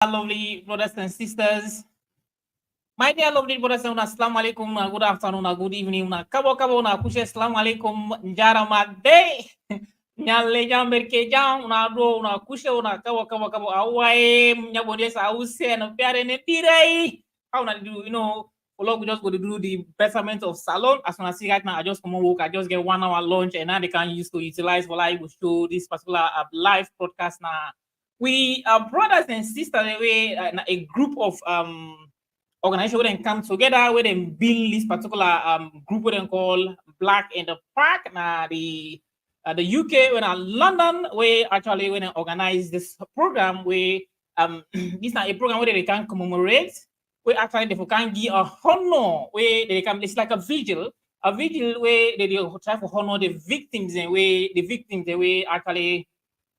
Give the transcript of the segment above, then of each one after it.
Lovely brothers and sisters. My dear lovely brothers and assalamu alaikum, good afternoon, good evening, kabo kabo na kushe assalamu alaikum, njara made. Nyalle jamber ke jam una do una kushe una kabo awai nyabode sa ause na piare ne tirai. How na do we just go to do the betterment of salon. As soon as I see right now, I just come on work, I just get 1 hour lunch, and now they can use to utilize for live show this particular live broadcast now. We are brothers and sisters we a group of organization where they come together where they build this particular group where they call Black in the Park. Now the UK when London where actually when they organize this program where this is a program where they can commemorate where actually they can give a honor where they can it's like a vigil where they try to honor the victims and where the victims the way actually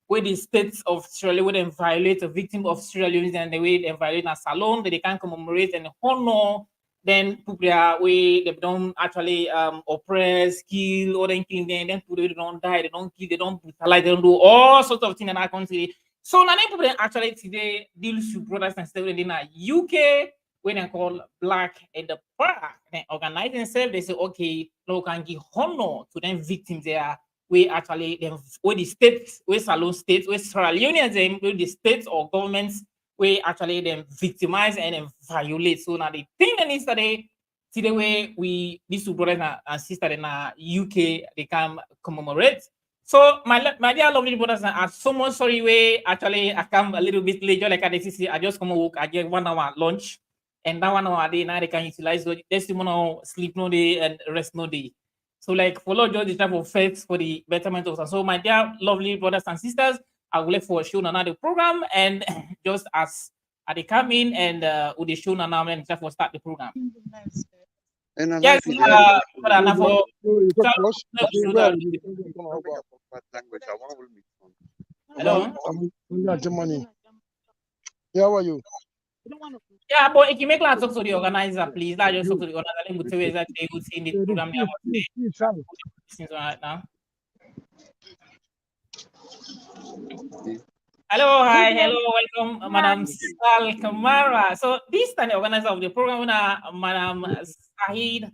where the states of Sierra Leone where they violate a victim of Sierra Leone and the way they violate a salon that they can commemorate and honor then people are way they don't actually oppress, kill, or then kill them, then people they don't die, they don't kill, they don't brutalize, they don't do all sorts of things in our country. So now people actually today deal with brothers and sisters in the UK when they call Black in the Park. They organize themselves, they say, okay, now we can give honor to them victims there we actually them where the states, where Salon states, where Sierra Leone them, where the states or governments where actually them victimize and then violate. So now the thing that is today, see the way we these two brothers and sisters in UK they can commemorate. So my dear lovely brothers, I'm so much sorry we actually I come a little bit late, just like I just come work, I get 1 hour lunch, and that 1 hour day now they can utilize just sleep no day and rest no day. So, like, follow just the type of faith for the betterment of us. So, my dear, lovely brothers and sisters, I will let for showing another program and just as they come in and with the show now and just for start the program. And I'm Yes, happy now for hello. Germany. Yeah, how are you? Yeah, but if you make lots talk to the organizer, please. Like just talk to the organizer. Let me tell you exactly who's in the program there about today. Since right now. Hello, hi, hello, welcome, Madam Sal Kamara. So this time the organizer of the program, Madam Sahid,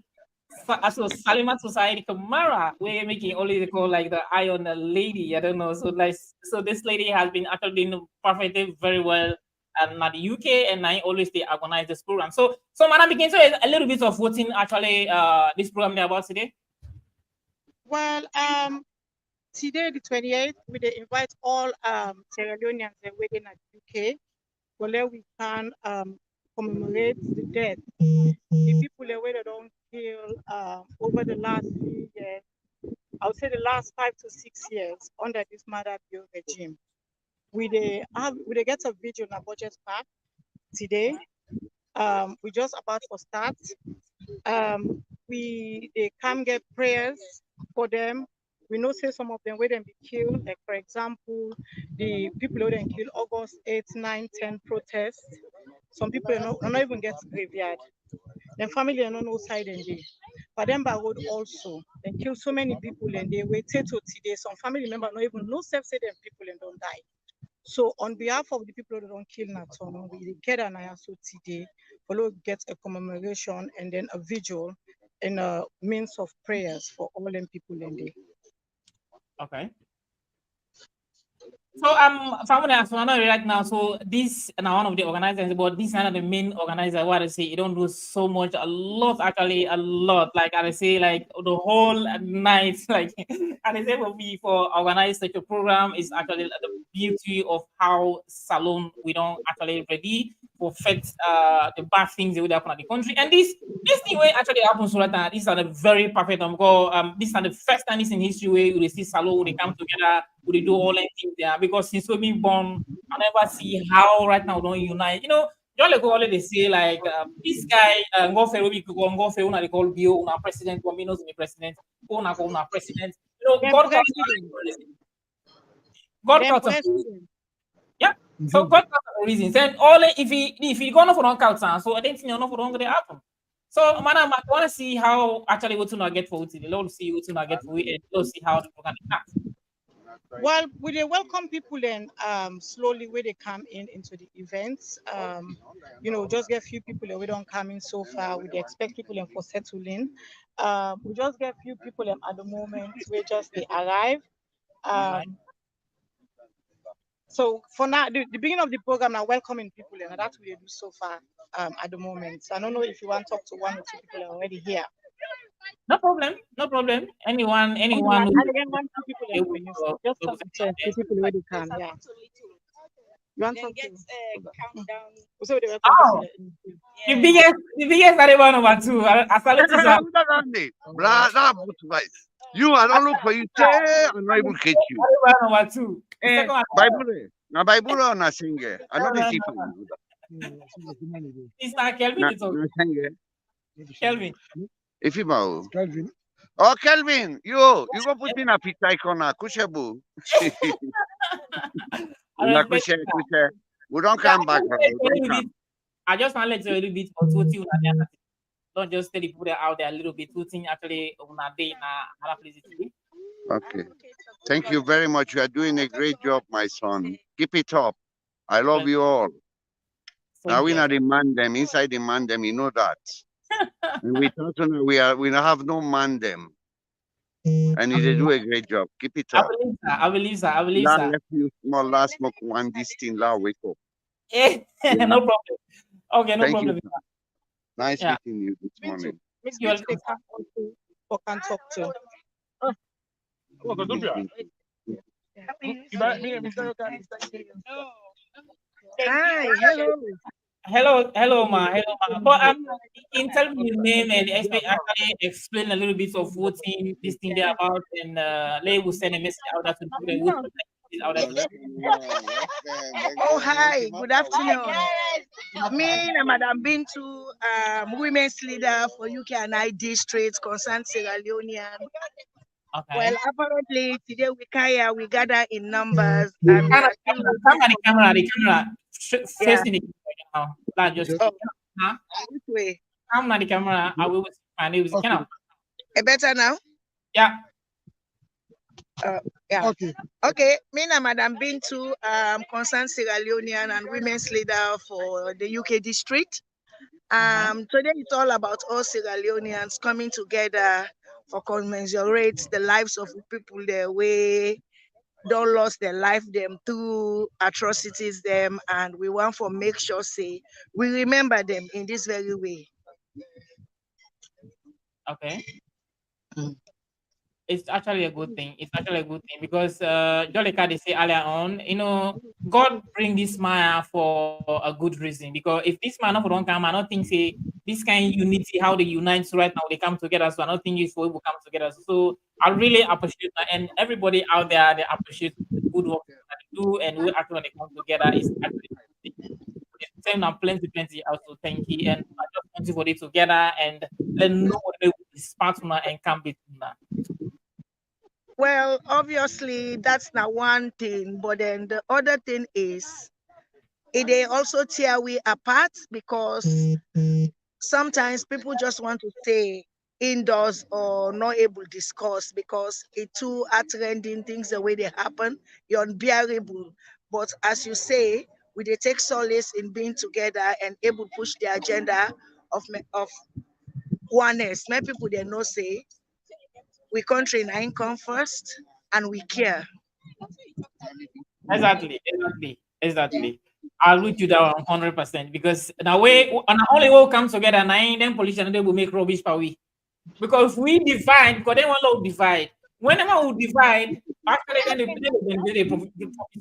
so Salima Society Kamara, we're making only the call like the Iron Lady. I don't know. So like, so this lady has been actually been perfected very well at the UK, and I always they organize this program. So Madam, begin so a little bit of what's in actually this program there about today. Well, today the 28th, we dey invite all Sierra Leoneans within the UK, where we can commemorate the death. The people that they don't kill over the last few years, I would say the last 5 to 6 years under this mother bill regime. We dey get a vigil in a budget park today. We just about to start. They come get prayers for them. We know say some of them where them be killed, like for example, the people who then killed August 8, 9, 10 protests. Some people are not even get graveyard. Then family are not no side and day. But then by road also, they kill so many people and they waited to today. Some family member not even no self say them people and don't die. So on behalf of the people who don't kill Naton, we get an ISO today, follow get a commemoration and then a vigil and a means of prayers for all them people in there. Okay. So someone else I know right now. So this and one of the organizers, but this is not the main organizer. What I say, you don't do so much, a lot actually, a lot. Like I say, like the whole night, like and I say for me for organize such a program is actually the beauty of how salon we don't actually ready for fix the bad things that would happen at the country. And this thing where actually happens right now, these are the very perfect this is the first time in history where we see salon they come together, we do all that things there because since we've been born, I never see how right now we don't unite. You know, just like all they say like this guy go for we go for una they call Bio, una president, Gominos the president, una president. You know, God got a yeah. So God got a reasons. And all if he gonna for don't count so I don't think you know for don't gonna happen. So madam, I wanna see how actually what to not get for it. Let's see what to not get for it and let's see how the program is. Well, we dey welcome people and slowly where they come into the events. Just get few people and we don't come in so far. We dey expect people and for settling. We just get few people and at the moment we just they arrive. Um, so for now, the beginning of the program now welcoming people and that's what we do so far at the moment. So I don't know if you want to talk to one or two people already here. No problem. No problem. Anyone And who again, one two people able and when you to just talk represent to few people them. already come. Yeah. You want to talk to? Countdown. So they welcome Oh, people. the biggest are the one number two. I salute you, sir. You, I don't look for you. Say, I'm not even catch you. One number two. The second one. Bible, na Bible or na singer. I know No, the no, people. It's not Kelvin. Na It's okay. na singer. Kelvin. If you know. Calvin. Oh, Kelvin, you go put in a pizza icon na kushebu. I Na respect kushe, that. kushe. We don't Yeah, come back. I just want to let you a little bit of what you don't just tell the people that out there a little bit. Two things actually on a day na other places. Okay. Thank you very much. You are doing a great job, my son. Keep it up. I love you all. So Now we yes. not demand them. Inside demand them, you know that. And we thought we don't have no man them. And they do a great job. Keep it I up. believe that. I believe that. I believe Last that. left you small last smoke one this thing now wake up. Eh, no problem. Okay, no Thank problem. you. Nice Yeah. meeting you this morning. Miss You're Mitch, they welcome. come also or can talk to. Hi, hello. Hello, ma. But in tell me your name and actually explain a little bit of what this thing there about, and Lay will send a message out there to people and we'll send out there to Oh, hi, good afternoon. Me and Madam Bintu, women's leader for UK and I district, concerned Sierra Leonean. Okay. Well, apparently today we gather in numbers and we are still Come on, the camera. yeah. Facing the camera now. Like just Oh, huh? which way? Come on, the camera. I will find it. Okay. Better now? Yeah. Yeah. Okay. Okay, me and Madam Bintu, concerned Sierra Leonean and women's leader for the UK district. Today it's all about all Sierra Leoneans coming together for commemorate the lives of people their way, don't lost their life them through atrocities them, and we want to make sure say we remember them in this very way. Okay. Mm. It's actually a good thing. It's actually a good thing because Jolika they say earlier on, God bring this man for a good reason. Because if this man not don't come, I don't think say this kind of unity, how they unite right now, they come together. So I don't think it's for will come together. So I really appreciate that, and everybody out there they appreciate the good work that they do, and we actually when they come together is actually same now plenty also thank you, and I just want you for it together and let know what they will partner and come between that. Well, obviously that's not one thing, but then the other thing is they also tear we apart because sometimes people just want to stay indoors or not able to discuss because it too heart-rending things the way they happen, you're unbearable. But as you say, we they take solace in being together and able to push the agenda of oneness. Many people they know say we country in income first and we care. Exactly. I'll root you down 100% because the way and only will come together now, then politicians they will make rubbish for we. Because we divide, because they want to divide. Whenever we divide, actually then they profit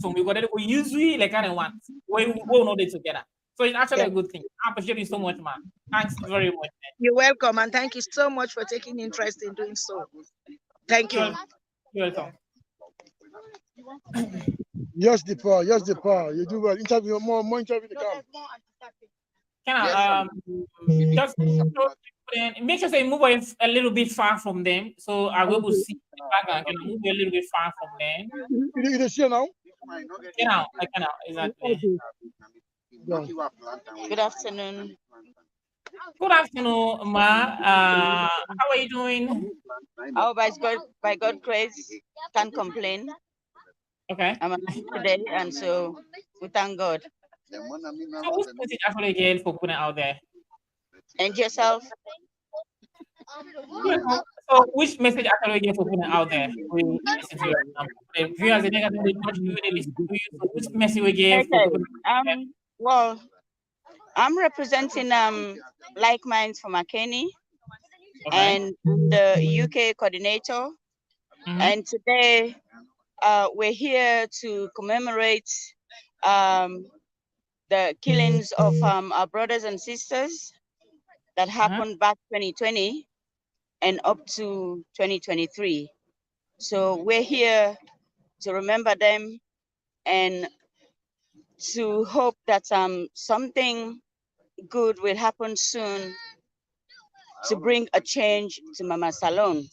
from because they will usually like kind of want we will know they together. So it's actually Yeah. a good thing. I appreciate you so much, man. Thanks very much, man. You're welcome and thank you so much for taking interest in doing so. Thank you. You're welcome. Yes, the power. Yes, the power. You do well. Interview more interview to come. Can I just make sure you move a little bit far from them so I will see the background. Can I move a little bit far from them? You see now? I cannot exactly. Okay. Yeah. Good afternoon. Good afternoon, Ma. How are you doing? Oh, by God grace, can't complain. Okay. I'm alive today, and so we thank God. So which message actually again for putting out there? And yourself? Yeah. So which message actually again for putting out there? We listen to you right now. The viewers they never really touch you, they listen to you. So which message again for Okay. putting out there? Well, I'm representing Like Minds for McKinney Okay. and the UK coordinator. Mm-hmm. And today we're here to commemorate um, the killings of our brothers and sisters that happened back 2020 and up to 2023. So we're here to remember them and to hope that something good will happen soon to bring a change to Mama Salon.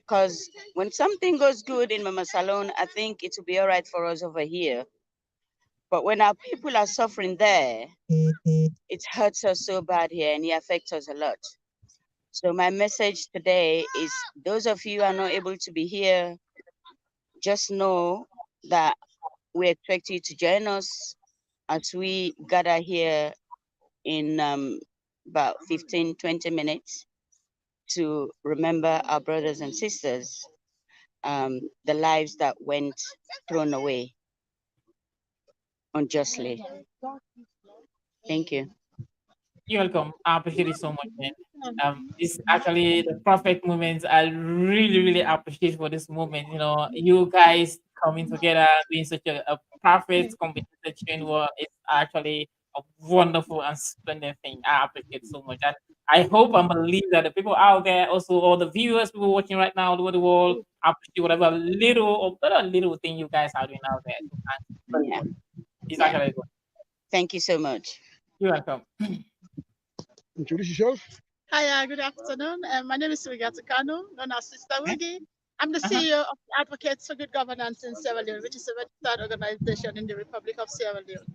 Because when something goes good in Mama Salon, I think it will be all right for us over here. But when our people are suffering there, it hurts us so bad here and it affects us a lot. So my message today is those of you who are not able to be here, just know that we expect you to join us as we gather here in about 15, 20 minutes to remember our brothers and sisters, the lives that went thrown away unjustly. Thank you. You're welcome. I appreciate it so much, man. It's actually the perfect moments. I really, really appreciate for this moment. You know, you guys coming together, being such a perfect combination. Well, it's actually a wonderful and splendid thing. I appreciate so much, and I hope and believe that the people out there, also all the viewers, people watching right now all over the world, appreciate whatever little or whatever little thing you guys are doing out there. So, very Yeah. good. It's Yeah. actually good. Thank you so much. You're welcome. Introduce yourself. Hi, good afternoon. My name is Wigata Kanu, known as Sister Wiggy. I'm the Uh-huh. CEO of Advocates for Good Governance in Sierra Leone, which is a registered organization in the Republic of Sierra Leone.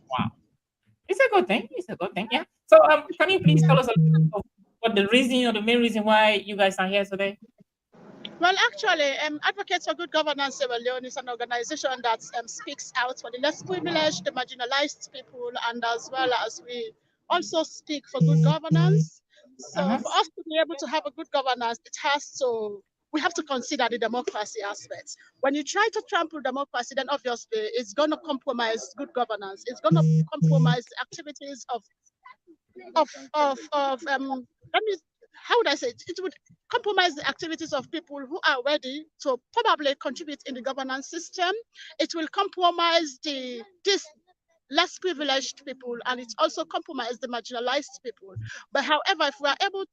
Wow. It's a good thing. It's a good thing. Yeah. So, can you please tell us a little bit of what the reason or the main reason why you guys are here today? Well, actually, Advocates for Good Governance Sierra Leone is an organization that speaks out for the less privileged, the marginalized people, and as well as we also speak for good governance. So, Uh-huh. for us to be able to have a good governance, we have to consider the democracy aspects. When you try to trample democracy, then obviously it's going to compromise good governance. It's going to compromise the activities of let me how would I say it? It would compromise the activities of people who are ready to probably contribute in the governance system. It will compromise this less privileged people, and it also compromise the marginalized people. But however, if we are able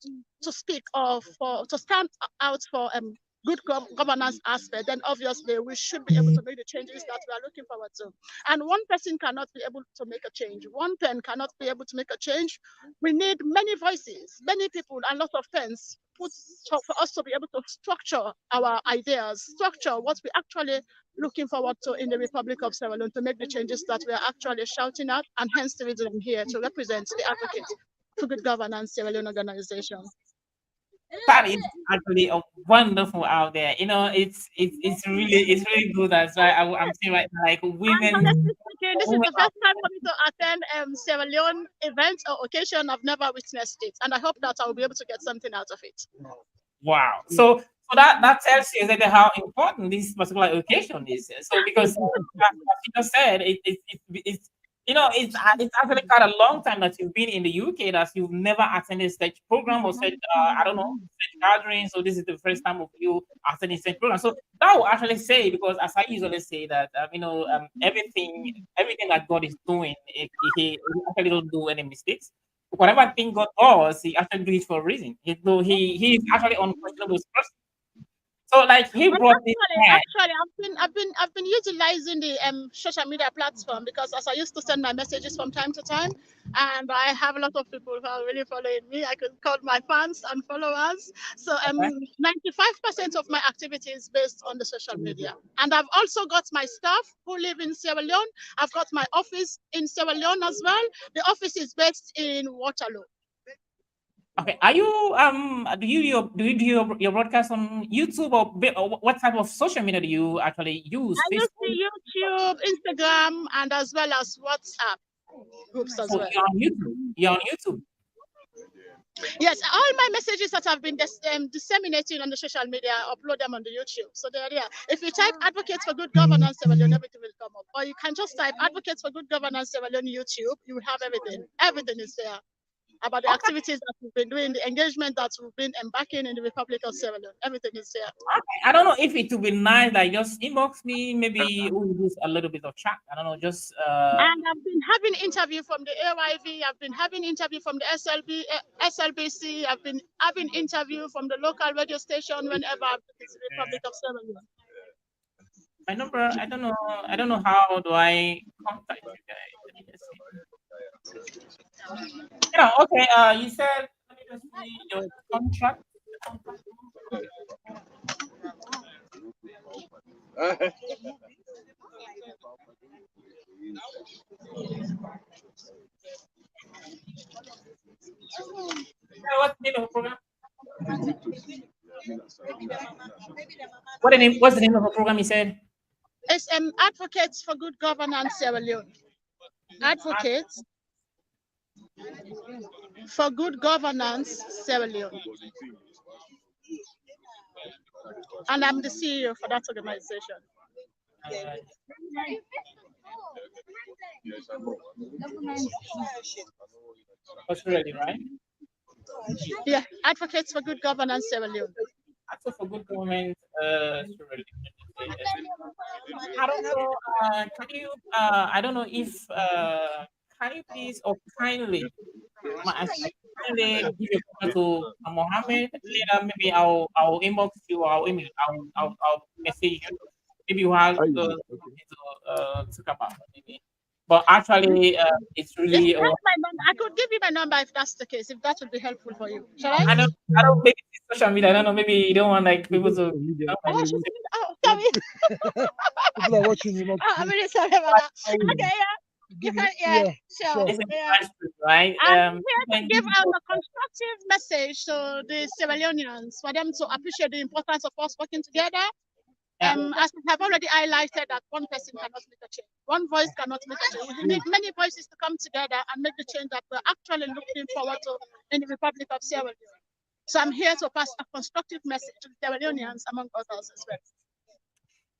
to speak or to stand out for good governance aspect, then obviously we should be able to make the changes that we are looking forward to. And one person cannot be able to make a change. One pen cannot be able to make a change. We need many voices, many people, and lots of pens for us to be able to structure our ideas, structure what we actually looking forward to in the Republic of Sierra Leone to make the changes that we are actually shouting at, and hence the reason I'm here to represent the Advocate for Good Governance Sierra Leone organization. That is actually a wonderful out there. You know, it's really good. That's why I'm saying right now, like And women, honestly speaking, this is women the first time for me to attend Sierra Leone event or occasion. I've never witnessed it, and I hope that I will be able to get something out of it. wow. So that tells you exactly how important this particular occasion is. So because as you just said, it's it's actually quite a long time that you've been in the UK that you've never attended such program or such I don't know such gathering. So this is the first time of you attending such program. So that will actually say because as I usually say that everything that God is doing, he actually don't do any mistakes. Whatever thing God does, he actually do it for a reason. He is actually unquestionable person. So like he Well, brought this man. actually, I've been utilizing the social media platform because as I used to send my messages from time to time, and I have a lot of people who are really following me. I could call my fans and followers. So 95% of my activity is based on the social media, and I've also got my staff who live in Sierra Leone. I've got my office in Sierra Leone as well. The office is based in Waterloo. Okay, are you do you do your broadcast on YouTube or what type of social media do you actually use? I use Facebook? the YouTube, Instagram, and as well as WhatsApp groups as So well. you're on YouTube. You're on YouTube. Yes, all my messages that have been disseminating on the social media, I upload them on the YouTube. So they're there. If you type Advocates for Good Governance Sierra Leone, everything will come up. Or you can just type Advocates for Good Governance Sierra Leone YouTube. You will have everything. Everything is there about the activities that we've been doing, the engagement that we've been embarking in the Republic of Sierra Leone. Everything is there. Okay. I don't know if it would be nice like just inbox me, maybe we'll do a little bit of chat. I don't know, just And I've been having interview from the AYV, I've been having interview from the SLBC, I've been having interview from the local radio station whenever I've been in the Republic of Sierra Leone. my number, I don't know how do I contact you guys. Let me just see. Yeah, okay. You said let me just see your contract. Yeah, what's the name of the program? What's the name of the program you said? It's Advocates for Good Governance Sierra Leone. Advocates for Good Governance Sierra Leone. And I'm the CEO for that organization. Australia, right? Yeah, Advocates for Good Governance Sierra Leone. Also for good government, Australia. I don't know. Can you? I don't know if. Can you please or kindly, kindly give your comment to Mohammed later? Maybe I'll inbox you. I'll email. I'll message you. Maybe you have something to talk about. Maybe. But actually, it's Yeah, really. that's my number. I could give you my number if that's the case, if that would be helpful for you. Shall I? I don't. Maybe it's social media. I don't know. Maybe you don't want like people to. Oh, sorry. People are watching you. Not I'm really sorry about that. Okay, yeah. You can, yeah, sure. It's a Yeah. transcript, right? I'm here to give out a constructive message to the Sierra Leoneans for them to appreciate the importance of us working together. Yeah. As we have already highlighted that one person cannot make a change. One voice cannot make a change. We need many voices to come together and make the change that we're actually looking forward to in the Republic of Sierra Leone. So I'm here to pass a constructive message to the Sierra Leoneans, among others as well.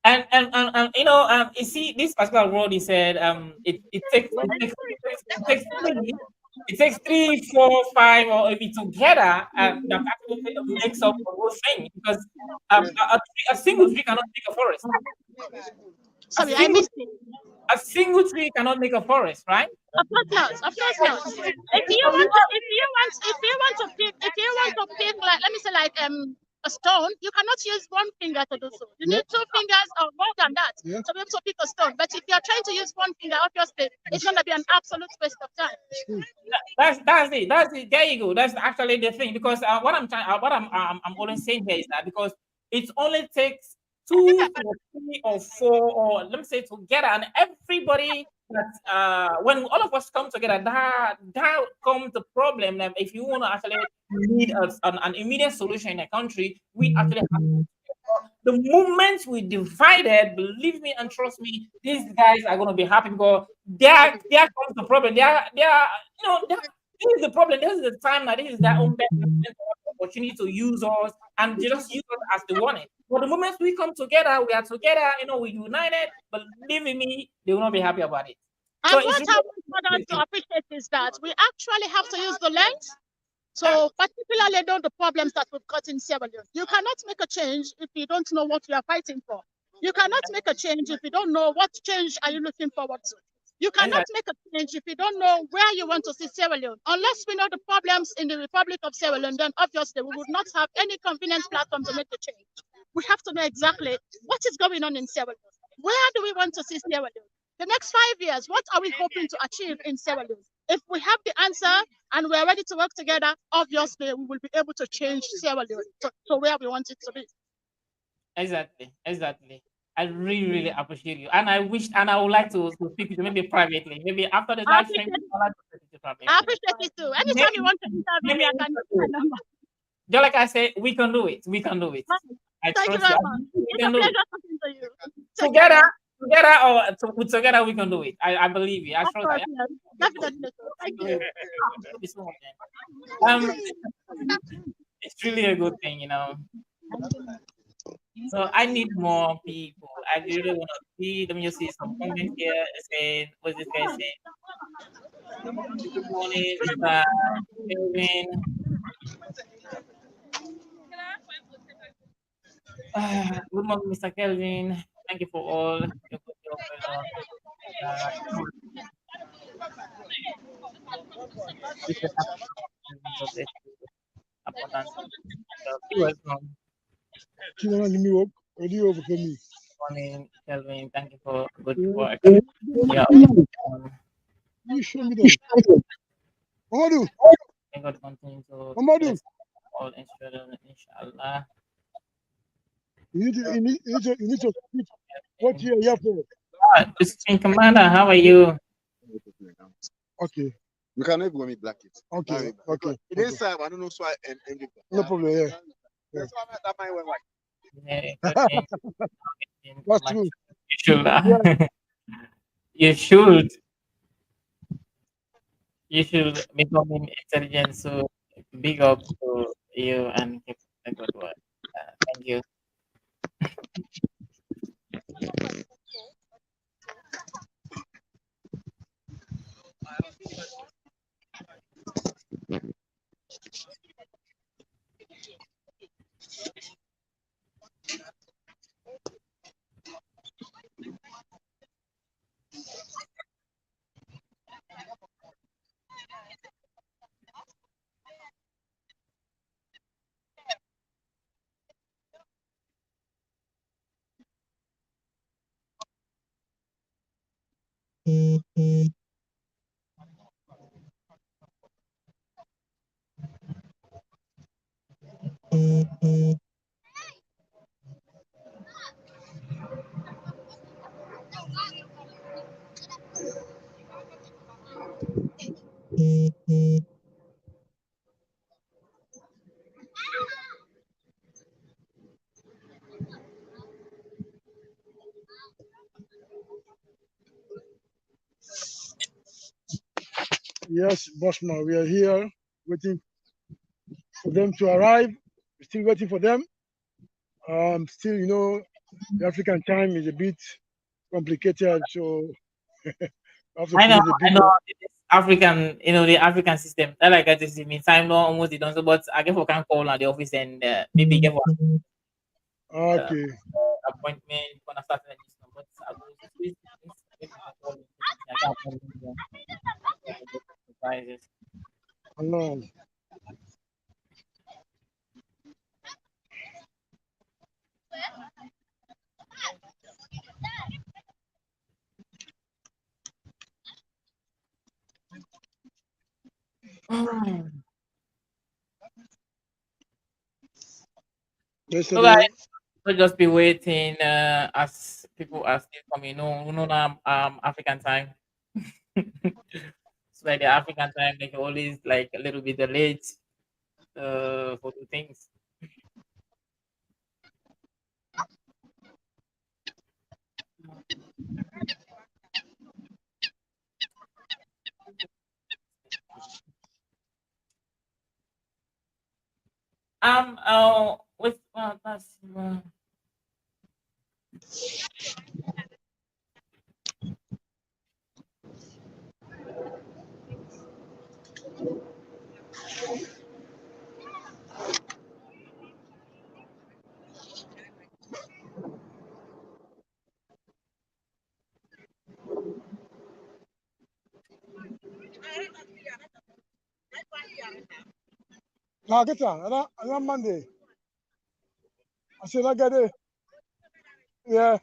And you know, you see this particular word he said, it takes three, four, five, or maybe together that actually makes up the whole thing because a single tree cannot make a forest. Sorry, I missed it. A single tree cannot make a forest, right? Of course not. Of course not. If you want to pick like, let me say like a stone, you cannot use one finger to do so. You need two fingers or more than that to be able to pick a stone. But if you're trying to use one finger, obviously it's gonna be an absolute waste of time. That's it. That's it. There you go. That's actually the thing. Because what I'm always saying here is that because it only takes 2 or 3 or 4 or let me say together, and everybody that when all of us come together, that comes the problem. That if you want to actually need an immediate solution in a country, we actually have to. The moment we divided, believe me and trust me, these guys are going to be happy because there comes the problem. They are you know this is the problem. This is the time that this is their own opportunity to use us and just use us as they want it. But the moment we come together, we are together. You know, we united. Believe me, they will not be happy about it. And So what I want others to appreciate is that we actually have to use the lens. So particularly know the problems that we've got in Sierra Leone. You cannot make a change if you don't know what you are fighting for. You cannot make a change if you don't know what change are you looking forward to. You cannot make a change if you don't know where you want to see Sierra Leone. Unless we know the problems in the Republic of Sierra Leone, then obviously we would not have any convenient platform to make the change. We have to know exactly what is going on in Sierra Leone. Where do we want to see Sierra Leone? The next 5 years, what are we hoping to achieve in Sierra Leone? If we have the answer and we're ready to work together, obviously we will be able to change Sierra Leone to where we want it to be. Exactly. I really appreciate you, and I would like to speak with you maybe privately, maybe after the live stream. problem. I appreciate it too. Anytime you want to interview me, I can use my number. Just like I said, we can do it. We can do it. I Thank you trust you. very much. We It's a can do it. pleasure talking to you. Take care, Together, man. together we can do it. I believe you. I Of trust course, I yes. Definitely. So. Thank you. Thank you so much, man. It's really a good thing, you know. So I need more people. I really want to see. Let me just see some comments here. Saying, what's this guy saying? Good morning, Mr. Kelvin. Good morning, Mr. Kelvin. Thank you for all your good job. Well done. Uh, this is God bless you. Abundance. You're welcome. Morning, Kelvin. Thank you for good work. Yeah. You show me that. Mamadou, May God continue to Mamadou, bless all inshallah. you need to speak what you are here for. Distinct Commander, how are you? Okay, You can even me black it. okay, okay. It is I don't know so I end it. No problem, yeah. That's why that might went white. Yeah, good thing. That's true. You should. Yeah. You should. You should become intelligent. So big up to you and keep the good work. Thank you. Yes, Bossman, we are here waiting for them to arrive. We're still waiting for them. Still, the African time is a bit complicated, so I have to I know, finish a I bit. know. This African, the African system. That like I just mean time no almost done so, but I get for can call at the office and maybe get for Okay. appointment when I start this number. But I will switch things if I call me. I got appointment. Surprises. Hello. So guys, Yesterday, we'll just be waiting as people are still coming. No, African time. It's like the African time, they can always like a little bit late for the things. With that's get on Monday. I said, I get it. Yeah.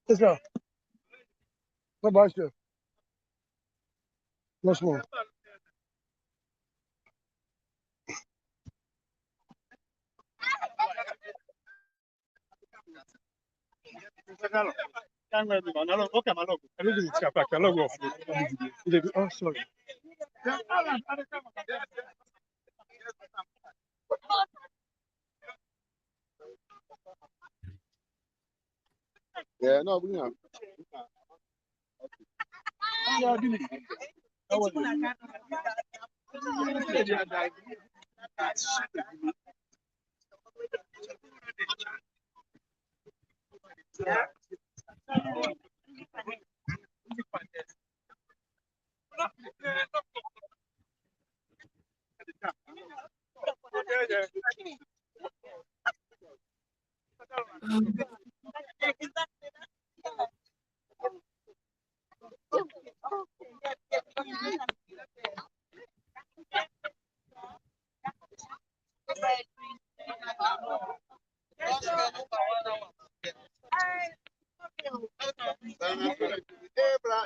Yes, sir. Bye-bye, sir. Yes, ma'am. Oh, sorry. Yeah, no, we have.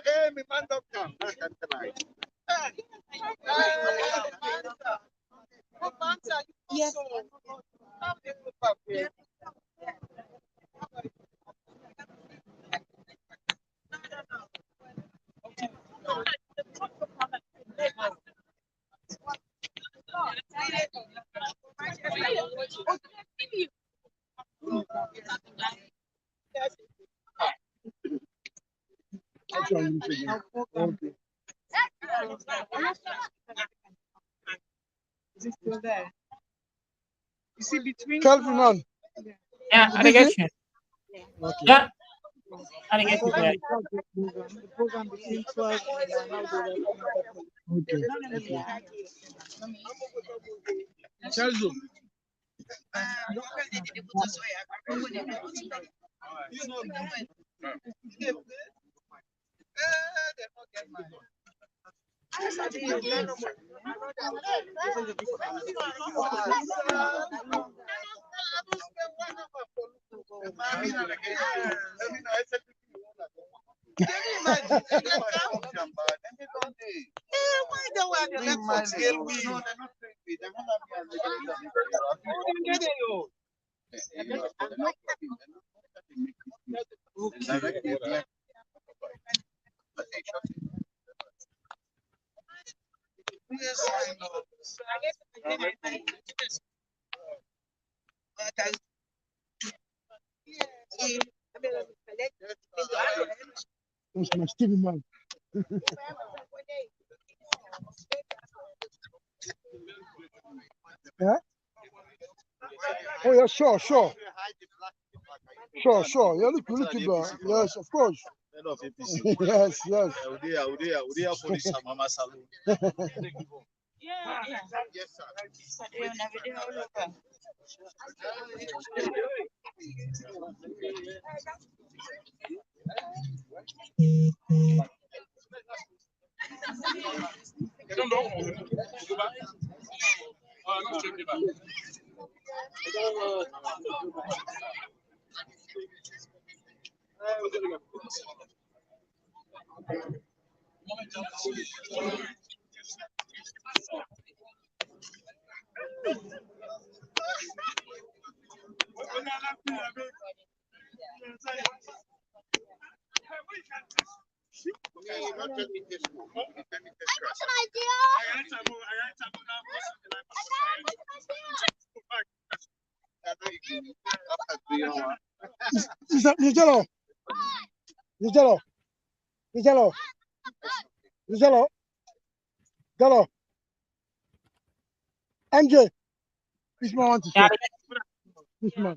Hey, mi man don't come. Yes. Okay. Is it still there? You see between. Calvin, man. Yeah, I get you. Okay. Yeah, I get you. Program, There. the program between 12 and now Okay. Tell you. That's my Stevie, man. Yeah? Oh, yeah, sure, sure. Sure, sure. Yeah, look, yes, of course. Head of APC. Yes, yes. Udea police mama salute. Yes, sir. Nigelo. MJ, this man want to Yeah, talk. This man.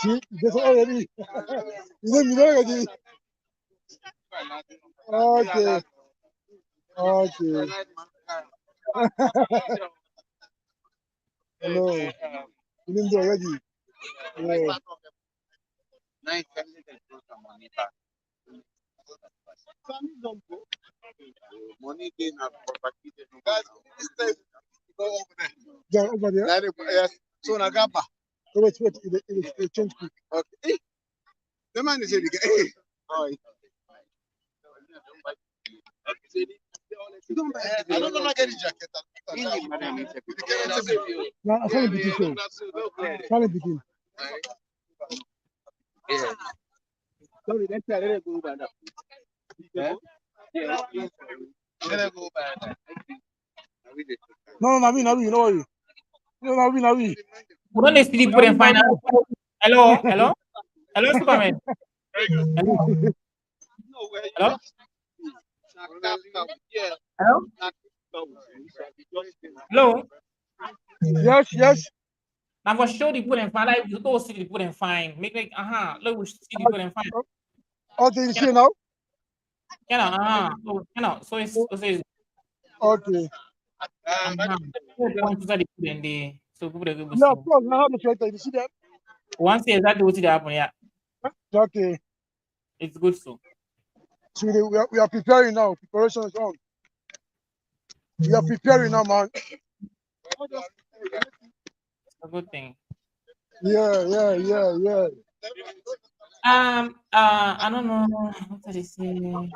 See, that's already. You know already. Okay. Okay. Hello. You know already. Yeah. Money in our property. Go over there. Yeah, over there. Yes. So Nagaba. Wait, it change quick. Okay. The man is saying, hey. Oh, I don't know get the jacket. Now, I can't begin show. Can't begin. Sorry, let's go back. No, Navi, you know what? No, Navi. we don't need to put in final. Hello, Superman. Hello. Hello. Hello. Hello. Yes. I'm gonna show the put in fine. Like you don't see the put in fine. Make like look we see the put in fine. Okay, you see now? So it's Okay. point to the put in there. So people they go Yeah, see. of course. Now the filter. You see that? Once exactly what happen, yeah, Okay. it's good so. So we are preparing now. Preparation is on. We are preparing now, man. It's a good thing. Yeah. I don't know what did they say.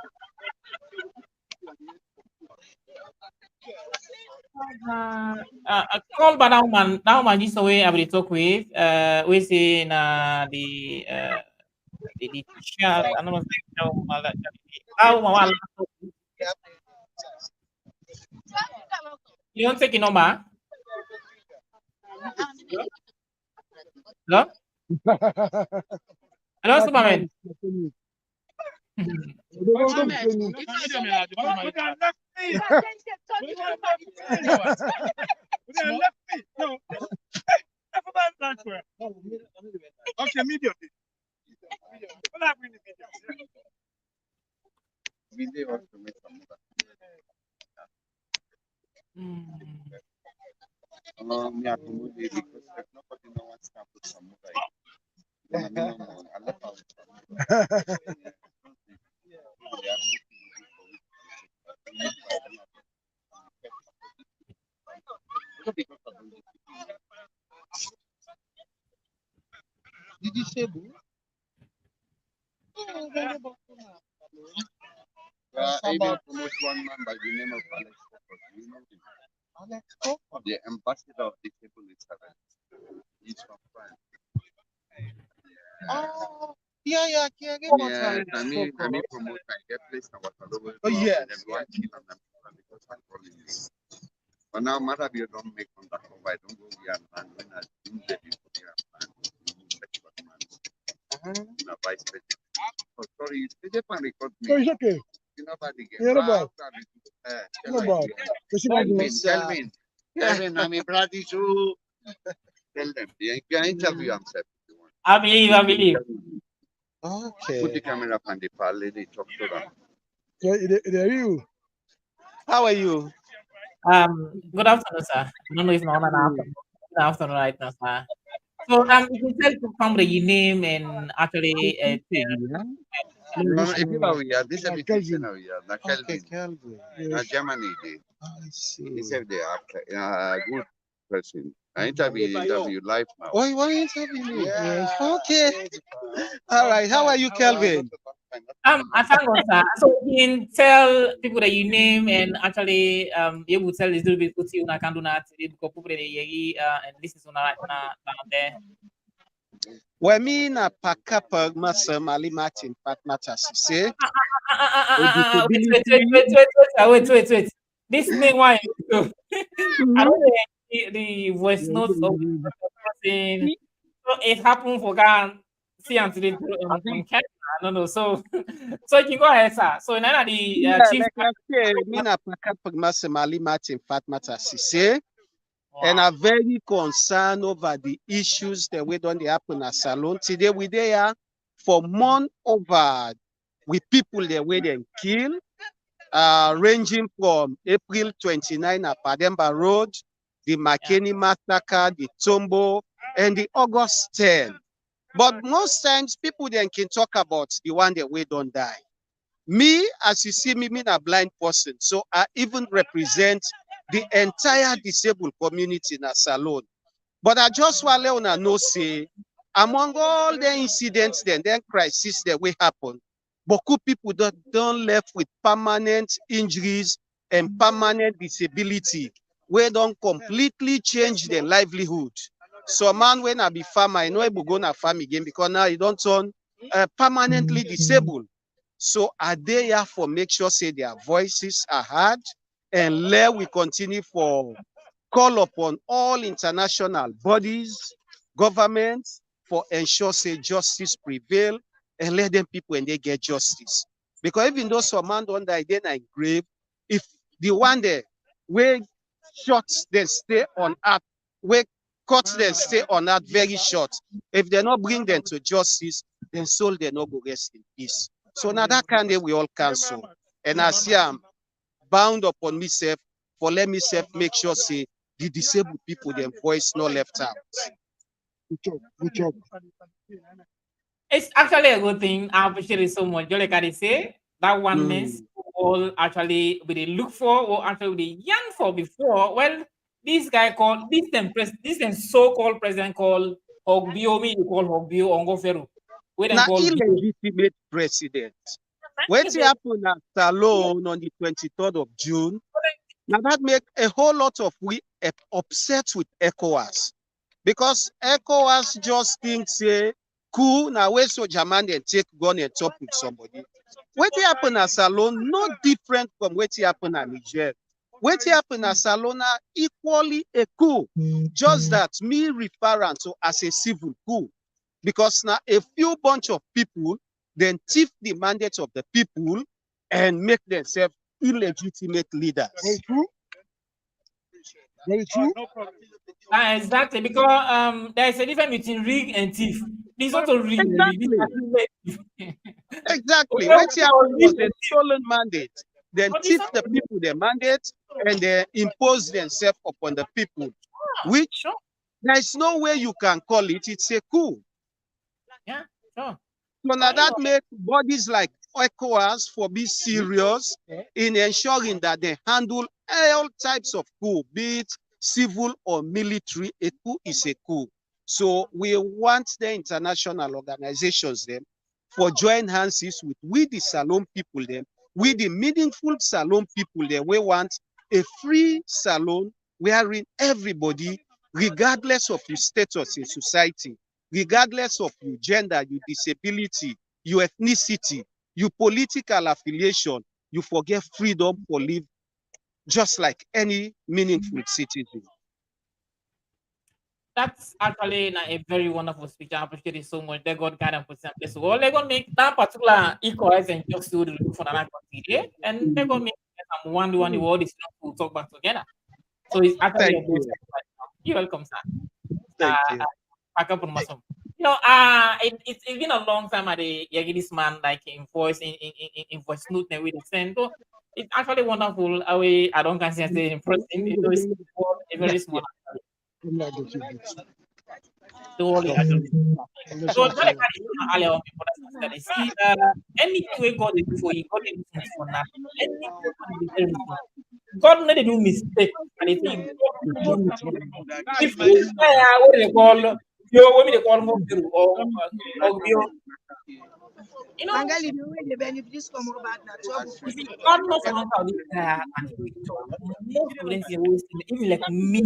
I call by that man just away I will talk with we say the chat I don't know how my you don't take a number. Hello? Hello, Superman. Okay, medium. Me accommodate because if nobody no wants to put some Did you say boo? I even promote one man by the name of Alex Focus. You know him? Alex Focus? The ambassador of disabled Israel. He's from France. Oh, Yeah, caregivers Yeah, are I mean, promote I get place now. Oh, yes. Everyone chill on them because I'm calling you. But now, matter you don't make contact of I don't go here and when I do the people here and vice president. Oh, sorry, you still can record No, me. it's okay. You know about the game. Yeah, no bad. No bad. Kelvin, I'm a bloody shoe. Tell them. You can interview himself if you want. I believe. Okay. Put the camera on the pal, lady, talk to them. So, there you. How are you? Good afternoon, sir. I don't know if not an afternoon. Good afternoon right now, sir. So you can tell to come your name and actually If you are here, this is Kelvin. now here. Now Okay, Kelvin. Kelvin. Now Germany, I see. he said they are good person. I interview live now. Oh, you want to interview me? Yes. Okay. All right. How are you, Kelvin? I thank God, sir. So you can tell people that you name and actually you will tell a little bit what you can do that because people that you and this is right now there. Well, me na pakapa masa mali Martin Pat matters. See? Wait. This name why I don't know the voice notes of the person. So it happened for Gan see and today on camera. I don't know. So so you can go ahead, sir. So now the Yeah, chief like I say, me na pakapa masa mali Martin Pat matters. See? And I'm very concerned over the issues that we don't happen at Salon. Today we there for month over with people that we then kill, ranging from April 29 at Pademba Road, the McKinney massacre, the Tombo, and the August 10. But most times people then can talk about the one that we don't die. Me, as you see me a blind person, so I even represent the entire disabled community in a salon. But I just want to let know say, among all the incidents, then crises that will happen, beaucoup people don't left with permanent injuries and permanent disability, where don't completely change their livelihood. So man, when I be farmer, I know I will go na farm again because now you don't turn permanently disabled. So are they here for make sure say their voices are heard and let we continue for call upon all international bodies, governments for ensure say justice prevail and let them people and they get justice. Because even though some man don't die, then I grave, if the one there where shots they stay on earth, where cuts they stay on earth very short, if they not bring them to justice, then soul they not go rest in peace. So now that kind of we all cancel. And I see I'm bound upon myself for let myself make sure say the disabled people their voice not left out. Good job. It's actually a good thing. I appreciate it so much. Just like I say, that one means all actually we look for or actually we yearn for before. Well, this guy called this so-called president called Hogbio, me you call Hogbio Ongo Feru. We then Now call illegitimate president. What happened at Salone on the 23rd of June? Now that make a whole lot of we upset with ECOWAS. Because ECOWAS just think say, cool, now where so German and take gun and talk with somebody. What happened at Salone, not different from what happened at Niger. What happened at Salona equally a coup. Just that me referring to as a civil coup. Because now a few bunch of people then thief the mandate of the people and make themselves illegitimate leaders. Very true. Very true. exactly because there is a difference between rig and thief. This also rig. Exactly. What happened was a stolen mandate. Then thief the people their mandate and they impose themselves upon the people, which there is no way you can call it. It's a coup. Yeah, sure. So now that make bodies like ECOWAS for be serious in ensuring that they handle all types of coup, be it civil or military. A coup is a coup. So we want the international organizations them for join hands with we the Salon people them, we the meaningful Salon people them. We want a free Salon wherein everybody, regardless of your status in society, regardless of your gender, your disability, your ethnicity, your political affiliation, you forget freedom for live just like any meaningful citizen. That's actually a very wonderful speech. I appreciate it so much. They got kind of put some place. Well, they're gonna make that particular equalize and just to look for another country, and they're gonna make some one the world is not to talk back together. So it's actually Thank a good you. step. You're welcome, sir. Thank you. Back up on my son. It's been a long time at the this man like in voice note and with the send. So it's actually wonderful. I don't consider it impressive. It's a very small. Totally actually. So see anything we God is before you, God is for nothing. Anything God made do mistake and it do mistake. If you what they call what they call more you know, Angali, the way the benefits come about now, trouble for you. God knows how this guy and most students even like me,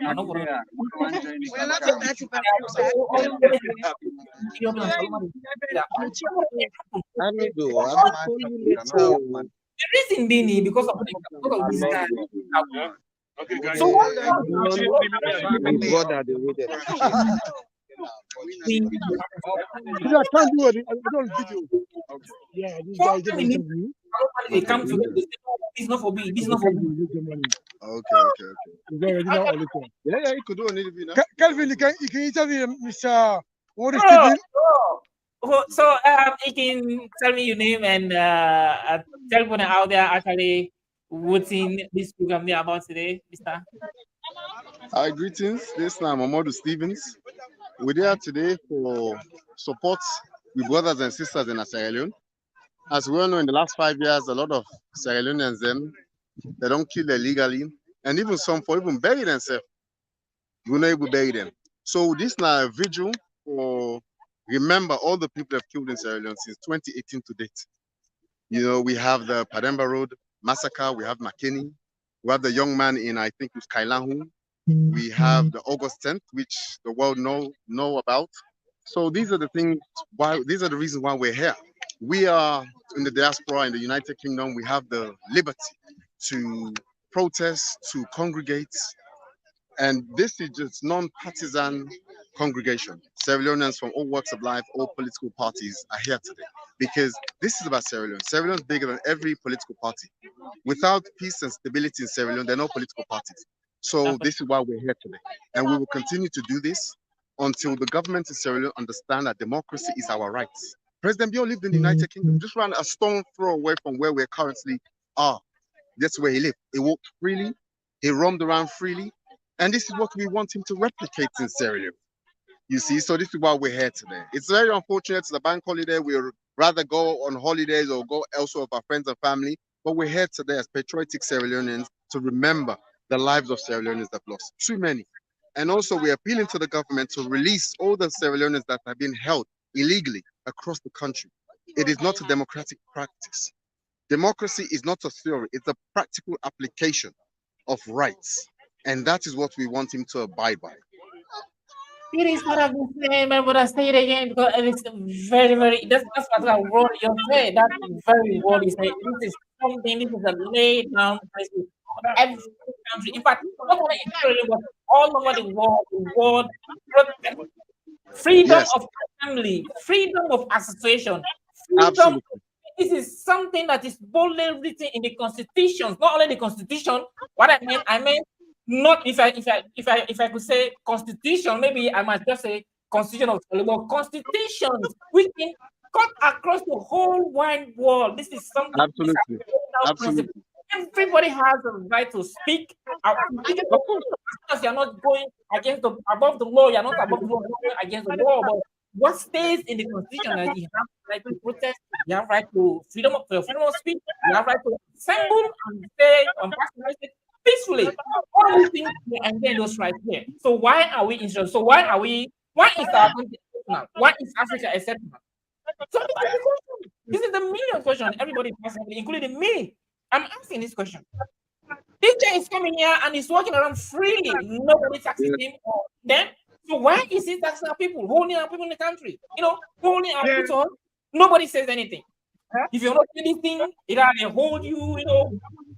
I know Well, not a 30%. The reason being because of this guy. Okay, guys. So what I can't do it. I don't video. Okay. Yeah, this guy did an interview. they come to this is not for me, this is not for me. Okay. Yeah, you could do an interview now. Calvin, you can interview Mr. What is Stephen? So you can tell me your name and tell people out there actually what's in this program there about today, Mr. Hi, greetings. This is Mamadou Stevens. We're here today for support with brothers and sisters in Sierra Leone. As we all know, in the last 5 years, a lot of Sierra Leoneans, they don't kill illegally, and even some for even bury themselves. We're not able to bury them. So this now a vigil for remember all the people have killed in Sierra Leone since 2018 to date. You know, we have the Pademba Road massacre, we have McKinney, we have the young man in, I think it's Kailahu. We have the August 10th, which the world know about. So these are the reasons why we're here. We are in the diaspora in the United Kingdom. We have the liberty to protest, to congregate, and this is just non-partisan congregation. Sierra Leoneans from all walks of life, all political parties are here today because this is about Sierra Leone. Sierra Leone is bigger than every political party. Without peace and stability in Sierra Leone, there are no political parties. So this is why we're here today. And we will continue to do this until the government in Sierra Leone understand that democracy is our rights. President Bio lived in the United Kingdom, just ran a stone throw away from where we currently are. That's where he lived. He walked freely, he roamed around freely, and this is what we want him to replicate in Sierra Leone. You see, so this is why we're here today. It's very unfortunate, it's a bank holiday. We'd rather go on holidays or go elsewhere with our friends and family, but we're here today as patriotic Sierra Leoneans to remember the lives of Sierra Leoneans that have lost too many. And also we're appealing to the government to release all the Sierra Leoneans that have been held illegally across the country. It is not a democratic practice. Democracy is not a theory, it's a practical application of rights. And that is what we want him to abide by. It is what I've been saying, but I say it again because it's very, very. That's what I wrote. You say that's very what you say. This is something. This is a laid down principle for every country. In fact, not only in Australia, but all over the world, freedom of assembly, freedom of association, freedom. Absolutely. This is something that is boldly written in the constitutions. Not only the constitution. What I meant. Not if I could say constitution, maybe I might just say constitution of but constitutions which can cut across the whole wide world. This is something. Absolutely. Absolutely. Everybody has a right to speak. Because you're not going against above the law, you're not above the law, you're not going against the law. But what stays in the constitution is you have the right to protest, you have right to freedom of speech, you have right to assemble and say and pass message peacefully. All these things and then those right here. So why are we interested? So why is our country exceptional? Why is Africa exceptional? So this is the million question everybody personally, including me. I'm asking this question. This guy is coming here and he's walking around freely. Nobody taxes him or them. So why is it that our people holding our people in the country? Holding our people, nobody says anything. If you're not doing this thing, either they hold you,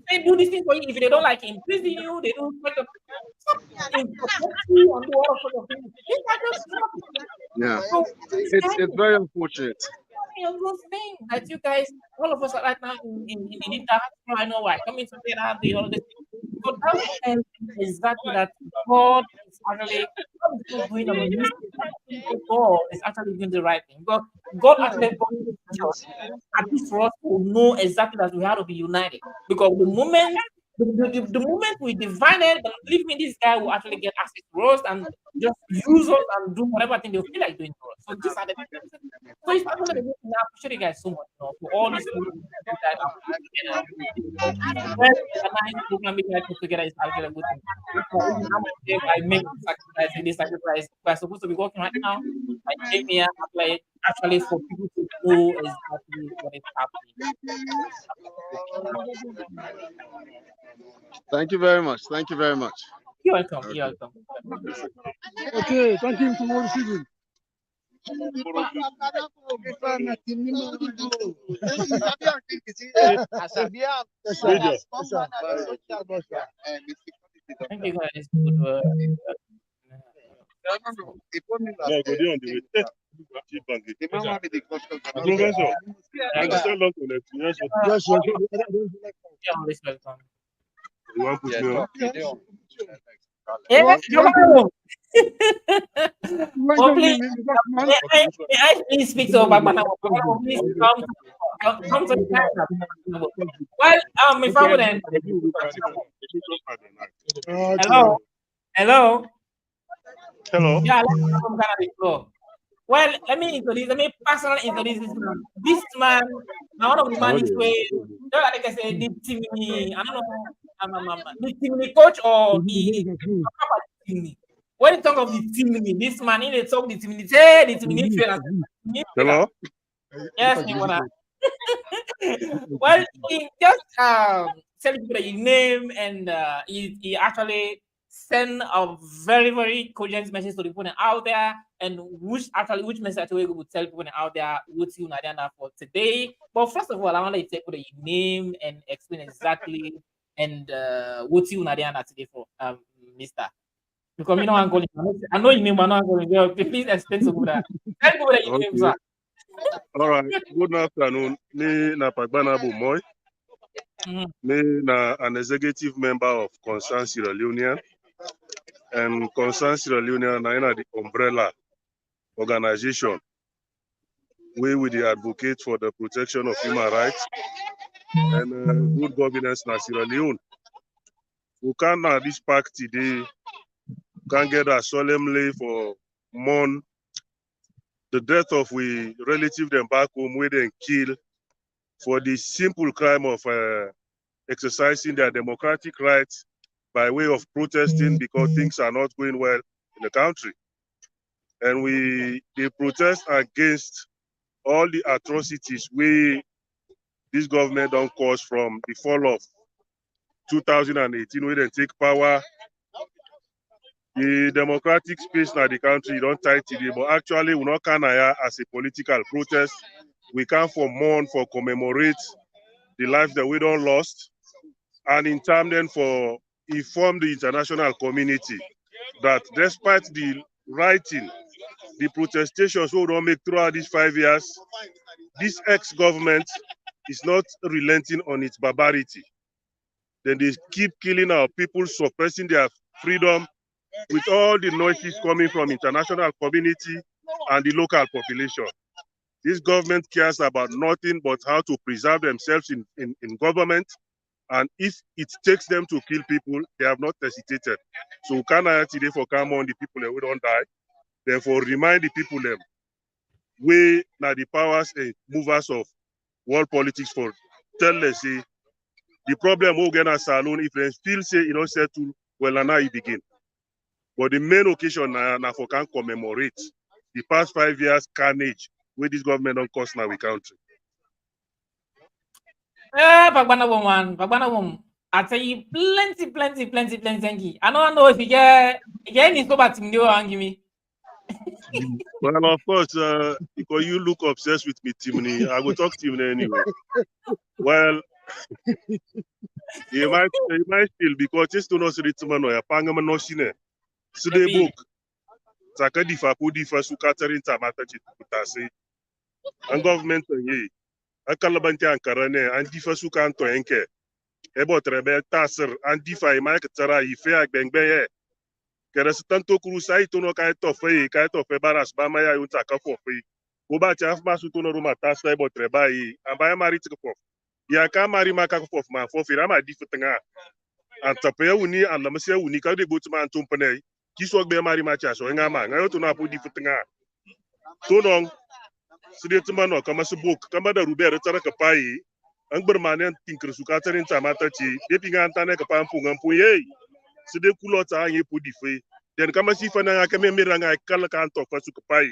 they do this thing for you. If they don't like imprison you, they do in you and do all sorts of things. These are just nothing. Yeah, So it's very unfortunate. those things that you guys, all of us are right now in diaspora. I know why. Coming to get out the all this. So that would tell you exactly that God is actually doing a mistake. God is actually doing the right thing. God actually at least for us to know exactly that we have to be united. Because the moment we divided, believe me, this guy will actually get access to us and just use us and do whatever thing they feel like doing for us. So these are the things. So it's actually the reason I appreciate you guys so much, for all these people that are put together. Well, a nice program we guys put together is actually a good thing. Even how much I make the sacrifice in this sacrifice, we're supposed to be working right now. I came here actually for people to know exactly what is happening. Thank you very much. Thank you very much. You're welcome. You're welcome. Okay, thank you for receiving. Thank you guys. Good work. You're always welcome. Yeah, oh, please, may I please speak to Bagbana? Please come to the camera. Well, if I wouldn't. Hello. Hello. Yeah, let's come down the floor. Well, let me personally introduce this man. This man, now one of the man is way, like I say, the team, I don't know, the team coach or the team. When you talk of the team, this man, he talk the team, the team. Hello? Yes, you wanna. Well, he just tell people that his name and he actually send a very, very cogent message to the people out there, and which message we would tell people out there what you Nadiana for today. But first of all, I want to take your name and explain exactly and what you Nadiana today for, Mister. Because me no one calling. I know your name, but not calling. Well, please explain to that. Tell people that your name, sir. All right. Good afternoon. Me na Pagbana Moy. Me na an executive member of Concern Sierra Leone, and Concern Sierra Leone na the umbrella organization where we advocate for the protection of human rights and good governance in Sierra Leone. We can now this pack today can get a solemnly for mourn the death of we relative them back home where they kill for the simple crime of exercising their democratic rights by way of protesting because things are not going well in the country. And they protest against all the atrocities this government don't cause from the fall of 2018 where they take power. The democratic space in the country don't tight today, but actually we not can as a political protest. We can for mourn, for commemorate the life that we don't lost, and in time then for inform the international community that despite the writing, the protestations we don't make throughout these 5 years, this ex-government is not relenting on its barbarity. Then they keep killing our people, suppressing their freedom with all the noises coming from international community and the local population. This government cares about nothing but how to preserve themselves in government. And if it takes them to kill people, they have not hesitated. So can I today for come on the people that we don't die? Therefore, remind the people them we now the powers and movers of world politics for tell us say the problem we'll get a saloon if they still say you know settle well and now it begin. But the main occasion now for can commemorate the past 5 years carnage where this government don't cause now we country. Pagbana woman. I tell you plenty. Thank you. I don't know if you get any so bad to me. Well, of course, because you look obsessed with me, Timney, I will talk to you anyway. Well, you might feel because it's to know the man or pangama no shine. So the book, Saka difa ku difa su katarin tamata chitasi. And government ye. Akalabanti ankarane and difa su kanto enke. Ebo trebe tasser and difa imak tara ife agbengbe. Kere tanto cruzai to no kai to fe baras ba maya yun taka fo fe. Kuba chaf masu to no ruma tasa ebo treba yi. Abaya mari tiko. Ya ka mari maka fo ma fo fi rama difa tanga. Antapaya uni alamase uni ka de botuma antumpane. Kisok be mari macha so ngama ngayo to na pu difa tanga. To non sidi tumano kama su book kama da rubere tara ka pai. Ang bermanen tinkir suka tarin tamata chi. Depi ngantane ka pampu ngampu ye. Sidi kulota ye pu dife. Den kama si fana nga kame miranga kala kan to fasu kapai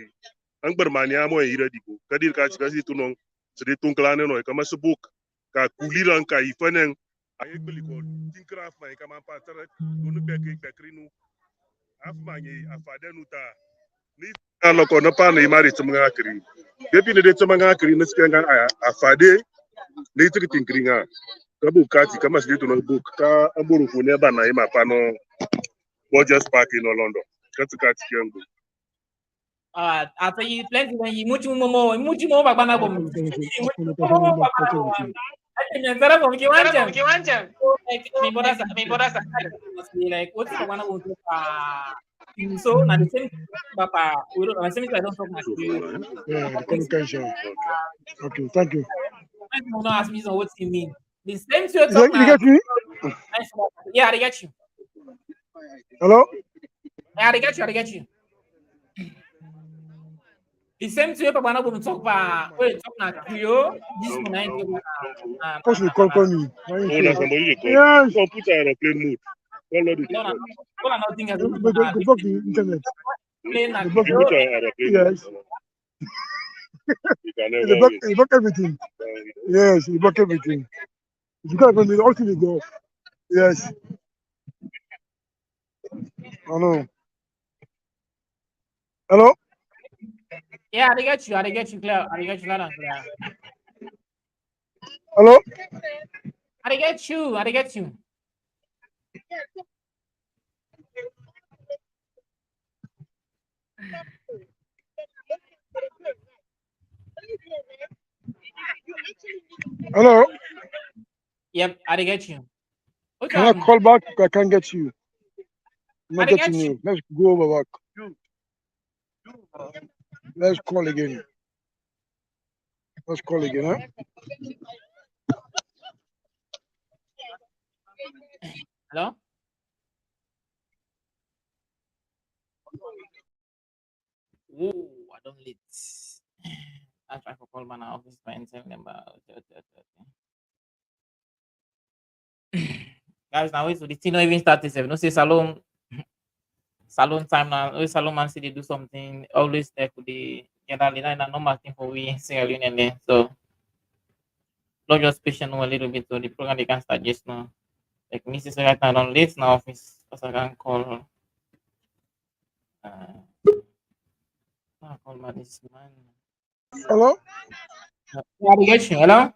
ang bermani amo ira digo kadir ka chika si tunong sede tungklane no kama subuk ka kuliran ka ifaneng ayek beliko tinkraf mai kama patara donu bekrinu afma ye afadenu ta ni ala ko na pa na imari tumanga kri depi ne de tumanga kri na skenga afade ne tiki tinkringa kabu kati kama sede tunong book ka amburu fune ba na ima pano Borges Park in London kati kiangu. After you plenty when you much more bagana bom. Me borasa like what's bagana bom so na the same papa we don't the same I don't talk much to you. Yeah, the communication. Okay, thank you. Don't ask me what you mean. The same thing you You talk you now. get me? Yeah, I get you. Hello? Yeah, I get you. The same thing papa na bom talk pa we talk na Creole. This one I talk na First you call me. Why you Oh, that's say? somebody you call. Yes. Oh, put her in a plain mood. Don't let it no, call. nothing as They block the internet. plain na They block If you put Creole. her in a plain Yes. mood, you can never win. They block everything. Yes, they block everything. If you can't go, the ultimate go. Yes. I know. Hello? Yeah, I get you clear. I get you loud and clear. Hello? I get you. Hello? Yep, I get you. What's Can I happening? call back? I can't get you. I'm not I getting get you. you. Let's go over back. Let's call again. Let's call again, huh? Hello? Oh, I don't late. I try to call my office and tell them about guys now wait so the thing not even started. No say salon time now. Always salon man say they do something. Always there could be generally na normal thing for we Sierra Leone there. So not just patient a little bit so the program they can start just now. Like me say right now I don't late now office because I can call I call my this man. Hello? Yeah, I get you. Hello?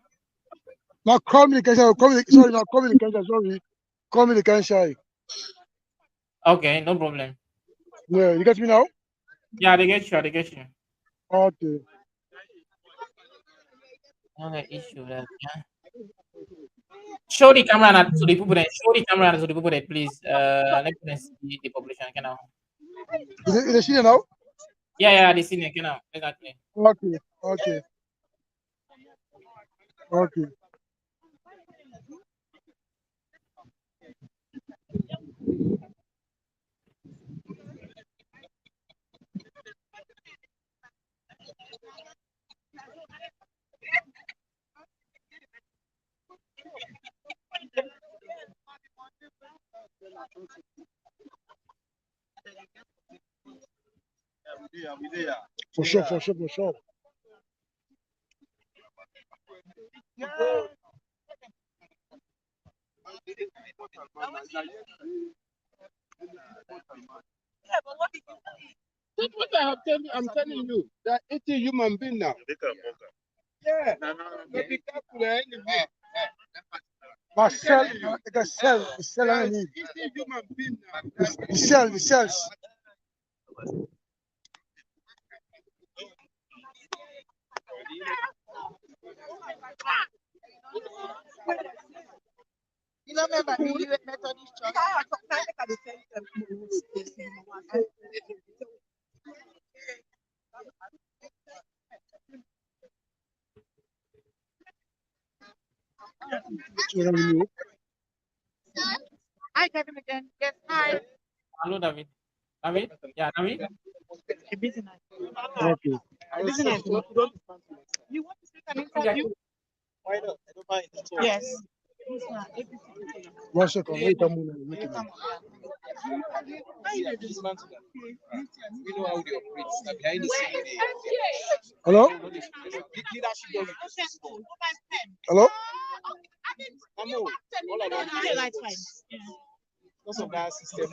Now call me the Kansai. Sorry, now call me the Kansai. Sorry. Call me the Kansai. Okay, no problem. Yeah, you get me now? Yeah, I get you. Okay. No issue that yeah. Show the camera to the people that show the camera to the people that please let me see the population can now. Is it here now? Yeah, the senior can now. Exactly. Okay. Okay. Okay. For sure, for sure, for sure. That's what I have I'm telling you. They're eating human being now. Yeah. They be careful, anyway. Marcel, the cell, I need. Eating human being now. The cells. You know, remember the US Methodist Church? Hi, Kevin again. Yes, hi. Hello, David. David? Yeah, David? Okay. You want to take an interview? Why not? I don't mind. Yes. One second. Wait a minute. We know how they operate. Behind the scenes. Hello? Hello? That's fine. Because of that system.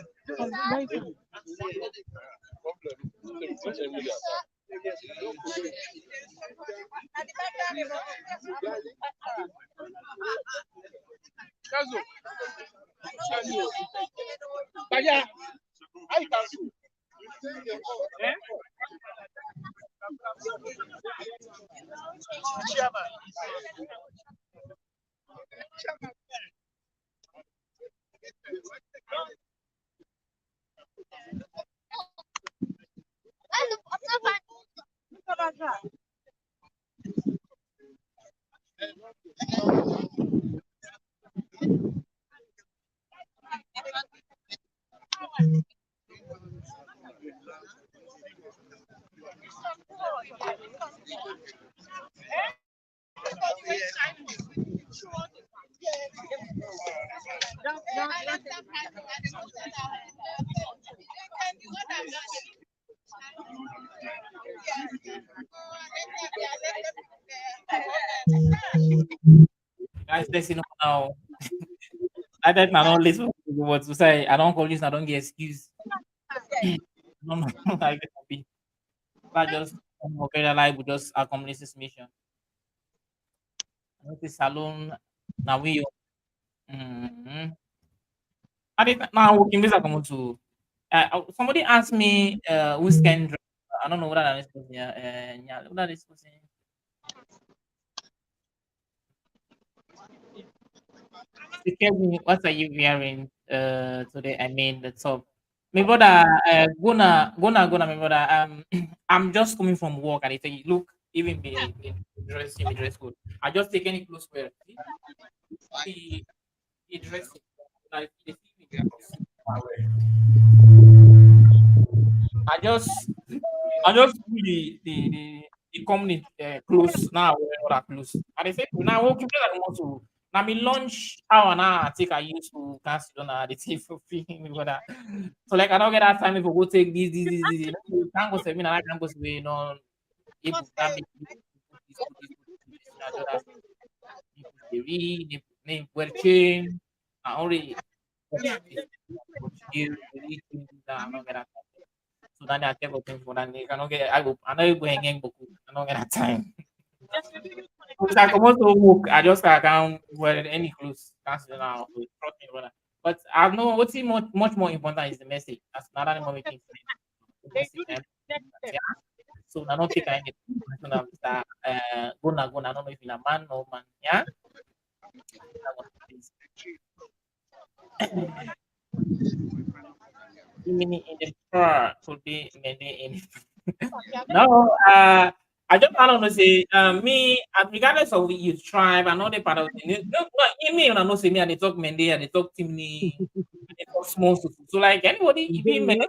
Guys, let's know now. I don't know listen what to say. I don't call this, I don't get excuse. No, no, I get happy. I just okay alive with just accomplish this mission. This salon now we I did now working this come to somebody asked me who's Kendra. I don't know what that is. Yeah, what that is. Kevin, what are you wearing today? I mean the top. My brother, my brother. I'm just coming from work and they say, look, even me dress code. I just take any clothes wear. See, the dress like the I just I just do the company close now wear other clothes. And they say now okay, I want to now me lunch hour now I take I used to cancel on the take for free me brother. So like I don't get that time if I go take this. You can't go seminar, I can't go say you know able that make this they read, they wear chain, I already I don't get that. So then I take open for that. I don't get I know you go hanging book. I don't get that time. Because I come out to work, I just I can't wear any clothes. That's now trust me, brother. But I know what's much more important is the message. That's not anymore making the message. Yeah. So I don't take any that gonna I don't know if you're a man or man. Yeah. Mini in the car could be many in no, I just want to say, me, regardless of which tribe, I know the part of the in me, I know say me, and they talk Mende, and they talk Timni, and they talk small stuff. So, like, anybody, even Mende,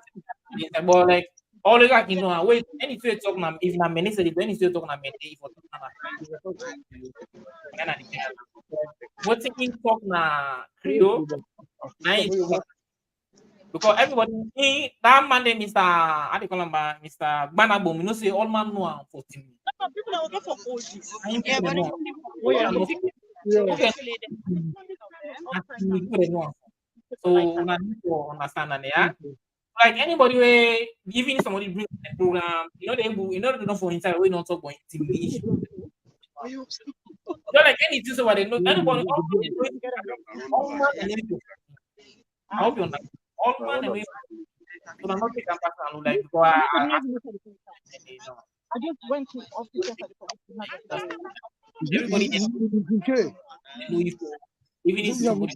but like, always like, you know, wait, any to talk, if na Mende, say, any to talk na Mende, if you talk na, what's in talk na Creole, na because everybody, that man name Mr. How do you call him? Mr. Banabom. You know, say all man know am for team. People are looking for OGs. I ain't people Yeah, but know. okay. People know. So una need to understand that, yeah. like anybody where even somebody bring the program, they don't for inside, we not talk about English. Just like anything so they know anybody all man and anything. I hope you understand. All man and so I'm not taking personal like because I just went to office everybody It's okay. know you for even if somebody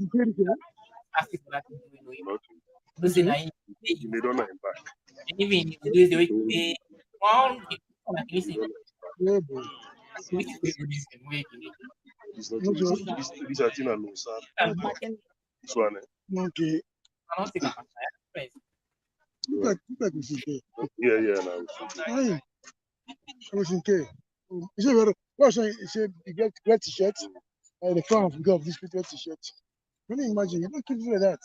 ask you for that thing, you know you. Don't say that They don't know him back. and even if you do the way they one like listen. Yeah, boy. Which way you this thing way you It's not this I think I know, sir. This one. Okay. I don't think I'm a Look at this okay. Yeah, now. Fine. I was okay. You say, what's you say, you get red t-shirt, the crown of this red t-shirt. Can you imagine? You don't keep doing that.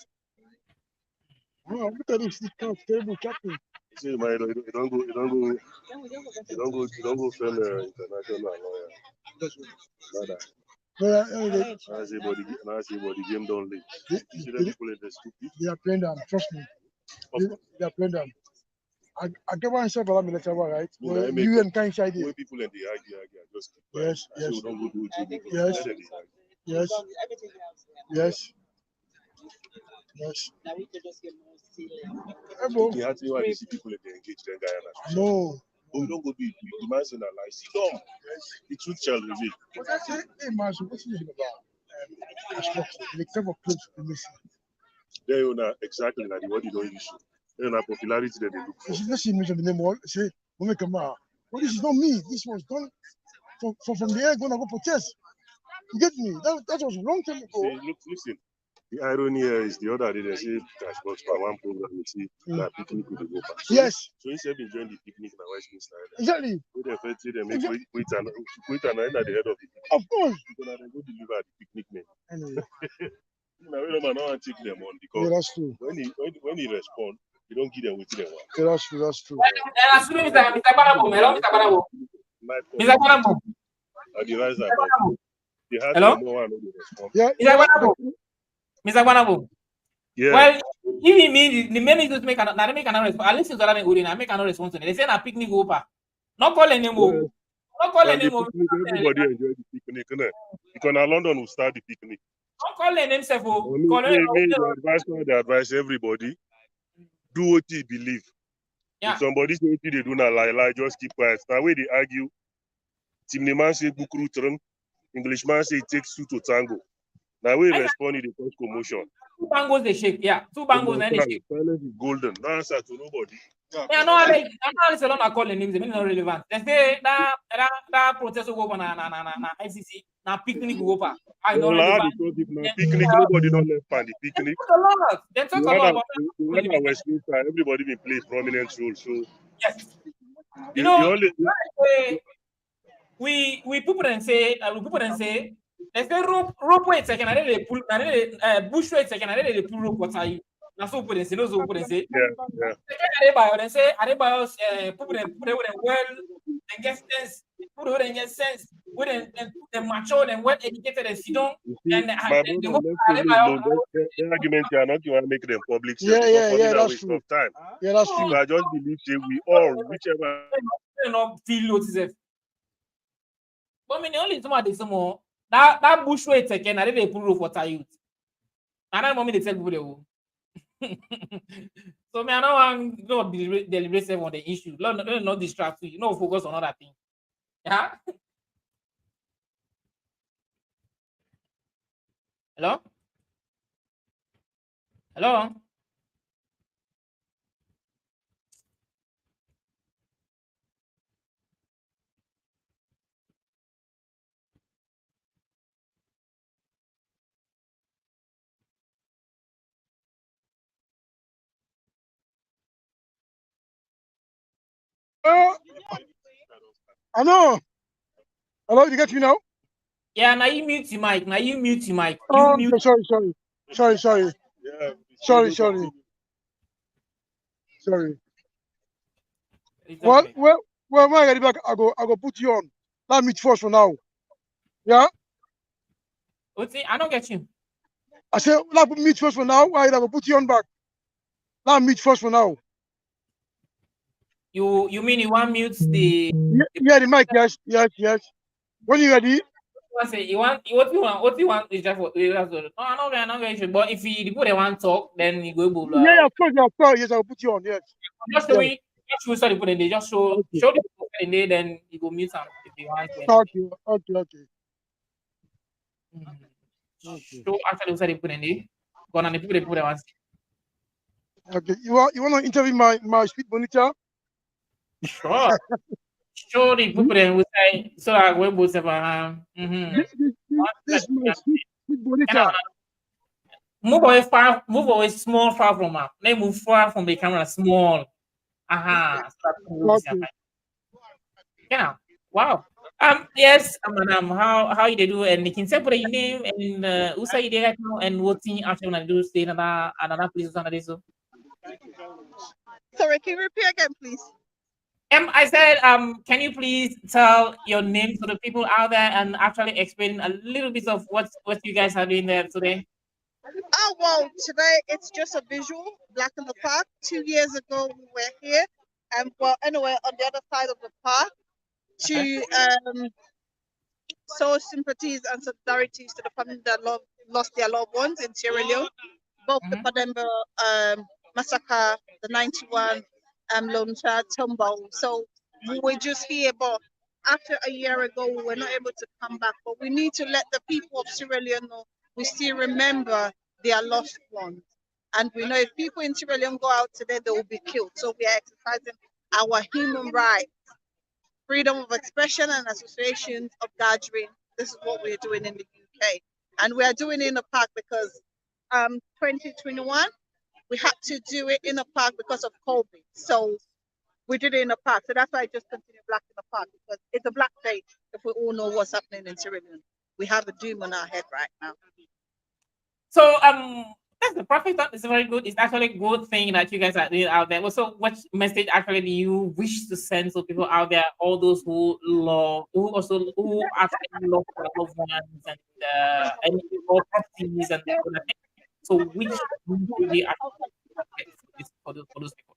Wow, look at this kind of terrible captain. See, my don't go fell international lawyer. Nada. Now see body game don't leave. See them people in the stupid. They are playing them, trust me. They are playing them. I get one shot about me later, right? Well, you and kind side here. People in the argue, just keep Yes, yes. So don't go do it. Yes. Yes. Yes. Yes. You have to why you see people in the engaged then Guyana. No. But we don't go do it. The man saying that like, sit down. The truth shall reveal. But I say, hey, man, so what's it about? The type of clothes we missing. They you know exactly like what you don't issue. Then a popularity that they look for. Let's see mention the name all say, when come out. Well, this is not me. This was done from the air going to go protest. You get me? That was a long time ago. See, look, listen. The irony here is the other day they say cash box for one program you see that picnic with the go back. Yes. So instead of enjoying the picnic in Westminster. Exactly. We they first say they make quit and at the head of the picnic. Of course. Because they go deliver the picnic name. Anyway. Now we don't want to take them on because that's true. When he respond, you don't give them what they want. Yeah, that's true. That's true. And assuming Mr. Barabo, hello, Mr. Barabo. Mr. Barabo. The rise hello? Yeah. Mr. Barabo. Mr. Barabo. Yeah. Well, even me, the main is to make another response. At least I make another response. They say na picnic over. Not call anymore. Not call anymore. Everybody enjoy the picnic. Because now London will start the picnic. Don't call them themselves. They advise everybody. Do what you believe. Yeah. If somebody say what they do not lie, just keep quiet. Now where they argue, Timniman say Bukuru turn, Englishman say it takes two to tango. Now we respond to the first commotion. Two bangos they shake, yeah. Two bangos and they shake. Silence is golden. No answer to nobody. Yeah, no, I'm not alone. Call the names. They're not relevant. They say that protest will go on na ICC. Na picnic go over. I know. Picnic. Nobody don't left on the picnic. They talk a lot about Westminster. Everybody been play prominent role. So yes, you know, we people and say they say rope weight second. I they pull. Bush weight second. I they pull rope. What are you? Na so people say. No so people say. Yeah. They say people well and get sense. People don't get sense. When they mature and well educated and sit down and the argument you are not going to make them public. Yeah, that's true. Time. Yeah, that's true. I just believe we all whichever. Not feel notices. But I mean, only somebody some more that bush weight second. I they pull for youth. And that moment they tell people so me, I don't want to deliberate on the issue. Let not distract you. Focus on other things. Yeah. Hello? Hello? I know. Hello, you get me now? Yeah, now you mute your mic. Oh, sorry. Yeah. Sorry. Okay. Well, when I get back, I go put you on. Let me first for now. Yeah? I don't get you. I say, let me first for now. I go put you on back. Let me first for now. You mean you want mute the? Yeah, the mic. Yes, yes, yes. When you ready? Say you want what you want is just what you have to. No, I'm not very sure. But if you the people they want talk, then you go able. Yeah, of course, of course. Yes, I'll put you on. Yes, Just show yes. me. Just show the people in there. Just show Okay, the people in there. Then you go mute them if you want to anything. okay, okay, okay. Mhm. Okay. Show actually who's the people in there. Gonna the people they want. Okay. You want to interview my sweet bonita? Sure. Show the people then we say so that we both have This, this, this, this is my sweet bonita. move away small far from her. Let move far from the camera, small. Aha. So that people will see her. Okay. Yeah. Wow. Yes, madam. How you dey do? And you can say put your name and who say you dey right now and what thing actually wanna do stay another place or another so. Sorry, can you repeat again, please? I said, can you please tell your name to the people out there and actually explain a little bit of what you guys are doing there today? Oh, well, today it's just a visual, Black in the Park. 2 years ago, we were here, and well, anyway, on the other side of the park to show sympathies and solidarities to the family that lost their loved ones in Sierra Leone, both the Pademba massacre, the 91 Lone Star tumble. So we were just here, but after a year ago, we were not able to come back. But we need to let the people of Sierra Leone know we still remember their lost ones. And we know if people in Sierra Leone go out today, they will be killed. So we are exercising our human rights, freedom of expression and associations of gathering. This is what we're doing in the UK. And we are doing it in the park because 2021, we had to do it in a park because of COVID. So we did it in a park. So that's why I just continue Black in the Park, because it's a black day if we all know what's happening in Sierra Leone. We have a doom on our head right now. So that's the perfect thought. It's very good. It's actually a good thing that you guys are doing out there. So what message actually do you wish to send to people out there, all those who actually love their loved ones and any or properties and other things. So which would be actually for those people?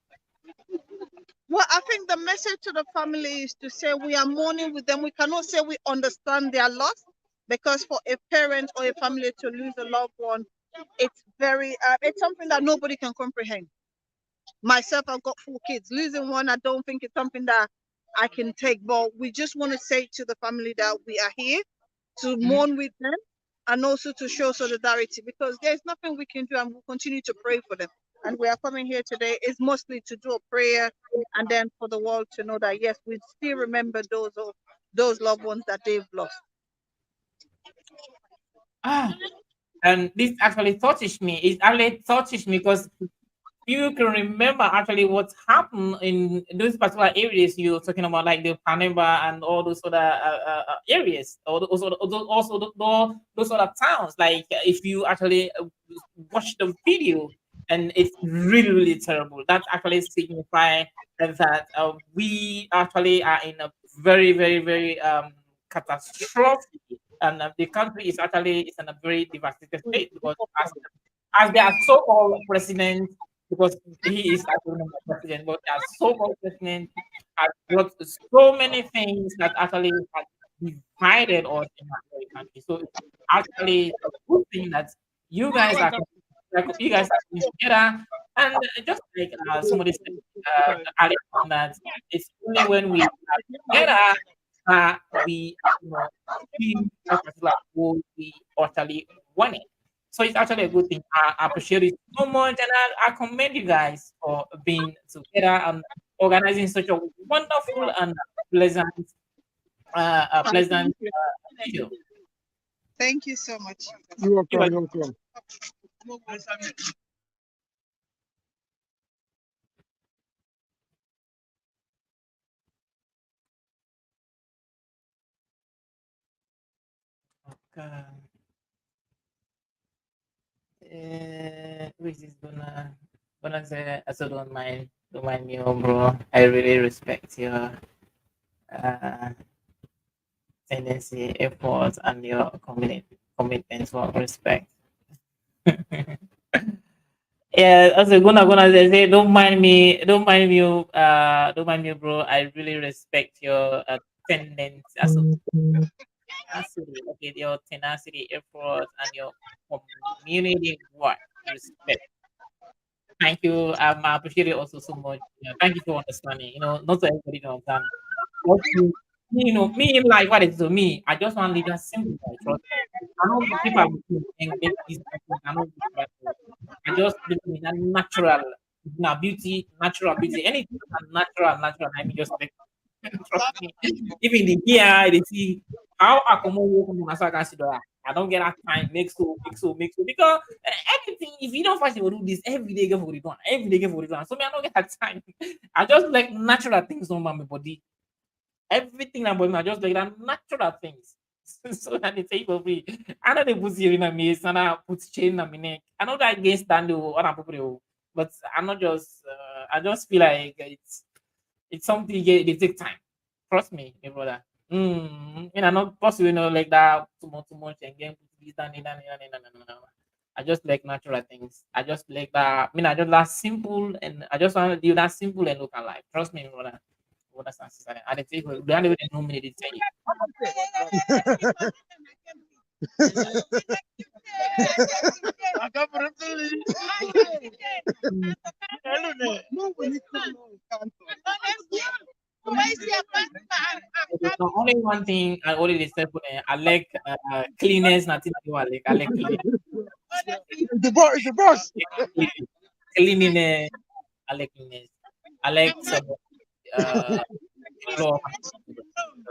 Well, I think the message to the family is to say we are mourning with them. We cannot say we understand their loss, because for a parent or a family to lose a loved one, it's very it's something that nobody can comprehend. Myself, I've got 4 kids. Losing one, I don't think it's something that I can take. But we just want to say to the family that we are here to mourn with them and also to show solidarity, because there's nothing we can do, and we'll continue to pray for them. And we are coming here today is mostly to do a prayer and then for the world to know that yes, we still remember those loved ones that they've lost. And this actually touches me. It actually touches me because you can remember actually what happened in those particular areas you're talking about, like the Panamba and all those other areas, or those other towns. Like if you actually watch the video, and it's really, really terrible. That actually signifies that we actually are in a very, very, very catastrophic, and the country is actually is in a very devastated state because as their so-called president, because he is actually not the president, but their so-called president has brought so many things that actually has divided us in our very country. So it's actually a good thing that you guys are coming together. And just like somebody said earlier on, that it's only when we are together that we, see that particular goal we utterly want it. So it's actually a good thing. I appreciate it so much, and I commend you guys for being together and organizing such a wonderful and pleasant, video. Thank you so much. You're welcome. You're welcome. Okay. Which is gonna say, so don't mind me, oh, bro. I really respect your uh tendency, efforts, and your commitment for respect. Yeah, also gonna say, don't mind me, bro. I really respect your tendency, also tenacity, okay, your tenacity, effort, and your community work. Respect. Thank you. I appreciate it also so much. Yeah, thank you for understanding. Not so everybody can understand. What me in life, what it is to me, I just want to live that simple life. Trust me. I don't know people will think and make these things. I don't do that. I just live in that natural beauty. Anything that's natural. I mean, just like trust me. Even the here, they see how I come over from Nasa consider. I don't get that time. Make so. Because anything, if you don't find you do this every day, get for it done. Every day, get for it done. So me, I don't get that time. I just like natural things on my body. Everything about me, I just like that natural things. So that they take for free. I know they put you in a mess and I put chain on my neck. I know that against stand or I'm people, but I'm not just. I just feel like it's something they take time. Trust me, my brother. And I'm not possible, like that too much and again put this down, no. I just like natural things. I just like that. I mean, I just that simple, and I just want to do that simple and look alive. Trust me, my brother. What that's necessary. I didn't take the only way they know me, they tell you. The only one thing I already said, I like cleaners, nothing to do. I like cleaning. It's the boss. Cleanliness. I like cleanliness. I like some uh floor.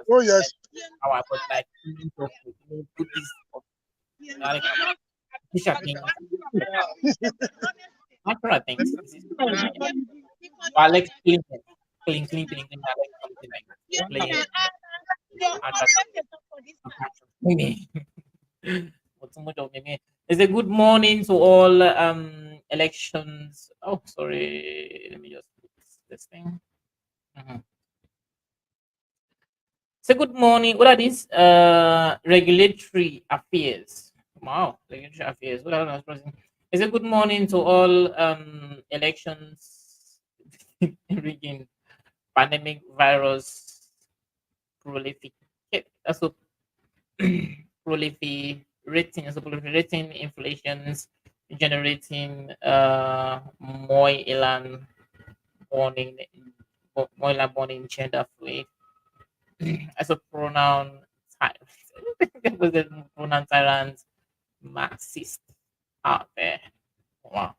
Oh yes. How I put like cleaning stuff, put this stuff. I like t-shirt things, natural things. This is I like clean. I like something like clean. I like What's so much of me? It's a good morning to all elections. Oh, sorry. Let me just put this thing. Mhm. So good morning. What are these? Regulatory affairs. Wow, regulatory affairs. What are those person? It's a good morning to all elections rigging, pandemic virus prolific. Also proliferating inflations, generating warning, warning gender fluid as a pronoun type. Was the pronoun tyrants Marxist out there. Wow.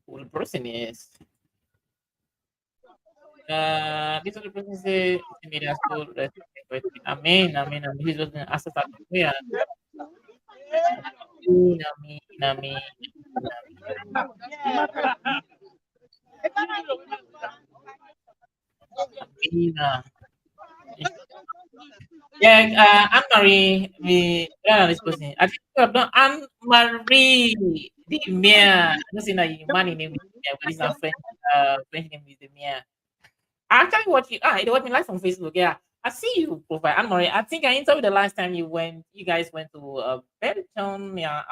Who the person is? This other person say media school respect. Amen. He's just an asset at prayer. Amen. Amen. Yeah, Anne Marie, this person. I think you have done Anne Marie the Mia. I don't see that you money name is Mia, but it's not French name is the Mia. I actually watch you. You watch me live on Facebook. Yeah, I see you profile Anne Marie. I think I interviewed the last time you guys went to Belgium. Yeah,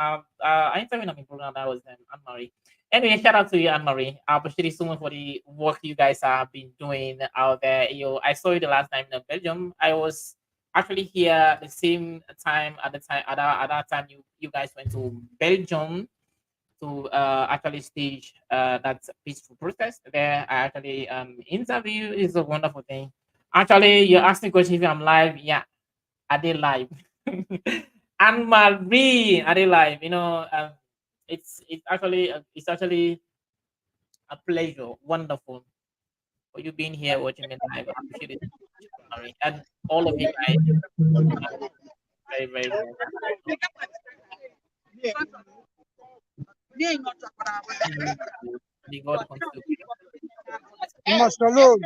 I interviewed on my program. That was Anne Marie. Anyway, shout out to you, Anne Marie. I appreciate you so much for the work you guys have been doing out there. I saw you the last time in Belgium. I was actually here the same time at that time you guys went to Belgium to actually stage that peaceful protest there. I actually interview is a wonderful thing. Actually, you asked me question if I'm live. Yeah, are they live? And Marie, are they live? It's actually a pleasure, wonderful for you being here watching me live. I appreciate it, Marie, and all of you guys. Very, very, very. May God continue. You must alone.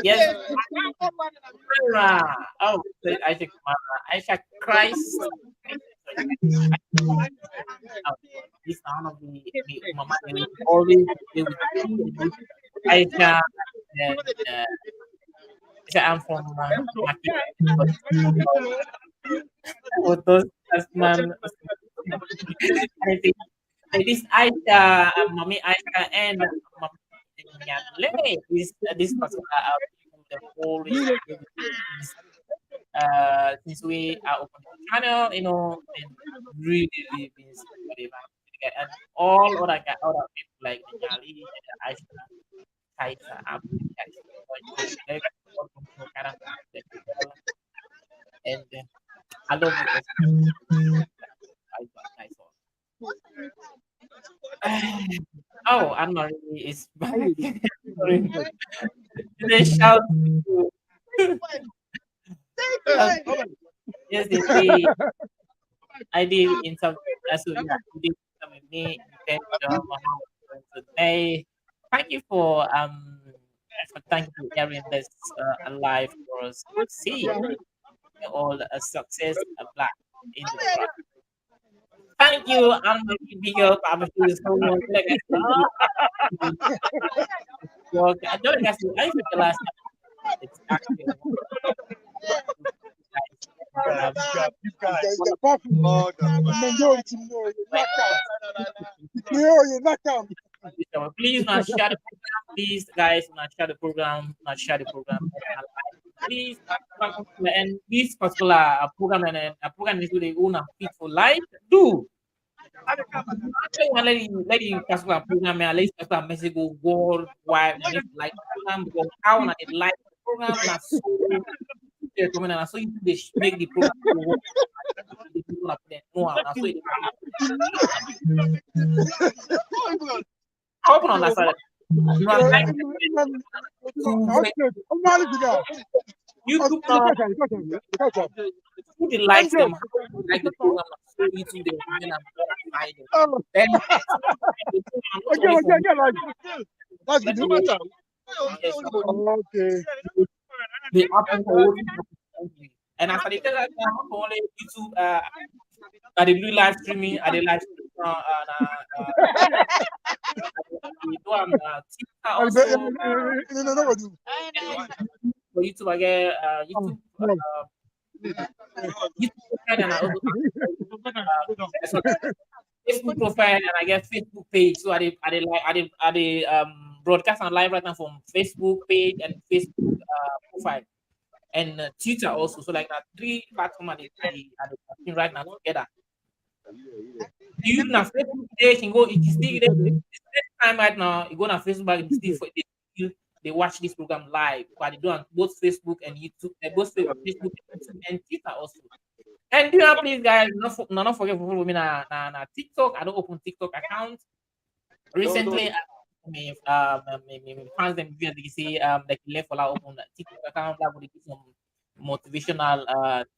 Yes, Mara. Oh, Isaac Mara. Isaac Christ. This one of the Mama they will always be with me. Aisha and Aisha, I'm from Maki. But those as man I think this Aisha, Mommy Aisha, and Mommy Nyale, this particular the whole is since we are open the channel, and really, really been supportive and all other people like Nyali, Aisha, Kaisa, guys, very welcome to Canada, and I love you also. Nice one. Oh, Anne-Marie is back. Sorry. They shout to you. Yes, they I did in some so yeah, you did some with me in today. Thank you for thank you for airing this alive for us to see all the success of Black in the world. Thank you, Anne-Marie. Big up, I'm so much. Like I said, work. I don't guess I think the last time it's actually please not share the program, please guys, not share the program, not share the program. Please, and this particular program and a program is really own fit for life. Do let you particular program and let particular message go worldwide. And if you like the program, because how and I like the program, and so and so you make the program go work. The people are playing no, and so open on that side. YouTube who they like them, like the program, so YouTube they then I'm find them. Then That's good. Okay. they open for and after they tell us only YouTube are they do live streaming, are they live streaming we do TikTok also for YouTube again YouTube YouTube profile and Facebook profile and I get Facebook page. So are they broadcast on live right now from Facebook page and Facebook profile and Twitter also. So like that three platforms are they right now together. You na Facebook page can go it is still this time right now you go on Facebook and they watch this program live but they do on both Facebook and YouTube both Facebook and Twitter also. And do not please guys not forget to follow me na TikTok. I don't open TikTok account. Recently me fans them videos they say like left for open TikTok account that would give some motivational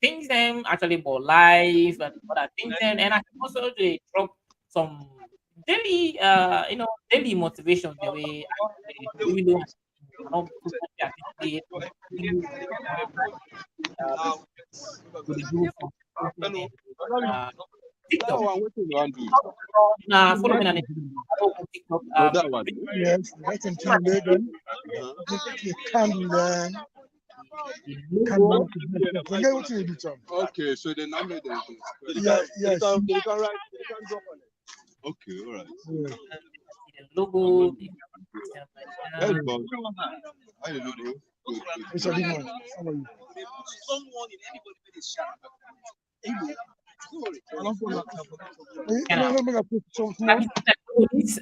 things them actually about life and other things them and I can also they drop some daily daily motivation the way even though I don't put that to the group from TikTok. Follow me on TikTok. Yes, that's intimidating. Okay, so the number Yeah, yes. they can write, they can drop on it. Okay, all right. Yeah. The logo. That's about I don't know. It's a big one. How are you?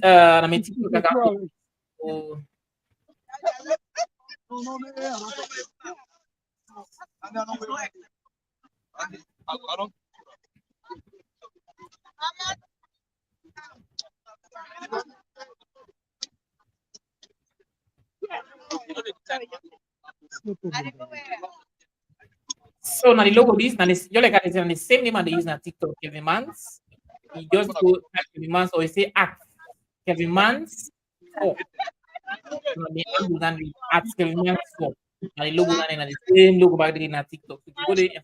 I mean TikTok account. So now the logo this now you like it's on the same name and they use on TikTok Kevin Mans. You just go type Kevin Mans or you say at Kevin Mans 4. The handle then we at Kevin Mans 4. And the logo then the same logo back there in TikTok. So you go there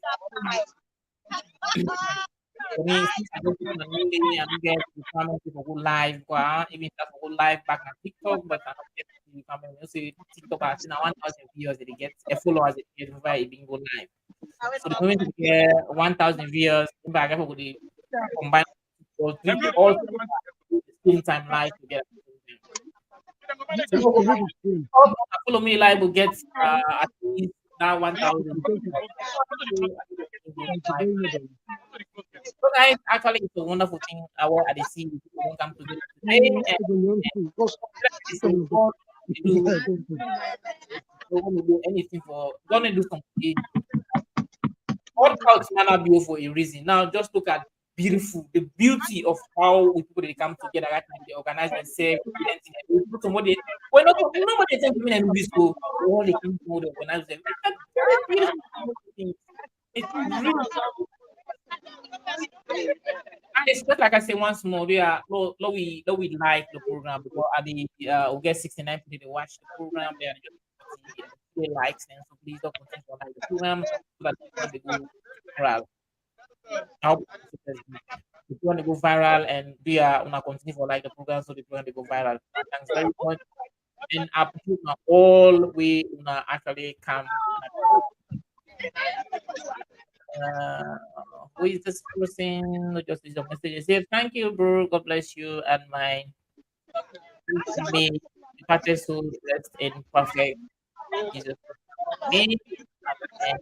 for me, since I don't put on Monday, I don't get the comment people go live, even if go live back on TikTok, but I don't get the comment. You see TikTok has now 1,000 viewers, they get a followers, they get before it being go live. So the moment you get 1,000 viewers, if I get the combine or treat all same time live together. So, follow me live will get at least that 1,000. So guys, actually, it's a wonderful thing. What I see people don't come together today, and they say, "God, we do, don't want to do anything for, don't want to do something." All crowds cannot be for a reason. Now, just look at the beauty of how people they come together right now. They organize themselves, they put somebody. Well, nobody is giving any risk. All they come to organize them. It's a very beautiful thing. It's really, and it's just like I say once more. We like the program because at the we get 69 people to watch the program. They are just they likes, and so please don't continue to like the program so that they go viral. Now, if you want to go viral and we are gonna continue for like the program so the program they go viral. Thanks very much. And I appreciate all we actually come. Who is this person who just is a message? Say thank you, bro. God bless you. And my may the party soul rest in perfect Jesus. Me. Amen.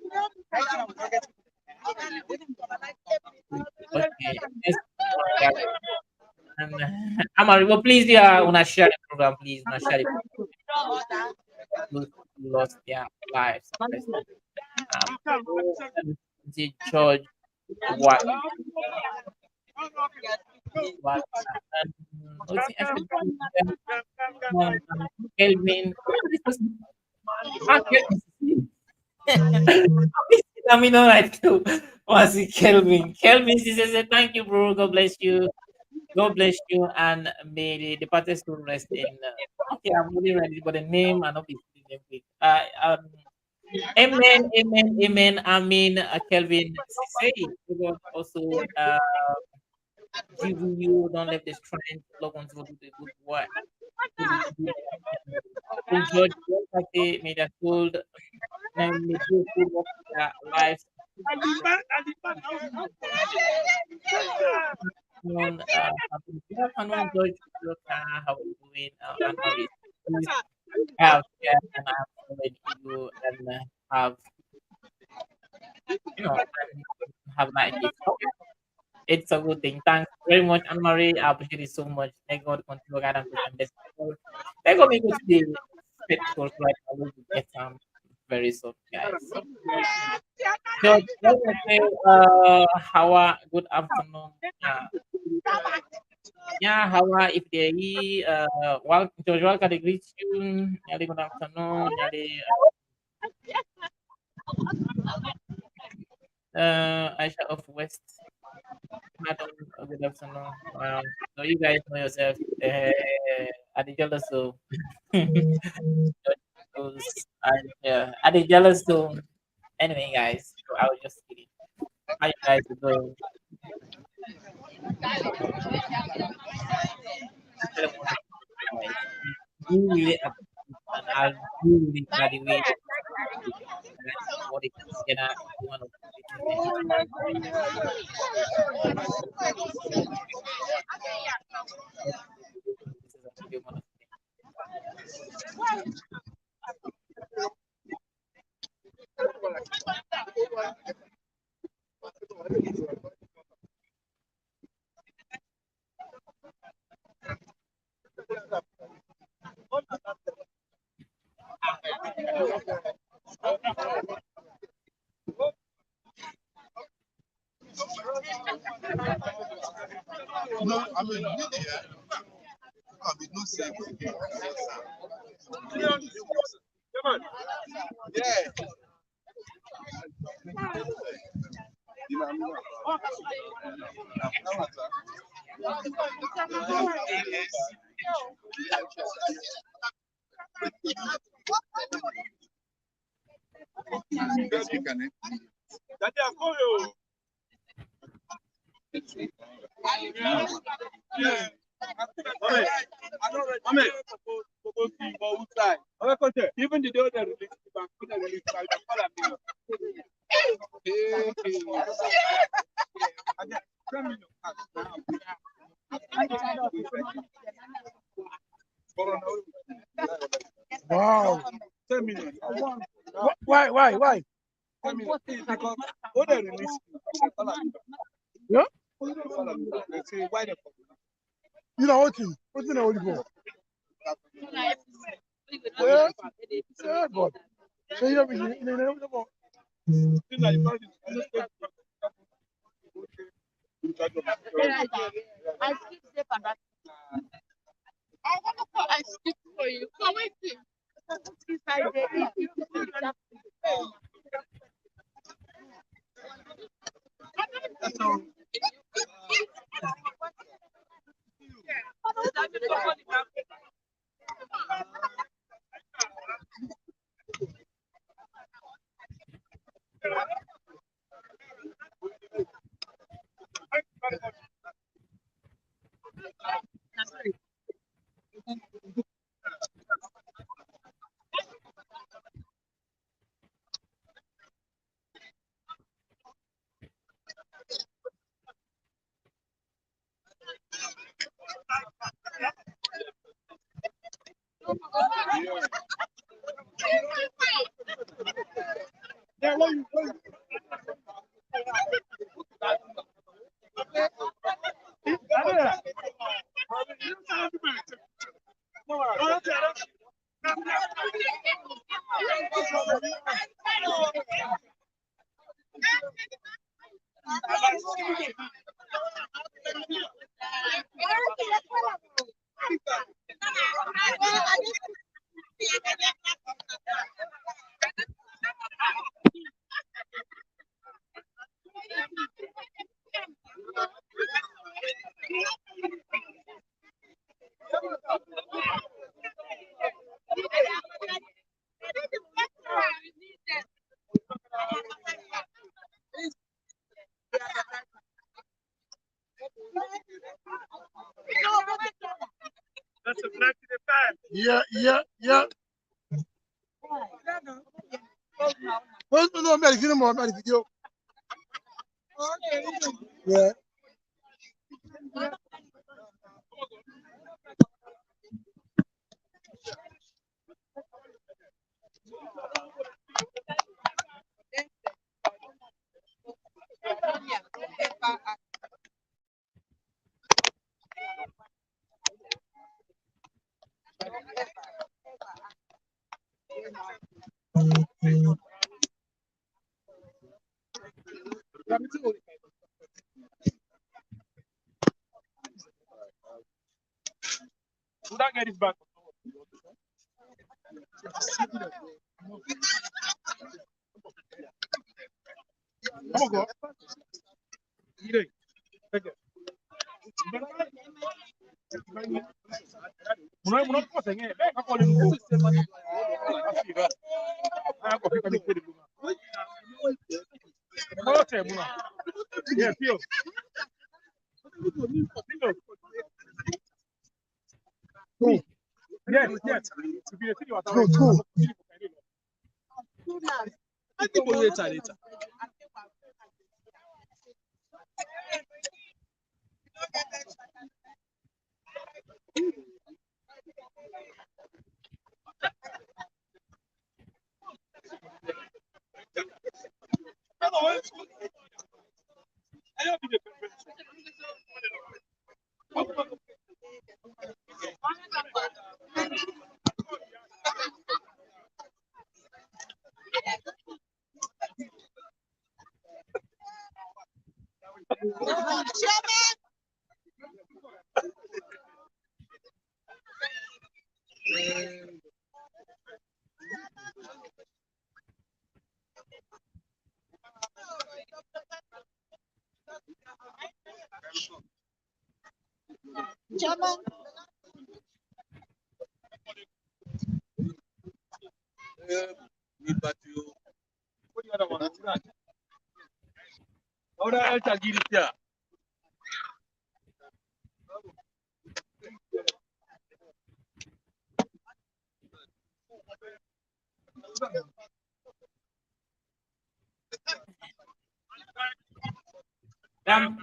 Okay. Yes. And Amari, well, please, yeah, wanna share the program, please. Wanna share it. Those who lost their lives. The George what? What? What's the actual Kelvin? This person. Kelvin. Let me know right too. Was it Kelvin? Kelvin says, thank you, bro. God bless you. God bless you, and may the departed soul rest in. Okay, I'm really ready for the name and not be name quick. Amen, amen, amen, amen. Kelvin say God also give you don't let the strength log on to do the good work. In George, may the soul may the soul work their lives. Good afternoon, George. How are you doing? And Marie, have yeah, and I've followed you and have and have like it. Okay. It's a good thing. Thanks very much, Anne Marie. I appreciate it so much. May God continue to guide and protect this people. May God make us the faithful right now. We'll get some very soon, guys. So, let me say, Hawa, good afternoon. Yeah, Hawa, if they George Walker, they greet you. Yali, good afternoon. Yali, Aisha of West. Madam, good afternoon. So you guys know yourself. Are they jealous? So, are they jealous? So, anyway, guys, so I was just kidding. How you guys doing? You really appreciate and I really glad the way what it is together one of the No, I mean, I mean, no sense. Yeah. Yes, we can. Even the day they release Wow. 10 million. Why? 10 million. Because what they release, Yeah? they say why the You know what? What's in the holy book? Yeah, God. So you have I speak for you. Come with me. That's a black in the bag. Yeah. What's the number? If you know more about the video. Yeah. Would I get it back? Come on, go. Yeah, feel. Cool. Yes. Cool. I think we'll wait later.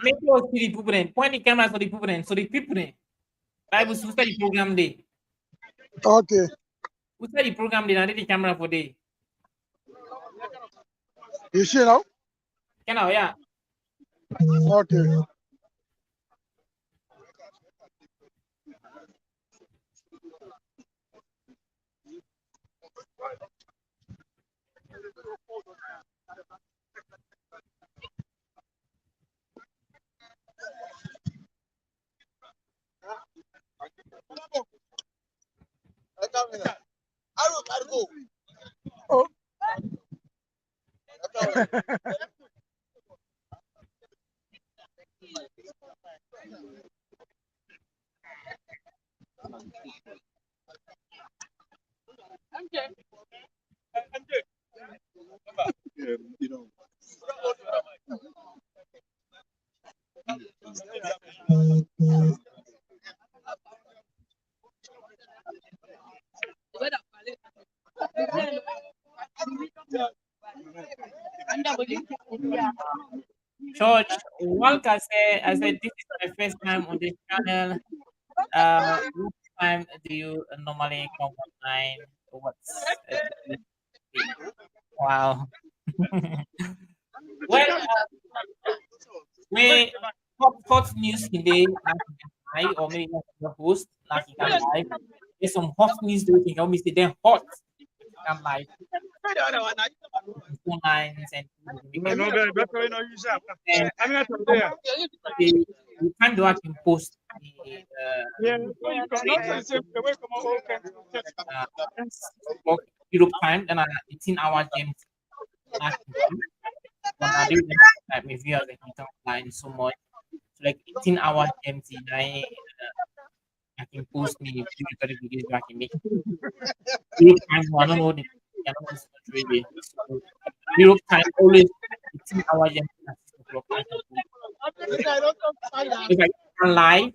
Make close to the people then. Point the camera so the people then. Bible who study program day. Okay. Who study program day? I did the camera for day. You see now? Can I? Yeah. Okay. Oh. Church, Walker said this is my first time on this channel. What time do you normally come online? What's wow. Well, we hot news today, live or maybe not the host, like you can live. There's some hot news that you can almost say they're hot. You can live. Phone lines and we can do it in post the Europe time, then 18-hour games. When I do like my viewers like online so much, so like 18-hour games, I can post me very videos that I can make. Europe time, I don't know the really. So, Europe time always 18-hour games at 6 o'clock. If I can live,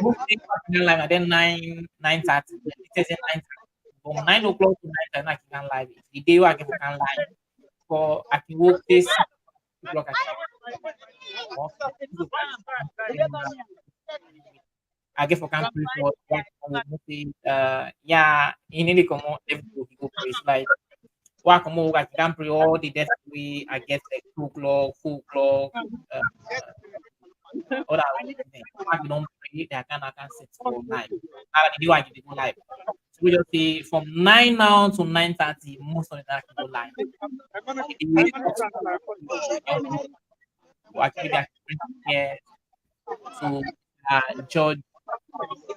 mostly live and then 9:30. It says 9:30. From 9 o'clock to 9:30, I can live. If the day I can live, for I can work this o'clock. I get for country for yeah, in any come every go place like what come I can pray all the death we I get like 2 o'clock, 4 o'clock, all that. I don't pray, I can sit for night. Now the do I can go live. So we just say from 9 now to 9:30, most of the time I can go live. Actually, I can bring here. So George,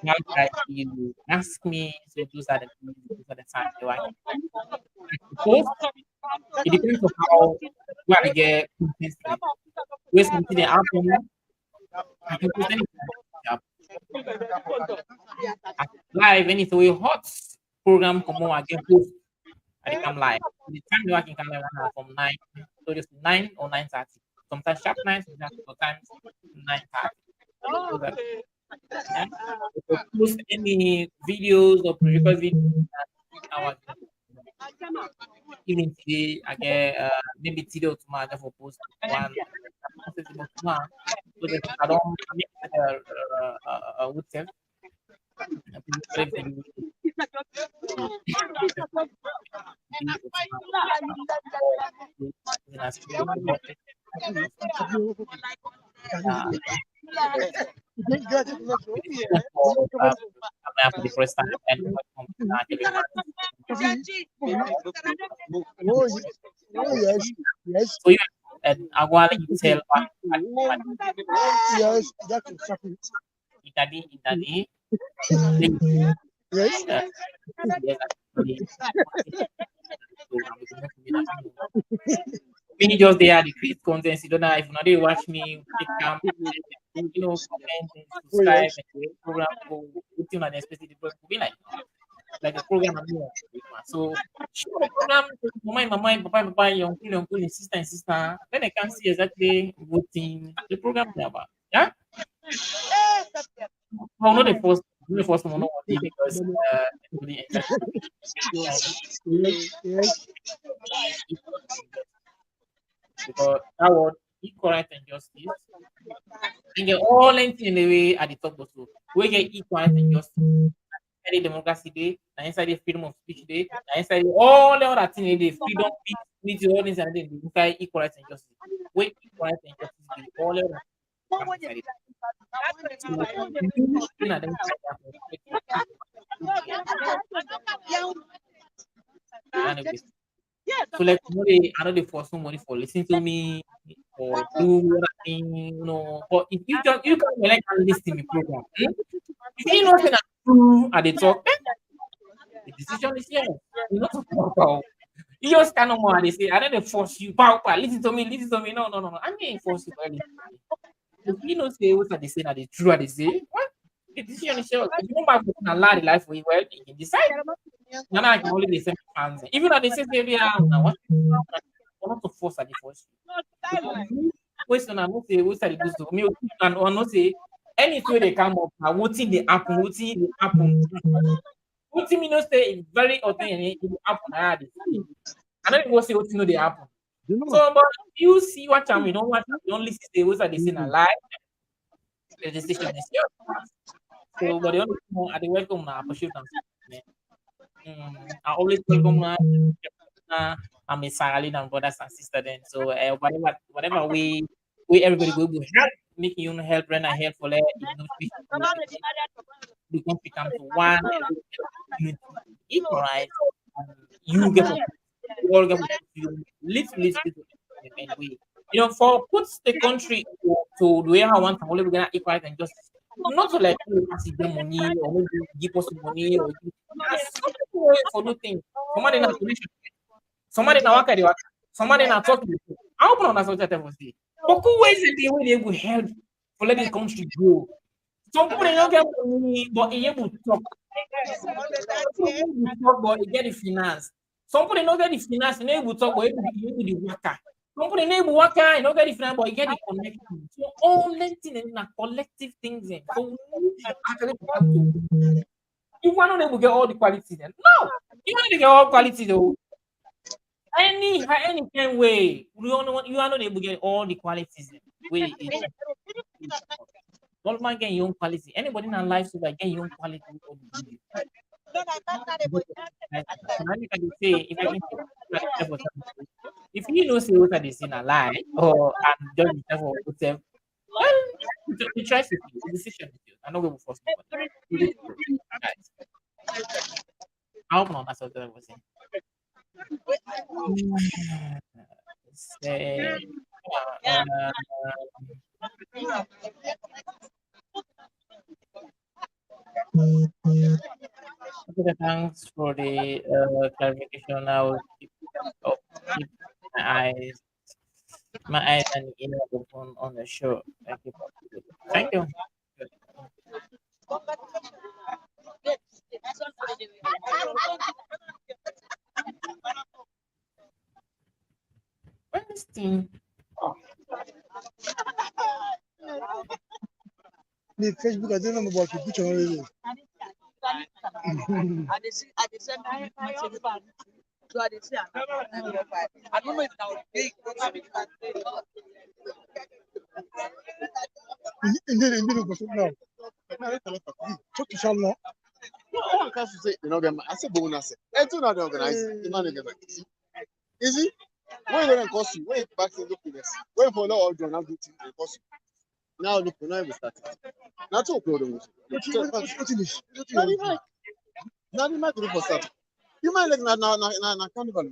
now that you ask me, so those are the things, those are the times that I can post. It depends on how where I get content. Where something they happen, I can post anything. Yeah. Live anything we hot program come on, I can post. I can come live. The time that I can come live from 9, so just 9 or 9:30. Sometimes sharp 9, sometimes 9:30. So that yeah. Post any videos or previous videos our even today I get maybe today or tomorrow I for post one tomorrow. So that I don't make with them. For the first time and Oh, yes, yes. so you and I want to tell Yes, that's exactly. Itadi, Yes. Many just they are the create content. You don't know if not they watch me, they come, comment and subscribe and the program go put you on a specific program be like a program I'm doing. So show the program mama, your uncle, and sister. Then they can see exactly what thing the program is about. Yeah. Well, not the first one, not only because everybody Yes. because that one equal rights and justice. And get all in the way at the top also. We get equal rights and justice. Inside the democracy day, and inside the freedom of speech day, and inside all the other things, the freedom, peace, unity, all things, and then inside equal rights and justice. We equal rights and justice day, all the other come inside it. So, you should identify that perspective. So like I know they for somebody for listening to me or do what I mean, you know. But if you just you can like and listen to me program, if you know say that true at the talk, the decision is yours. You know to talk about. You just kind of more they say, I don't force you, pow, pow, listen to me, listen to me. No, no, no, no. I ain't force you to listen to me. If you know say what they say that the true they say, what the decision is yours. If you don't mind putting a lot of life for you, well, you can decide. No, no, I can only the same fans. Even at the same area now, what not to force at the force. Question I not say what's the do so me and or not say anything they come up now, what thing they happen, what thing they happen. What thing me no say is very authentic, it will happen. I don't even say what thing no they happen. So, but you see what time we don't watch, you don't listen to what's they say in a lie. The decision is yours. So, but the only thing I welcome now, appreciate them. I always welcome I'm a Sierra Leone brothers and sisters then. So whatever we everybody go help, make you help, run and help for it, you know, we can become to one unity, equal rights, and you get you all get you little and we you know for puts the country to the way I want to only we're gonna equal rights and justice. Not to like pass them money or maybe give us money or for nothing. Somebody in a solution. Somebody na waka dey waka. Somebody na talk. How open on that level say? But who ways the way they will help for let the country grow? Some people they don't get money, but they able to talk. Some people they able to talk, but they get the finance. Some people they don't get the finance, they able to talk, but they able the worker. Some people they able worker, they don't get the finance, but they get the connection. So all that thing is a collective things. So we actually have to. You want not able to get all the qualities then? No, you want to get all qualities though. Any kind way, you are not able to get all the qualities. Way don't man get your own quality. Anybody in our life so that get your own quality. Say if I can if you know say what they say in a lie or and judge yourself or yourself, well, the choice is you, the decision is you. I know we will force nobody. I hope not that's what I was saying. Say, okay, thanks for the clarification. I will keep my eyes and ears open on the show. Thank you. When this thing The Facebook, I don't know about the picture already. Indeed, now. Talk to Shalom. I can't say you know I say bonus. And two not organize. You know is it? When going to cost you? Wait back to look this. Wait for all John have duty and cost you. Now look, now we start. Not to upload them. What is Now you might do for start. You might like na carnival.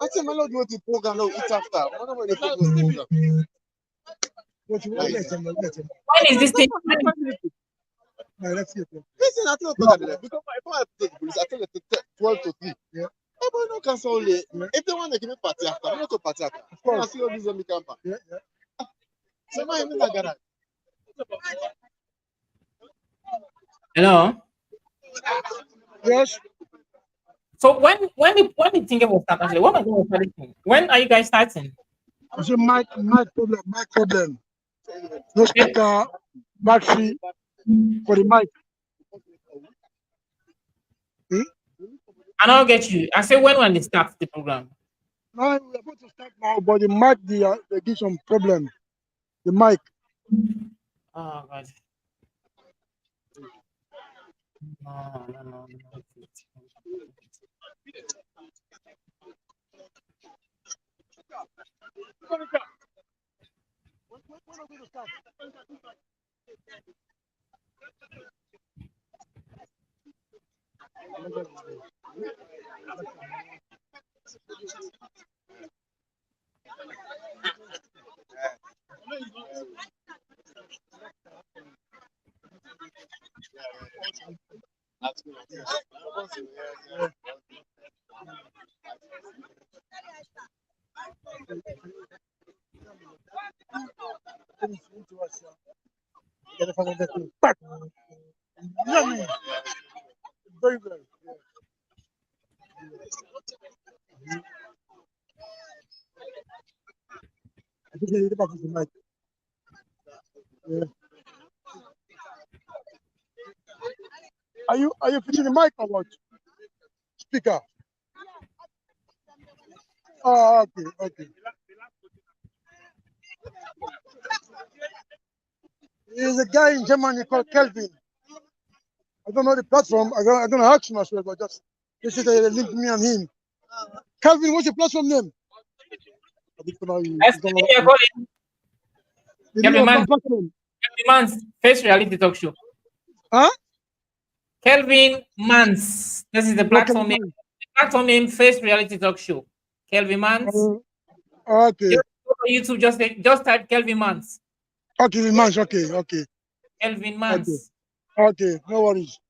I say my lord, what the program now it's after. What about the program? what you want? Let him. when is this thing? No, let's see it. Listen, I tell you because if I take the police, I tell you 12 to 3. Yeah. But no cancel only. If they want to give me party after, I'm not to party after. Of course. I see all these on the camper. Yeah. So my name is Garage. Hello. Yes. So when the thing about start actually, what am I going to start? When are you guys starting? I say mic problem. No speaker, battery for the mic. I don't get you. I say when they start the program. Now we're about to start now, but the mic, they give some problem. The mic. Oh God. No. Very good. I think you back to the mic. Yeah. Are you fixing the mic or what? Speaker. Oh, okay. There's a guy in Germany called Kelvin. I don't know the platform. I'm gonna ask him as well, but just this is a link me and him. Kelvin, what's your platform name? That's the name you're calling. The name of Kelvin platform. Mans, Face Reality Talk Show. Huh? Kelvin Mans. This is the platform name. The platform name, Face Reality Talk Show. Kelvin Mans. Okay. Just go to YouTube, just type Kelvin Mans. Okay, Mans. Okay. Kelvin Mans. Okay, no worries.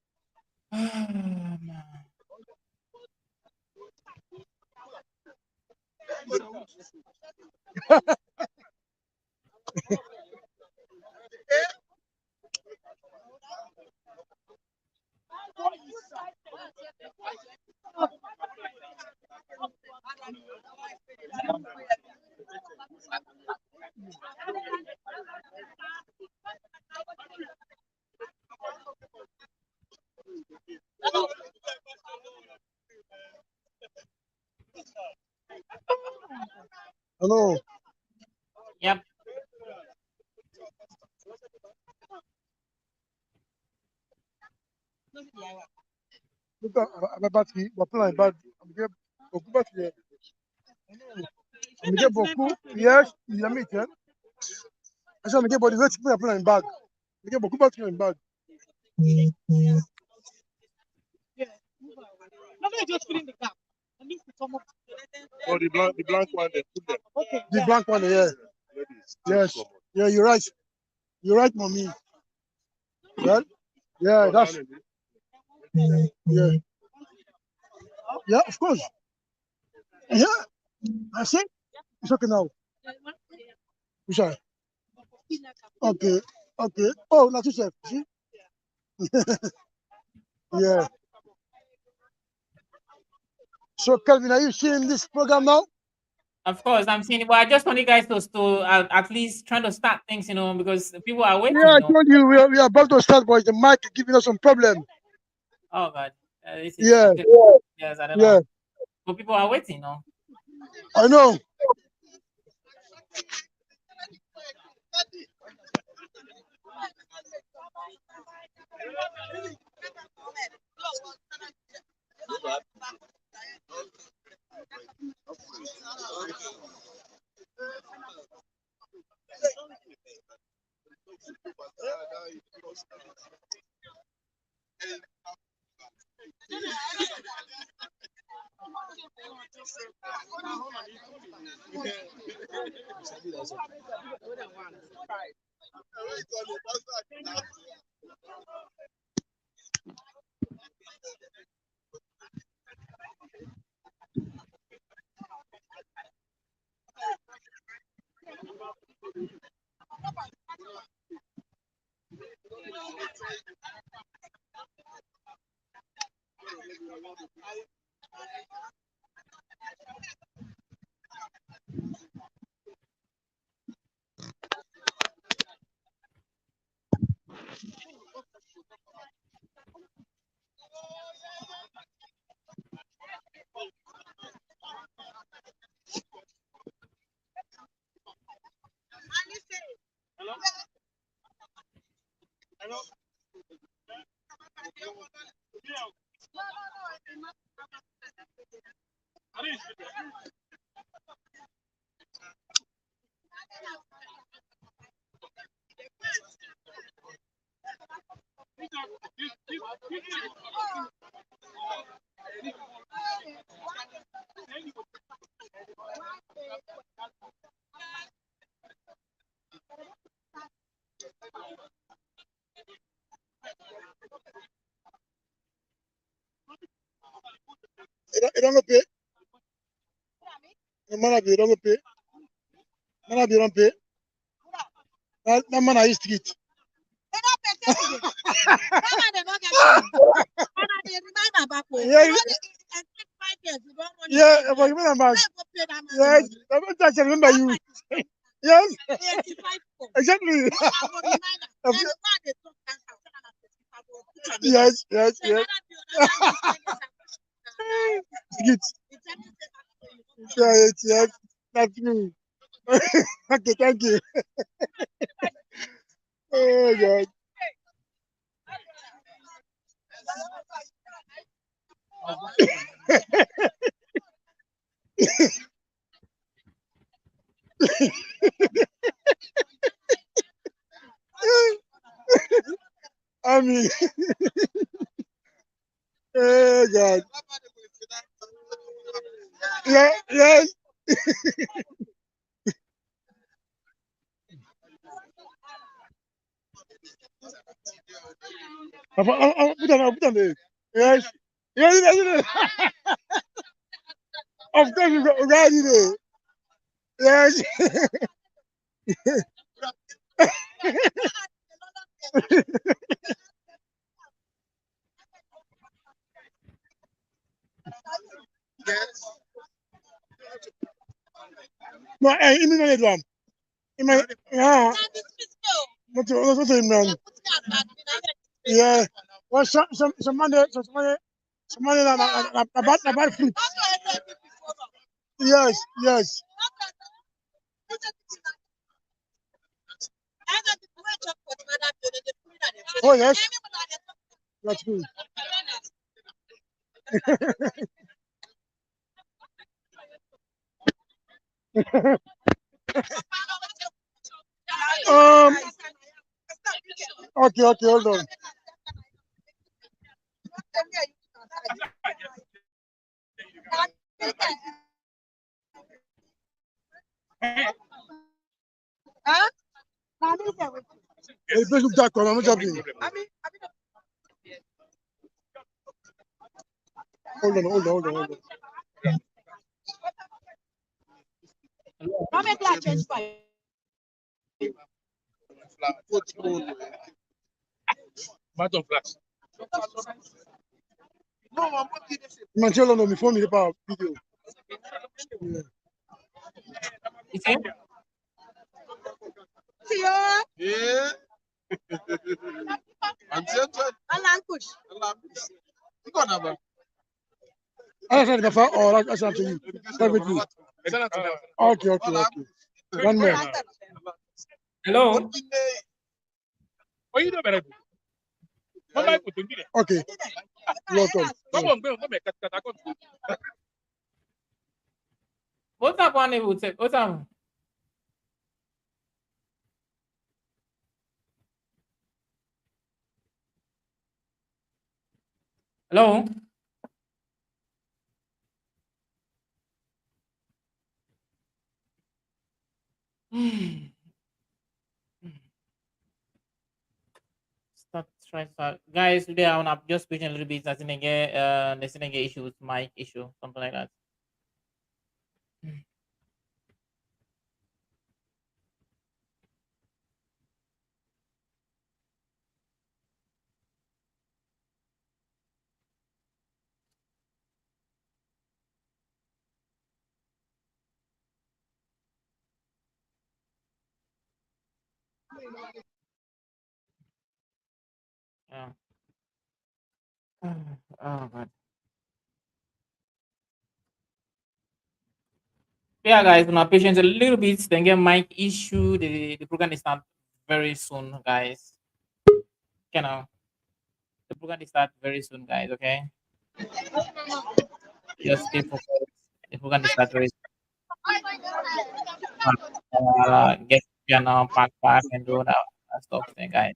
Hello. Yep. Look at my battery. We're playing bad. I'm getting beaucoup battery. I'm getting beaucoup. Yes, il a mis tiens. I said I'm getting body weight. We're playing bag. I'm getting beaucoup battery in bag. Nobody just fill in the gap. At least to come up. Oh, the blank one, they put them. Okay. The blank one, yeah. Yes. Yeah, you're right. You're right, mommy. Well, yeah, that's. Yeah. Yeah, of course. Yeah. I see. It's okay now. Which one? Okay. Oh, not yourself. See? Yeah. So, Calvin, are you seeing this program now? Of course, I'm seeing it, but I just want you guys to at least trying to start things, because people are waiting. Yeah, I told you we are about to start, but the mic is giving us some problem. Oh God, this is Yeah. yes, I don't Yeah. know, but people are waiting. I know. You don't go pay. The man you don't go pay. Man you don't pay. That man I used to get. Yeah, but you remember. Yes, I remember you. Yes, exactly. Yes, yes, yes. Get. Yes, yes. That's true. Okay, thank you. Oh God. I mean, oh God. Yeah, yes. Put on there. Yes. Yes, yes, yes. Of course, you got it. Yes. No, ini na drum. Ima, yeah. What's it, man? Yeah. Well, some money about fruit. Yes, yes. Oh, yes. That's good. um. Okay, okay, hold on. Hey, Facebook.com, I'm jumping. Hold on. Man, tell on me phone me about video. Yeah. You see? Yeah. Alan push. You gonna have I said the phone. Oh, that's up to you. Privately. Okay. One more. Hello? Okay. Welcome. What's up, one would say? What's up? Hello? Start. Guys, today I want to just question a little bit. Listening issues, mic issue, something like that. Yeah. Oh God. Yeah, guys, my patience a little bit. Then get mic issue. The program is not very soon, guys. You know. program will start very soon, guys. Okay, just stay focused. The program will start very soon. Get piano, pack, and do that stuff, then, guys.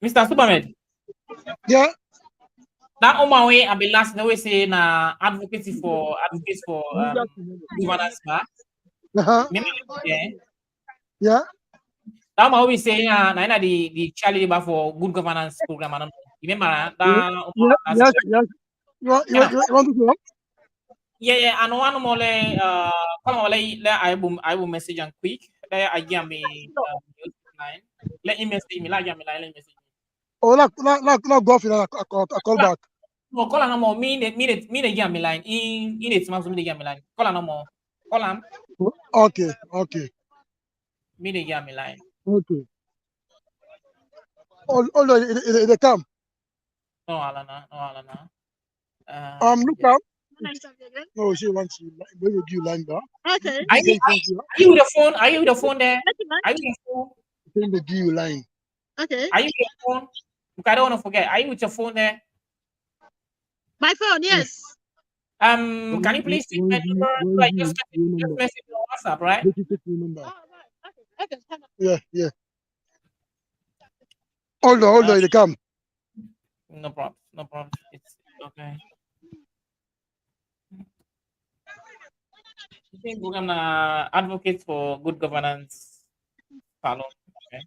Mr. Superman, Yeah. that on my way, I've been last we say na advocacy for governance, ma. Uh-huh. Yeah. Yeah. That my always say na the Charlie Labor for good governance program. I don't know. Remember that? Yeah. Yes. Yes. Yeah. You want to go? Yeah. I know one more come on, let I will message and quick. Let I give me line. Let him message me. Let him message me. Oh, not go off. I call back. No, call no more. Me give me line. In it, me give me line. Call no more. Call him. Okay. Okay. Me give me line. Okay. Oh, they come. No, Alana. No, Alana. Look Yes. up. No, she wants to give you line back. Okay. Are you with the phone? Are you with the phone there? Are you with the phone? Then they give you line. Okay. Are you with your phone? Look, I don't want to forget. Are you with your phone there? My phone, yes. Can you please take my number? Like just message me on WhatsApp, right? Let you take your number. Oh, right. Okay. Yeah. Yeah. Hold on. They come. No problem. No problem. It's okay. I think we're gonna advocate for good governance. Salon. Okay.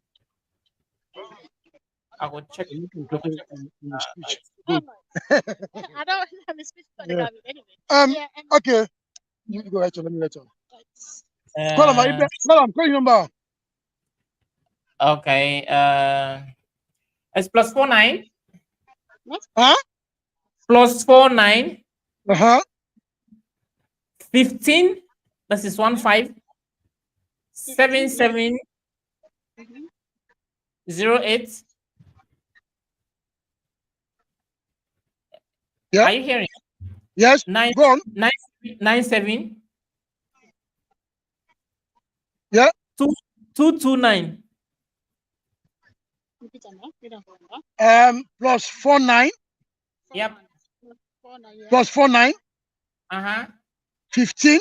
I will check. You can put it in the speech. Oh, I don't have a speech for the Yeah. government anyway. Okay. You go right on. Let me write on. Uh, Call him. Call your number. Okay. It's +49. Huh? +49. 15. This is 15. 77. 08. Yeah. Are you hearing? Yes. Go on. 97. Yeah. 229. +49. Yep. +49. 15.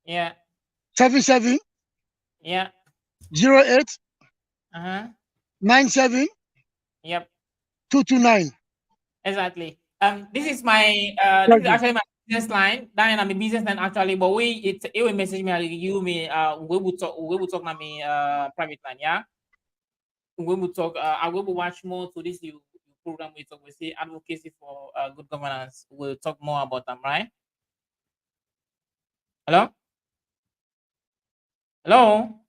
Yeah. 77. Yeah. 08. 97. Yep. 229. Exactly. This is my this is actually my business line. Then I'm a business line actually, but it will message me, we will talk na me private line, yeah. We will talk I will watch more to this you program we talk, we say advocacy for good governance. We'll talk more about them, right? Hello? Hello?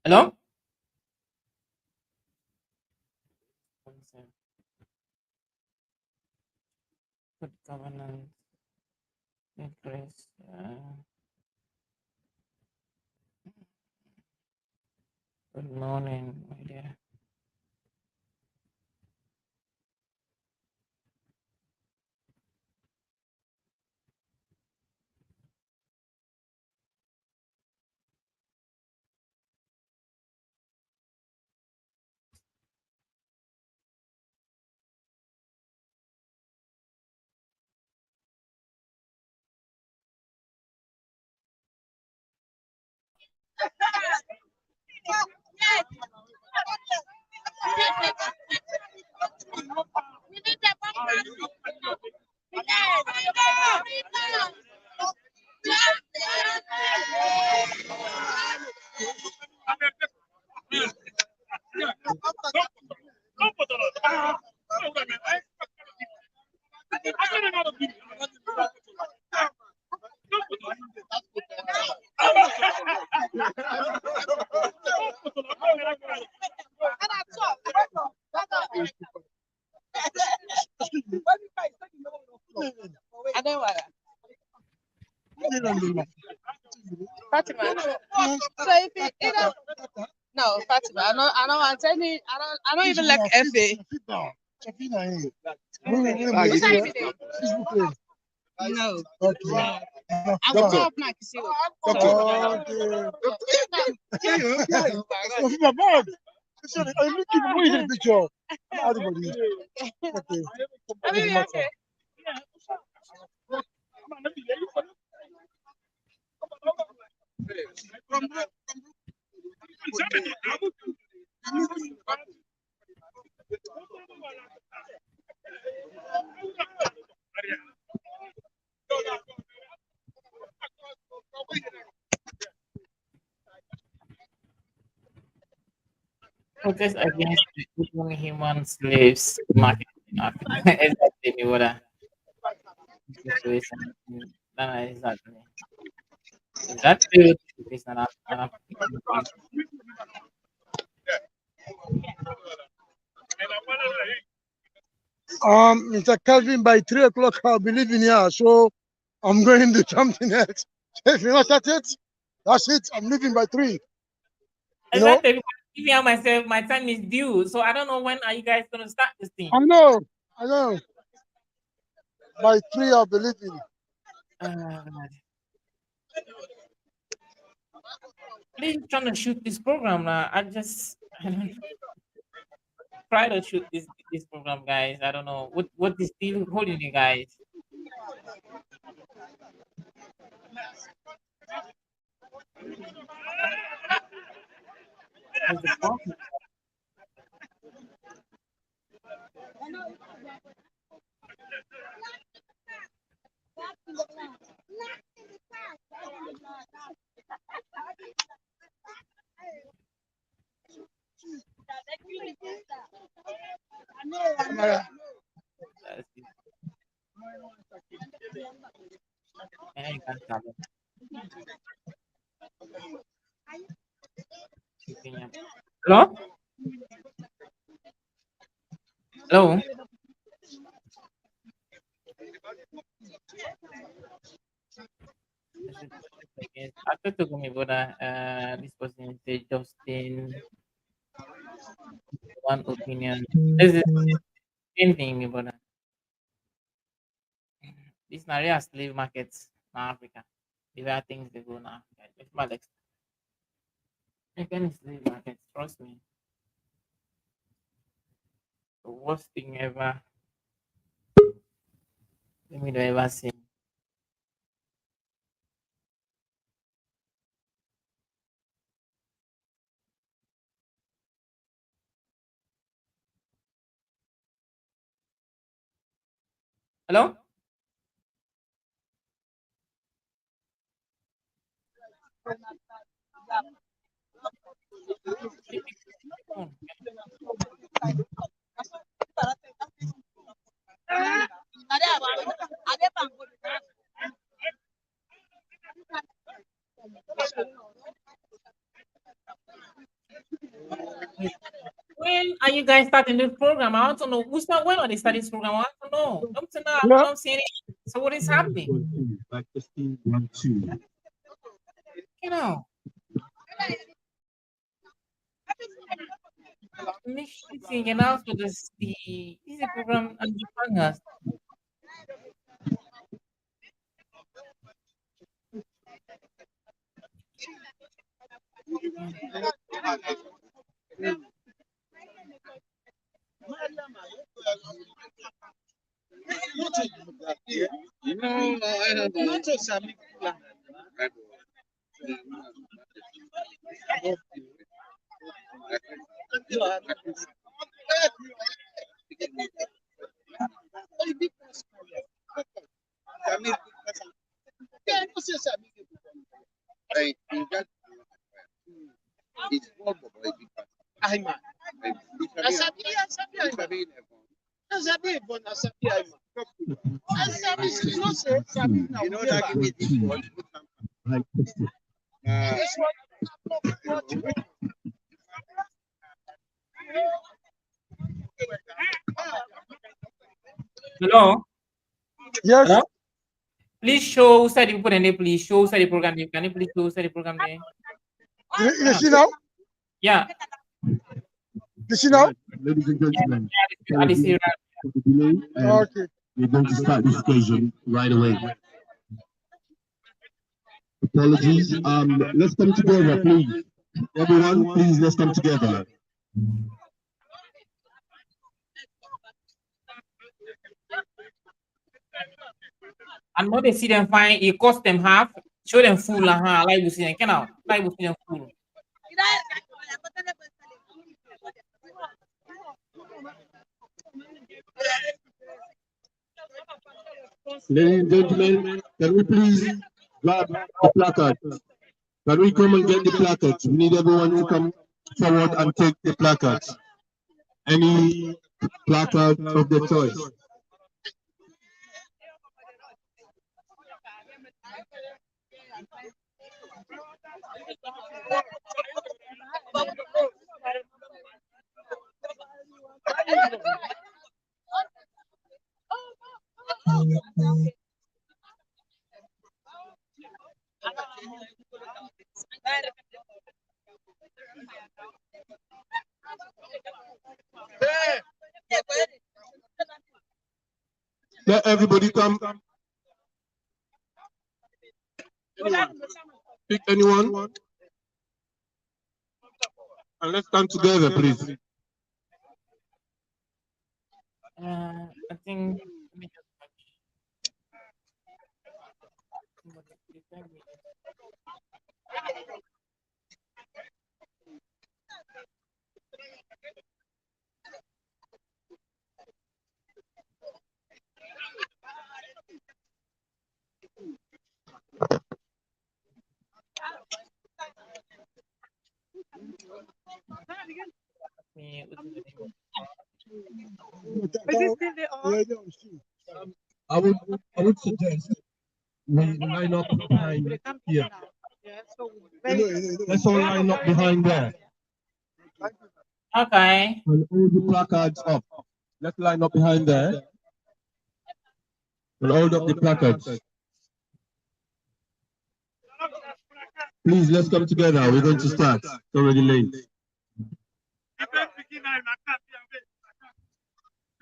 Hello? Good governance. Interest. Good morning, my dear. Fatima. So if it, no, Fatima, I don't want any. I don't even like FA. No. Okay. I will talk like you. I'm looking for the picture. Everybody. Okay. Okay. Protest against the illegal human slaves market in Africa. Exactly what I situation. No, exactly. Is that true? It's an African country. Mr. Calvin, by 3 o'clock I'll be leaving here, so I'm going to something else. If you not start it, that's it. I'm leaving by 3. You know? Exactly. Giving out myself, my time is due. So I don't know when are you guys gonna start this thing. I know. By 3 I'll be leaving. God. Please trying to shoot this program now. I don't try to shoot this program, guys. I don't know what is still holding you guys. What's the problem? That's it. Yeah, you can't stop it. Hello? Hello? After talking about this person said Justin one opinion. This is the same thing about this area slave markets in Africa. The way things they go in Africa. It's my next African slave markets, trust me. The worst thing ever let me ever see. Hello? When are you guys starting this program? I want to know who's not when are they starting this program? I want to know. Up to now, Yeah. I'm seeing it. So what is happening? You know, mixing and also the easy program and the partners. Hello? Yes. Hello? Please show who said you put in there, please show who said the program name. Can you please show who said the program name? You see now? Yeah. You see now? Ladies and gentlemen, I see right. for the delay, Okay. we're going to start this occasion right away. Apologies. Let's come together, please. Everyone, please, let's come together. And when they see them fine, it cost them half. Show them full, like we see them. Can out, like we see them full. Ladies and gentlemen, can we please grab the placard? Can we come and get the placards? We need everyone to come forward and take the placards. Any placard of their choice. Let everybody come. Pick anyone. And let's stand together, please. I think. I would suggest we line up behind here. Let's all line up behind there. Okay. And all the placards up. Let's line up behind there. And hold up the placards. Please, let's come together. We're going to start. It's already late.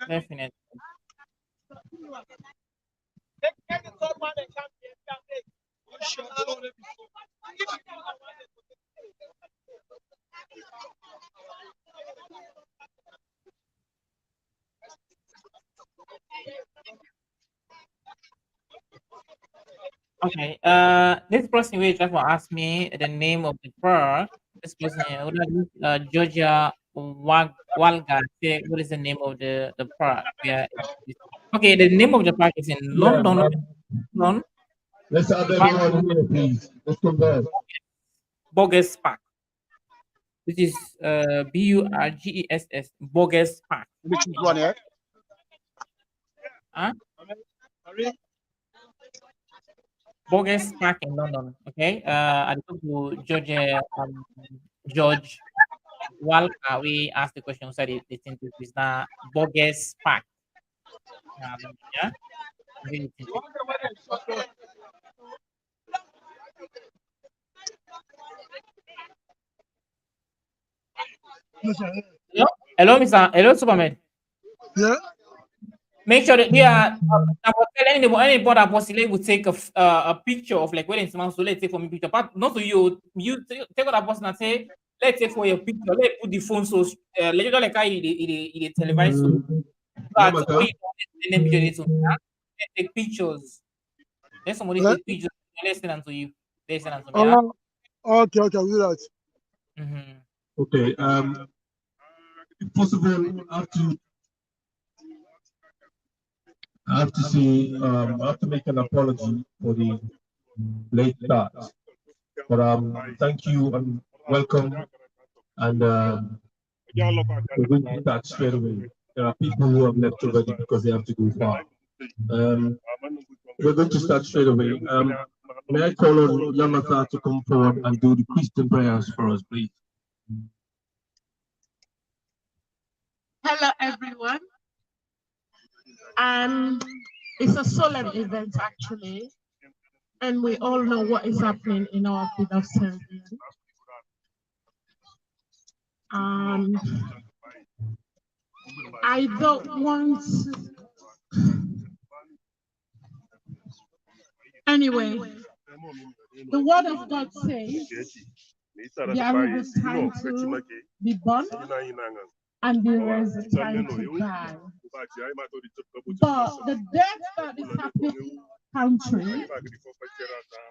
Definitely. Okay. This person will just ask me the name of the park. This person, Georgia Walga. Say, what is the name of the park? Yeah. Okay. The name of the park is in London. London. Let's have everyone here, please. Let's come back. Bogus Park. This is Burgess Bogus Park. Which one here? Huh? Bogus Park in London. Okay. I talked to George Walker. We asked the question. Said the thing is now Bogus Park. Yeah. Hello, hello, Mr. Hello, Superman. Yeah. Make sure that anybody that possibly would take a picture of like when it's so let's say for me picture, but not to you. You take that person and say, let's say for your picture, let's put the phone so later like I televise so that when you picture let's take pictures. Let somebody take pictures. Let's send them to you. They send them to me. Okay, I'll do that. Okay. If possible, I have to say, I have to make an apology for the late start. But thank you and welcome. And We're going to start straight away. There are people who have left already because they have to go far. We're going to start straight away. May I call on Yamata to come forward and do the Christian prayers for us, please? Hello, everyone. It's a solemn event, actually, and we all know what is happening in our beloved Sierra Leone. I don't want to... Anyway, the word of God says there is a time to be born and there is a time to die. But the death that is happening in the country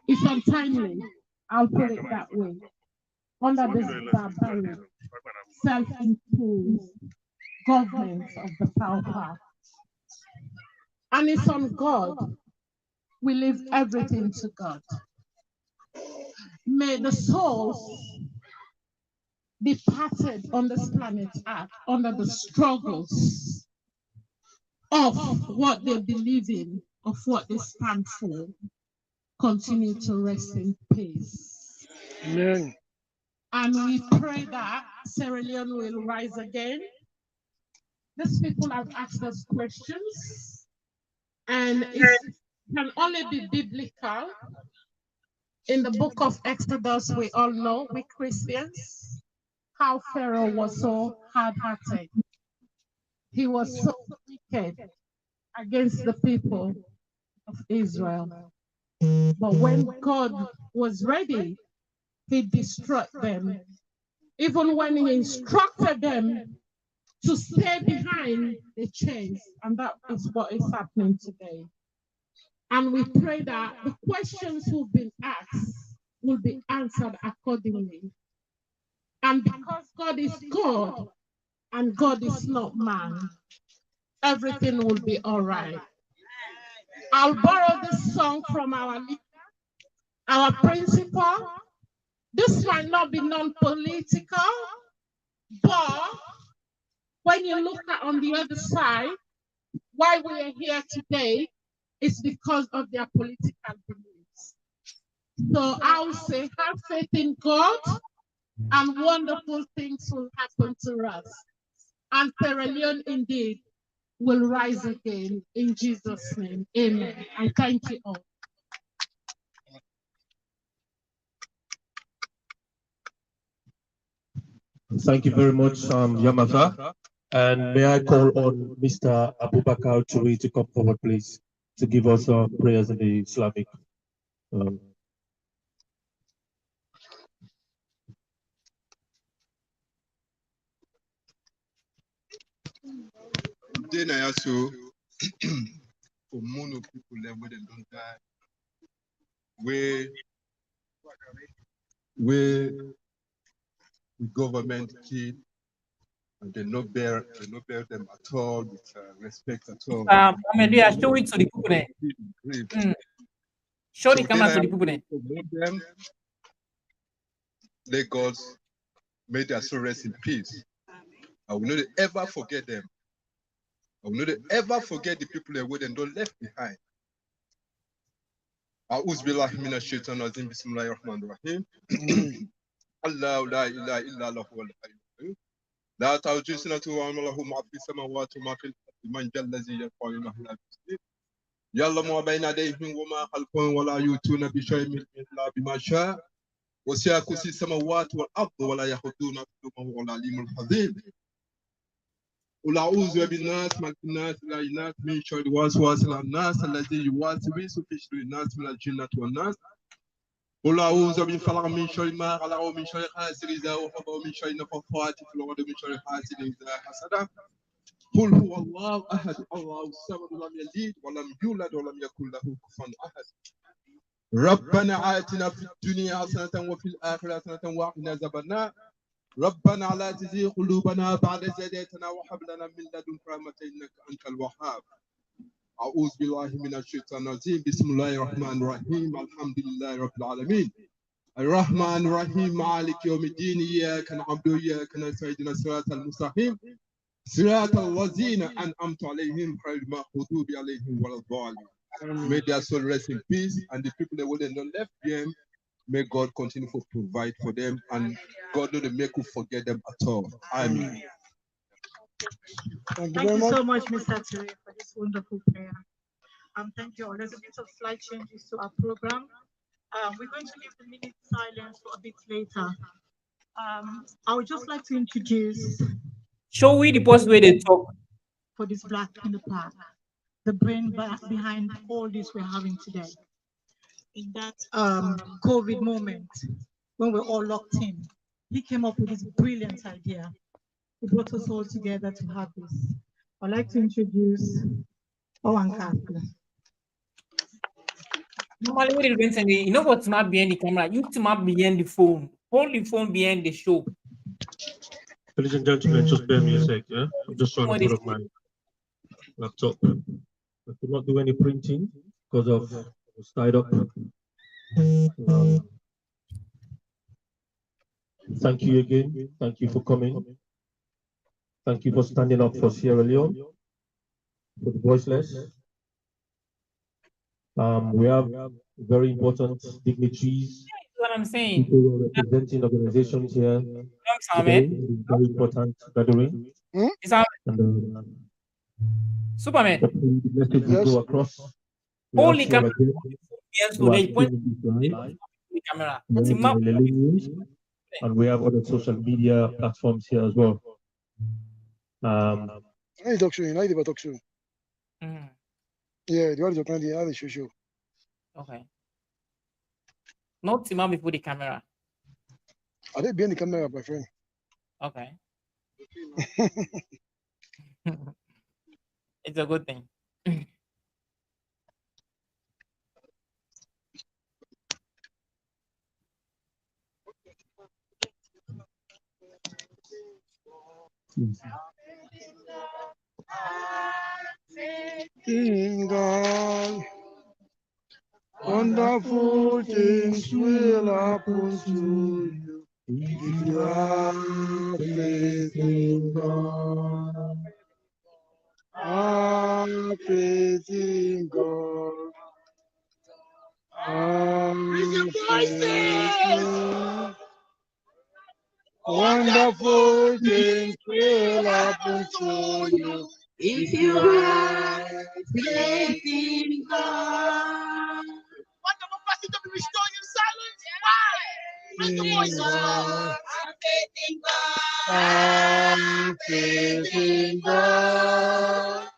is untimely. I'll put it that way. Under this barbaric, self-imposed government of the power. And it's on God. We leave everything to God. May the souls departed on this planet Earth under the struggles of what they believe in, of what they stand for, continue to rest in peace. Amen. And we pray that Sierra Leone will rise again. These people have asked us questions, and it can only be biblical. In the book of Exodus, we all know, we Christians, how Pharaoh was so hard-hearted. He was so wicked against the people of Israel. But when God was ready, he destroyed them. Even when he instructed them to stay behind, they changed. And that is what is happening today. And we pray that the questions who've been asked will be answered accordingly. And because God is God and God is not man, everything will be all right. I'll borrow this song from our leader, our principal. This might not be non-political, but when you look at on the other side, why we are here today is because of their political beliefs. So I'll say, have faith in God, and wonderful things will happen to us. And Sierra Leone indeed will rise again in Jesus' name. Amen. And thank you all. Thank you very much, Yamata. And may I call on Mr. Abubakar Churi to come forward, please, to give us prayers in the Islamic. Then I also for mono people there where they don't die, where the government kill and they not bear them at all with respect at all. Mohamed, show it to the people there. Show the camera to the people there. Let God may their soul rest in peace. I will not ever forget them. I will not ever forget the people that were don't left behind. أعوذ بالله من الشيطان الرجيم بسم الله الرحمن الرحيم الله لا إله إلا الله هو الحي القيوم لا تأخذه سنة وما له ما في السماوات وما في الأرض من ذا الذي يشفع عنده إلا بإذنه يعلم ما بين يديهم وما خلفهم ولا يؤتون بشيء من إلا بما شاء وسع كرسي السماوات والأرض ولا يحدون حدوده وهو العليم الحكيم قل أعوذ بالناس ملك الناس إله الناس من شر الوسواس الخناس الذي يوسوس في صدور الناس من الجنة والناس قل أعوذ بالفلق من شر ما خلق ومن شر حاسد إذا وقب ومن شر النفاثات في العقد ومن شر حاسد إذا حسد قل هو الله أحد الله الصمد لم يلد ولم يولد ولم يكن له كفوا أحد ربنا آتنا في الدنيا حسنة وفي الآخرة حسنة وقنا عذاب النار ربنا لا تزغ قلوبنا بعد إذ هديتنا وهب لنا من لدنك رحمة إنك أنت الوهاب أعوذ بالله من الشيطان الرجيم بسم الله الرحمن الرحيم الحمد لله رب العالمين الرحمن الرحيم مالك يوم الدين إياك نعبد وإياك نستعين الصراط المستقيم صراط الذين أنعمت عليهم غير المغضوب عليهم ولا الضالين. May their soul rest in peace, and the people that wouldn't not left them, may God continue to provide for them, and God don't make you forget them at all. Amen. Thank you so much, Mr. Ture, for this wonderful prayer. Thank you all. There's a bit of slight changes to our program. We're going to leave the minute silence for a bit later. I would just like to introduce. Show we the post where they talk. For this Black in the Park, the brain behind all this we're having today. In that COVID moment, when we're all locked in, he came up with this brilliant idea. He brought us all together to have this. I'd like to introduce Owen Casper. Normally, what it means, you know what's not behind the camera? You to map behind the phone. Hold the phone behind the show. Ladies and gentlemen, just bear me a sec, yeah? I'm just trying to put up my laptop. I could not do any printing because of it was tied up. Thank you again. Thank you for coming. Thank you for standing up for Sierra Leone, for the voiceless. We have very important dignitaries, What I'm saying. people representing organizations here today. Very important gathering. Superman. The message will go across. Holy camera. Camera. And we have other social media platforms here as well. I talk show. I talk show. Yeah, the other talk the show. Okay. Not Timam before the camera. Are they behind the camera, my friend? Okay. It's a good thing. In God, wonderful things will happen to you if you have faith in God. Have faith in God. Wonderful things will happen to you if you have faith in God. Want the pastor to be restored in silence? Why? Make the voices loud. Have faith in God. Have faith in God.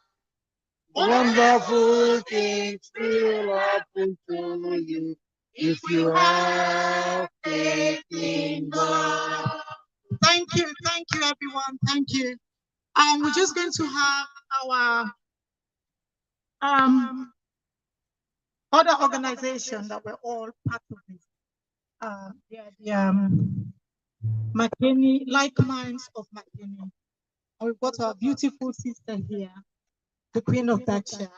Wonderful things will happen to you if you have faith in God. Thank you, everyone. Thank you. We're just going to have our other organization that we're all part of this. McKinney, Like Minds of McKinney. And we've got our beautiful sister here, the Queen of that chair,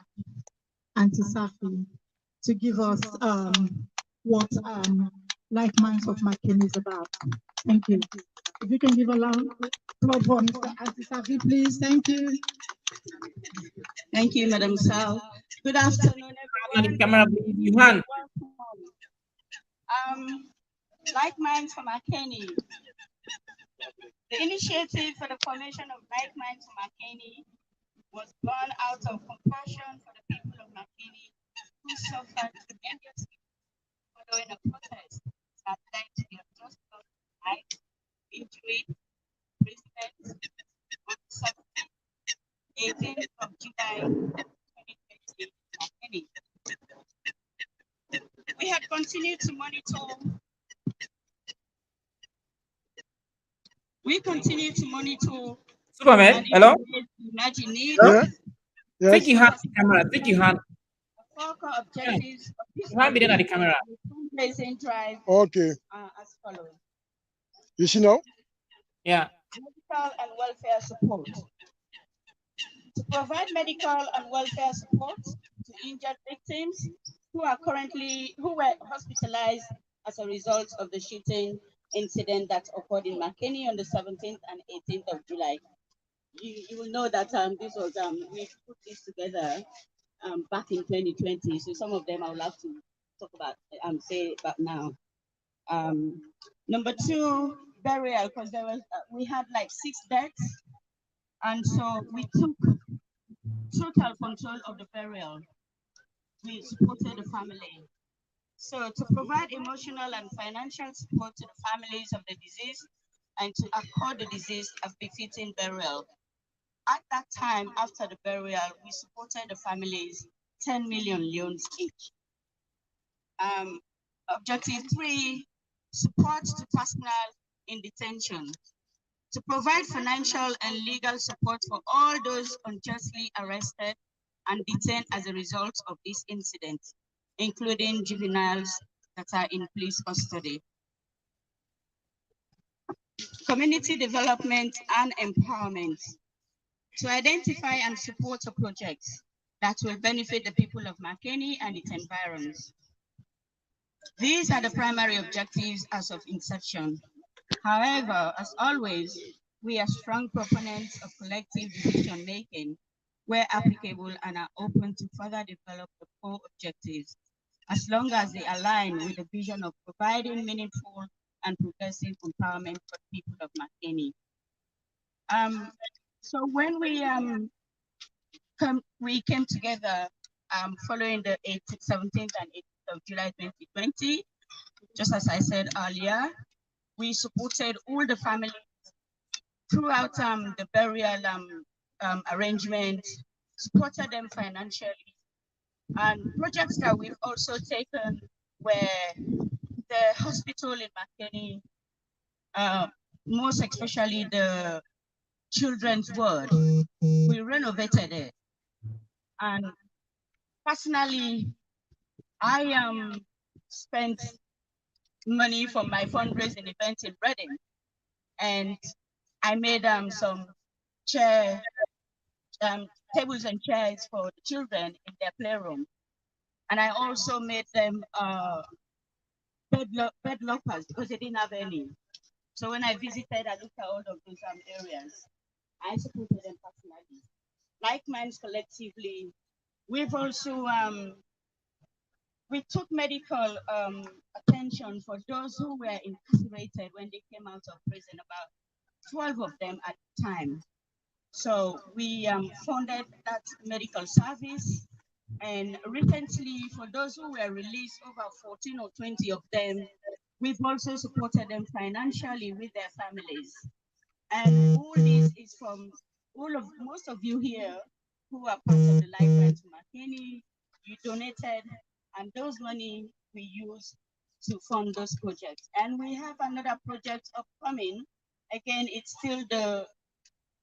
Auntie Safi, to give us what Like Minds of McKinney is about. Thank you. If you can give a round applause for Mr. Auntie Safi, please. Thank you. Thank you, Madam Sal. Good afternoon, everyone. Camera, please. Johan. Like Minds for McKinney. The initiative for the formation of Like Minds for McKinney was born out of compassion for the people of McKinney who suffered tremendously following a protest that led to the unjust loss of life, injury, imprisonment on Saturday, 18th of July 2020 in McKinney. We have continued to monitor. Superman, hello? Imagine need. Yeah. Yes. Take your hand the camera. Take your hand. Four core objectives of this You have been at the camera. fundraising drive Okay. as follows. You see now? Yeah. Medical and welfare support. To provide medical and welfare support to injured victims who were hospitalized as a result of the shooting incident that occurred in McKinney on the 17th and 18th of July. You will know that this was we put this together back in 2020. So some of them I will have to talk about say about now. Number two, burial, because there was we had like 6 deaths, and so we took total control of the burial. We supported the family. So to provide emotional and financial support to the families of the deceased and to accord the deceased a befitting burial. At that time, after the burial, we supported the families 10 million leones each. Objective 3, support to personnel in detention. To provide financial and legal support for all those unjustly arrested and detained as a result of this incident, including juveniles that are in police custody. Community development and empowerment. To identify and support projects that will benefit the people of McKinney and its environs. These are the primary objectives as of inception. However, as always, we are strong proponents of collective decision-making where applicable and are open to further develop the core objectives, as long as they align with the vision of providing meaningful and progressive empowerment for the people of McKinney. So when we came together following the 17th and 18th of July 2020, just as I said earlier, we supported all the families throughout the burial arrangement, supported them financially. And projects that we've also taken were the hospital in McKinney, most especially the children's ward. We renovated it. And personally, I spent money for my fundraising event in Reading, and I made some tables and chairs for the children in their playroom. And I also made them bed lockers because they didn't have any. So when I visited, I looked at all of those areas. I supported them personally. Like Minds collectively, we've also we took medical attention for those who were incarcerated when they came out of prison, about 12 of them at the time. So we funded that medical service. And recently, for those who were released, over 14 or 20 of them, we've also supported them financially with their families. And all this is from most of you here who are part of the Lifeline to McKinney. You donated, and those money we use to fund those projects. And we have another project upcoming. Again, it's still the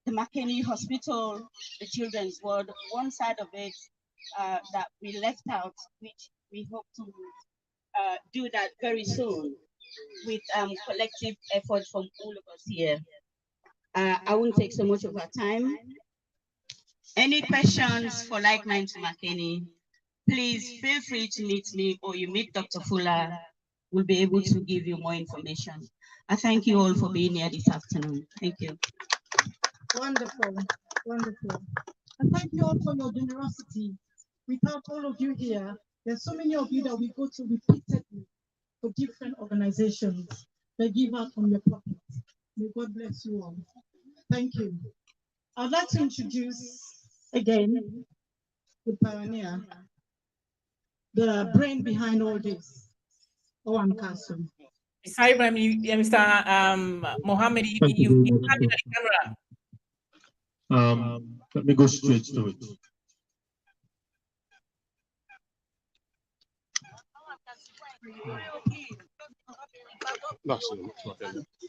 McKinney Hospital, the children's ward, one side of it that we left out, which we hope to do that very soon with collective effort from all of us here. I won't take so much of our time. Any questions for Like Minds to McKinney, please feel free to meet me or you meet Dr. Fuller. We'll be able to give you more information. I thank you all for being here this afternoon. Thank you. Wonderful, wonderful. And thank you all for your generosity. Without all of you here, there's so many of you that we go to repeatedly for different organizations that give out from your pockets. May God bless you all. Thank you. I'd like to introduce again the pioneer, the brain behind all this, Owen Castle. Mr. Mohammed, you have the camera. Let me go straight to it.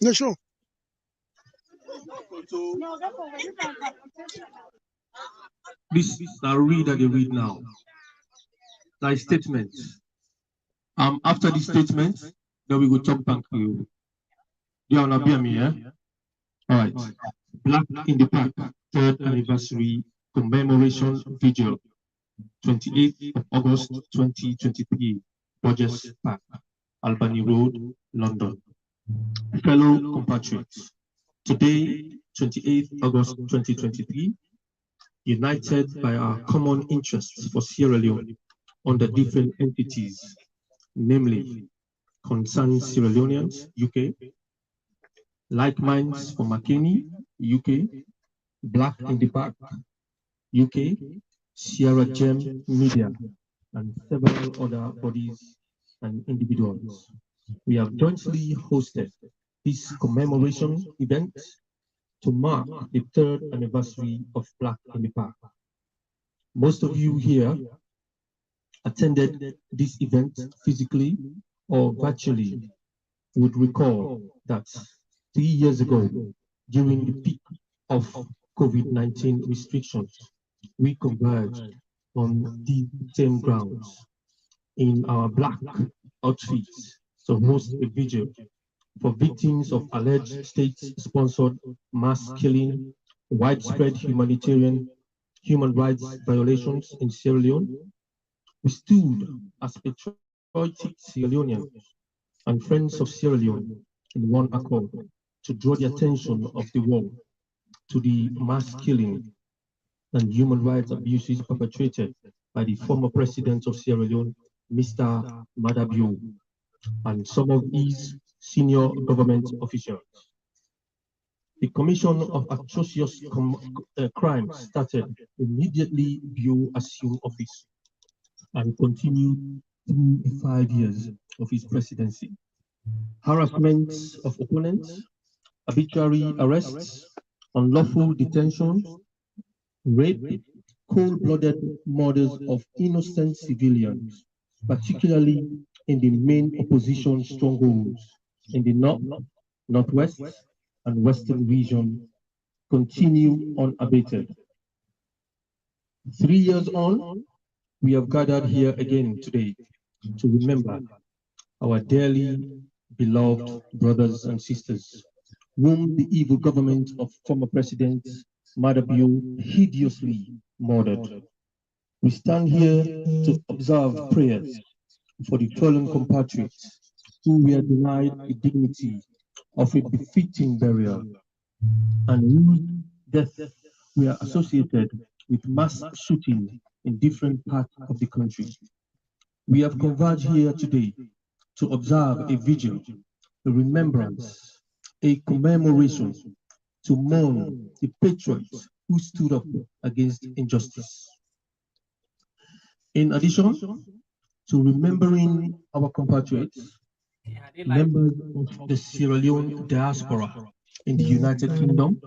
No, sure. This I read that they read now. Like statement. After this statement, then we will talk back to you. You are not being me, yeah? All right. Black in the Park, 3rd anniversary commemoration vigil, 28th of August 2023, Rogers Park. Albany Road, London. Fellow compatriots, today, 28th August 2023, united by our common interests for Sierra Leone under different entities, namely Concerned Sierra Leoneans, UK, Like Minds for McKinney, UK, Black in the Back, UK, Sierra Gem Media, and several other bodies and individuals. We have jointly hosted this commemoration event to mark the 3rd anniversary of Black in the Park. Most of you here attended this event physically or virtually would recall that 3 years ago, during the peak of COVID-19 restrictions, we converged on the same grounds in our Black outfits to host a vigil for victims of alleged state-sponsored mass killing, widespread human rights violations in Sierra Leone. We stood as patriotic Sierra Leoneans and friends of Sierra Leone in one accord to draw the attention of the world to the mass killing and human rights abuses perpetrated by the former president of Sierra Leone, Mr. Madabio, and some of his senior government officials. The Commission of Atrocious Crimes started immediately Bio assumed office and continued through the 5 years of his presidency. Harassment of opponents, arbitrary arrests, unlawful detentions, rape, cold-blooded murders of innocent civilians, particularly in the main opposition strongholds in the north, northwest, and western region, continue unabated. 3 years on, we have gathered here again today to remember our dearly beloved brothers and sisters, whom the evil government of former President Madabio hideously murdered. We stand here to observe prayers for the fallen compatriots who were denied the dignity of a befitting burial and whose deaths were associated with mass shooting in different parts of the country. We have converged here today to observe a vigil, a remembrance, a commemoration, to mourn the patriots who stood up against injustice. In addition to remembering our compatriots, members of the Sierra Leone diaspora in the United Kingdom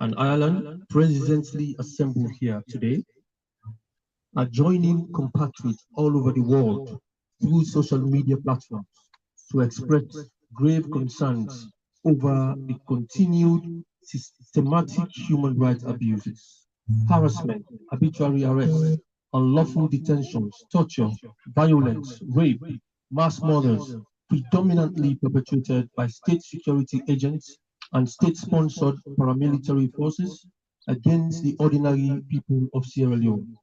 and Ireland presently assembled here today are joining compatriots all over the world through social media platforms to express grave concerns over the continued systematic human rights abuses, harassment, arbitrary arrests, unlawful detentions, torture, violence, rape, mass murders, predominantly perpetrated by state security agents and state-sponsored paramilitary forces against the ordinary people of Sierra Leone.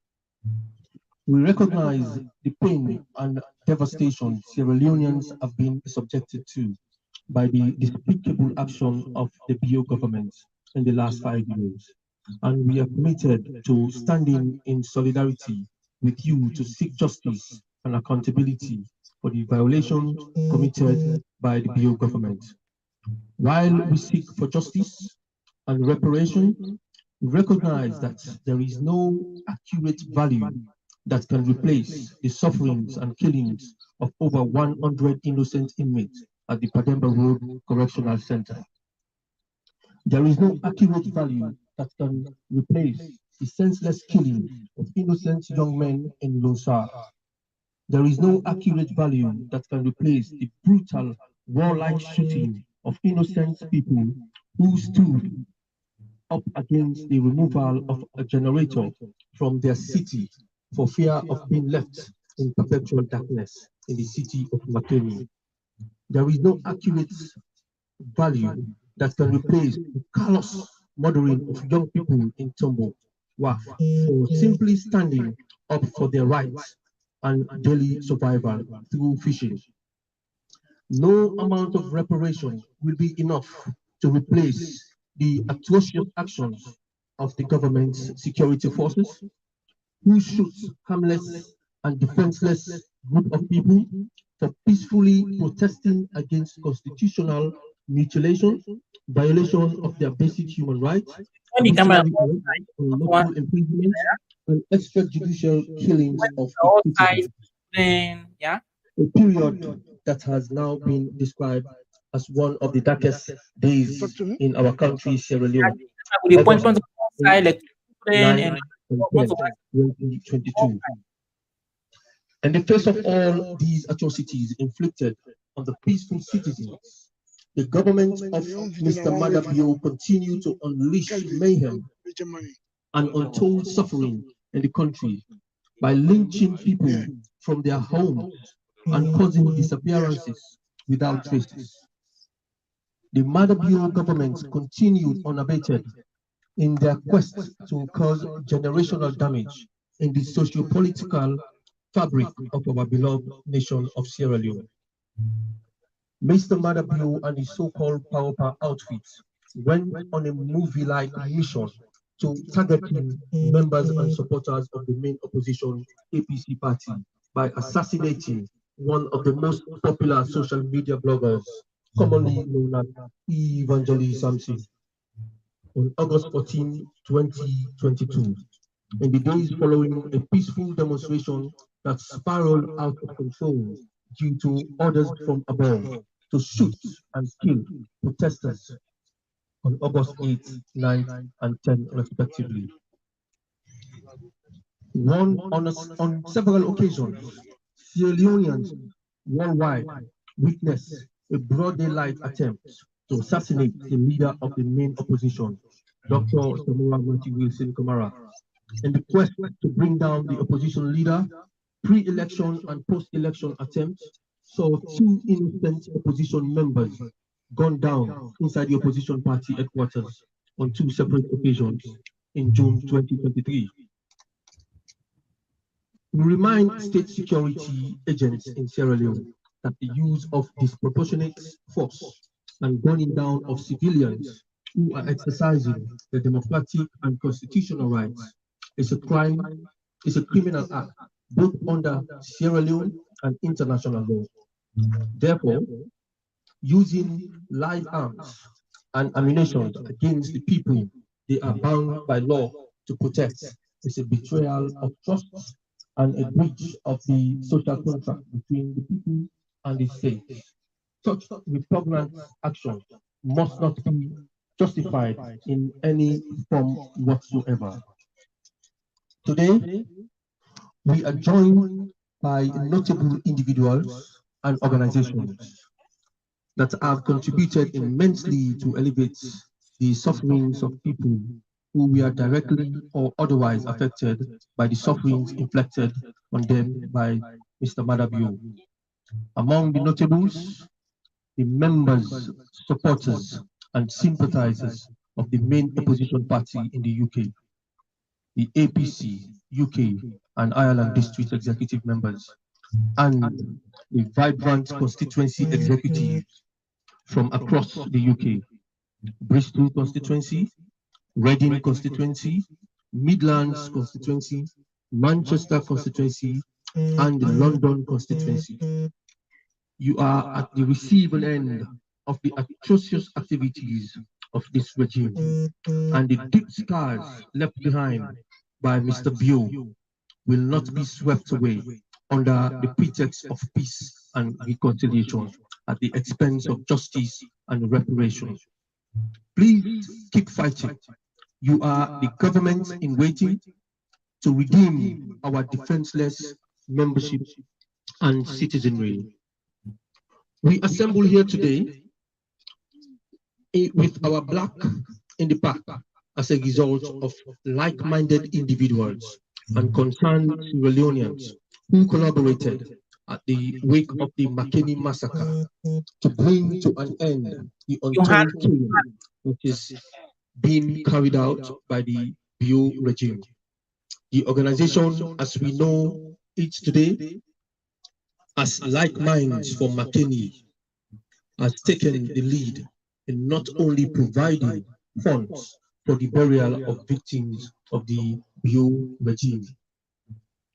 We recognize the pain and devastation Sierra Leoneans have been subjected to by the despicable action of the Bio government in the last 5 years. And we are committed to standing in solidarity with you to seek justice and accountability for the violations committed by the Bio government. While we seek for justice and reparation, we recognize that there is no accurate value that can replace the sufferings and killings of over 100 innocent inmates at the Pademba Road Correctional Center. There is no accurate value that can replace the senseless killing of innocent young men in Losar. There is no accurate value that can replace the brutal, warlike shooting of innocent people who stood up against the removal of a generator from their city for fear of being left in perpetual darkness in the city of Matoni. There is no accurate value that can replace the callous murdering of young people in Tombo, WAF, for simply standing up for their rights and daily survival through fishing. No amount of reparation will be enough to replace the atrocious actions of the government's security forces, who shoot harmless and defenseless group of people for peacefully protesting against constitutional mutilation, violation of their basic human rights, arbitrary arrest, unlawful imprisonment, and extrajudicial killings of its citizens. Yeah. A period that has now been described as one of the darkest days in our country, Sierra Leone. With the August point outside, like 9 and and 10, 2022. In the face of all these atrocities inflicted on the peaceful citizens, the government of Mr. Madabio continue to unleash mayhem and untold suffering in the country by lynching people from their homes and causing disappearances without traces. The Madabio government continued unabated in their quest to cause generational damage in the socio-political fabric of our beloved nation of Sierra Leone. Mr. Madabio and his so-called power outfits went on a movie-like mission to targeting members and supporters of the main opposition APC party by assassinating one of the most popular social media bloggers, commonly known as Evangelist Samson, on August 14, 2022. In the days following a peaceful demonstration that spiraled out of control due to orders from above to shoot and kill protesters on August 8, 9, and 10, respectively. On several occasions, Sierra Leoneans worldwide witnessed a broad daylight attempt to assassinate the leader of the main opposition, Dr. Samora Wilson Kamara. In the quest to bring down the opposition leader, pre-election and post-election attempts saw two innocent opposition members gunned down inside the opposition party headquarters on two separate occasions in June 2023. We remind state security agents in Sierra Leone that the use of disproportionate force and gunning down of civilians who are exercising their democratic and constitutional rights is a crime, is a criminal act, both under Sierra Leone and international law. Therefore, using live arms and ammunition against the people they are bound by law to protect is a betrayal of trust and a breach of the social contract between the people and the state. Such repugnant action must not be justified in any form whatsoever. Today, we are joined by notable individuals and organizations that have contributed immensely to elevate the sufferings of people who were directly or otherwise affected by the sufferings inflicted on them by Mr. Madabio. Among the notables, the members, supporters, and sympathizers of the main opposition party in the UK, the APC, UK, and Ireland district executive members, and the vibrant constituency executives from across the UK, Bristol constituency, Reading constituency, Midlands constituency, Manchester constituency, and the London constituency. You are at the receiving end of the atrocious activities of this regime and the deep scars left behind by Mr. Bio will not be swept away under the pretext of peace and reconciliation at the expense of justice and reparation. Please keep fighting. You are the government in waiting to redeem our defenseless membership and citizenry. We assemble here today with our black in the back as a result of like-minded individuals and concerned Sierra Leoneans who collaborated at the wake of the Makeni massacre to bring to an end the untold killing which is being carried out by the Bio regime. The organization, as we know it today, as like minds for Makeni, has taken the lead in not only providing funds for the burial of victims of the Bio regime.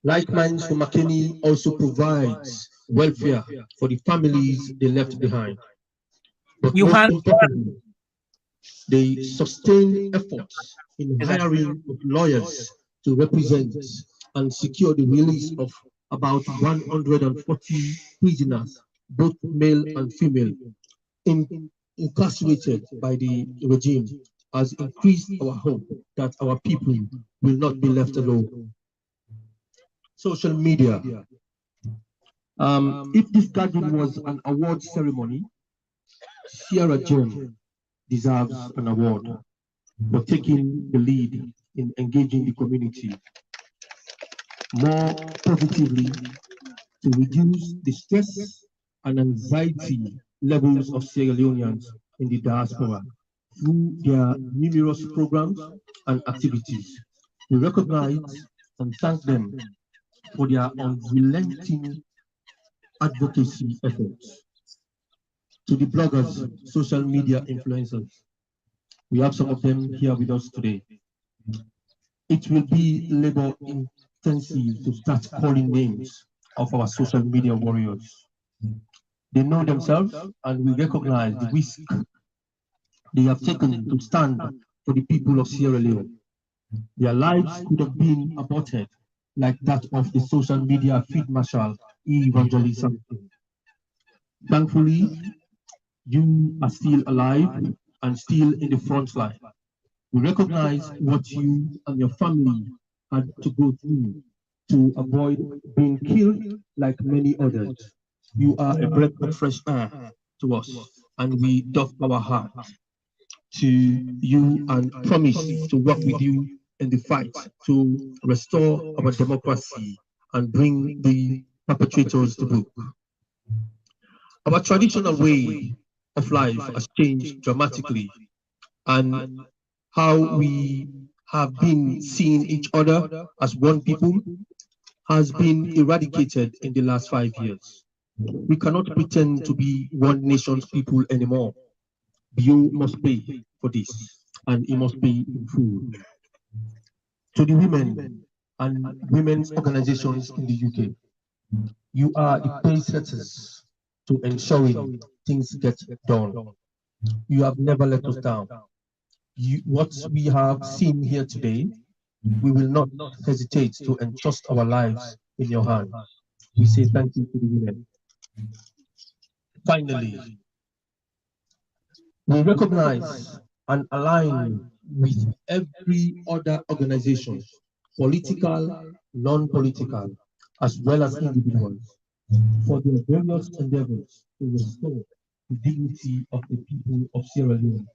Like Minds for McKinney also provides welfare for the families they left behind. But most importantly, they sustain efforts in hiring of lawyers to represent and secure the release of about 140 prisoners, both male and female, incarcerated by the regime, has increased our hope that our people will not be left alone. Social media. If this gathering was an award ceremony, Sierra Leone deserves an award for taking the lead in engaging the community more positively to reduce the stress and anxiety levels of Sierra Leoneans in the diaspora through their numerous programs and activities. We recognize and thank them for their unrelenting advocacy efforts. To the bloggers, social media influencers, we have some of them here with us today. It will be labor intensive to start calling names of our social media warriors. They know themselves and we recognize the risk they have taken to stand for the people of Sierra Leone. Their lives could have been aborted, like that of the social media field marshal Evangelist. Thankfully, you are still alive and still in the front line. We recognize what you and your family had to go through to avoid being killed like many others. You are a breath of fresh air to us, and we doff our heart to you and promise to work with you in the fight to restore our democracy and bring the perpetrators to book. Our traditional way of life has changed dramatically, and how we have been seeing each other as one people has been eradicated in the last 5 years. We cannot pretend to be one nation's people anymore. You must pay for this, and it must be in full. To the women and women's organizations in the UK, you are the pace setters to ensuring things get done. You have never let us down. What we have seen here today, we will not hesitate to entrust our lives in your hands. We say thank you to the women. Finally, we recognize and align with every other organization, political, non-political, as well as individuals, for their various endeavors to restore the dignity of the people of Sierra Leone,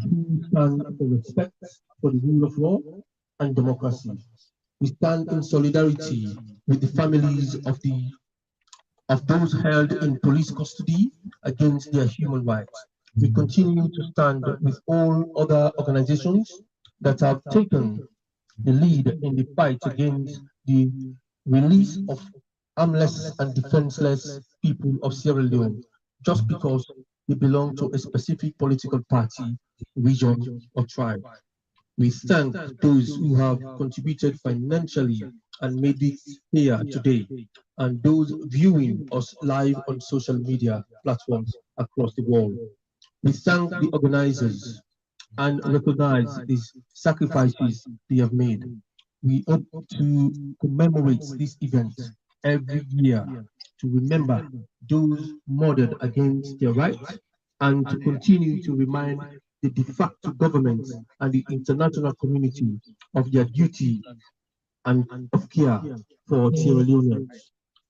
who stand for respect for the rule of law and democracy. We stand in solidarity with the families of those held in police custody against their human rights. We continue to stand with all other organizations that have taken the lead in the fight against the release of armless and defenseless people of Sierra Leone just because they belong to a specific political party, region, or tribe. We thank those who have contributed financially and made it here today, and those viewing us live on social media platforms across the world. We thank the organizers and recognize these sacrifices they have made. We hope to commemorate this event every year to remember those murdered against their rights and to continue to remind the de facto government and the international community of their duty and of care for Sierra Leoneans.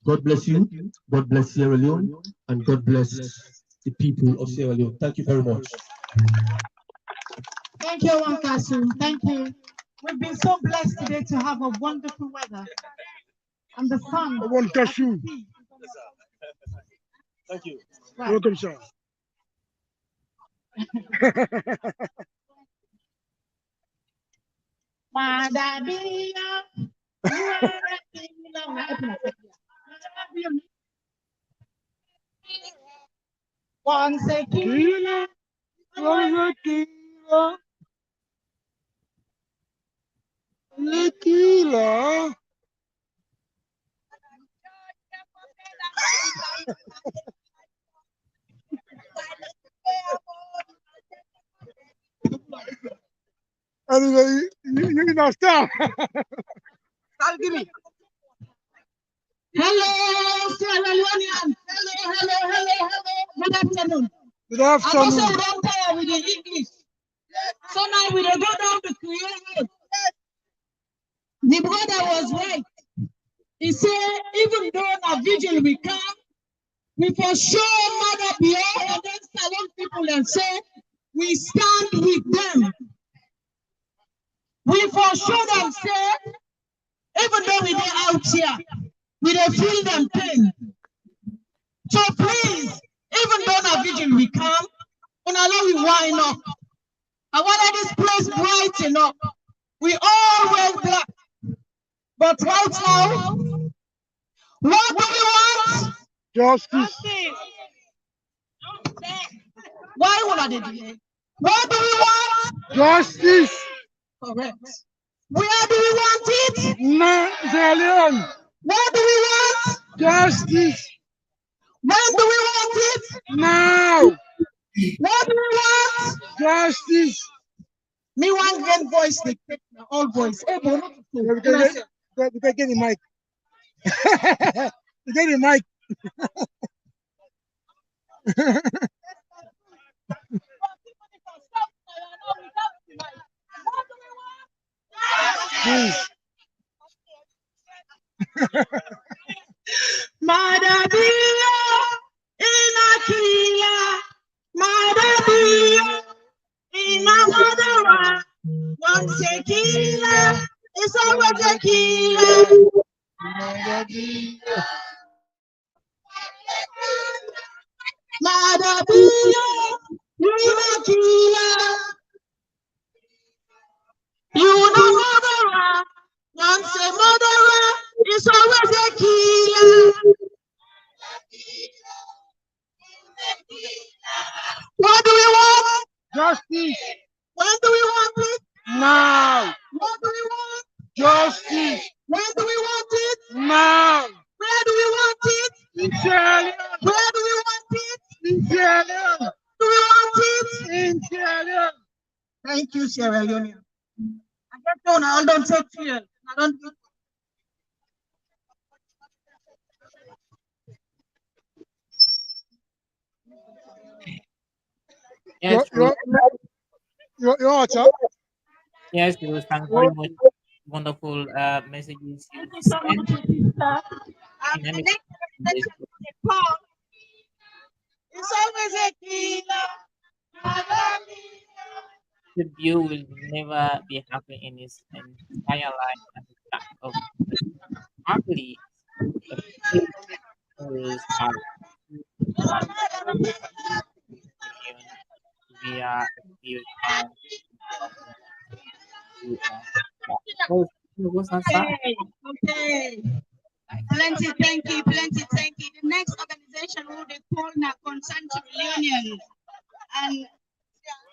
God bless you, God bless Sierra Leone, and God bless the people of Sierra Leone. Thank you very much. Thank you, Wankasu. Thank you. We've been so blessed today to have a wonderful weather and the sun. Wankasu. Thank you. Right. Welcome, sir. Once a killer, once a killer, the killer. Anyway, you know, stop. give me. Hello, Sierra Leonean. Hello. Good afternoon. Good I afternoon. also don't tire with the English. So now we don't go down to create. The brother was right. He said, even though a vigil we come, we for sure mother behind and then salon people and say, we stand with them. We for sure them say, even though we dey out here, we dey feel them pain. So please, even though a vigil we come, and allow we wind up. I want this place bright enough. We all wear black. But right now, what do we want? Justice. Why would I delay? What do we want? Justice. Correct. Where do we want it? Sierra Leone. What do we want? Justice. When do we want it? Now. What do we want? Justice. Me one great voice, all voice. Hey, boy, we can get the mic. We get the mic. Please. Madabia, Inakila, Madabia, Inamadara, once a killer, it's always a killer. Madabia, Inakila, you know murderer, once a murderer, it's always a killer. What do we want? Justice. When do we want it? Now. What do we want? Justice. When do we want it? Now. Where do we want it? In Sierra Leone. Where do we want it? In Sierra Leone. Do we want it? In Sierra Leone. Thank you, Sierra Leone. I get on, I don't take fuel. I don't do. Yes, you want to? Yes, Bruce, thank you very much. Wonderful messages you Thank you so much, sister. Dynamic The next it's always a killer. the view will never be happy in his entire life as a part of happily the people are we are accused Okay. Plenty, thank you. The next organization will be called na Consent Union. And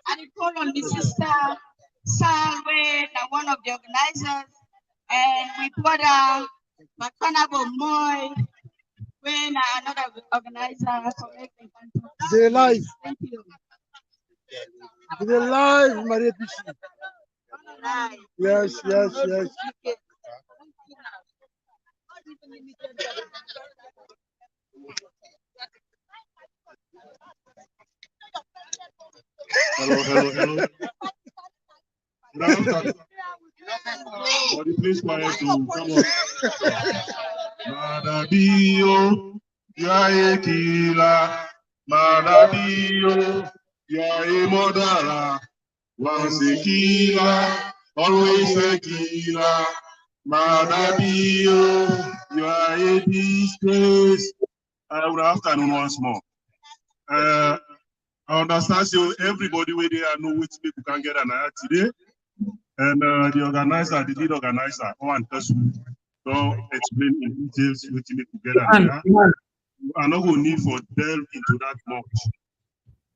I call on the sister Salwe, one of the organizers, and my brother Makanabo Moy, when another organizer for making They're live. Thank you. They're live, Maria Pichi. Yes. Hello. Please quiet to come on. Madabio, you are a killer. Madabio, you are a murderer. Once a killer, always a killer. Madabio, you are a disgrace. Good afternoon once more. I understand so everybody where they are know which people can get an eye today. And the organizer, the lead organizer, one person, don't explain in details which make together. I'm not going to need for delve into that much.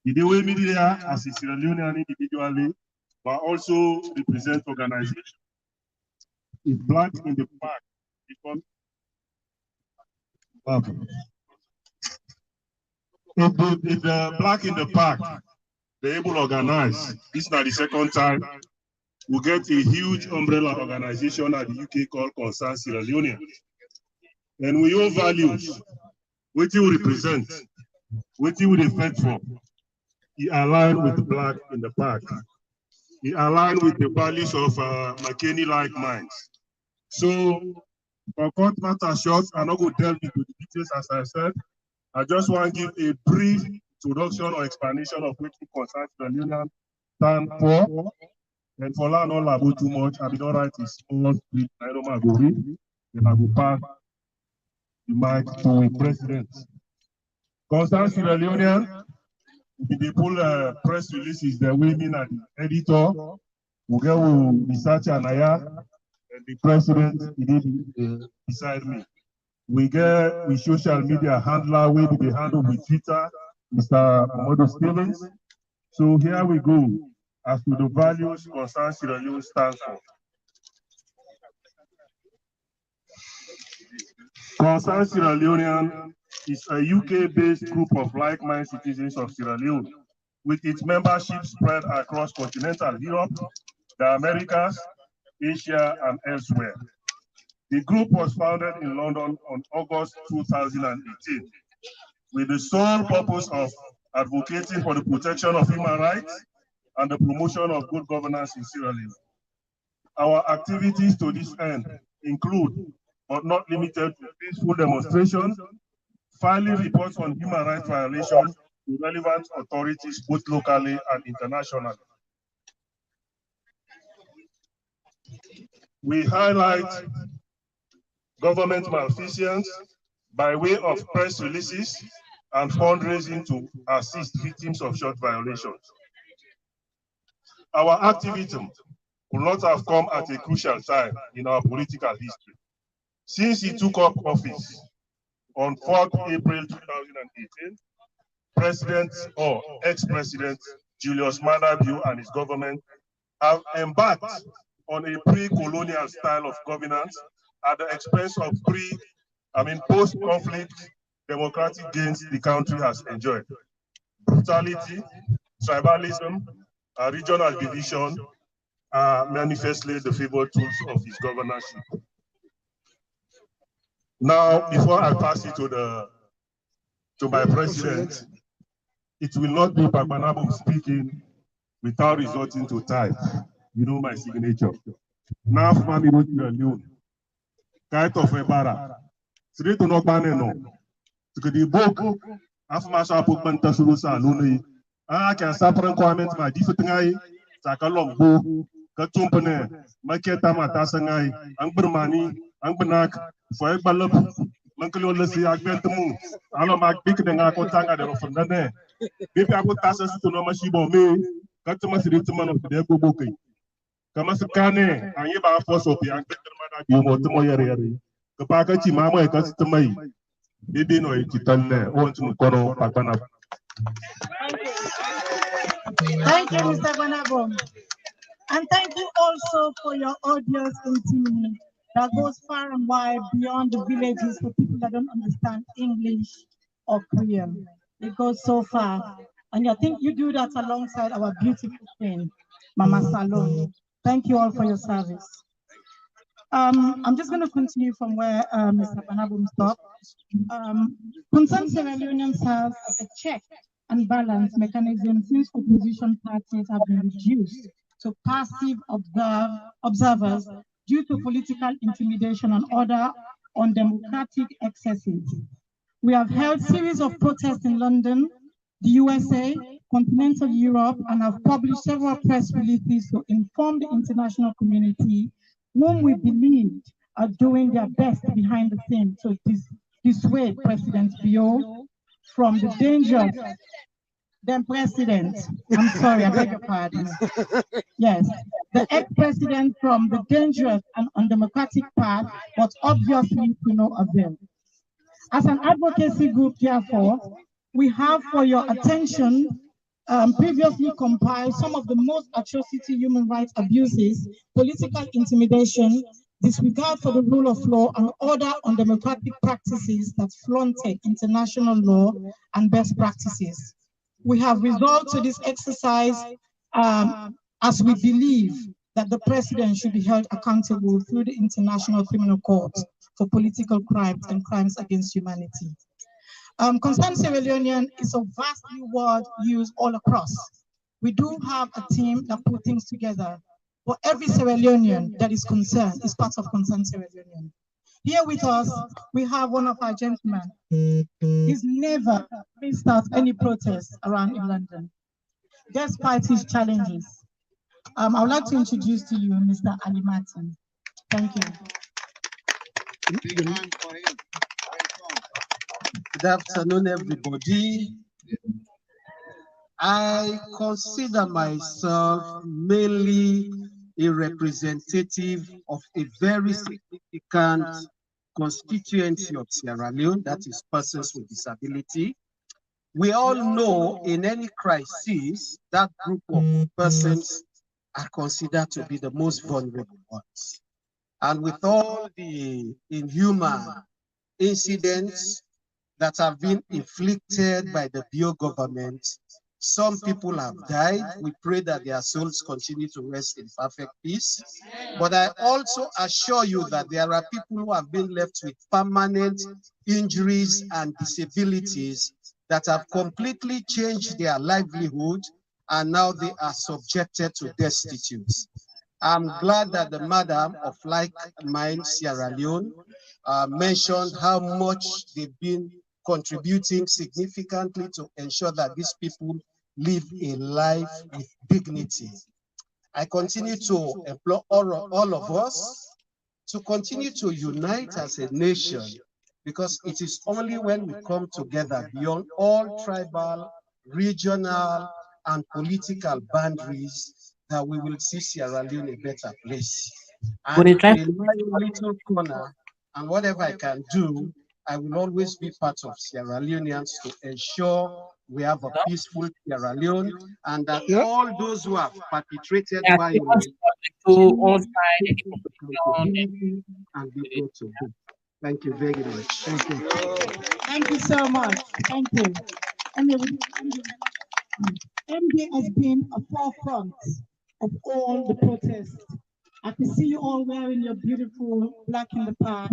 The way media as a Sierra Leonean individually, but also represent organization. Is Black in the Park. If the Black in the Park, they're able to organize. This is not the second time. We get a huge umbrella organization at the UK called Concern Sierra Leone. And we all values what you represent, what you would fight for. He aligned with the Black in the Park. He aligned with the values of McKinney-like minds. So, for cut matter short, I'm not going to delve into the details as I said. I just want to give a brief introduction or explanation of what Concern Sierra Leone stand for. And for now, not about too much. I will not write a small speech. I don't go read. Then I will pass the mic to the president. Concern Sierra Leone, if they pull press releases, the women and the editor, we get research and the president beside me. We get the social media handler, we be handle with Twitter, Mr. Momodo Stevens. So here we go. As to the values Concern Sierra Leone stands for. Concern Sierra Leone is a UK-based group of like-minded citizens of Sierra Leone, with its membership spread across continental Europe, the Americas, Asia, and elsewhere. The group was founded in London on August 2018, with the sole purpose of advocating for the protection of human rights and the promotion of good governance in Sierra Leone. Our activities to this end include, but not limited to, peaceful demonstrations, filing reports on human rights violations to relevant authorities both locally and internationally. We highlight government malfeasance by way of press releases and fundraising to assist victims of such violations. Our activism could not have come at a crucial time in our political history. Since he took up office on 4th April 2018, President or ex-President Julius Maada Bio and his government have embarked on a pre-colonial style of governance at the expense of post-conflict democratic gains the country has enjoyed. Brutality, tribalism, regional division are manifestly the favored tools of his governorship. Now, before I pass it to my president, it will not be Bagbanabo speaking without resorting to type. You know my signature. Now, Mami Leone. Kite of Ebara. Three to no baneno. To the book, Afmasha Pukmanta Sulusa Luni. I can separate comments my different Sakalong Bo, Katumpane, Maketa Matasangai, Angbermani, Angbenak, for Ebalop, Mankalo Lesi Agbentamu, Alomak Big and Akotanga de Rofandane. If I put Tassas to Nomashibo me, Katumas Ritman of the Deboki. Kamasakane, and Yaba Force of the Angbetamana, you want to Moyari. The Pakachi Mama, Kastamai. Bibi no Ititane, want to Mukoro, Patana. Thank you, Mr. Banabo. And thank you also for your audience intimacy that goes far and wide beyond the villages for people that don't understand English or Korean. It goes so far. And I think you do that alongside our beautiful queen, Mama Salon. Thank you all for your service. I'm just going to continue from where Mr. Banabo stopped. Concern Sierra Leone serves as a check and balance mechanism since opposition parties have been reduced to passive observers due to political intimidation and other undemocratic excesses. We have held series of protests in London, the USA, continental Europe, and have published several press releases to inform the international community, whom we believe are doing their best behind the scenes to dissuade President Bio from the dangers. Then President, I'm sorry, I beg your pardon. Yes, the ex-president from the dangerous and undemocratic path, but obviously to no avail. As an advocacy group, therefore, we have for your attention previously compiled some of the most atrocity human rights abuses, political intimidation, disregard for the rule of law, and other undemocratic practices that flaunted international law and best practices. We have resolved to this exercise as we believe that the president should be held accountable through the International Criminal Court for political crimes and crimes against humanity. Concerned Sierra Leonean is a vastly word used all across. We do have a team that put things together, but every Sierra Leonean that is concerned is part of Concerned Sierra Leonean. Here with us, we have one of our gentlemen. He's never missed out any protest around in London, despite his challenges. I would like to introduce to you Mr. Ali Martin. Thank you. Good afternoon, everybody. I consider myself mainly a representative of a very significant constituency of Sierra Leone, that is persons with disability. We all know in any crisis, that group of persons are considered to be the most vulnerable ones. And with all the inhuman incidents that have been inflicted by the Bio government, some people have died. We pray that their souls continue to rest in perfect peace. But I also assure you that there are people who have been left with permanent injuries and disabilities that have completely changed their livelihood, and now they are subjected to destitute. I'm glad that the madam of Like Mind Sierra Leone mentioned how much they've been contributing significantly to ensure that these people live a life with dignity. I continue to implore all of us to continue to unite as a nation, because it is only when we come together beyond all tribal, regional, and political boundaries that we will see Sierra Leone a better place. And in my little corner, and whatever I can do, I will always be part of Sierra Leoneans to ensure we have a peaceful Sierra Leone, and that all those who have perpetrated violence and be brought to book. Thank you very much. Thank you. Thank you so much. Thank you. MD has been a forefront of all the protests. I can see you all wearing your beautiful black in the park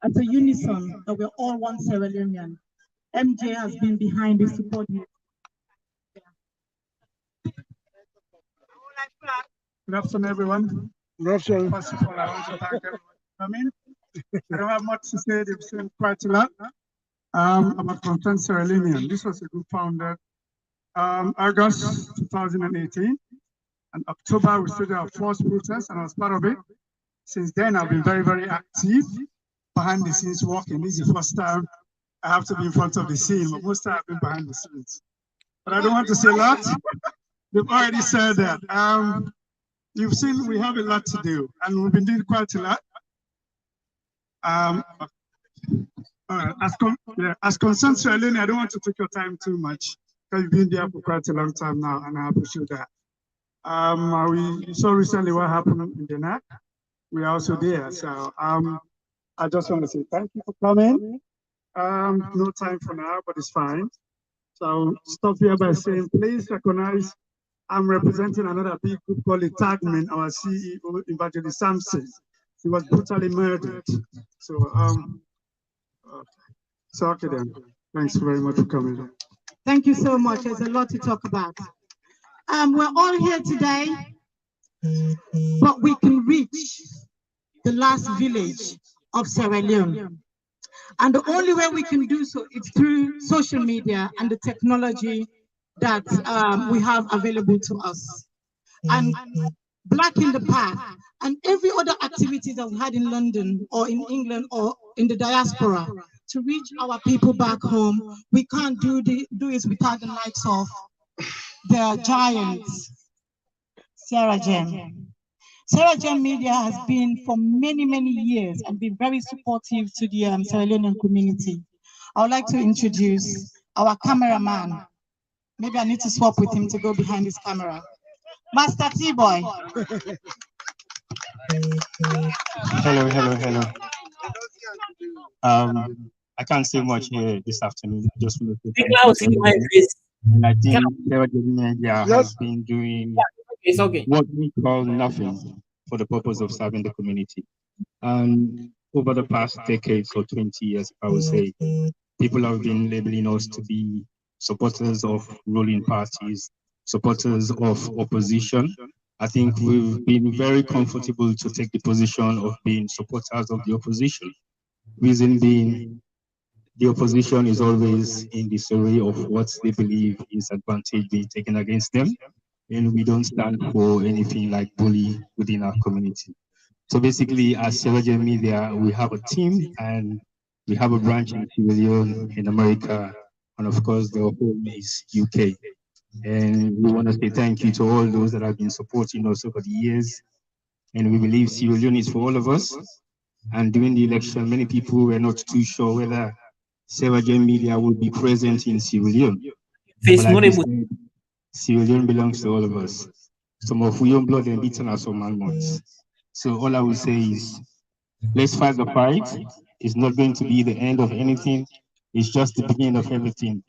as a unison that we're all one Sierra Leonean. MJ has been behind the support. Good afternoon, everyone. Good afternoon. First of all, I want to thank everyone for coming. I don't have much to say. They've said quite a lot about Concerned Sierra Leonean. This was a group founded August 2018. And October, we started our first protest, and I was part of it. Since then, I've been very, very active behind the scenes working. This is the first time I have to be in front of the scene, but most time I've been behind the scenes. But I don't want to say a lot. They've already said that. You've seen we have a lot to do, and we've been doing quite a lot. As Concerned Sierra Leone, I don't want to take your time too much, because you've been there for quite a long time now, and I appreciate that. We saw recently what happened in the NAC. We are also there, so I just want to say thank you for coming. No time for now, but it's fine. So I'll stop here by saying, please recognize I'm representing another big group called the Tagman, our CEO, Evangelist Sampson. He was brutally murdered. So, okay then. Thanks very much for coming. Thank you so much. There's a lot to talk about. We're all here today, but we can reach the last village of Sierra Leone. And the only way we can do so is through social media and the technology that we have available to us. And Black in the Park and every other activity that we had in London or in England or in the diaspora to reach our people back home, we can't do it without the likes of the giants, Sierra Gem. Sierra Gem Media has been for many, many years and been very supportive to the Sierra Leonean community. I would like to introduce our cameraman, Maybe I need to swap with him to go behind his camera. Master T-Boy. Hello. I can't say much here this afternoon. I just want to say thank you to everyone. And I think Sierra Leone has been doing It's okay. what we call nothing for the purpose of serving the community. And over the past decades or 20 years, I would say, people have been labeling us to be supporters of ruling parties, supporters of opposition. I think we've been very comfortable to take the position of being supporters of the opposition. Reason being, the opposition is always in disarray of what they believe is advantage being taken against them, and we don't stand for anything like bully within our community. So basically, as Sierra Leone Media, we have a team and we have a branch in Sierra Leone, in America, and of course, the home is UK. And we want to say thank you to all those that have been supporting us over the years. And we believe Sierra Leone is for all of us. And during the election, many people were not too sure whether Sierra Leone Media would be present in Sierra Leone. But like we said, Sierra Leone belongs to all of us. Some of we own blood and beaten us on months. So all I will say is, let's fight the fight. It's not going to be the end of anything. It's just the beginning of everything.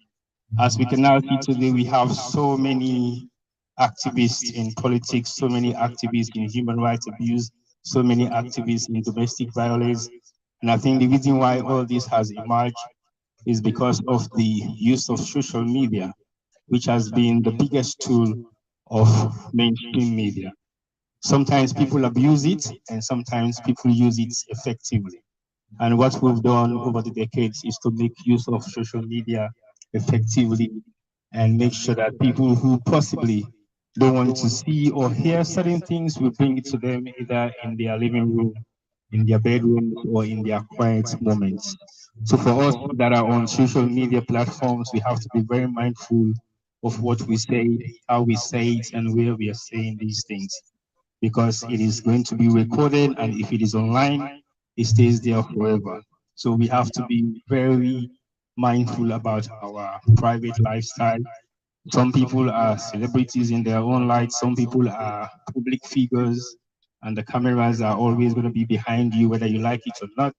As we can now see today, we have so many activists in politics, so many activists in human rights abuse, so many activists in domestic violence. And I think the reason why all this has emerged is because of the use of social media, which has been the biggest tool of mainstream media. Sometimes people abuse it, and sometimes people use it effectively. And what we've done over the decades is to make use of social media effectively and make sure that people who possibly don't want to see or hear certain things, we bring it to them either in their living room, in their bedrooms, or in their quiet moments. So for us that are on social media platforms, we have to be very mindful of what we say, how we say it, and where we are saying these things, because it is going to be recorded, and if it is online, it stays there forever. So we have to be very mindful about our private lifestyle. Some people are celebrities in their own light, some people are public figures, and the cameras are always going to be behind you, whether you like it or not.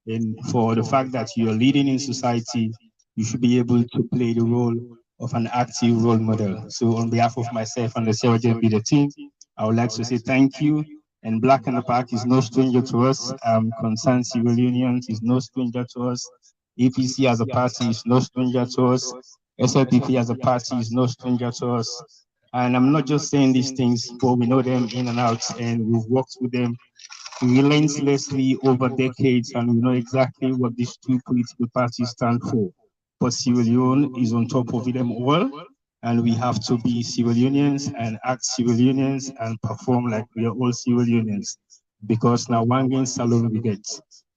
And for the fact that you're leading in society, you should be able to play the role of an active role model. So on behalf of myself and the Sierra Leone Media team, I would like to say thank you. And Black in the Park is no stranger to us. Concerned Civil Unions is no stranger to us. APC as a party is no stranger to us. SLPP as a party is no stranger to us. And I'm not just saying these things, but we know them in and out, and we've worked with them relentlessly over decades, and we know exactly what these two political parties stand for. But Sierra Leone is on top of them all, and we have to be civil unions and act civil unions and perform like we are all civil unions, because now one gain salon we get.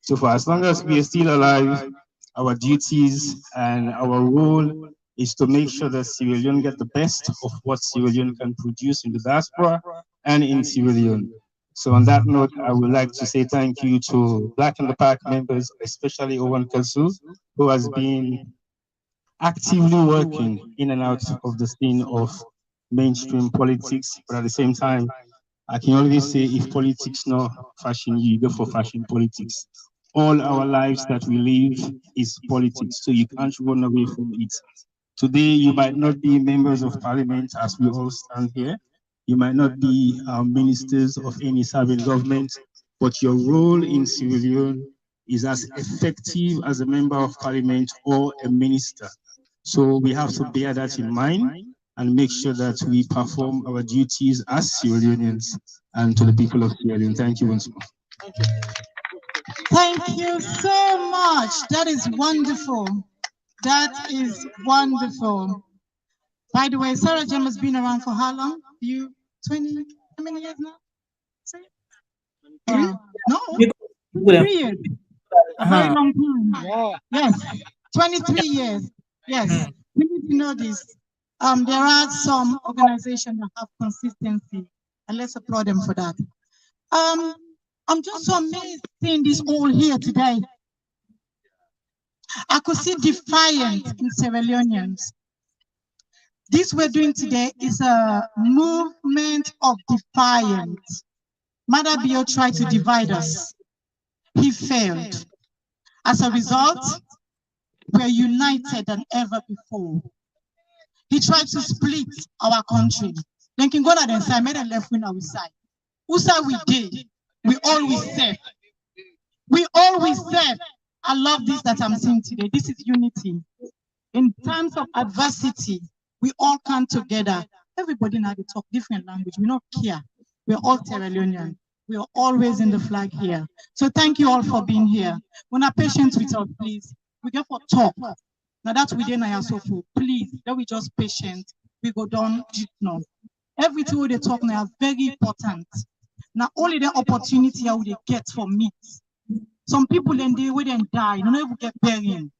So for as long as we are still alive, our duties and our role is to make sure that Sierra Leone get the best of what Sierra Leone can produce in the diaspora and in Sierra Leone. So on that note, I would like to say thank you to Black in the Park members, especially Owen Kelsu, who has been actively working in and out of the scene of mainstream politics. But at the same time, I can always say if politics not fashion you, you go for fashion politics. All our lives that we live is politics, so you can't run away from it. Today, you might not be members of parliament as we all stand here. You might not be ministers of any serving government, but your role in Sierra Leone is as effective as a member of parliament or a minister. So we have to bear that in mind and make sure that we perform our duties as Sierra Leoneans and to the people of Sierra Leone. Thank you once more. Thank you so much. That is wonderful. That is wonderful. By the way, Sarah Jem has been around for how long? 20, how many years now? No, 23 years. A very long time. Yes, 23 years. Yes, we need to know this. There are some organizations that have consistency, and let's applaud them for that. I'm just so amazed seeing this all here today. I could see defiance in Sierra Leoneans. This we're doing today is a movement of defiance. Mother Bio tried to divide us. He failed. As a result, we're united than ever before. He tried to split our country. Then can go on and say, made a left wing outside. Who said we did? We always said. We always said. I love this that I'm seeing today. This is unity. In times of adversity, we all come together. Everybody now they talk different language. We don't care. We're all Sierra Leonean. We are always in the flag here. So thank you all for being here. When are patient with us, please. We get for talk. Now that's within our sofa. Please, let we just patient. We go down now. Everything they talk now is very important. Now only the opportunity how they get for meat. Some people in there where they die, they don't even get buried.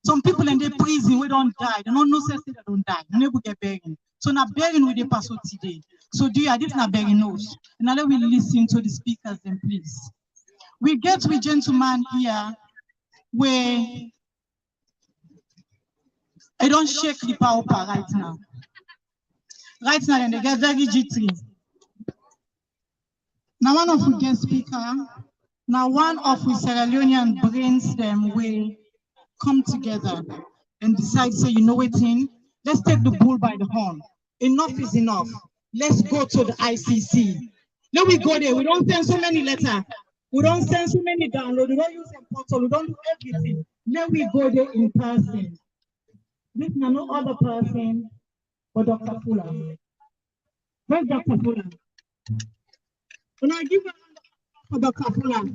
Some people in the prison we don't die. They don't know say they don't die. They never get buried. So now burying with the person today. So do you this not burying knows? And now let we listen to the speakers then please. We get with gentleman here where I don't shake the power right now. Right now they get very jittery. Now one of the guest speaker, now one of the Sierra Leonean brains them will come together and decide, say, you know what thing? Let's take the bull by the horn. Enough is enough. Let's go to the ICC. Let we go there. We don't send so many letters. We don't send so many downloads. We don't use a portal. We don't do everything. Let we go there in person. This is no other person but Dr. Fuller. Where's Dr. Fuller? When I give a for Dr. Fuller,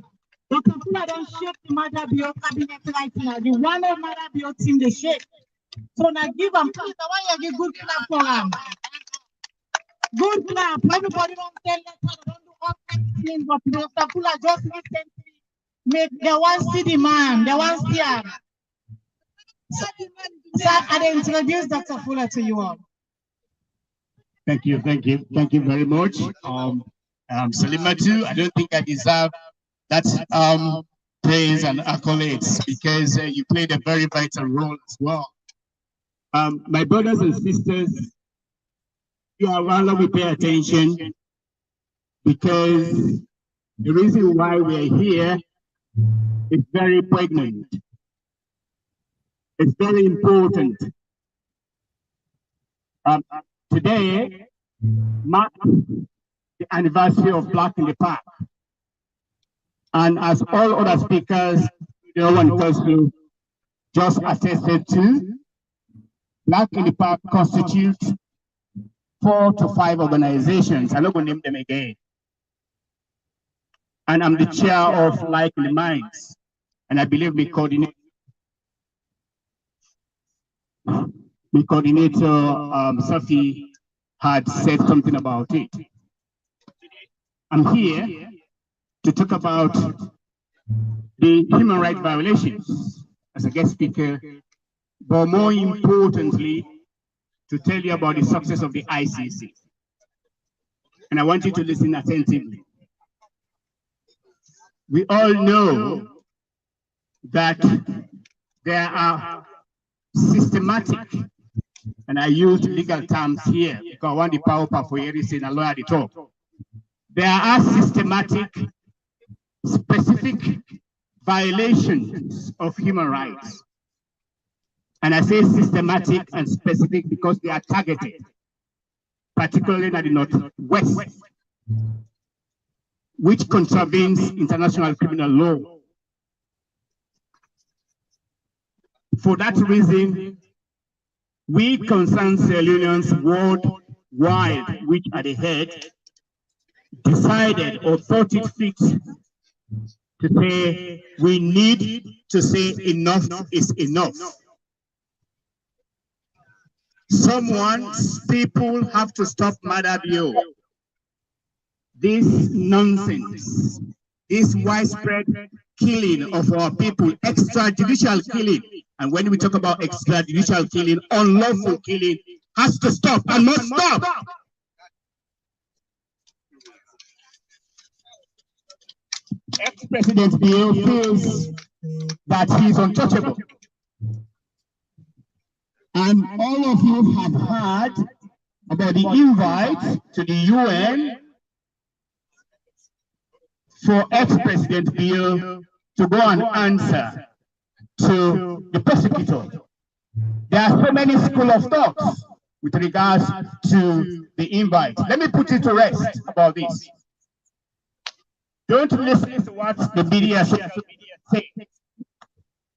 Dr. Fuller don't shake the Mother Bio cabinet right now. The one of Mother Bio team they shake. So now give them clap. I want you to give good clap for them. Good clap. Everybody don't tell letters, don't do all kinds of things, but Dr. Fuller just listen. Make they want to see the man, they want to see him. So I introduce Dr. Fuller to you all. Thank you very much. Salimatu, I don't think I deserve that praise and accolades because you played a very vital role as well. My brothers and sisters, you are rather we pay attention because the reason why we are here is very pregnant. It's very important. Today marks the anniversary of Black in the Park. And as all other speakers, the one person just attested to, Black in the Park constitutes 4 to 5 organizations. I'm not going to name them again. And I'm the chair of Likely Minds. And I believe the coordinator, Safi, had said something about it. I'm here to talk about the human rights violations as a guest speaker, but more importantly, to tell you about the success of the ICC. And I want you to listen attentively. We all know that there are systematic, and I use legal terms here because I want the power for everything a lawyer at the top. There are systematic, specific violations of human rights. And I say systematic and specific because they are targeted, particularly in the Northwest, which contravenes international criminal law. For that reason, we concerned Sierra Leoneans worldwide, which are the head, decided or thought it fit to say we need to say enough is enough. People have to stop Mother Bio. This nonsense, this widespread killing of our people, extrajudicial killing. And when we talk about extrajudicial killing, unlawful killing has to stop and must stop. Ex-President Bio feels that he is untouchable. And all of you have heard about the invite to the UN for ex-President Bill to go and answer to the prosecutor. There are so many school of thoughts with regards to the invite. Let me put it to rest about this. Don't listen to what the media says,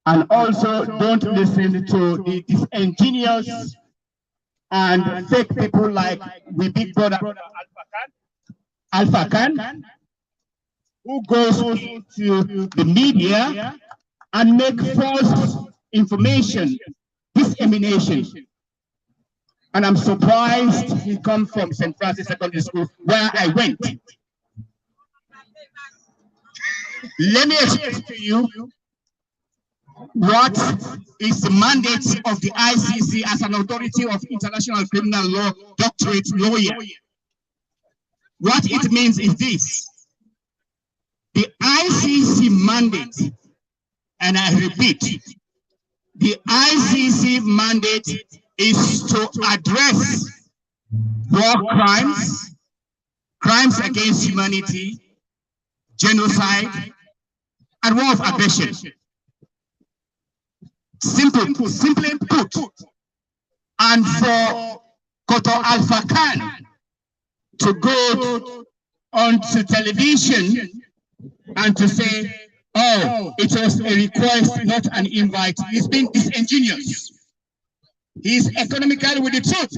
and also don't listen to the disingenuous and fake people like we big brother Alpha Khan, who goes into the media and make false information, dissemination. And I'm surprised he comes from St. Francis Secondary School, where I went. Let me explain to you what is the mandate of the ICC as an authority of international criminal law doctorate lawyer. What it means is this: the ICC mandate, and I repeat, the ICC mandate is to address war crimes, crimes against humanity, genocide, and war of aggression. Simply put, and for Koto Alpha Khan to go onto television and to say, oh, it was a request, not an invite, he's being disingenuous. He's economical with the truth.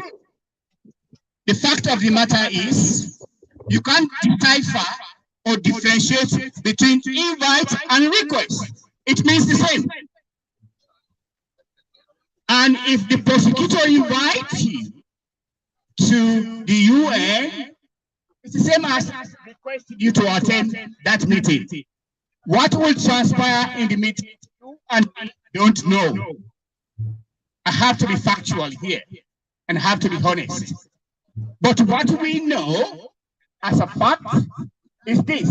The fact of the matter is, you can't decipher or differentiate between invite and request. It means the same. And if the prosecutor invites you to the UN, it's the same as requesting you to attend that meeting. What will transpire in the meeting, you and I don't know. I have to be factual here and have to be honest. But what we know as a fact is this: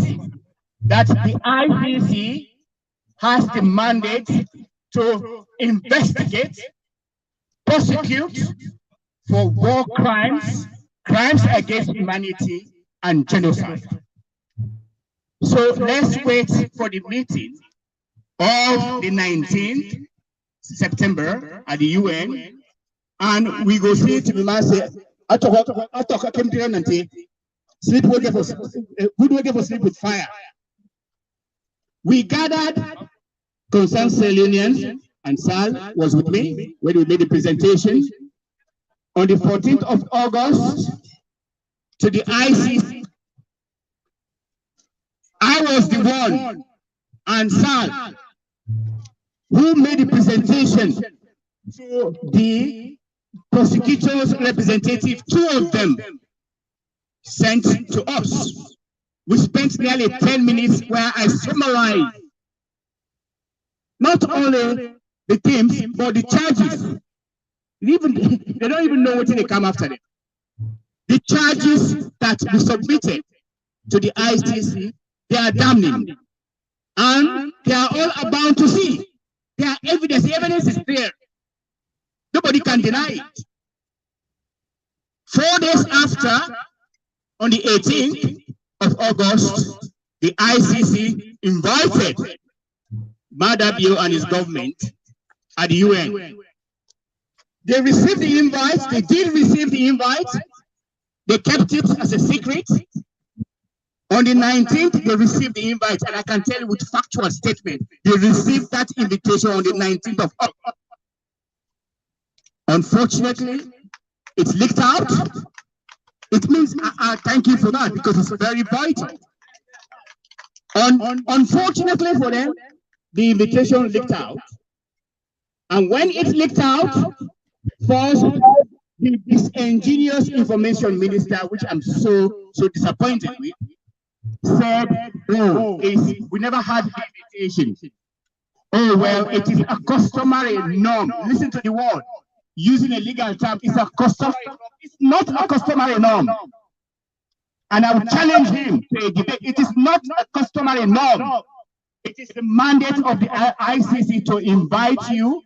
that the ICC has the mandate to investigate, prosecute for war crimes, crimes against humanity, and genocide. So let's wait for the meeting of the 19th September at the UN, and we go see to the man say, I talk sleep for sleep with fire. We gathered concerned Sierra Leoneans, and Sal was with me when we made the presentation on the 14th of August to the ICC. I was the one, and Sal, who made the presentation to the prosecutor's representative. Two of them sent to us. We spent nearly 10 minutes where I summarized not only the themes, but the charges. They don't even know what they come after them. The charges that we submitted to the ICC, they are damning. And they are all about to see. There are evidence. The evidence is there. Nobody can deny it. 4 days after, on the 18th of August, the ICC invited Madabio and his government at the UN. They received the invite. They did receive the invite. They kept it as a secret. On the 19th, they received the invite, and I can tell you with factual statement, they received that invitation on the 19th of August. Unfortunately, it's leaked out. It means I thank you for that, because it's very vital. Unfortunately for them, the invitation leaked out. And when it leaked out, first, the disingenuous information minister, which I'm so disappointed with, said, oh, we never had the invitation. Oh, well, it is a customary norm. Listen to the word. Using a legal term, it's a customary norm. It's not a customary norm. And I would challenge him to a debate. It is not a customary norm. It is the mandate of the ICC to invite you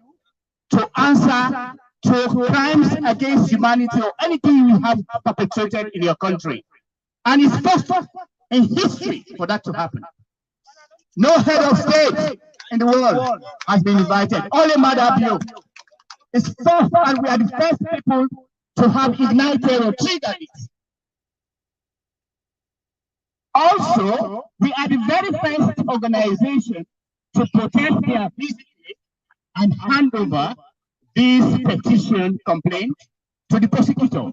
to answer to crimes against humanity or anything you have perpetrated in your country. And it's first in history for that to happen. No head of state in the world has been invited. Only Madabio is first, and we are the first people to have ignited or triggered it. Also, we are the very first organization to protest their visiting and hand over this petition complaint to the prosecutor.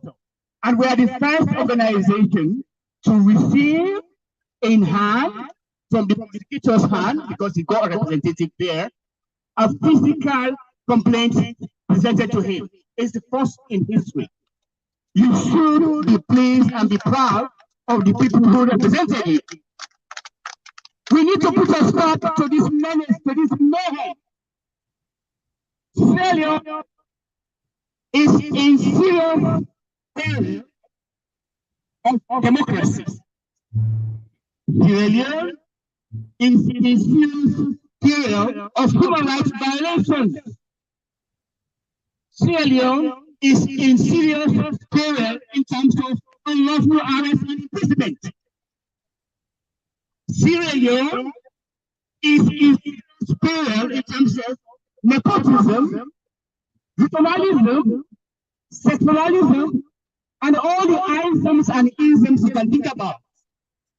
And we are the first organization to receive in hand, from the prosecutor's hand, because he got a representative there, a physical complaint presented to him. It's the first in history. You should be pleased and be proud of the people who represented you. We need to put a stop to this menace, to this mayhem. Sierra Leone is in serious peril of democracy. Sierra Leone is in serious peril of human rights violations. Sierra Leone is in serious peril in terms of unlawful arrest and imprisonment. Sierra Leone is in serious peril in terms of nepotism, ritualism, secularism, and all the isms and isms you can think about.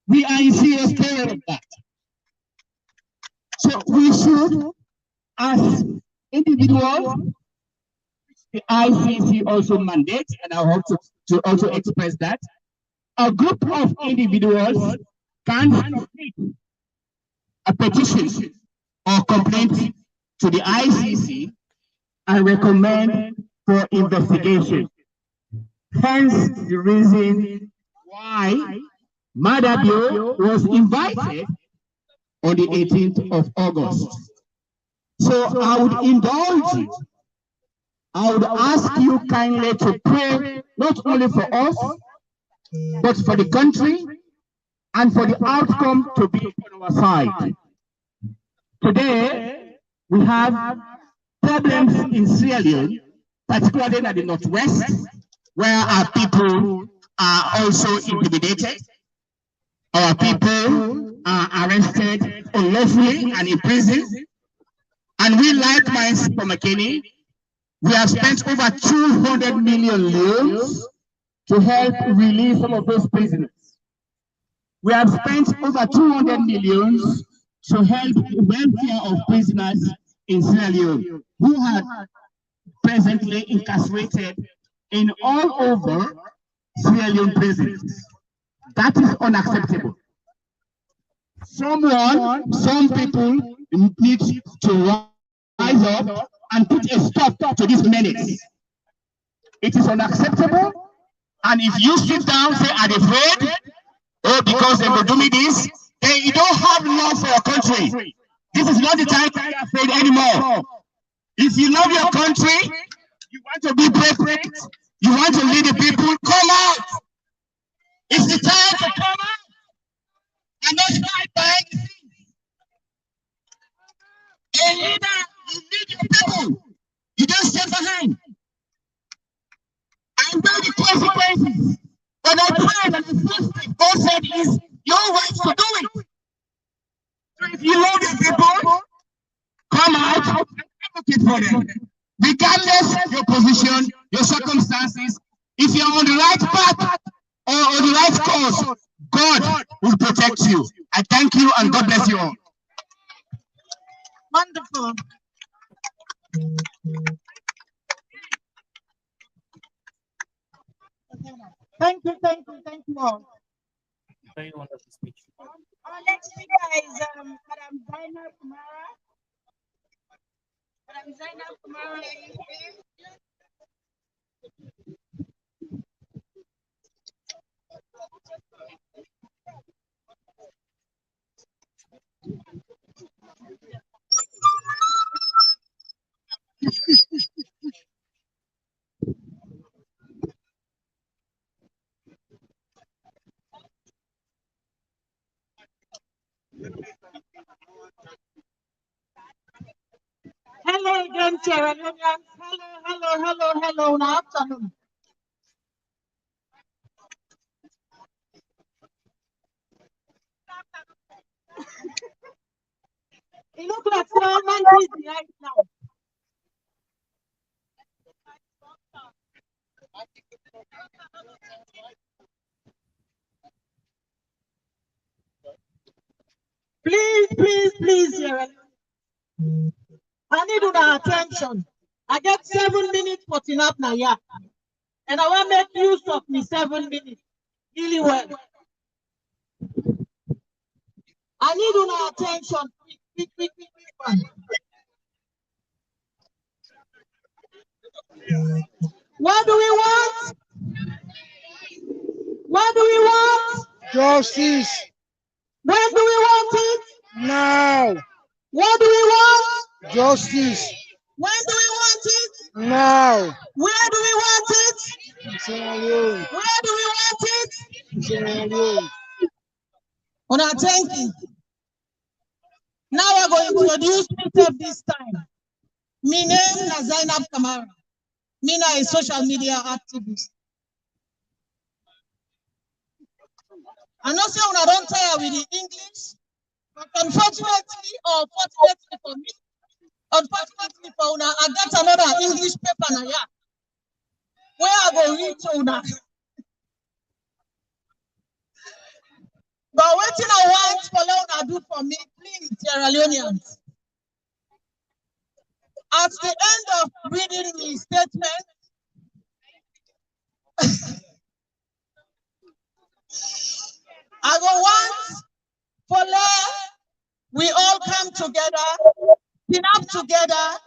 We are in serious peril of that. So we should, as individuals, the ICC also mandates, and I hope to also express that, a group of individuals can submit a petition or complaint to the ICC and recommend for investigation. Hence the reason why Madabio was invited on the 18th of August. So I would indulge you. I would ask you kindly to pray not only for us, but for the country and for the outcome to be on our side. Today, we have problems in Sierra Leone, particularly in the northwest, where our people are also intimidated. Our people are arrested unlawfully and imprisoned. And we, like Mines from McKinney, we have spent over 200 million loans to help release some of those prisoners. We have spent over 200 million to help the welfare of prisoners in Sierra Leone who are presently incarcerated in all over Sierra Leone prisons. That is unacceptable. Some people need to rise up and put a stop to this menace. It is unacceptable. And if you sit down, say, I'm afraid, oh, because they will do me this, then you don't have love for your country. This is not the time to be afraid anymore. If you love your country, you want to be brave, you want to lead the people, come out. It's the time to come out and not hide behind the scenes. A leader, you lead your people. You don't stay behind. I know the consequences. But I pray that the first thing God said is your right to do it. So if you love your people, come out and advocate for them. Regardless of your position, your circumstances, if you're on the right path or on the right course, God will protect you. I thank you and God bless you all. Wonderful. Thank you all. Very wonderful speech. Our next speaker is Madam Zainab Kumara. Madam Zainab Kumara, are you here? Hello again, Sierra Leoneans. Hello, hello. Good afternoon. It looks like someone is right now. Please, Sierra Leone. I need your attention. I get 7 minutes for Tinap Naya. And I want to make use of me 7 minutes really well. I need your attention. Quick one. What do we want? What do we want? Justice. When do we want it? Now. What do we want? Justice. When do we want it? Now. Where do we want it? Sierra Leone. Where do we want it? Sierra Leone. Una, thank you. Now we're going to introduce myself this time. My name is Zainab Kamara. Mina is a social media activist. I know say una don't tire with the English, but unfortunately or fortunately for me, unfortunately for una, I got another English paper now, yeah. Where I go read to una. But waiting I want for una do for me, please, Sierra Leoneans. At the end of reading the statement, I go want for we all come together, pin up together,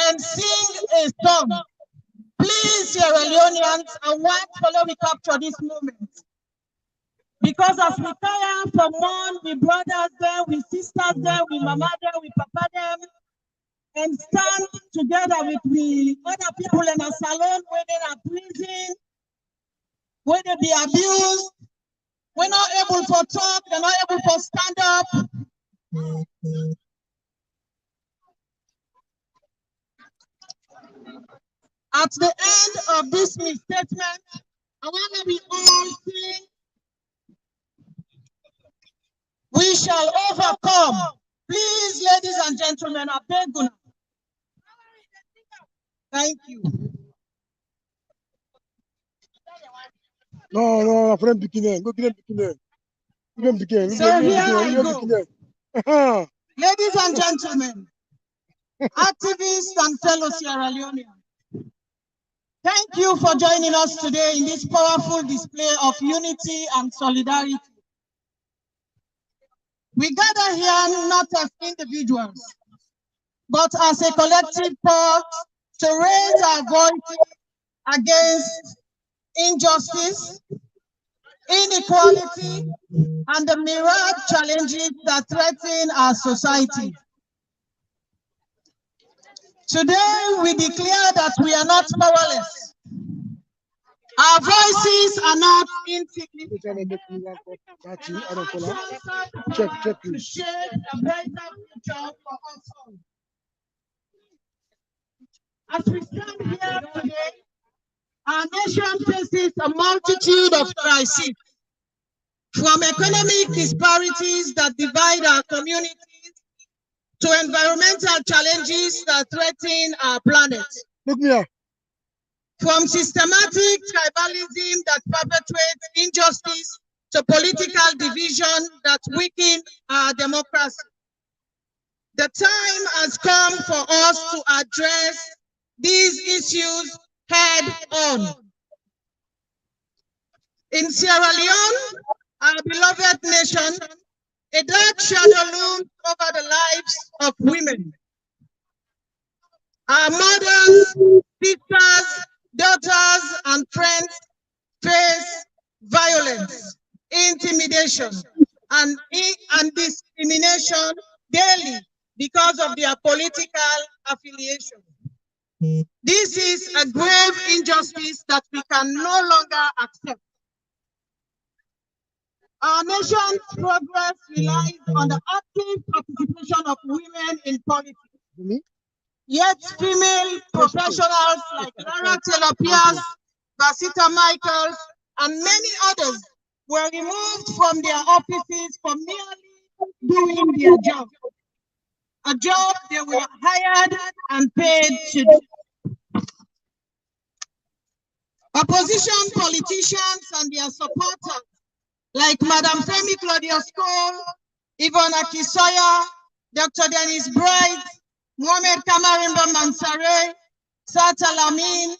and sing a song. Please, Sierra Leoneans, I want follow we capture this moment. Because as we tire from one, we brothers there, we sisters there, we mama there, we papa them, and stand together with the other people in a salon where they are prison, where they be abused, we're not able to talk, they're not able to stand up. At the end of this statement, I want to be all sing, we shall overcome. Please, ladies and gentlemen, I beg you. Thank you. No, friend beginning. Go get beginning. So here I go. Ladies and gentlemen, activists and fellow Sierra Leoneans, thank you for joining us today in this powerful display of unity and solidarity. We gather here not as individuals, but as a collective force to raise our voice against injustice, inequality, and the myriad challenges that threaten our society. Today, we declare that we are not powerless. Our voices are not insignificant. Check. To shape a brighter future for us all. As we stand here today, our nation faces a multitude of crises, from economic disparities that divide our communities to environmental challenges that threaten our planet. Look me up. From systematic tribalism that perpetuates injustice to political division that weaken our democracy. The time has come for us to address these issues head on. In Sierra Leone, our beloved nation, a dark shadow looms over the lives of women. Our mothers, sisters, daughters, and friends face violence, intimidation, and discrimination daily because of their political affiliation. This is a grave injustice that we can no longer accept. Our nation's progress relies on the active participation of women in politics. Yet female professionals like Lara Taylor Pierce, Basita Michaels, and many others were removed from their offices for merely doing their job. A job they were hired and paid to do. Opposition politicians and their supporters, like Madam Femi Claudius Cole, Yvonne Akisoya, Dr. Dennis Bright, Mohamed Kamarimba Mansare, Sata Lamin,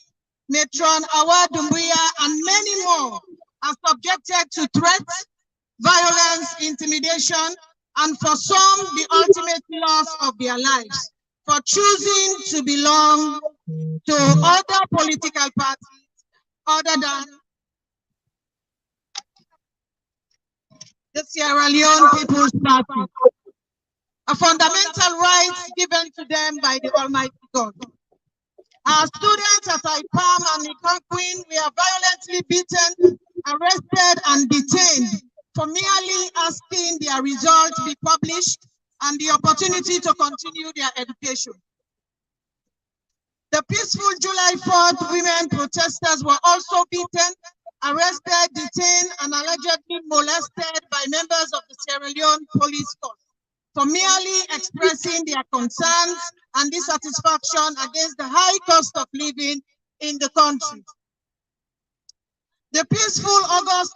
Metron Awa Dumbuya, and many more are subjected to threats, violence, intimidation, and for some, the ultimate loss of their lives for choosing to belong to other political parties other than the Sierra Leone People's Party, a fundamental right given to them by the Almighty God. Our students at IPAM and Nikonquin, we are violently beaten, arrested, and detained for merely asking their results be published and the opportunity to continue their education. The peaceful July 4th women protesters were also beaten, arrested, detained, and allegedly molested by members of the Sierra Leone police force for merely expressing their concerns and dissatisfaction against the high cost of living in the country. The peaceful August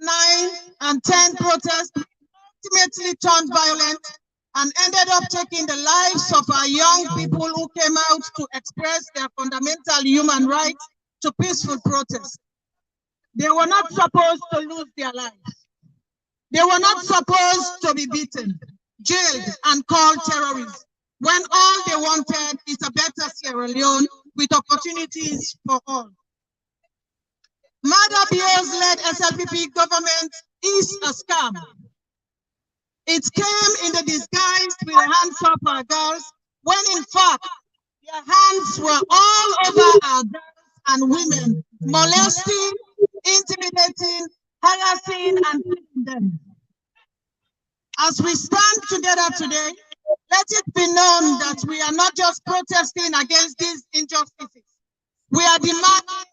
9 and 10 protests ultimately turned violent and ended up taking the lives of our young people who came out to express their fundamental human rights to peaceful protest. They were not supposed to lose their lives. They were not supposed to be beaten, jailed, and called terrorists, when all they wanted is a better Sierra Leone with opportunities for all. Mada Bios-led SLPP government is a scam. It came in the disguise with the hands of our girls, when in fact, their hands were all over our girls and women, molesting, intimidating, harassing, and killing them. As we stand together today, let it be known that we are not just protesting against these injustices. We are demanding.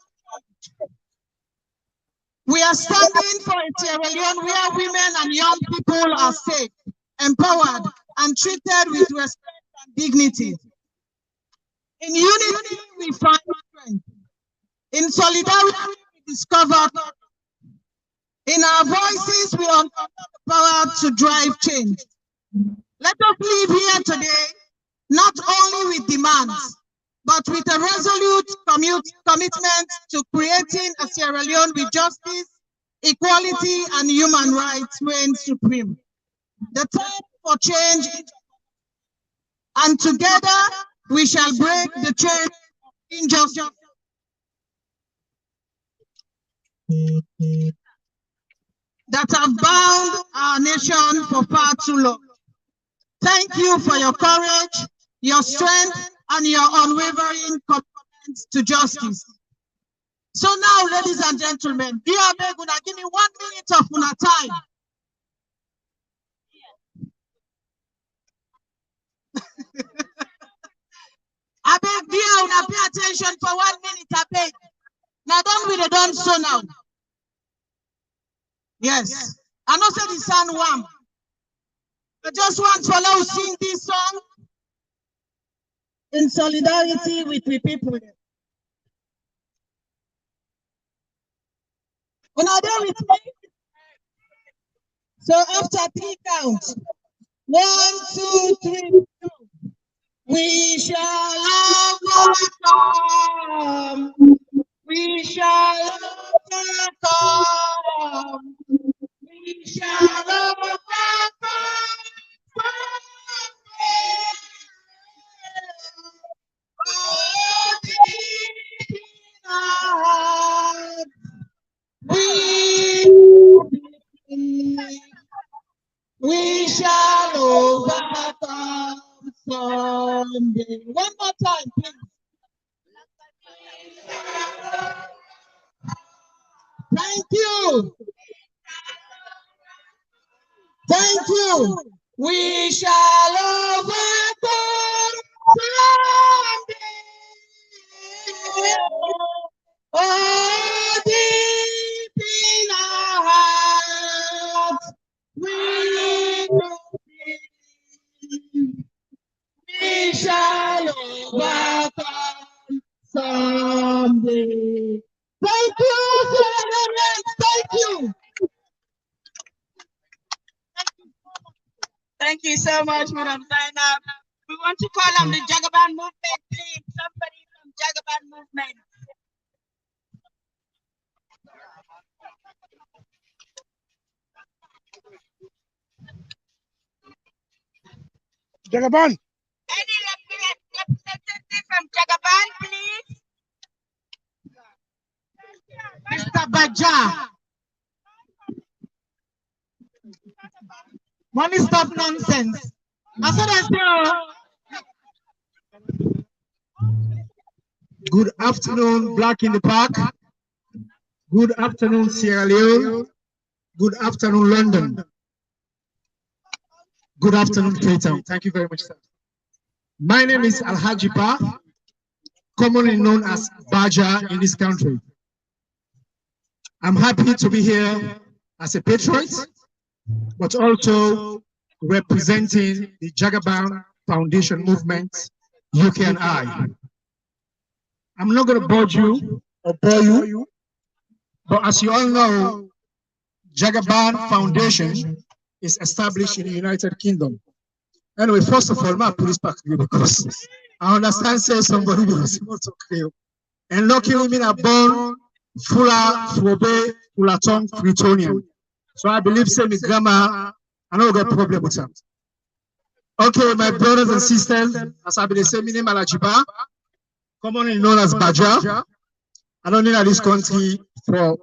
We are standing for a Sierra Leone where women and young people are safe, empowered, and treated with respect and dignity. In unity, we find strength. In solidarity, we discover. In our voices, we uncover the power to drive change. Let us live here today, not only with demands, but with a resolute commitment to creating a Sierra Leone with justice, equality, and human rights reign supreme. The time for change, and together we shall break the chain of injustice that have bound our nation for far too long. Thank you for your courage, your strength, and your unwavering commitment to justice. So now, ladies and gentlemen, dear Beguna, give me 1 minute of una time. I beg, dear, una pay attention for 1 minute, I beg. Now don't we done so now. Yes. I know say the sound warm. I just want to allow sing this song in solidarity with the people. When I done with me, so after 3 counts, 1, 2, 3, we shall overcome. We shall overcome. We shall overcome. We shall overcome someday. One more time, please. Thank you. Thank you. We shall overcome. Oh, deep in our hearts, we believe we shall overcome someday. Thank you, Sierra Leone. Thank you. Thank you so much, Madam Zainab. We want to call on the Jagaban movement, please. Somebody from Jagaban movement. Jagaban. Any representative from Jagaban, please? Mr. Baja. Money stop nonsense. I said I say, good afternoon, Black in the Park. Good afternoon, Sierra Leone. Good afternoon, London. Good afternoon, Cape Town. Thank you very much, sir. My name is Alhaji Pa, commonly known as Baja in this country. I'm happy to be here as a patriot, but also representing the Jagaban Foundation movement, UK and I. I'm not going to bore you or bore you, but as you all know, Jagaban Foundation is established in the United Kingdom. Anyway, first of all, my police back you because I understand say somebody was to kill. And luckily, me are born fuller, Frobe, Fulaton, Fritonian. So I believe say me grammar, I don't got problem with that. Okay, my brothers and sisters, as I been saying, my name Alajiba, commonly known as Baja. I don't live in this country for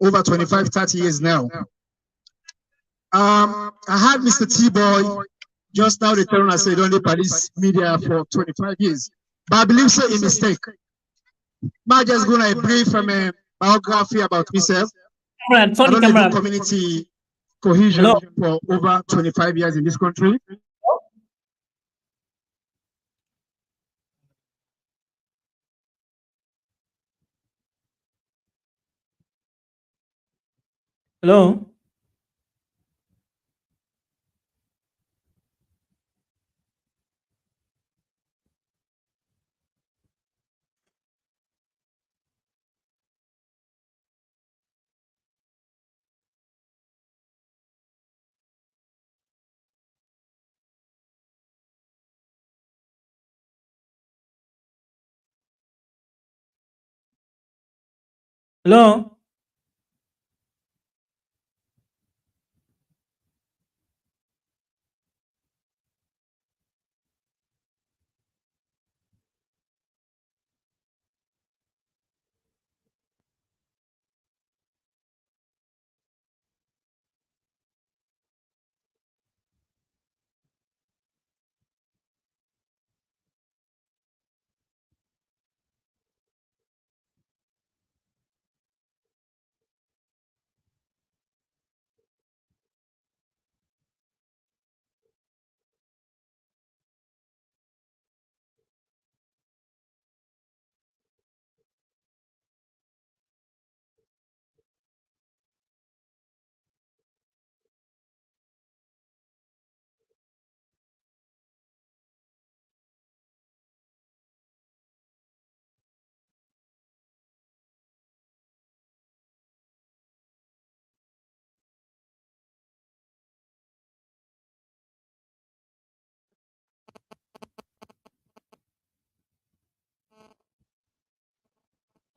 over 25, 30 years now. I had Mr. T-Boy just now. They tell us I said on the police media for 25 years, but I believe so a mistake. I'm just gonna brief from a biography about myself. I don't live community cohesion for over 25 years in this country. Hello. Hello.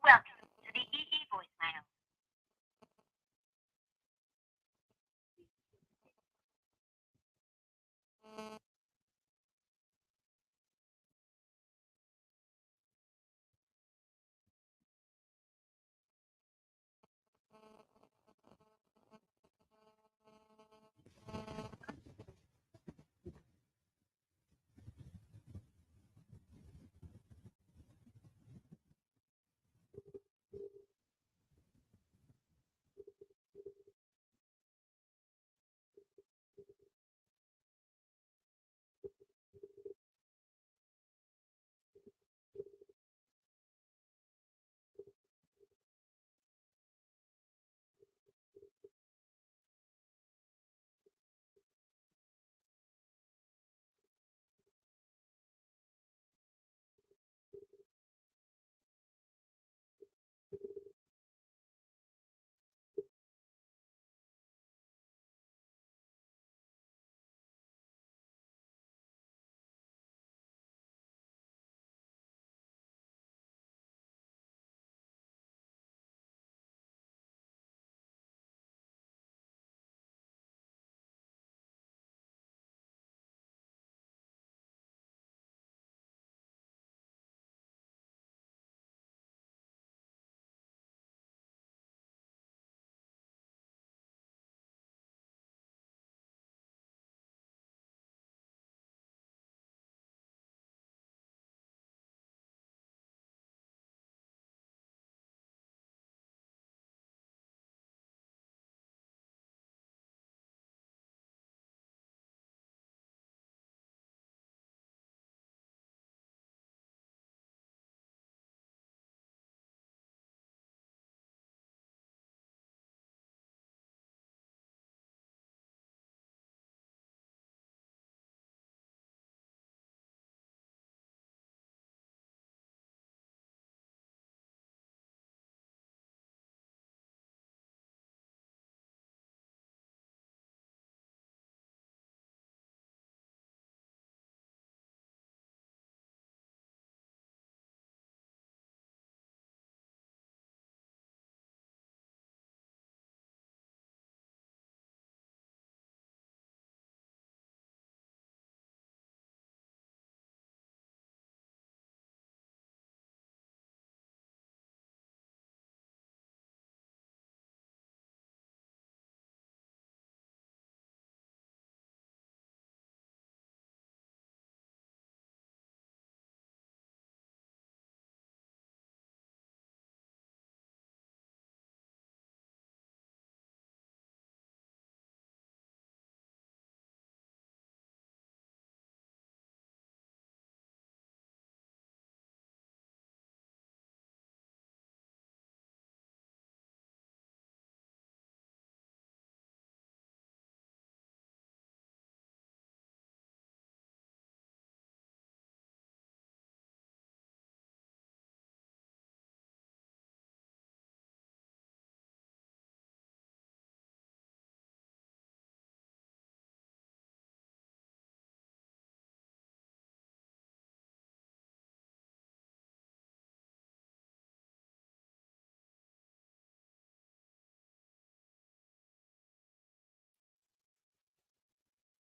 Welcome to the EE voicemail.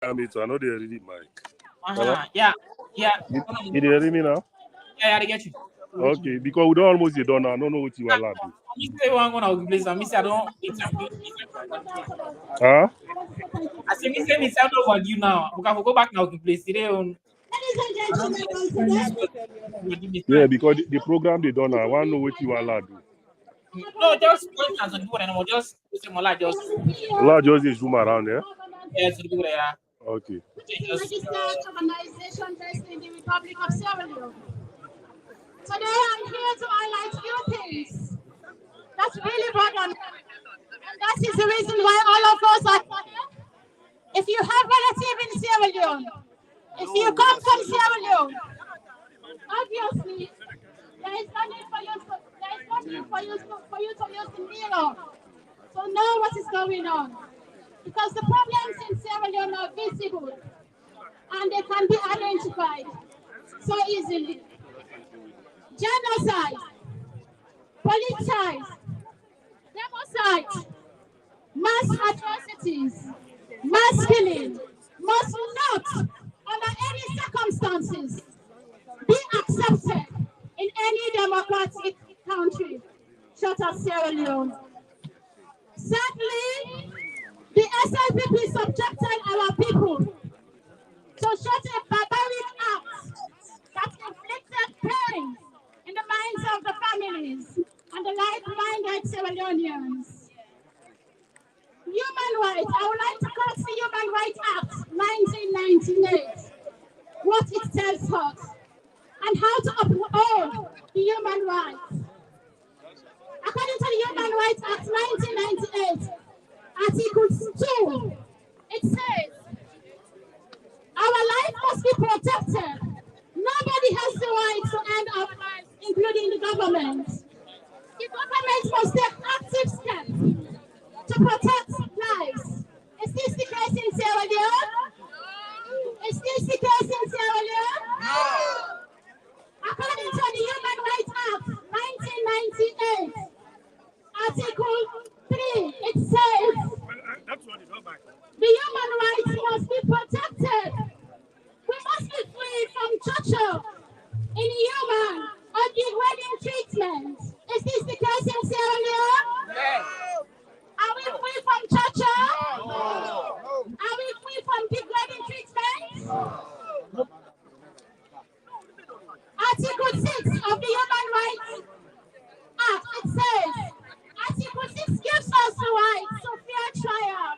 Me too. I know they ready mic. Yeah. You hear me now? Yeah, I get you. Okay, because we don't almost done now. I don't know what you are allowed to. I don't. Huh? I say, me sound over you now. We can go back now to place today on. Yeah, because the program they done now. I want to know what you are allowed to. No, just point as a good and just say Mola just. Allah just zoom around there. Yeah, so good, yeah. Okay. Registered organization based in the Republic of Sierra Leone. Today I'm here to highlight few things that's really bother me. And that is the reason why all of us are here. If you have relatives in Sierra Leone, if you come from Sierra Leone, obviously there is no need for you to use the mirror to know what is going on. Because the problems in Sierra Leone are visible and they can be identified so easily. Genocide, politicide, democide, mass atrocities, mass killing must not, under any circumstances, be accepted in any democratic country, such as Sierra Leone. Sadly, the SLPP subjected our people to such a barbaric act that inflicted pain in the minds of the families and the like-minded Sierra Leoneans. Human rights, I would like to quote the Human Rights Act 1998, what it tells us, and how to uphold the human rights. According to the Human Rights Act 1998, Article 2, it says, our life must be protected. Nobody has the right to end our lives, including the government. The government must take active steps to protect lives. Is this the case in Sierra Leone? Is this the case in Sierra Leone? No. According to the Human Rights Act 1998, Article 3, it says, the human rights must be protected. We must be free from torture, inhuman, or degrading treatment. Is this the case in Sierra Leone? Yes. Are we free from torture? No. Are we free from degrading treatment? No. Article 6 of the Human Rights Act, it says, Article 6 gives us the right to fair trial.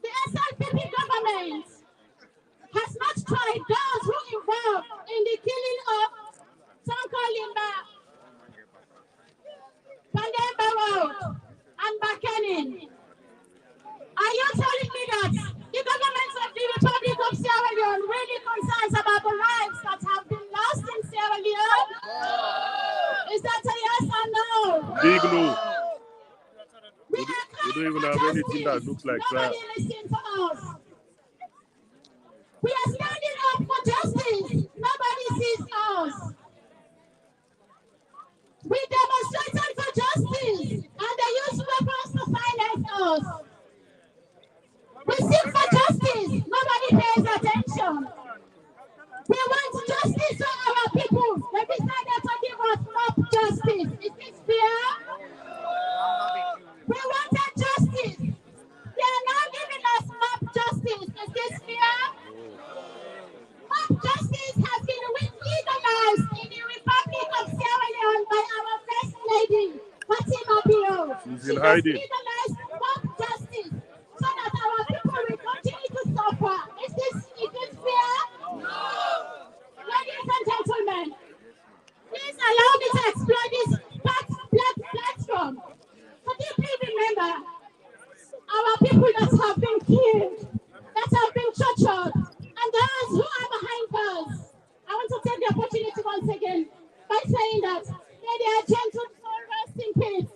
The SLPP government has not tried those who involved in the killing of Tonko Limba, Pandemba Road, and Bakenin. Are you telling me that the government of the Republic of Sierra Leone really concerns about the lives that have been lost in Sierra Leone? Is that a yes or no? Big no. We don't even have anything that looks like that. Nobody listen to us. We are standing up for justice. Nobody sees us. We demonstrated for justice, and they use weapons to silence us. We seek for justice. Nobody pays attention. We want justice for our people. They decided to give us mob justice. Is this fair? We wanted justice. They are now giving us mob justice. Is this fair? Mob justice has been legalized in the Republic of Sierra Leone by our First Lady, Fatima Bio. She's in hiding. Legalized mob justice so that our people will continue to suffer. Is this fair? No. Ladies and gentlemen, please allow me to explore this platform to deeply remember our people that have been killed, that have been tortured, and those who are behind bars. I want to take the opportunity once again by saying that may their gentle soul rest in peace.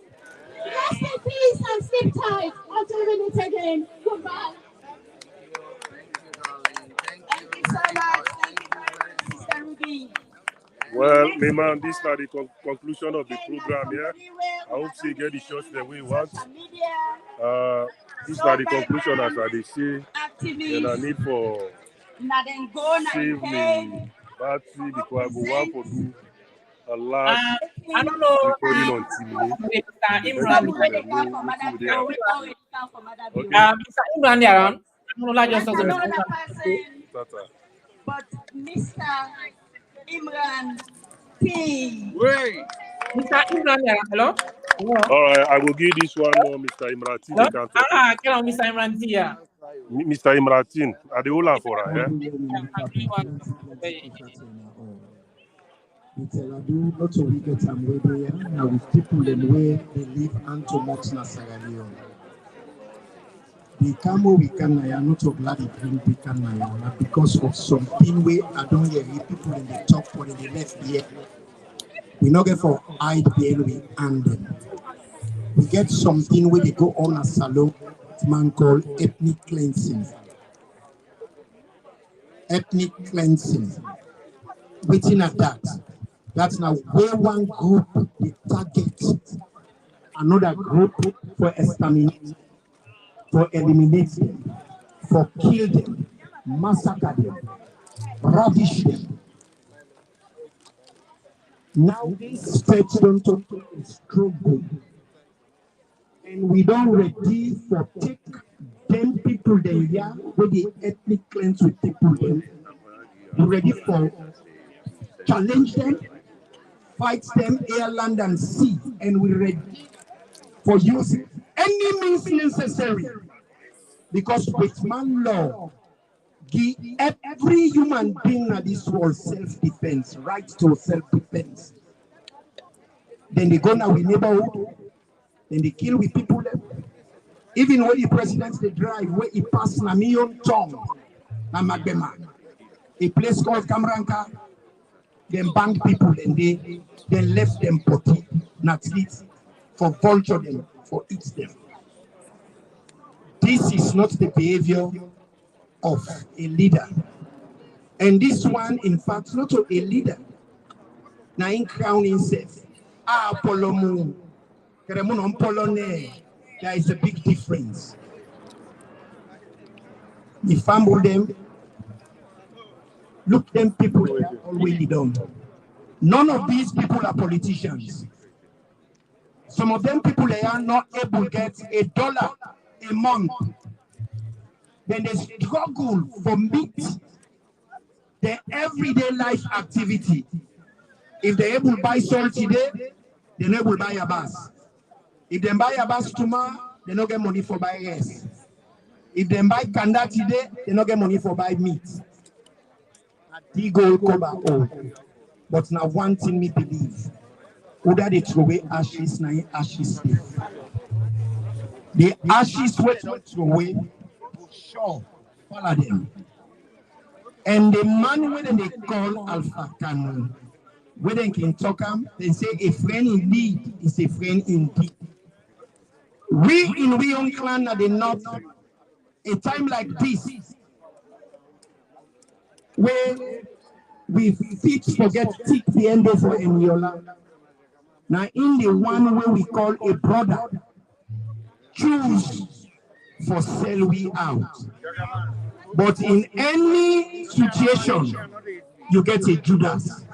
Rest in peace and sleep tight until we meet again. Goodbye. Thank you so much. Thank you very much, Sister Ruby. Well, Mima, this is the conclusion of the program here. I hope you get the shots that we want. This is the conclusion as I say. Then I need for save me battery because I go want to do a last I don't know. recording on TV. Imran. Mr. Imran there around. I don't know, like just doesn't respond. But Mr. Imran P. Wait. Mr. Imran there, hello? All right, I will give this one more, Mr. Imratin. Hello? Get on Mr. Imran here. Mr. Imratin, are the whole for her, Not so we get some way there now with people in way they live and to much na Sierra Leone. The camo we can I not so glad it drink we can now because of something way I don't hear people in the top or in the left here. We not get for hide the and them. We get something where they go on a salon man called ethnic cleansing. Ethnic cleansing. Waiting at that. That's now where one group they target another group for exterminate, for eliminate them, for kill them, massacre them, ravish them. Now this state don't talk to a struggle. And we don't ready for take them people there yeah, where the ethnic cleanse with people them. We ready for challenge them, fight them air, land, and sea, and we ready for using any means necessary. Because with man law, give every human being in this world self-defense, right to self-defense. Then they go now with neighborhood, then they kill with people there. Even when the presidents they drive, where he pass na million ton, na Magbema, a place called Kamranka, then bank people, then they left them potty, not eat, for vulture them, for eat them. This is not the behavior of a leader. And this one, in fact, not a leader. Now in crown himself. Polomu. There is a big difference. We fumble them. Look, them people are already done. None of these people are politicians. Some of them people they are not able to get $1 a month. Then they struggle for meet their everyday life activity. If they're able to buy salt today, they're not able to buy a bus. If they buy a bus tomorrow, they don't get money for buy rice. If they buy kanda today, they don't get money for buy meat. The goal cover all. But now one thing me believe, whether they throw away ashes, now ashes stay. The ashes where they don't throw away, sure, follow them. And the man where they call Alpha Canon, where they can talk them, they say a friend indeed is a friend indeed. We in Rion clan at the north, a time like this, where we fit forget tick the end of for Eniola. Now in the one way we call a brother, choose for sell we out. But in any situation, you get a Judas.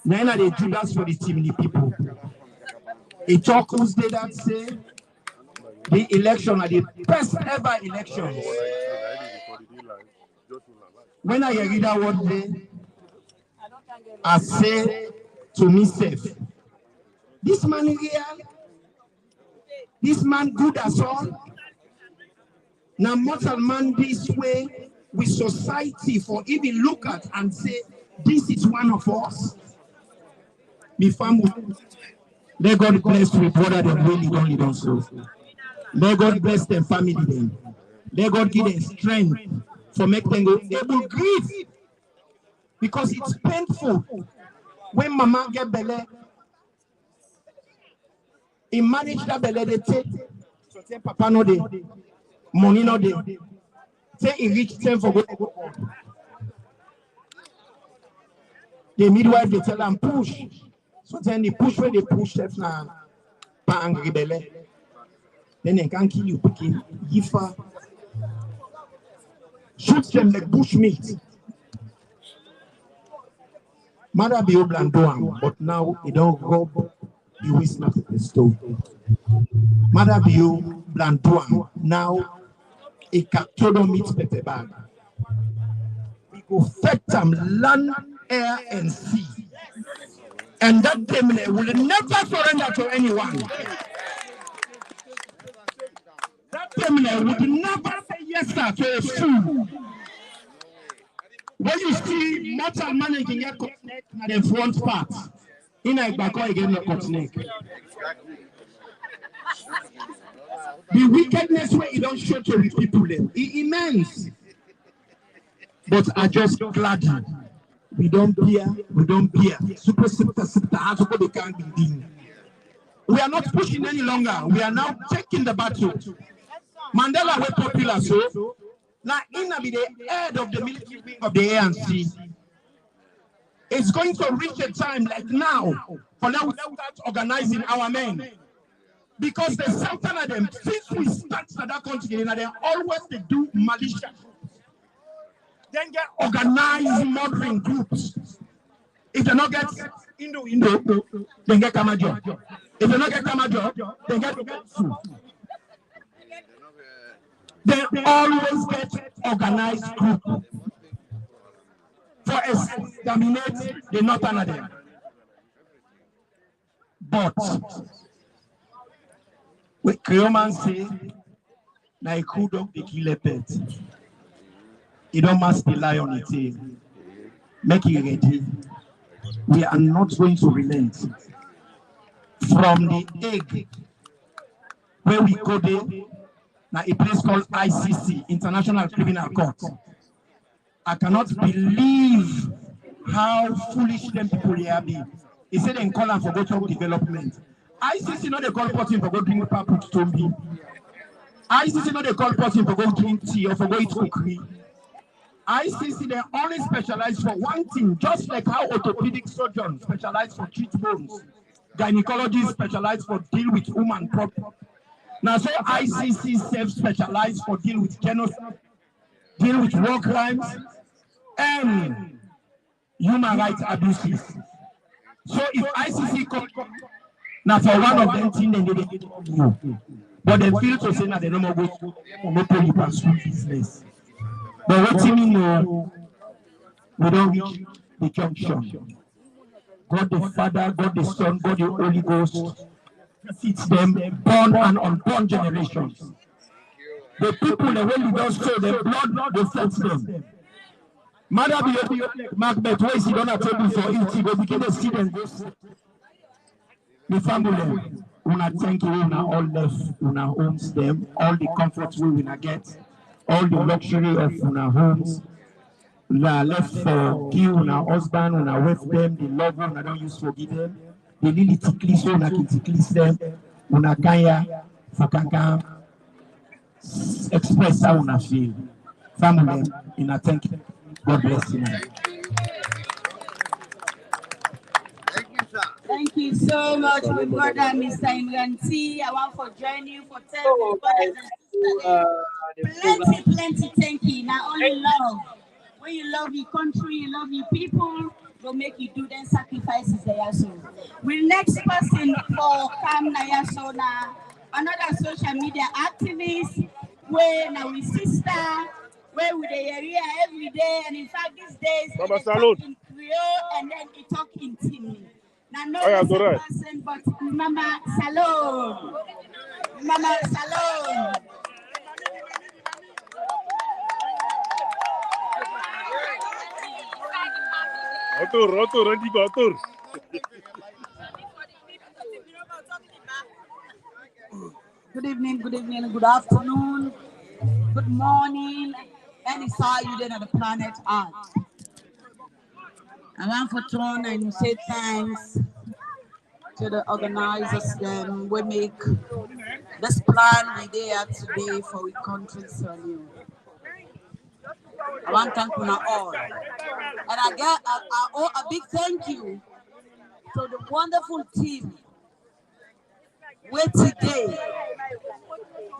None of the Judas for the Timini people. A talk who's they that say the election are the best ever elections. When I read that word day, I say to myself, this man real, this man good as all. Now mortal man this way with society for even look at and say, this is one of us. Me family, let God bless with brother them really only don't so. Let God bless them family them. Let God give them strength for make them go able grieve. Because it's painful when mama get belly. He manage that belly they take. So say papa no dey, money no dey. Say he reach time for go. The midwife they tell them push. So then they push where they push left now. Pa angry belly. Then they can't kill you picking. Yifa. shoot them like bushmeat. Mother be Blandoam, but now he don't rob the waste not the stove. Mother be Blandoam, now he capture meat pepper bag. We go fetch them land, air, and sea. And that family will never surrender to anyone. That family would never say yes sir to a fool. When you see mortal man can get cut neck at the front part, in a back again not cut neck. The wickedness where you don't show to the people them is immense. But I just glad we don't peer. Super they can't be done. We are not pushing any longer. We are now taking the battle. Mandela were popular, so now Ina be the head of the military wing of the ANC. It's going to reach a time like now for now we start organizing our men. Because the something of them, since we start that country, they always they do militia. Then get organized murdering groups. If they not get Indo, then get Kamajo. If they not get Kamajo, then get Food. They always get organized group for exterminate the northern of them. But what Creoman say, na a coup dog they kill a pet. You don't must rely on it. Make it ready. We are not going to relent. From the egg where we go there, now a place called ICC, International Criminal Court. I cannot believe how foolish them people here be. He said they call them for go talk development. ICC not they call person for go drink papa to Tombi. ICC not they call person for go drink tea or for go eat cookery. ICC they only specialize for one thing, just like how orthopedic surgeons specialize for treat bones. Gynecologists specialize for deal with human problem. Now so ICC self-specialize for deal with genocide, deal with war crimes, and human rights abuses. So if ICC come, now for one of them things then they get you. But they feel to say that they don't go to no police school business. But what do you know? We don't reach the junction. God the Father, God the Son, God the Holy Ghost feeds them born and unborn generations. The people the way you don't show the blood they feeds them. Mother be Macbeth, where is he gonna table for it? He will begin to see them go. The family, una thank you, una all left, una homes them, all the comforts we will get, all the luxury of una homes. Una left for give una husband, una with them, the love una don't use forgive them, the lily ticklish, una can ticklish them, una kaya, for kankan, express how una feel. Family, una thank you. God bless you. Thank you so much, my brother, Mr. Imran T. I want for joining you for telling brothers and sisters. Plenty thank you. Not only love. When you love your country, you love your people, will make you do them sacrifices there. So, we'll next person for Kam Nayaso now, another social media activist, where now we sister, where we the area every day, and in fact these days they talk in Creole and then they talk in Timmy. Now not the same person, but Mama Salon. Mama Salon. Otur. Good evening, good afternoon, good morning, any side you did on the planet Earth. I want to turn and say thanks to the organizers them we make this plan we there today for we country Sierra Leone. I want to thank you all. And I owe a big thank you to the wonderful team where today,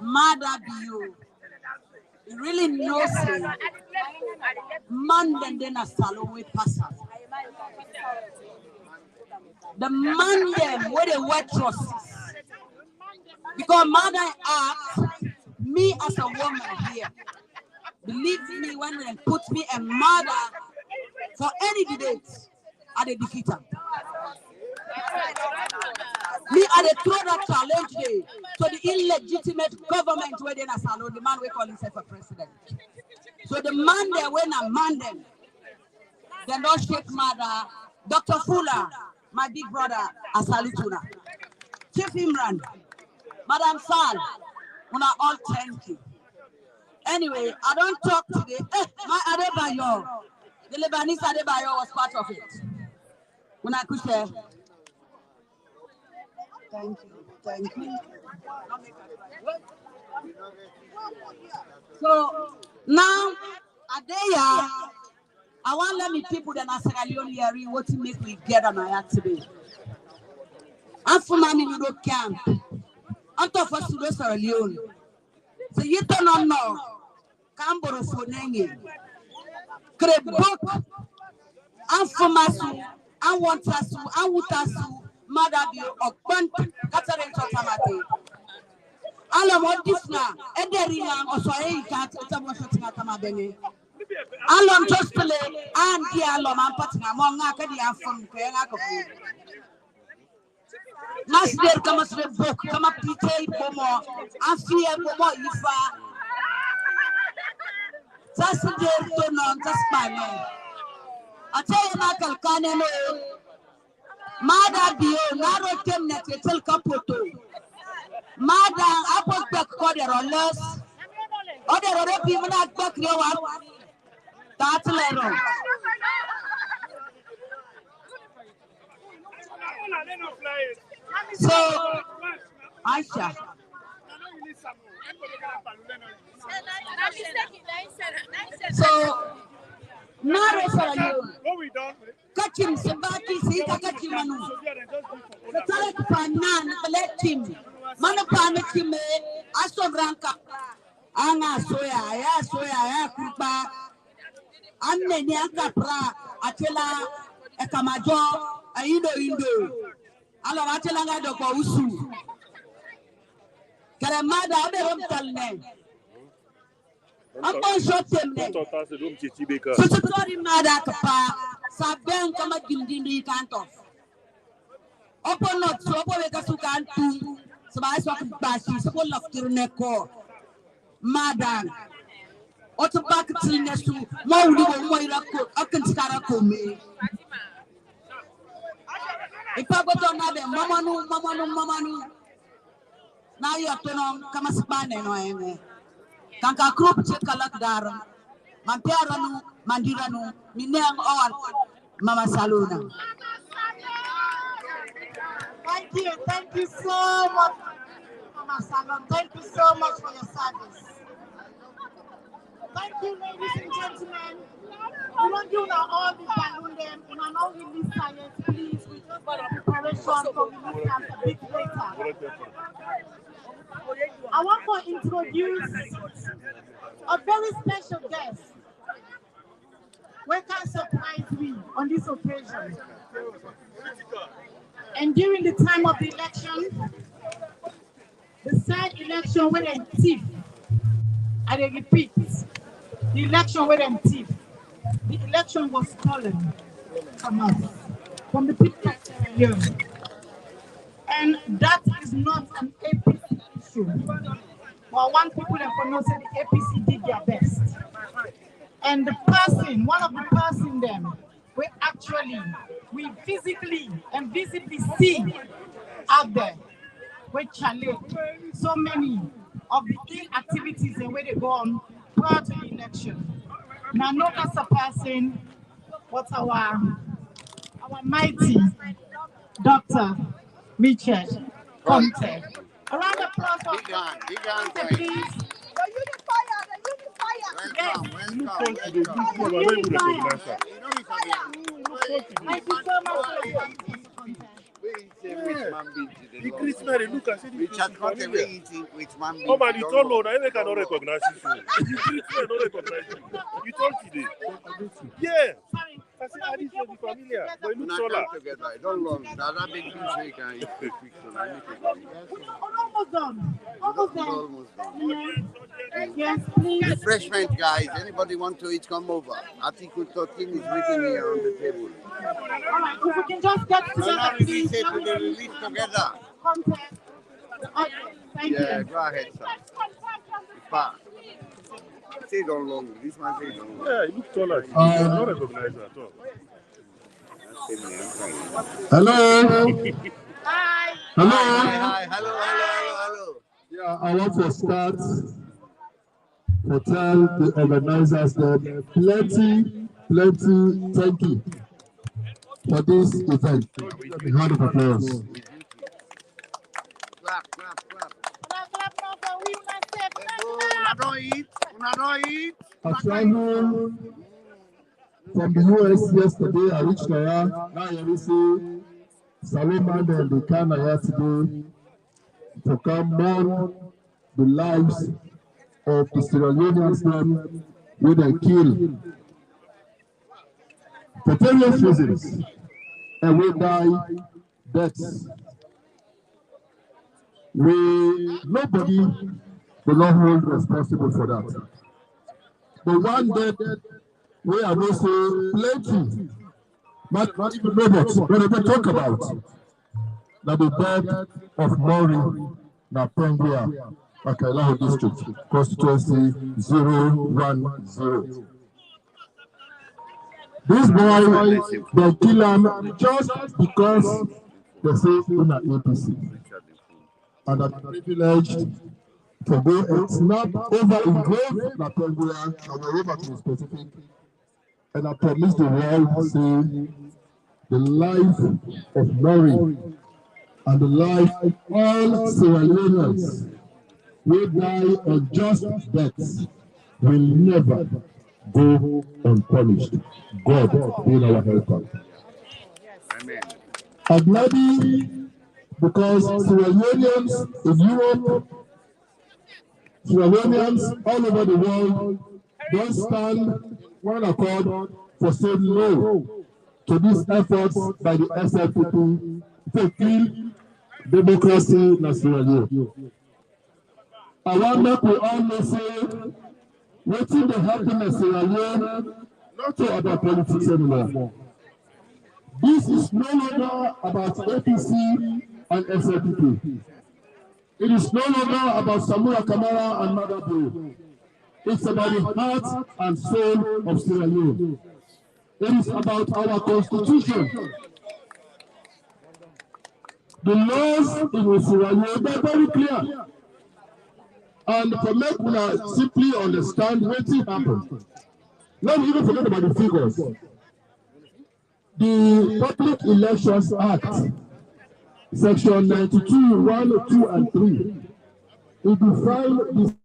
Mother Bio, He really knows it. Man then a salon with pastor. The man them where they wear trousers. Because mother asked me as a woman here. Believe me, when they put me a mother for any debate, I they defeat her. Me, I they throw that challenge there to the illegitimate government where they are salon, the man we call himself a president. So the man there when a man them, they don't shake mother. Dr. Fuller, my big brother, Asalituna. Chief Imran, Madam Sal, when I all thank you. Anyway, I don't talk today. My Adebayo, the Lebanese Adebayo was part of it. When I could share. Thank you. So now, Adeya, I want to let me people that are Sierra Leone here what to make me get on my act today. I'm from Mani Ludo camp. I'm tough for Sierra Leone. So you don't know. Kamboro Fonenge. Krebok. I'm from Masu. I want Tasu. I want Tasu. Madabio or Pant. Catherine Totamate. Alam what this now. Ederinga or Soe Cat. Tamashatamabene. Alam just play and the alum and putting among Akadia from Kayako. Last day comes the book, come up PK Bomo, and fear Bomo Ifa. Saturday to non Taspane. I tell you, Michael Canelo, Mada Bio, Naro Temnet, Tel Capoto, Mada Apple Back Corder or less, other people not back your one. That's level. So, Aisha. So, Naro Sarayo. Catch him, Sabaki, see, catch him, Manu. The Talek Panan, let him. Manapanaki, Aso Branca, Anna Soya, Kupa, Anne Niaka, Atela, Ekamajo, Indo. Alors, Atelanga de Pausu. Caramada, the Rumtalne. Upon short term, Sutori Madaka, Saben come at Gindini Cantos. Upon not so, Opeka Sukan, so I saw Bashi, so full of Kirneko, Madam. Otobak Tilnesu, Maudi, Moirako, Akanskarakomi. If I go to another, Mamanu. Now you have to know, Kamaspan and Kanka Group Chekalak Daram, Mampiaranu, Mandiranu, Minang on Mama Saluna. Thank you so much, Mama Salon. Thank you so much for your service. Thank you, ladies and gentlemen. We want you now all the balloon them in an all release science, please, with preparation for release camp a bit later. I want to introduce a very special guest. We can surprise me on this occasion. And during the time of the election, the third election where they thief, and I repeat, the election where they thief, the election was stolen from us, from the people of Sierra Leone. And that is not an APC issue. Well, one people that know say the APC did their best. And the person, one of the person them, we physically and visibly see out there, we challenge so many of the ill activities and where they go on prior to the election. Now, not as a person, but our mighty Dr. Michel Conte. A round of applause for Conte, please. Thank you so much. He greets me, they look as if Richard got away eating with one Oh big man, you don't told know. Lord, I cannot recognize you. You greet me, I don't recognize you. You told today. Yeah. I said, ah, this is the familiar. But you look Una taller. come together. Don't long. That big thing so you can eat quick. So now Almost done. Almost done. almost done. Yes, please. Refreshment, guys. Anybody want to eat, come over. Article 13 is written here on the table. All right, if we can just get No, together, not please. release it to the release together. Contact. Okay, thank Yeah, you. go ahead, sir. Fast. Say don't long. This one say don't long. Yeah, you look taller. I don't recognize her at all. Hello. Hi. Hello. Hi. Hello. Yeah, I want to start to tell the organizers that plenty thank you for this event. A round of applause. Clap. Una don't eat. I traveled from the US yesterday. I reached Naya. Now you see Salomon and the Kana here today to come mourn the lives of the Sierra Leoneans who they killed for various reasons and we die deaths. Nobody will not hold responsible for that. But one death we are also plenty, not even robots, but we talk about now the death of Mori na Pengua, Makailahu District, constituency 010. This boy, they kill him just because they say in an APC. And I'm privileged to go and snap over in grave na Pengua, and we're over to be specific. And I promise the world, say, the life of Mori and the life of all Sierra Leoneans who die unjust deaths will never go unpunished. God be our helper. Amen. I'm glad because Sierra Leoneans in Europe, Sierra Leoneans all over the world don't stand one accord for saying no to these efforts by the SFPP to kill democracy in Sierra Leone. I want make we all know say wetin dey happen in Sierra Leone not to about politics anymore. This is no longer about APC and SFPP. It is no longer about Samura Kamara and Madabo. It's about the heart and soul of Sierra Leone. It is about our constitution. The laws in Sierra Leone are very clear. And for make una simply understand wetin happen. Let me even forget about the figures. The Public Elections Act, Section 92, 1, 2, and 3, it defines the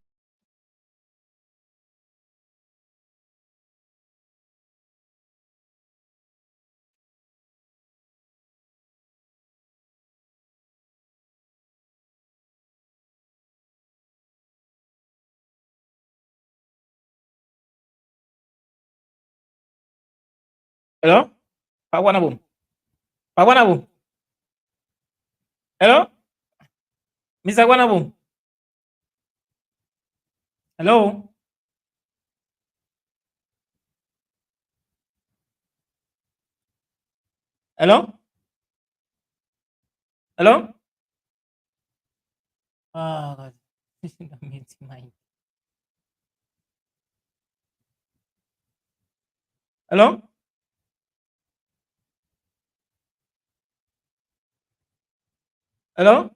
Hello? Pak Wanabum? Pak Wanabum? Hello? Mr. Wanabum? Hello? Hello? Hello? Ah, God. Gamit si Mike. Hello? Hello?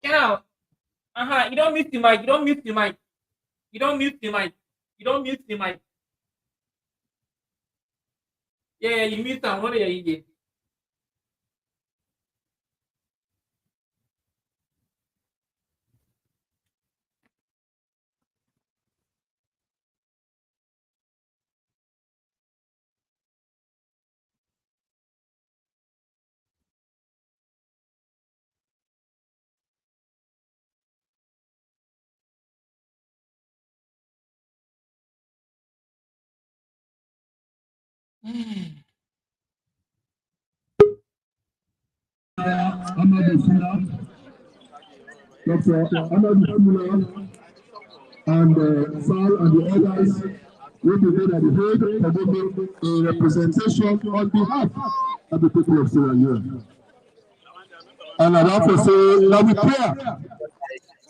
Now, you don't mute the mic. You don't mute the mic. You don't mute the mic. You don't mute the mic. Yeah, you mute them. What are you doing? Amadou Sula, Dr. Amadou Sula, and Sal and the others will be made at the Hague for making a representation on behalf of the people of Sierra Leone. And I want to say that we pray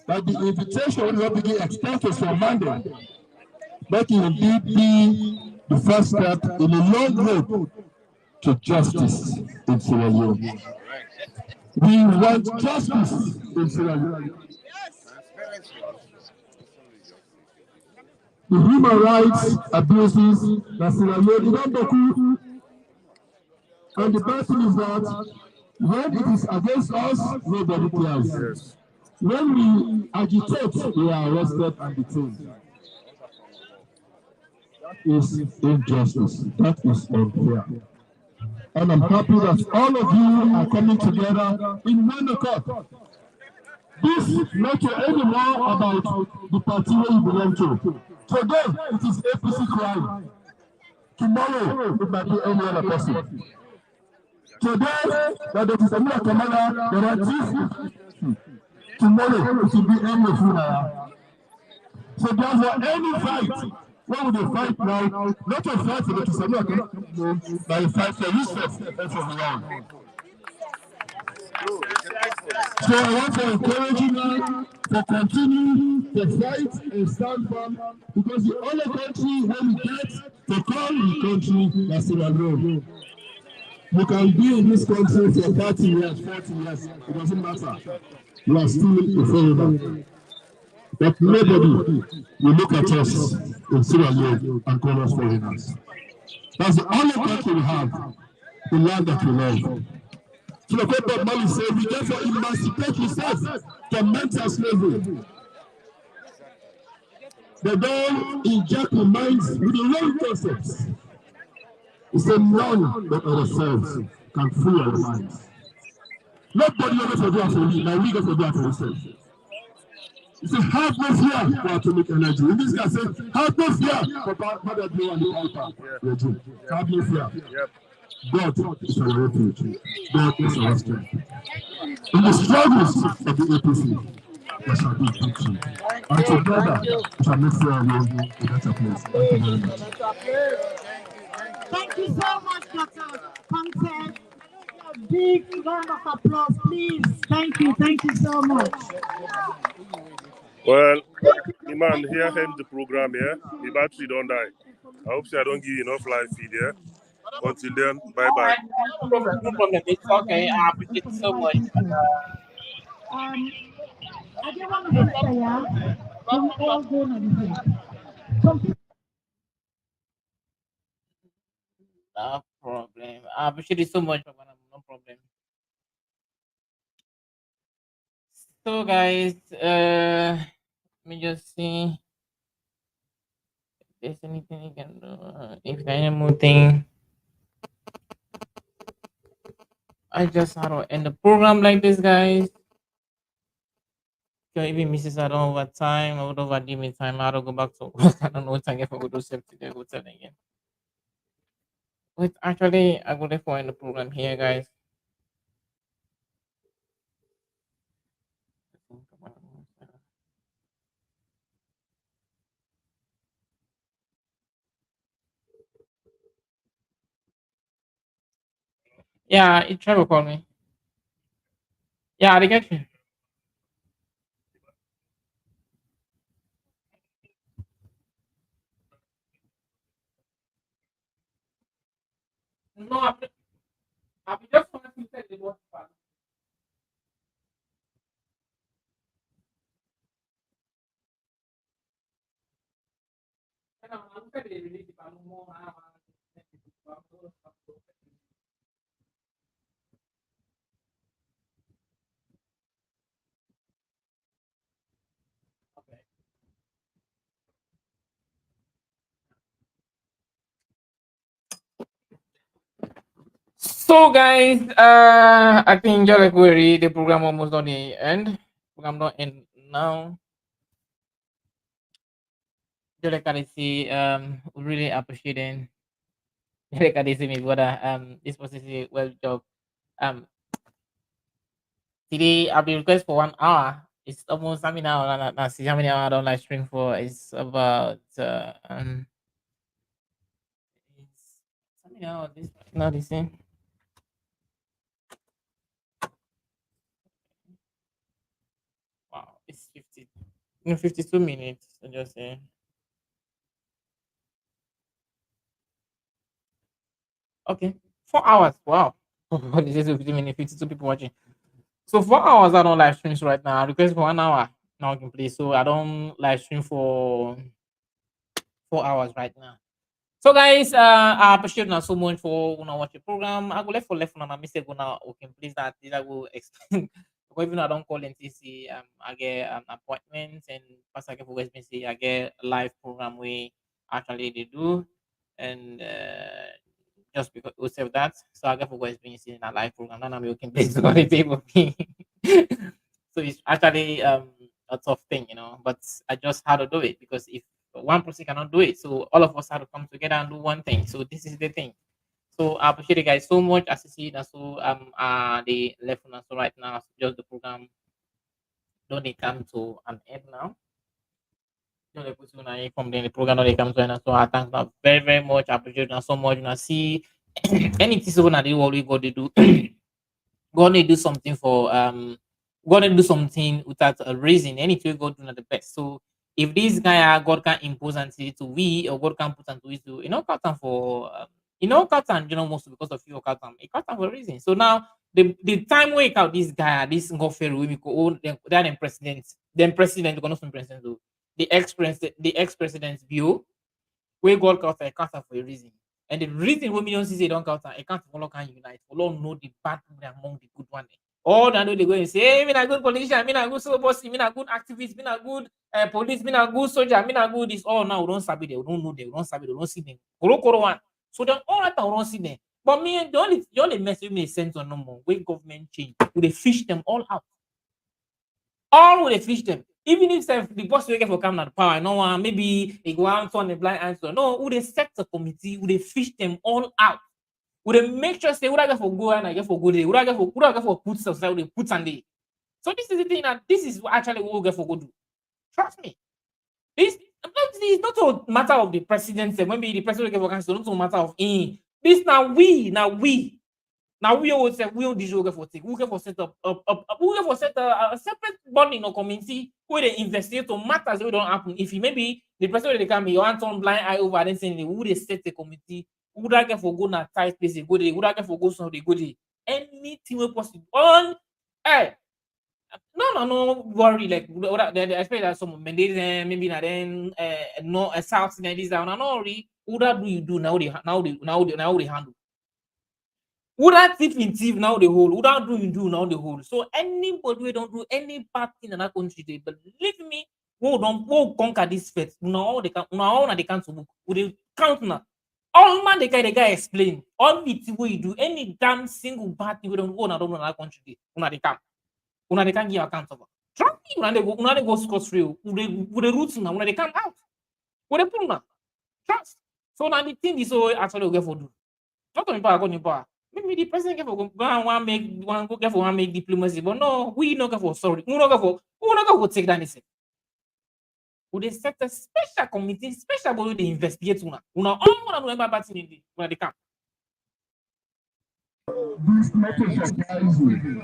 that the invitation will be extended from Monday, but it will be the first step in a long road to justice in Sierra Leone. We want justice in Sierra Leone. The human rights abuses that Sierra Leone don't do, and the bad thing is that when it is against us, nobody cares. When we agitate, we are arrested and detained. That is injustice. That is unfair. And I'm happy that all of you are coming together in one accord. This is not anymore about the party where you belong to. Today, it is APC crime. Tomorrow, it might be any other person. Today, that it is a mere commander, there are chiefs. Tomorrow, it will be any of you. So therefore, any fight, what would they fight now? Not a fight for the Kisame, but a fight for yourself and for the land. So I want to encourage you now to continue to fight and stand firm, because the only country where we get to call the country that's Sierra Leone. You can be in this country for 30 years, 40 years, it doesn't matter. You are still a foreigner. But nobody will look at us in Sierra Leone and call us foreigners. That's the only country we have, the land that we love. So the people of Mali say we therefore emancipate ourselves from mental slavery. They don't inject our minds with the wrong concepts. It's a none but ourselves can free our minds. Nobody ever forget for you, now we go forget for ourselves. He said, have no fear for atomic energy. In this guy said, have no fear for Mother Blue and the altar. Have no fear. God is our refuge. God is our strength. In the struggles of the APC, there shall be victory. And together, we shall make Sierra Leone a better place. Thank you very much. Thank you so much, Dr. Conte. A big round of applause, please. Thank you so much. Well, the man here end the program here. The battery don't die. I hope I don't give you enough live feed here. Until then, bye bye. No problem. No problem. It's okay. I appreciate it so much. I just want to say, yeah, we all going on here. No problem. I appreciate it so much. No problem. So guys, let me just see if there's anything you can do. If there's any more thing, I just how to end the program like this, guys. So even misses I don't over time, I would over me time. I don't go back to work. I don't know what time if I go do safety there, go tell again. But actually, I go there for end the program here, guys. Yeah, it try to call me. Yeah, I get you. No, I just want to tell you what. So guys, I think just like the program almost on the end. Program not end now. Just like I see, really appreciating. Just like I see me brother, this was a well job. Um, today I'll be request for 1 hour. It's almost how many hours? Now see how many hours I don't live stream for. It's about it's how many hours this not the same. Wow, it's 52 minutes. I just say. Okay, 4 hours. Wow. What is this? 50 minutes, 52 people watching. So 4 hours I don't live streams right now. I request for 1 hour. Now I can play. So I don't live stream for 4 hours right now. So guys, I appreciate you so much for watch the program. I go left on and I say go now. Okay, please that I will extend. Because even though I don't call NTC, I get appointments and pass I get for West say I get a live program we actually they do, and just because we save that, so I get for West in a live program. Then I'm looking please to the table. So it's actually a tough thing, but I just had to do it because if one person cannot do it, so all of us had to come together and do one thing. So this is the thing. So I appreciate you guys so much. As you see, that's so the left on us so right now, just the program don't they come to an end now. Don't they put you from the program don't they come to an end. So I thank you very, very much. I appreciate you so much. See anything so that what we got to do. Gonna do something for gonna do something without a reason. Anything God do not the best. So if this guy God can impose and say to we or God can put into it to cut them for cut them most because of you cut them. It cut them for a reason. So now the time we out this guy, this God Pharaoh, we go then president gonna some president do the ex president's view where God cut a cancer for a reason. And the reason we millions say don't count, I can't follow can unite. Follow know the bad people among the good one. All I know they go and say, hey, me a good politician, me a good social boss, me a good activist, me a good police, me a good soldier, me a good this. All now we don't sabi them, we don't know them, we don't sabi them, we don't see them. Koro one. So then all that we don't see them. But me, the only message make sense on no more. When government change, we they fish them all out. All will they fish them. Even if the boss will get for come to power, no one maybe they go out on the blind answer. No, would they set a committee, would they fish them all out? Would they make sure say would I get for go and I get for go there? Would I get for put stuff that would they put on there? So this is the thing that this is actually what we get for go do. Trust me. This is not a matter of the president. Maybe the president will get for council, not a matter of this now we. Now we always say we don't get for take. We get for set up we get for set a separate body in a community where they investigate on matters that don't happen. If you maybe the person they can be you want on blind eye over then saying who they set the committee, who that get for go na tight place they go there, who that get for go so they go there. Anything we possible. On no worry like they expect that some mandates maybe na then no a South Sudan this down. No worry. Who that do you do now they handle. Who that thief in thief now the whole, who that do you do now the whole. So anybody who don't do any bad thing in that country, they believe me, who conquer this fate. Now they can't book. Who they count now. All man the guy explain. All the thing we do, any damn single bad thing we don't go in that country. Una they can't give account of. Trust me, una they go scot free. Who they roots now, una they come out. Who they pull now. Trust. So now the thing is so actually we get for do. Not only power, go power. Maybe the president get for go and make diplomacy, but no, we not get for sorry. We not get for take that anything. We they set a special committee, special body they investigate una. Una all one know about bad in the camp. This not to surprise you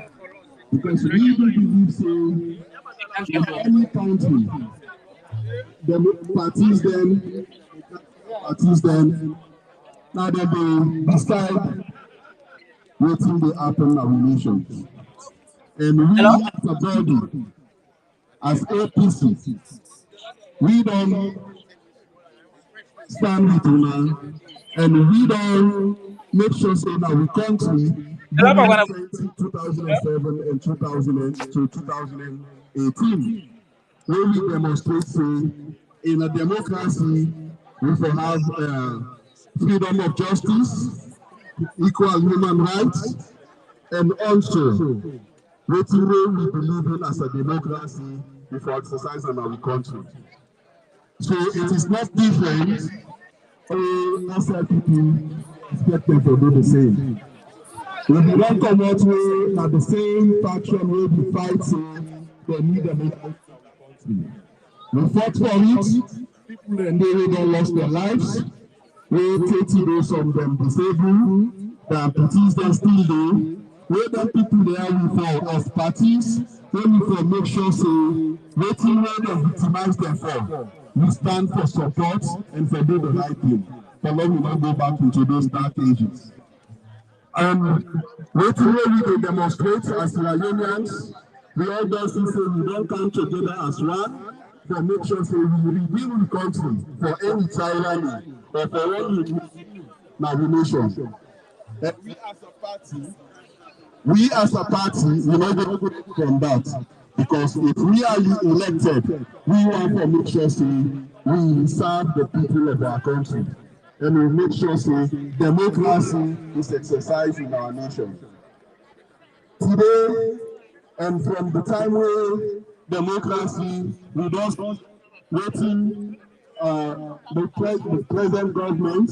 because we believe so in any country. The parties them. Now that they decide what will happen our nations. And we as a body, as APC, we don't stand with una and we don't make sure say that we country during 2007 and 2018 where we demonstrate say in a democracy we will have freedom of justice, equal human rights, and also wetin we believe in as a democracy before exercise in our country. So it is not different. SLPP expect them to do the same. If we don't come out with the same faction where we fight, they need democracy. We fought for it. People and they don't lost their lives. We 30 days of them disabled. The amputees they still there. Where the people there we for as parties, when we for make sure say waiting where they victimize them for. We stand for support and for do the right thing. But let me not go back into those dark ages. Waiting where we can demonstrate as Sierra Leoneans, we all don't see say we don't come together as one for make sure say we rebuild the country for any tyranny or for any nation. And we as a party, we not going to go from that. Because if we are elected, we want to make sure say we serve the people of our country. And we make sure say democracy is exercised in our nation. Today, and from the time where democracy, we don't waiting the present government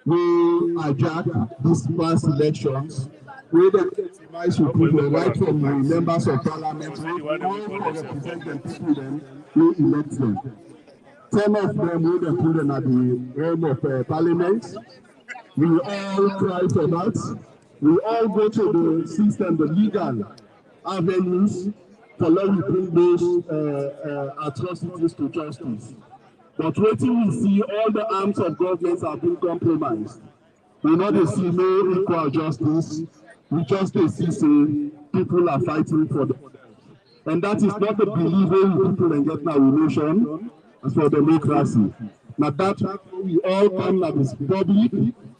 will hijack these past elections. We recognize people right from the members of parliament who represent the people then who elect them. 10 of them will be put in at the realm of parliament. We all cry for that. We all go to the system, the legal avenues, for let me bring those atrocities to justice. But waiting, we see all the arms of government have been compromised. We know they see no equal justice. We just see say people are fighting for them. And that is not the believing people and get now nation as for democracy. Now that we all come at the public,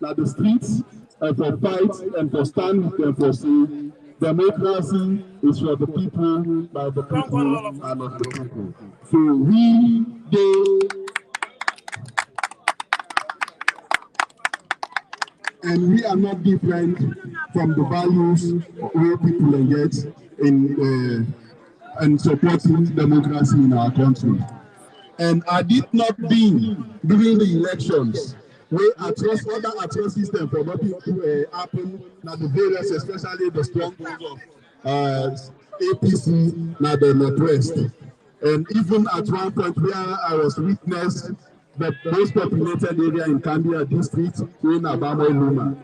at the streets, and for fight and for stand with them for say democracy is for the people, by the people, and of the people. So and we are not different from the values where people engage in and supporting democracy in our country. And I did not been during the elections where other atrocities for what happen now the various, especially the strongholds of APC now the Northwest. And even at one point where I was witness the most populated area in Kandia district in Abama Luma.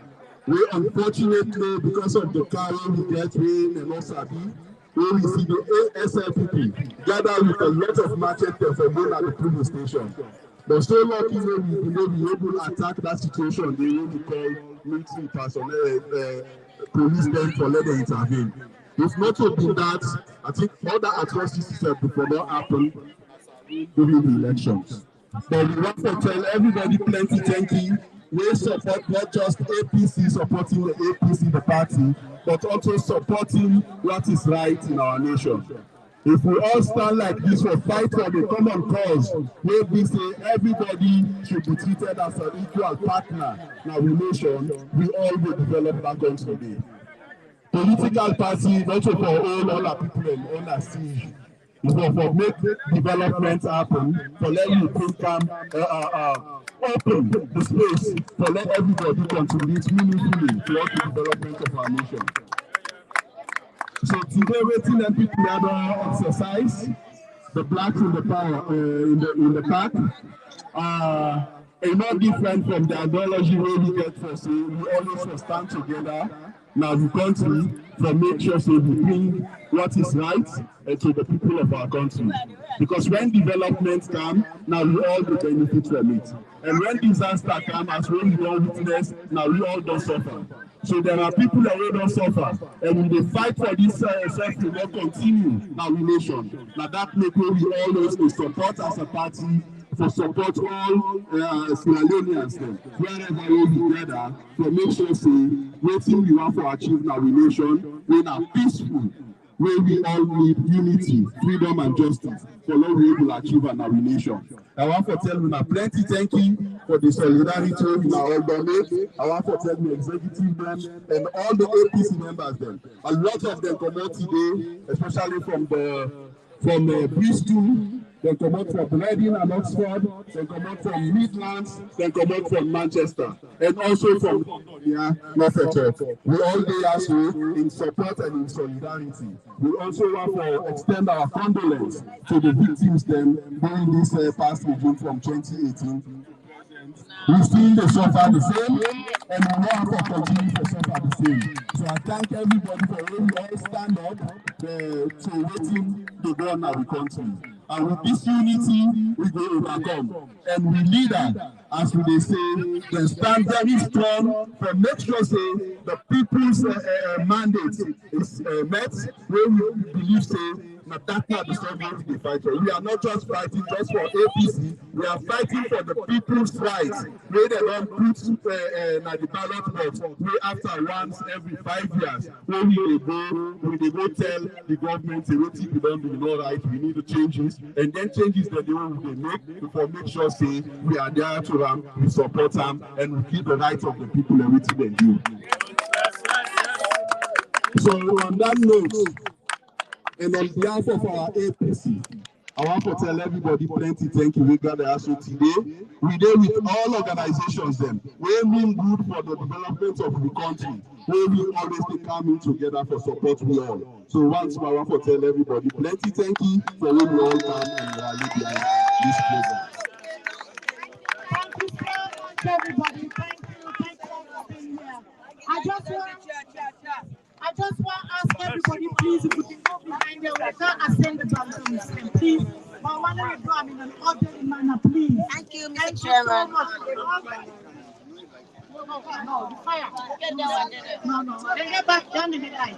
We unfortunately, because of the car we get in and Osabi, where we see the SLPP gather with a lot of market for going at the police station. But so lucky we be able to attack that situation, they will call military personnel, policemen for let them intervene. If not to do that, I think other atrocities before not happen during the elections. But we want to tell everybody plenty thank you. We support not just APC supporting the APC, the party, but also supporting what is right in our nation. If we all stand like this for fight for the common cause, where we say everybody should be treated as an equal partner in our nation, we all will develop that country today. Political parties, also for all our people and all our siege. For make development happen, for let you come open the space for let everybody contribute meaningfully to the development of our nation. So today, waiting and people that exercise, the blacks in the power in the park are not different from the ideology where we get for say we always stand together. Now the country for make sure so we bring what is right to the people of our country. Because when development come, now we all will benefit from it. And when disaster come, as when we all witness, now we all don't suffer. So there are people that will not suffer. And when they fight for this safety, will continue now we nation. Now that make we always support as a party, for support all Sierra Leoneans wherever we gather, to make sure say waiting we want to achieve now we nation, we are peaceful. where we all need unity, freedom, and justice for what we will achieve in our nation. I want to tell you plenty thank you for the solidarity in our government. I want to tell you executive men and all the APC members them. A lot of them come out today, especially from Bristol, they come out from Reading and Oxford, they come out from Midlands, they come out from Manchester, and also from Norfolk. We all day also in support and in solidarity. We also want to extend our condolence to the victims then during this past regime from 2018. We still they suffer the same, and we want to continue to suffer the same. So I thank everybody for when we all stand up to waiting to go on our country. And with this unity, we go overcome. And we leader, as we say, they stand very strong for make sure say the people's mandate is met, where we believe say that's not the struggle we fight for. We are not just fighting just for APC, we are fighting for the people's rights. Where they don't put the ballot box, we after once every 5 years, where we go tell the government, say, what if we don't do no right, we need to change this, and then changes that they will make before make sure say we are there to them, we support them, and we keep the rights of the people everything they do. So on that note, and on behalf of our APC, I want to tell everybody plenty thank you. We got the answer today. We did with all organizations then. We mean good for the development of the country. We always be coming together for support we all. So once more, I want to tell everybody plenty thank you for when we all come and rally behind this program. Thank you so much, everybody. Thank you for being here. I just want to ask everybody, please, if we can go behind the way, can't ascend the balloons, please. But when we go, in an orderly manner, please. Thank you, Mr. Chairman. No, the fire. No. They get back down in the line.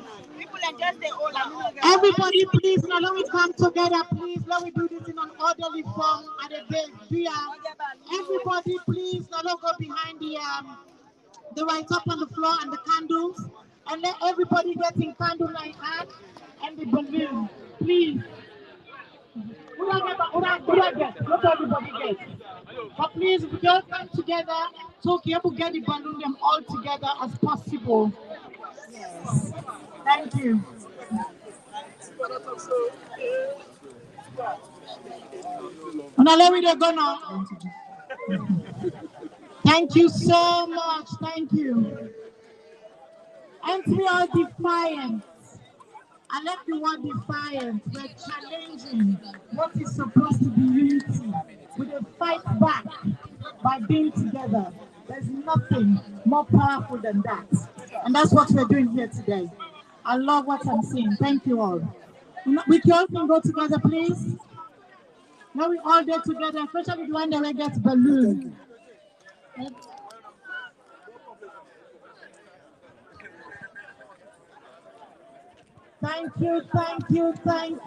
Everybody, please, now let me come together, please. Let me do this in an orderly form at the gate. Everybody, please, now let's go behind the right up on the floor and the candles. And let everybody get in candlelight hand and the balloon, please. Let everybody get. But please, if we all come together, so we can get the balloon them all together as possible. Yes. Thank you. Now let me go now. Thank you so much. Thank you. And we are defiant. And let the word defiant. We're challenging what is supposed to be unity. We will fight back by being together. There's nothing more powerful than that. And that's what we're doing here today. I love what I'm seeing. Thank you all. We all can go together, please. Now we all get together, especially the one that gets balloon. Thank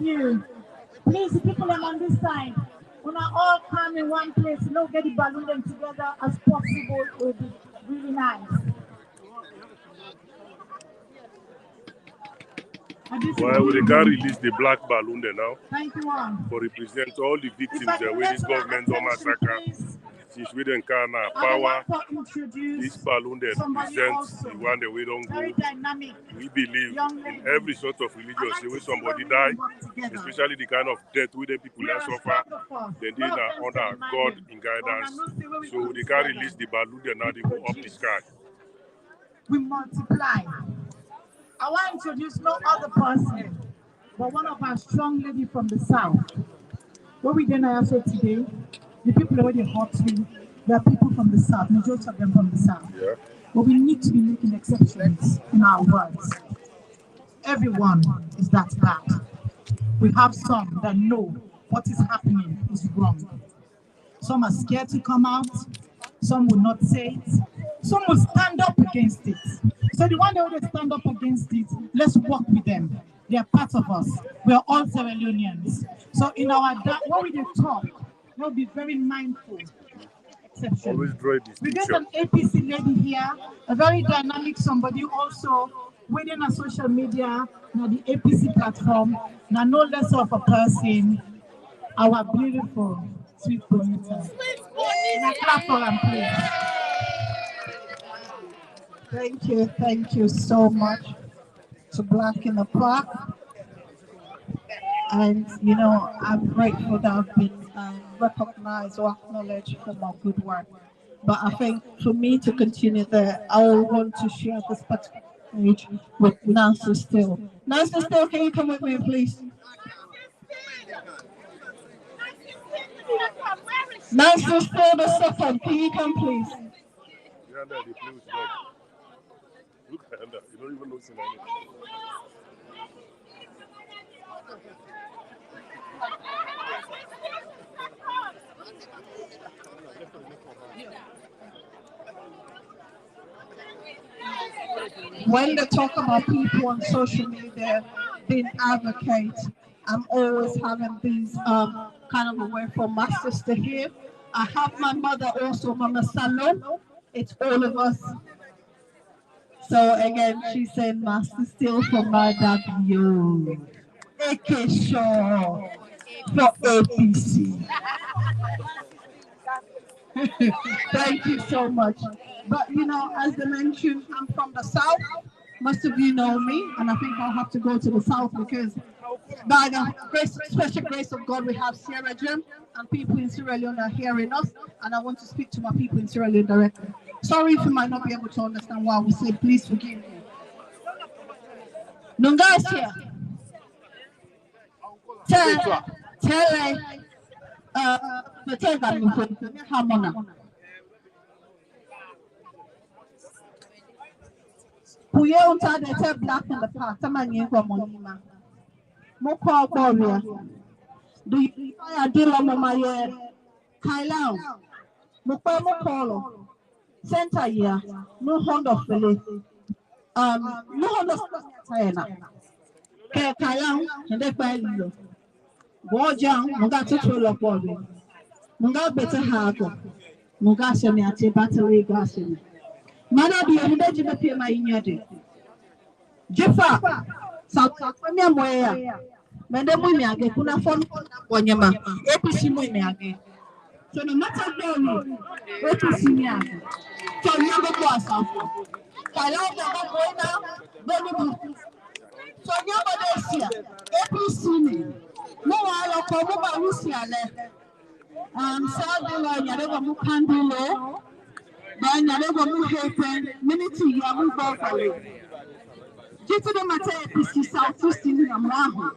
you. Please, the people on this side, when I all come in one place, get the balloon them together as possible, it will be really nice. Why we can't release the black balloon there now? Thank you all. For represent all the victims where this government don't massacre. Since we don't can power, this balloon that represents the one that we don't go. We believe in every sort of religion. So when somebody die, especially the kind of death where the people that suffer, then they are under God in guidance. So they can release the balloon and now they go up the sky. We multiply. I want to introduce no other person but one of our strong ladies from the south. What we did also today, the people already hot me. There are people from the south, majority of them from the south. Yeah. But we need to be making exceptions in our words. Everyone is that bad. We have some that know what is happening is wrong. Some are scared to come out. Some will not say it. Some will stand up against it. So the one that will stand up against it, let's work with them. They are part of us. We are all Sierra Leoneans. So in our when we talk, we'll be very mindful. Always draw a distinction. We get an APC lady here, a very dynamic somebody also within a social media, now the APC platform, now no less of a person, our beautiful sweet bonita. Now clap for them, please. Thank you so much to Black in the Park. And you know, I'm grateful that I've been recognized or acknowledged for my good work. But I think for me to continue there, I will want to share this particular page with Nancy Still. Nancy Still, can you come with me, please? Nancy Still, the second, can you come, please? Look at that. You don't even know what's in it. When they talk about people on social media being advocates, I'm always having these kind of a word for my sister here. I have my mother also, Mama Salon. It's all of us. So again, she's saying Master Still for my dad, yo. AK Shaw for APC. Thank you so much. But you know, as I mentioned, I'm from the south. Most of you know me, and I think I'll have to go to the south because by the special grace of God, we have Sierra Leone, and people in Sierra Leone are hearing us, and I want to speak to my people in Sierra Leone directly. Sorry if you might not be able to understand what we say, please forgive me. Nungasia. Puye unta de te Black in the Park, tamanye kwa monima. Moko boria. Do you fire deal mama ye? Kailao. Moko mokolo. Center year. No Honda fele. No Honda China. Ke Kailao and they buy you. Boja, Muga tutulo body. Muga better hago. Muga semi ate battery gasini. Mana be a village in the Pima in your day. Jeffa, South Africa, Moya. Madame Wimiage, Kuna phone on your man. APC Wimiage. So no matter what you see me, so you never go as South. I love the boy now, very good. So nobody here. APC. No, I'll come over Luciana. Sadly, I never move handle. Then I never move happen. Minute you are moved over. Just the matter APC South in Amahu.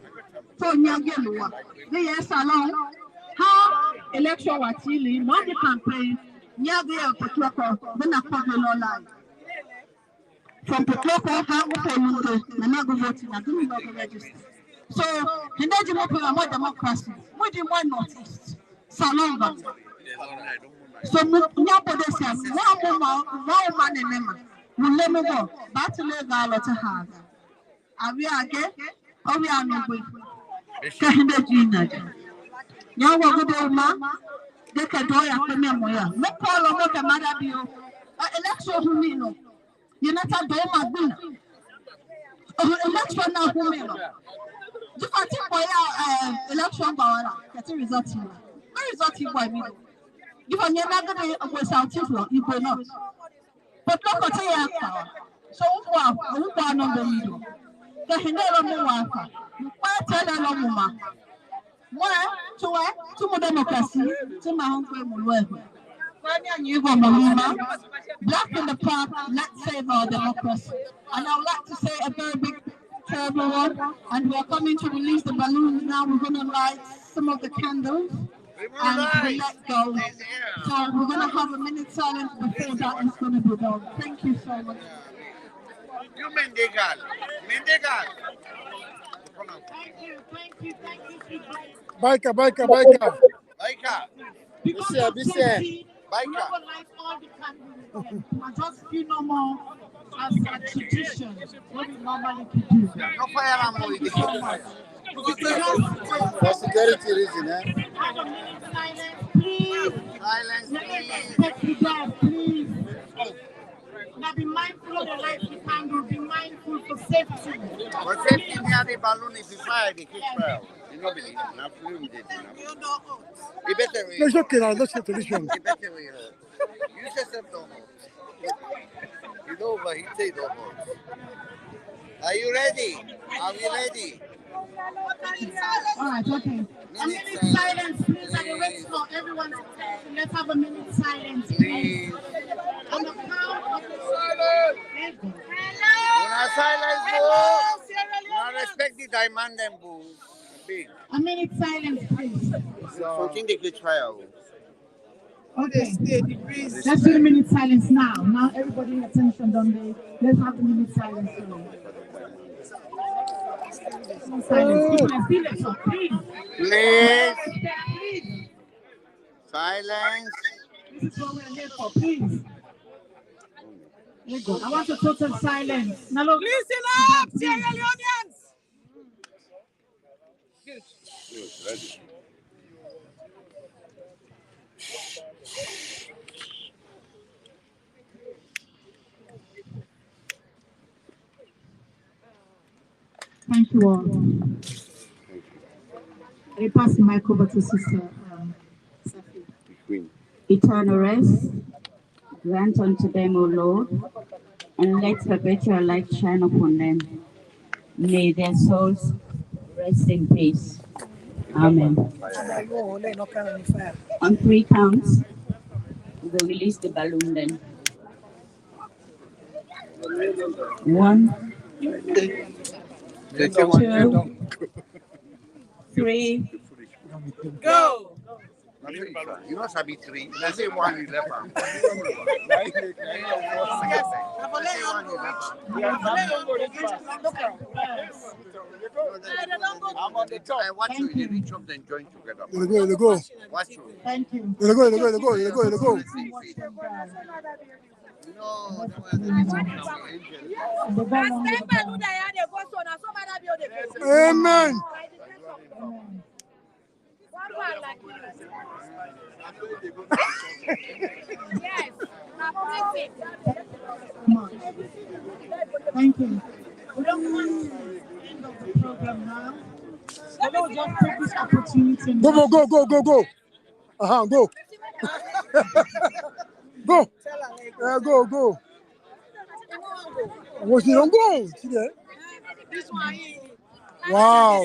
So Nyagelua. Yes, alone. How election was really not the campaign. Nyagel Petroko, then I call the line. From Petroko, how for Nanago voting, I do not register. So, and then you want more democracy. What do you want Northeast? Salonga. So, nobody says, one man and Emma. We'll let me go. Battle legal to have. Are we again? Or we are not going? Kahinde Gina. Now we're good, ma. They can do it for me. No call on what the mother be. Election who me no. You're not a doma bin. Election now who me no. You can take my election power. Get a result here. No result here by me. You can never go South Africa. You will not. But look at your power. So who are not the middle? The Hindera Muwaka. Why tell a woman? Why to democracy? To my uncle Mulwe. Black in the Park, let's save our democracy. And I would like to say a very big to everyone. And we're coming to release the balloons now. We're going to light some of the candles and we let go. So we're going to have a minute silence before that is going to be done. Thank you so much. You Mendigal. Mendigal. Thank you. Baika. Baika. Bise. Baika. I just feel no more as a tradition. What we normally do. No fire Thank you so much. For security reason, Have a minute silence, please. Silence, Let me respect you guys, please. Now be mindful of the life we handle, be mindful for safety. For safety, near the balloon is fire, the kids fire. You know, believe now, flu did. You better wait. It's okay now, let's get to this one. You better wait. You just have no more. You know, but he said no more. Are you ready? Are we ready? All right, okay. A minute silence, please. I wait for everyone's attention. Let's have a minute silence, please. On the count of silence. Silence, boo. Now respect the diamond, them, boo. Big. A minute silence, please. Something they could try out. Okay. Let's do the minute silence now. Now everybody attention, don't they? Let's have a minute silence. Silence. People are still so please. Please. Silence. This is what we're here for, please. I want a total silence. Now look. Listen up, Sierra Leoneans. Good, ready. Thank you all. I pass the mic over to Sister Safi. Eternal rest, grant unto them, O Lord, and let perpetual light shine upon them. May their souls rest in peace. Amen. On 3 counts, we'll release the balloon then. 1, 2, 3, go! You know Sabitri. I say one you left. I'm on the top. I watch you reach up and join together. Let go. Watch you. Thank you. Let go. Amen. Yes. Thank you. We don't want to end of the program now. So we'll just take this opportunity. Go. Go. Go. Go. What's it on go? See there? This one. Wow.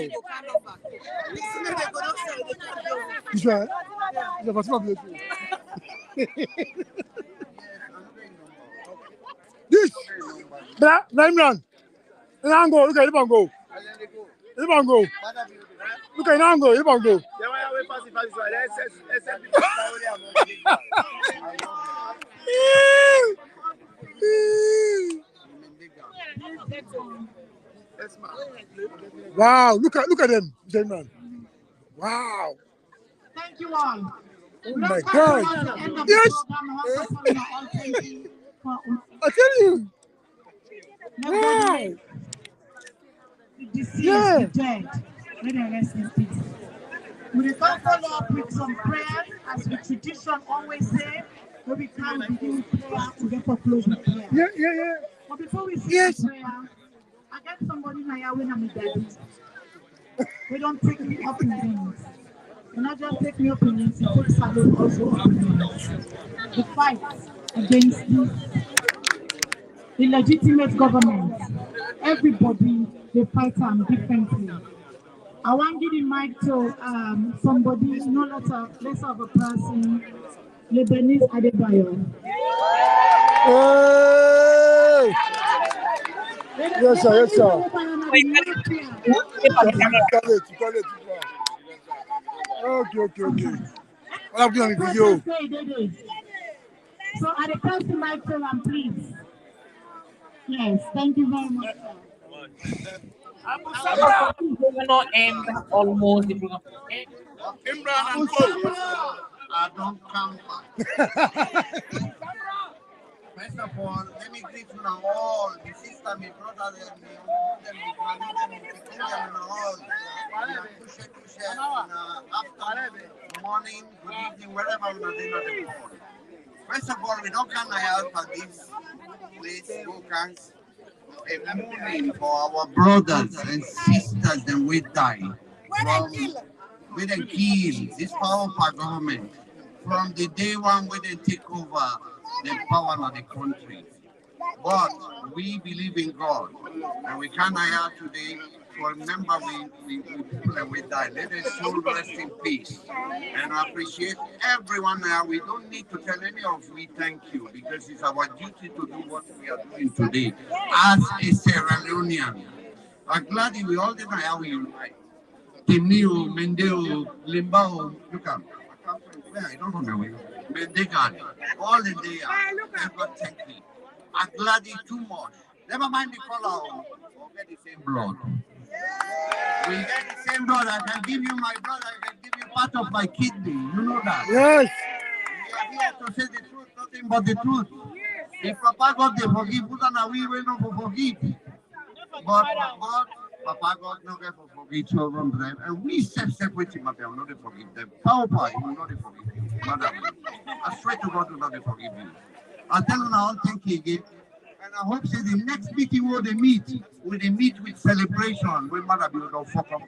This one? This. Limran. Go. Look at it. Go. Look at it. Go. Wow, look at them, man. Wow. Thank you all. Oh my God. Yes. I tell you. Wow. The deceased, the dead, may they rest in peace. We will follow up with some prayers, as the tradition always say, where we can begin with prayer to get for close with prayer. Yeah. But before we see the prayer, I got somebody now when I'm a daddy. We don't take me up in things. You not just take me up in things, you take salute also up in things. The fight against this illegitimate government, everybody, they fight them differently. I want to give the mic to somebody, less of a person, Lebanese Adebayo. Hey! Yes, sir. Okay. I'll be on the video. So at the person mic to them, please. Yes, thank you very much. And almost the program. Imran and Cole. I don't come back. First of all, let me greet you now all, the sister, my brother, afternoon, morning, good evening, wherever we are. First of all, we don't come to help at this. place, Gokans, a mourning for our brothers and sisters that we die from we didn't kill this power of our government from the day one we didn't take over the power of the country. But we believe in God and we can't hire today to remember we people and we died. Let their soul rest in peace. And I appreciate everyone now. We don't need to tell any of we thank you because it's our duty to do what we are doing today as a Sierra Leonean. I'm glad that we all did how we unite. Timnio, Mendeo, Limbao, look at where I don't know where. Mendegan, all in there. Never thank you. I'm glad it too much. Never mind the color. We get the same blood. We get the same blood. I can give you my blood. I can give you part of my kidney. You know that. Yes. We are here to say the truth, nothing but the truth. If Papa God they forgive, put on a we will not forgive. But Papa God no get for forgive children them, and we separate him up. I will not forgive them. Power, he will not forgive you. Mother, I swear to God, will not forgive you. I tell you now, thank you again. And I hope say the next meeting will they meet with celebration. We Mother be don't fuck up.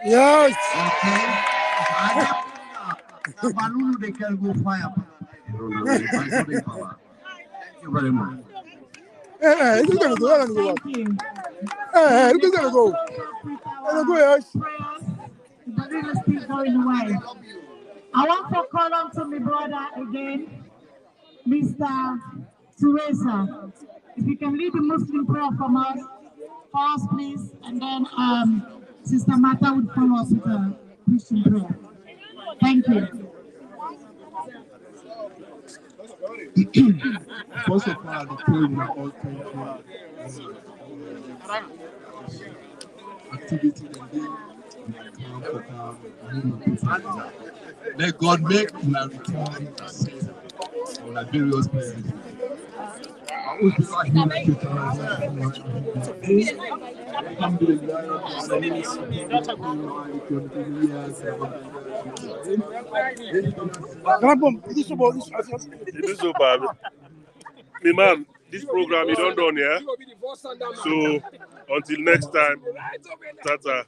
Yes. Okay. And balloon they can go fire. Thank you very much. Hey, this is gonna go. Thank you. Hey, this is gonna go. Gonna go, yes. The river still going away. I want to call on to my brother again, Mr. Teresa. If you can lead the Muslim prayer from us, first, please, and then Sister Martha would follow up with a Christian prayer. Thank you. First of all, the pray we are all thankful activity and then let God make una return safe on a various places. It is so bad. Me man, this program is don't done, yeah? So until next time, tata.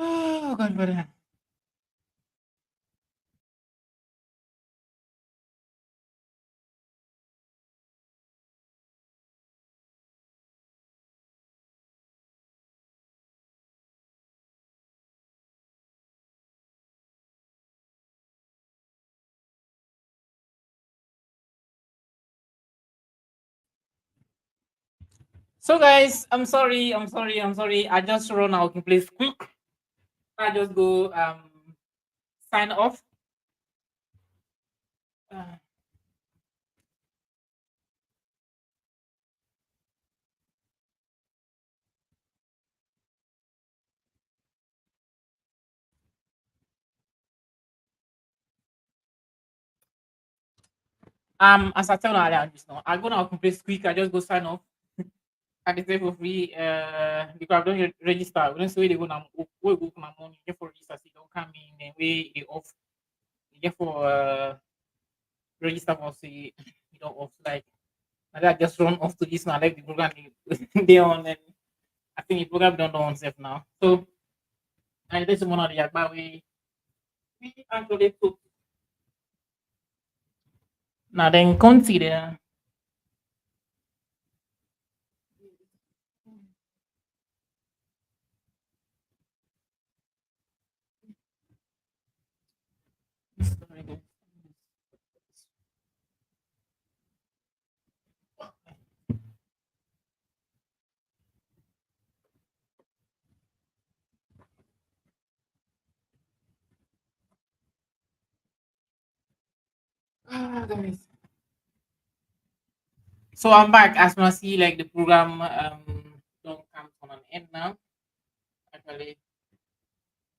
Oh God, brother. So guys, I'm sorry. I just run out in place quick. I just go sign off. Uh, as I tell you earlier just now, I go now in place quick. I just go sign off. And they say for free. Because I don't register. We don't say where they go now. We go my money. Get for register. See, don't come in. Then we they off. Get for register for say you know off like. And I just run off to this now. Like the program they on and I think the program don't know itself now. So and this is one of the but we actually took now then consider guys. So I'm back as you see like the program don't come to an end now. Actually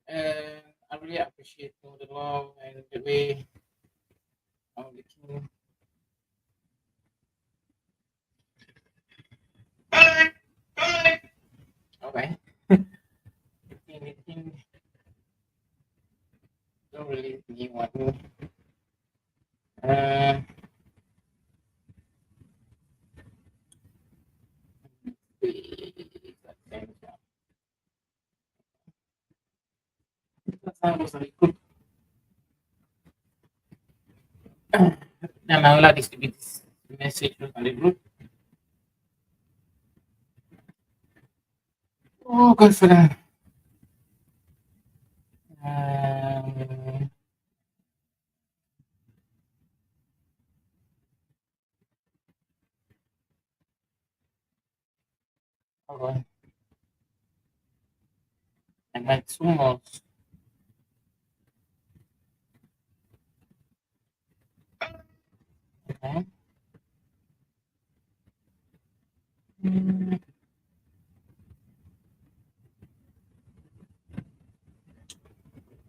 I really appreciate the love and the way the king. Okay. The king don't really give one. Uh, that sounds like good. And I'll distribute this message on the group. Oh, good for that. Um, okay. And then 2 more. Okay. Mm,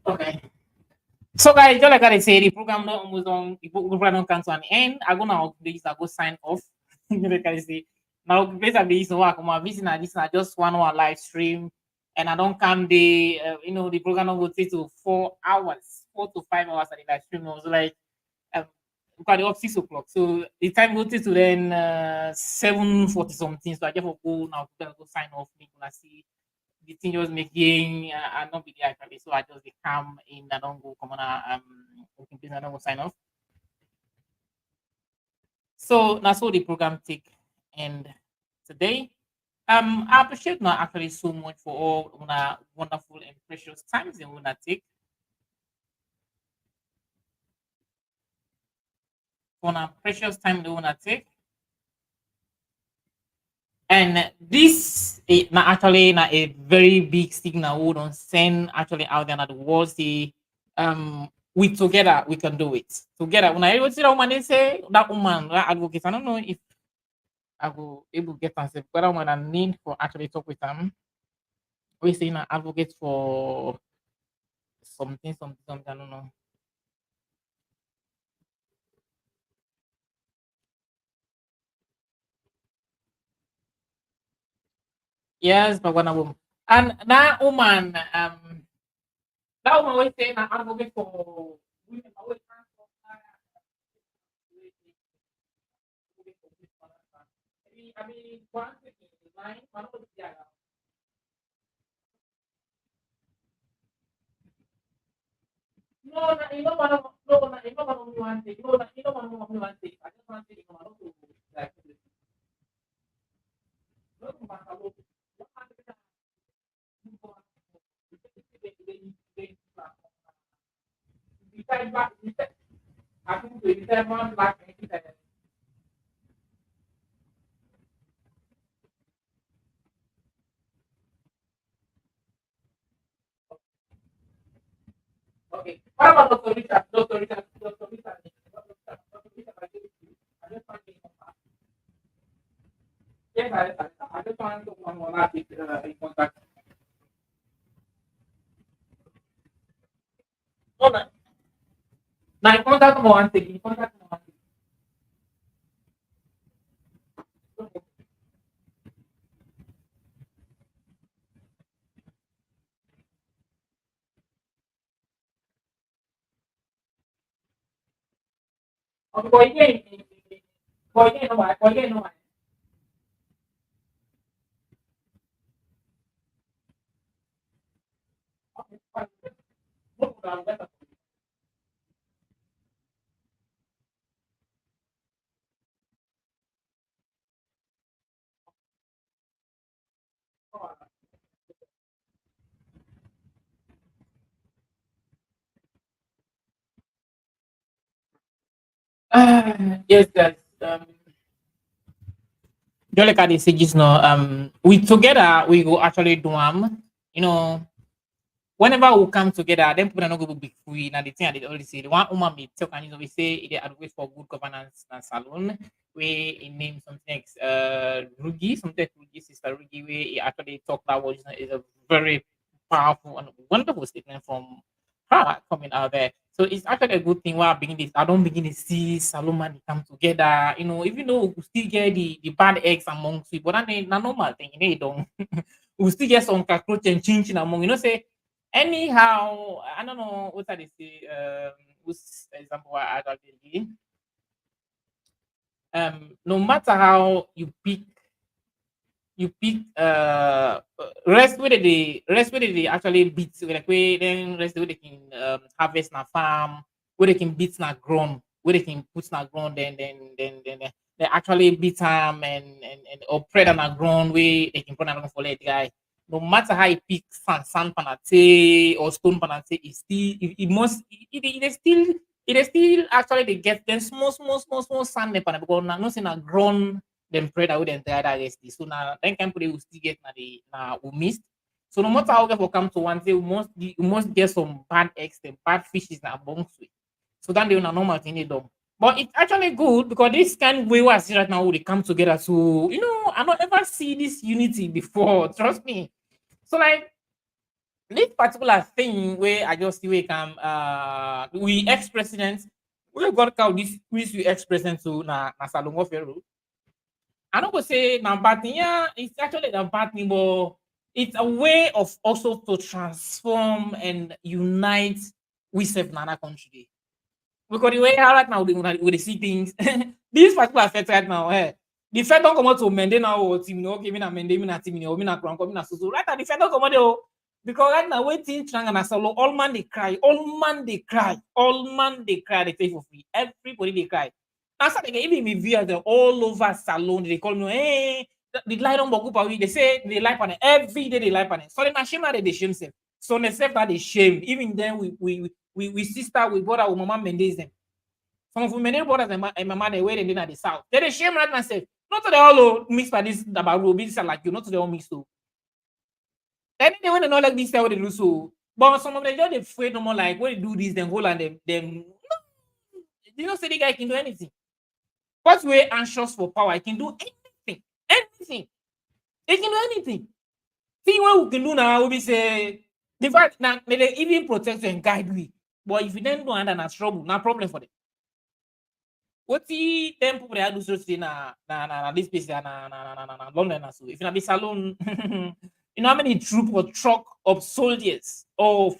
okay. So guys, just like I say, the program don't almost on the program don't come to an end. I'm gonna please I go sign off. Like I say. Now please I be work. My vision and this is just 1 hour live stream. And I don't come the the program don't go take to 4 hours, 4 to 5 hours at the live stream. I was like because they up 6 o'clock. So the time go to then 7:40 something. So I just go now to go sign off. Make una see the thing just making I not be there actually. So I just dey come in. I don't go come on working place. I don't go sign off. So that's all the program take. And today, I appreciate now actually so much for all una wonderful and precious times that una take. For una precious time that una take. And this na actually na a very big signal we don't send actually out there na the world say we together we can do it. Together. When I able to see that woman they say that woman that advocate, I don't know if I will able to get myself but that woman I need for actually talk with them. We say na advocate for something, I don't know. Yes, but one woman. And that woman we say na advocate for women. I mean, one thing is line, one of the other. No, you know what? No, you know what we want to. You know what we want to. I just want to know what to like. Okay. What about Dr. Richard? Dr. Richard. Dr. Richard. Dr. Richard. I just want to know. Yes, I just want to know one more in contact. No, no. Now, in contact more one thing. In contact more one thing. Okay, boy, again, no, boy, again, no. Yes, guys. Just like the sages now, we together we go actually do you know, whenever we come together, then people are not going to be free. Now the thing I did already say, the one woman me tell can we say they advocate for good governance and salon. We name something like Rugi, something like Rugi, sister Rugi, where he actually talked that was is a very powerful and wonderful statement from her coming out there. So it's actually a good thing why I don't begin to see Saloma they come together, you know, even though we still get the bad eggs amongst we, but that ain't not normal thing, you know, don't we still get some cockroach and chin among, you know, say anyhow, I don't know what I say, whose example I actually no matter how you pick rest where they actually beat like where then rest where they can harvest na farm where they can beat na ground where they can put na ground then they actually beat them and or pray on na ground where they can put na for let guy. No matter how you pick sand panate or stone panate, it must it is still actually they get them small sand panate because na no say na ground them pray that with the entire dynasty. So now then can pray we still get na we missed. So no matter how we come to one say we must get some bad eggs, the bad fishes na amongst we. So then they will normal thing they do. But it's actually good because this kind of way we are see right now they come together. So you know, I don't ever see this unity before. Trust me. So like this particular thing where I just see we come we ex-presidents we got call this we ex-president to na Salongo Ferro. I don't go say now bad thing. Yeah, it's actually a bad thing, but it's a way of also to transform and unite we serve Nana country. Because the way how right now we see things, this particular effect right now, the effect don't come out to mende now or team no give me na mende me na team or me na kron me na so right now the effect don't come out oh. Because right now waiting tranga na solo all man they cry, all man they cry they take for free. Everybody they cry. Now start again, even me view them all over salon, they call me, hey, the light on Boku Pawi, they say they light on it every day they light on it. So they shame that they shame self. So they self that they shame. Even then we sister, we brother, we mama Mendes them. Some of my brothers and my mother where they did at the south. They shame right myself. Not to the all mixed by this dabaru, this like you, not to the all mixed too. Then they want to know like this how they do so. But some of them just afraid no more like when they do this, then hold and them you know say the guy can do anything. But we're anxious for power, I can do anything. Anything. They can do anything. See what we can do now, we say the fact now they even protect you and guide we. But if you then do under trouble, no problem for them. What the them people they do so say na this place na London na so. If you na be salon, you know how many troop or truck of soldiers or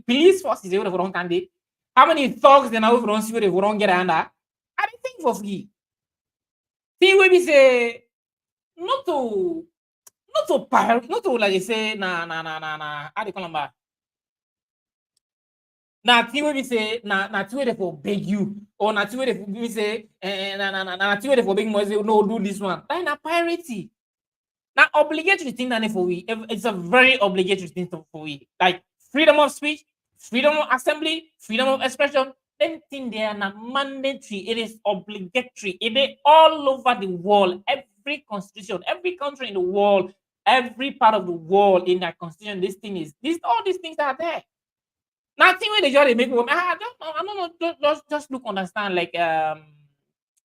police forces they would have run can they? How many thugs they now run see where they run get under? I don't think for free. See where we say not to not to like they say how they call them Now, thing we say, na thing we for beg you, or na thing we say, na thing we for beg me say, no, do this one. That na piracy. Now, obligatory thing that for we, it's a very obligatory thing for we. Like freedom of speech, freedom of assembly, freedom of expression. Then thing there na mandatory. It is obligatory. It is all over the world. Every constitution, every country in the world, every part of the world in that constitution, this thing is this. All these things are there. Nothing where they just make women. I don't know. Just look understand like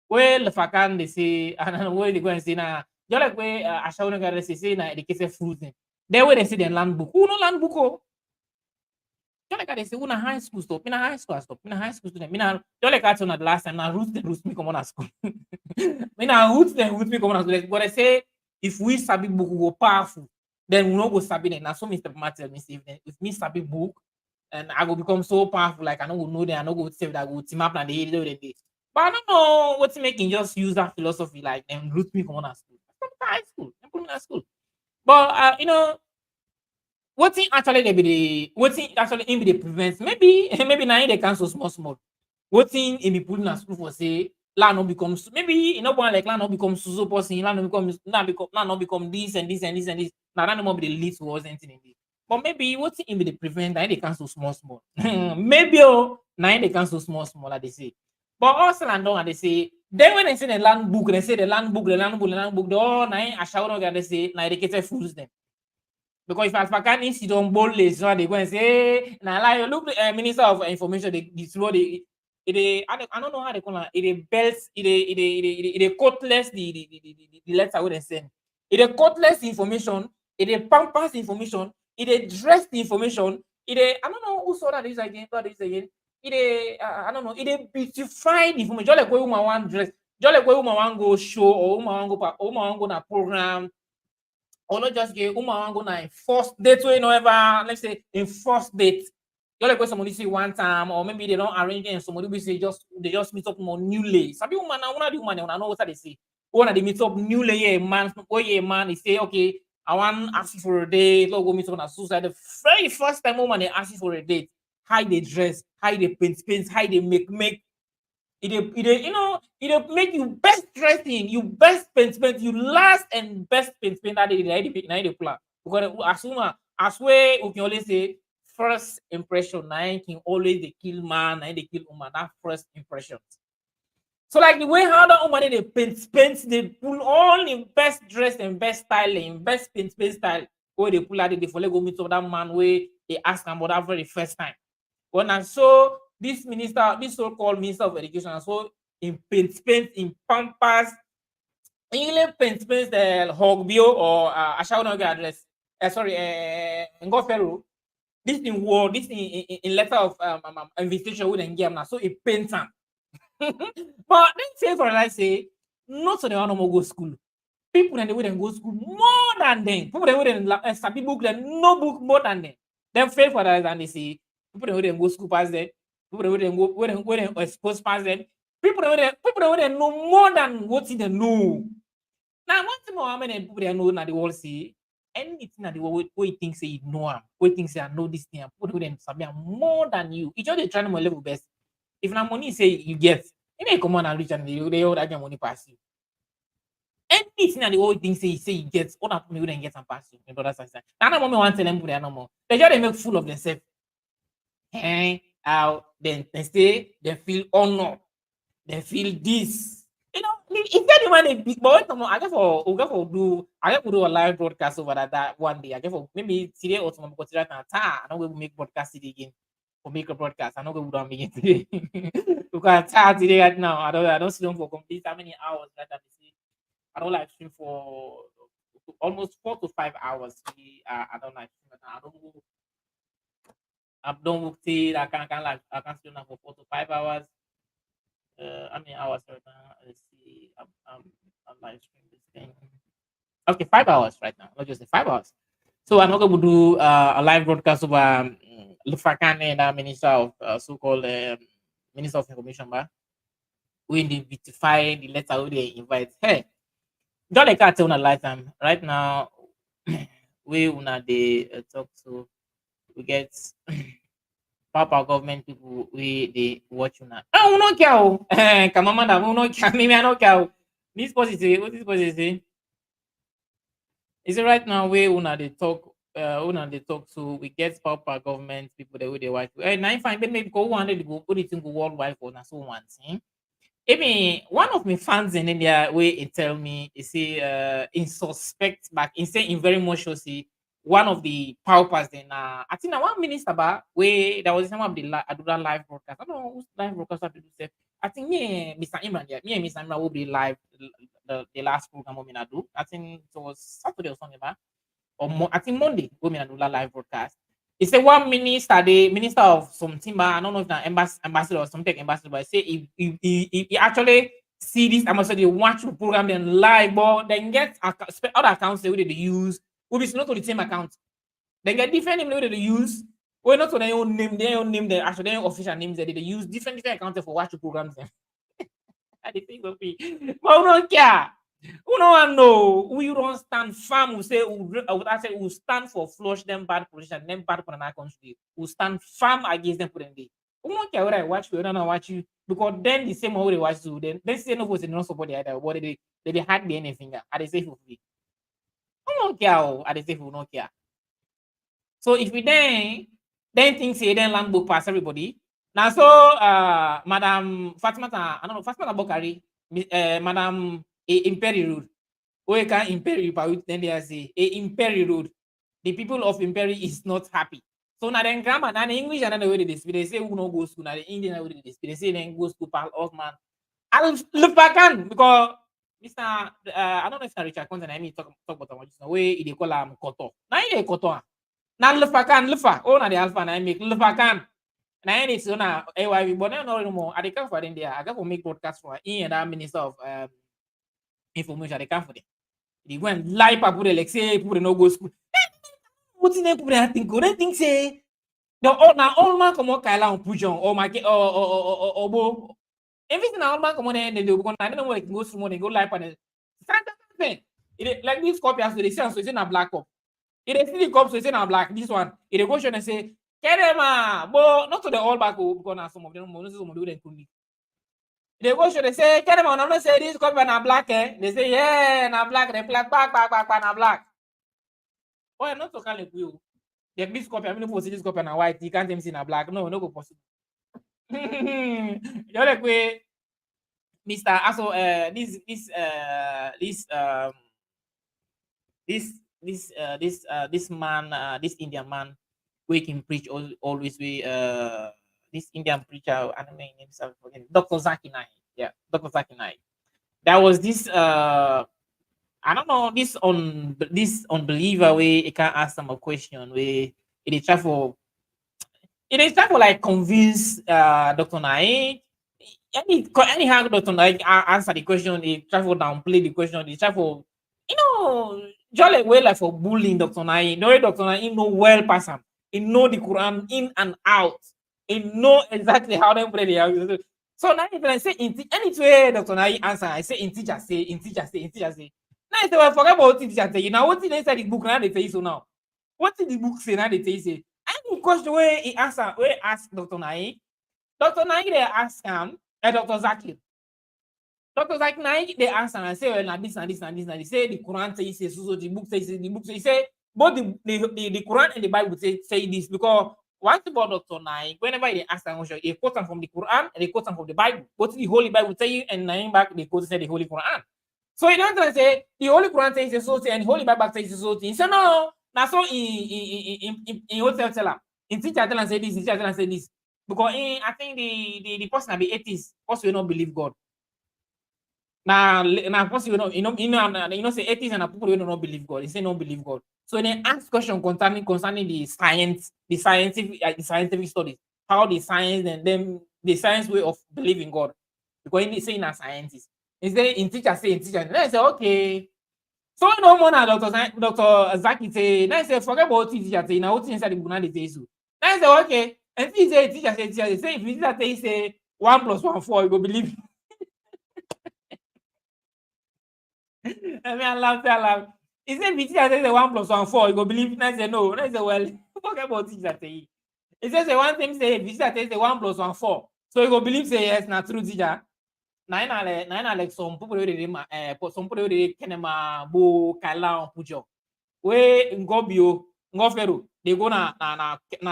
where the facan they say and where they go and say now. Just like where I shall not say na educated fruit. There where they say the land book. Who no land book? Oh, just like they say who na high school stop. Me na high school stop. Me na high school student. Me na just like I told the last time. Na roots me come on at school. Me na roots me come on at school. But I say if we sabi book we go powerful, then we no go sabi them. Now so Mr. Matter me say if me sabi book. And I will become so powerful, like I don't know them, I don't go save that go team up and they day. But I don't know what's making just use that philosophy, like and root me from school. From high school, and put me in school. But you know, what thing actually they be the what thing actually in be the prevents maybe maybe now they cancel small. What thing in be put in school for say land no becomes maybe you know one like land no become so person, land no become this and this and this and this. Now that no more be the lead towards anything in this. But maybe what thing they prevent that they cancel small. Maybe oh now they cancel small like they say. But also and don't they say then when they say the land book, they say the land book, the all now I shout they say now educated fools them. Because if Afghan sit on boldly, so they go and say, hey, now like look, Minister of Information, I don't know how they call it. It belts, it cutlass the letter what they send. It cutlass information, it pampas information, it dress the information, I don't know who saw that is again, I don't know, it beautify the information. Just like where woman want dress, just like where woman want go show or woman want go na program. Or not just get woman go na in first date wey no ever let's say in first date. Just like when somebody say one time or maybe they don't arrange it and somebody will say they just meet up more newly. Sabi woman na una the woman una know what they say. One they meet up newly yeah man he say okay I want ask you for a date. Let's go meet up on a suicide. The very first time woman they ask you for a date, how they dress, how they paint, how they make. You know, it make you best dressing, you best paint, you last and best paint that they plan. Because as way we can always say first impression, nine can always they kill man, and they kill woman, that first impression. So like the way how the woman they paint, they pull all in best dress and best styling, best paint style. Where they pull out they follow go meet up that man where they ask them about that very first time. When I saw this minister, this so-called minister of education, so in paint, in pampers, in paint, the Hogbio or I shall not get address. Sorry, Ngofero. This in word, this in letter of invitation with them give now. So it paints them. But then say for I say, not so they want to go school. People and they wouldn't go school more than them. People they wouldn't study book, no book more than them. Then fail for that and they say people they wouldn't go school past them. People they wouldn't expose past them. People they wouldn't know more than what they know. Now one thing more how many people they know now the world say anything that the world what you think say you know them, what you think say I know this thing, people wouldn't sabi more than you. You just try to level best. If na money say you get, you may come on and reach and they all that get money pass you. Anything that the whole thing say you get, all that people then get and pass you. My brother sister. Now no moment want tell them they no more. They just make fool of themselves. How then they say they feel honor, they feel this. You know, if anyone a big boy, I get for do a live broadcast over that one day. I get for maybe today or tomorrow because right now I know we will make broadcast today again. For make a broadcast. I know we will do again today. Because tired today right now. I don't see them for complete how many hours that I see. I don't live stream for almost 4 to 5 hours. I don't live stream. I've done work till I can't stream now for 4 to 5 hours. How many hours right now? Let's see. I'm live streaming this thing. Okay, 5 hours right now. Not just 5 hours. So I'm not going to do a live broadcast over Lufakane, the minister of so-called minister of information, but we identify the letter where they invite. Hey, don't like I tell a lifetime. Right now, we una they talk to we get Papa government people we they watch you now. Ah, we don't care. Oh. Come on, madam, we don't care. Me, I don't care. This person say, what this person say? Is it right now where una they talk to we get Papa government people the way they watch. Now if I maybe go 100 go put it in worldwide for na so one thing. I mean, one of my fans in India way it tell me he say in suspect back in say in very much so see one of the powers then I think one minister ba where there was some of the I do that live broadcast. I don't know who's live broadcast have to do say. I think me and Mr. Imran yeah, me and Mr. Imran will be live the last program we do. I think it was Saturday or something ba or I think Monday we do that live broadcast. He said one minister, the minister of something, but I don't know if the ambassador or something ambassador, but say he actually see this ambassador, they watch the program then live, but then get other accounts they use, will be not to the same account. They get different name they use. Well, not to their own name, they actually their own official names that they use different accounts for watch the programs. I dey think of it. But we don't care. We don't know. We don't stand firm. We say I say we stand for flush them bad politicians, them bad for another country. We stand firm against them for them day. We don't care what I watch. We don't know watch you because then the same way they watch you. Then they say no vote, they don't support the other. But they hardly anything. I dey say for free. We don't care. I dey say we don't care. So if we then think say then land book pass everybody. Now so Madam Fatimata, I don't know Fatimata Bokari, Madam Imperi Road. We can Imperi Road, then they say Imperi Road. The people of Imperi is not happy. So now then grammar, now the English and then the way they speak, they say who no go school, now the Indian way they speak, they say then go school pal off man. I'll look back on because Mr. I don't know if Richard Content I mean talk about what you know way they call Koto. Now he Koto. Now Lufakan Lufa, oh na the alpha na I make Lufakan. Na any so na AYV, but no more. I come for India. I got to make broadcast for in and Minister of Information. I come for them. They go and lie people like say people no go school. What's in them people I think? They think say the all man come on Kaila on Pujon or my or bo. Everything all man come on and they do because I don't know where it goes from. They go lie on it. Like this copy as they say so it's in a black cup. It is the cup so it's in a black. This one it go show and say. Kerema, but not to the all back because now some of them some of them couldn't. They go show they say Kerema, I'm not say this copy na black eh. They say yeah na black, they black back na black. Oh, I'm not talking like you. The this copy, I mean, if this copy na white, you can't even see na black. No go possible. You're like we, Mr. Also, this man, this Indian man, we can preach always we this Indian preacher, I don't know his name, so I forget. Dr. Zaki Naik. Yeah, Dr. Zaki Naik. There was this I don't know this unbeliever way he can ask them a question where it try for like convince Dr. Naik. Anyhow Dr. Naik answer the question, he try for downplay the question, he try for just like way like for bullying Dr. Naik. No way Dr. Naik know well pass him. He know the Quran in and out. He know exactly how they pray the house. So now if I say any way Dr. Naik answer, I say in teacher say, in teacher say, in teacher say. Now I say well forget about what teacher say. You know what inside the book now they tell you so now. What did the book say now they tell you say? Any question where he answer, where ask Dr. Naik. Dr. Naik they ask him, Dr. Zakir. Dr. Zakir Naik they answer and say, well, now this and this and this and they say the Quran says so the book says the book says say both the Quran and the Bible say this because one thing about Dr. Naik, whenever they ask them, they quote them from the Quran and they quote them from the Bible. Both the Holy Bible tell you and Naik back they quote say the Holy Quran. So he don't say the Holy Quran says so and the Holy Bible says so. He said no. Now so in hotel teller, in teacher tell and say this, in teacher tell and say this. Because I think the person will be atheist, also will not believe God. Now person you know say atheists and people will not believe God. They say not believe God. So they ask question concerning the scientific studies, how the science and them the science way of believing God. Because they say in a scientist. Instead in teacher say in teacher. Then I say okay. So no more now Dr. Zaki say, then I say forget about teacher say now what inside the book now they say so. Then I say okay. And teacher say if teacher say 1 + 1 4, you go believe. I mean, I laugh. He said, teacher say 1 + 1 4, you go believe. And I say no. And I say well, forget about teacher say. He says the one thing say visitor says the 1 + 1 4. So you go believe say yes, na true teacher. Na like some people some people dey kenema bo kala pujo. We ngobio ngofero they go na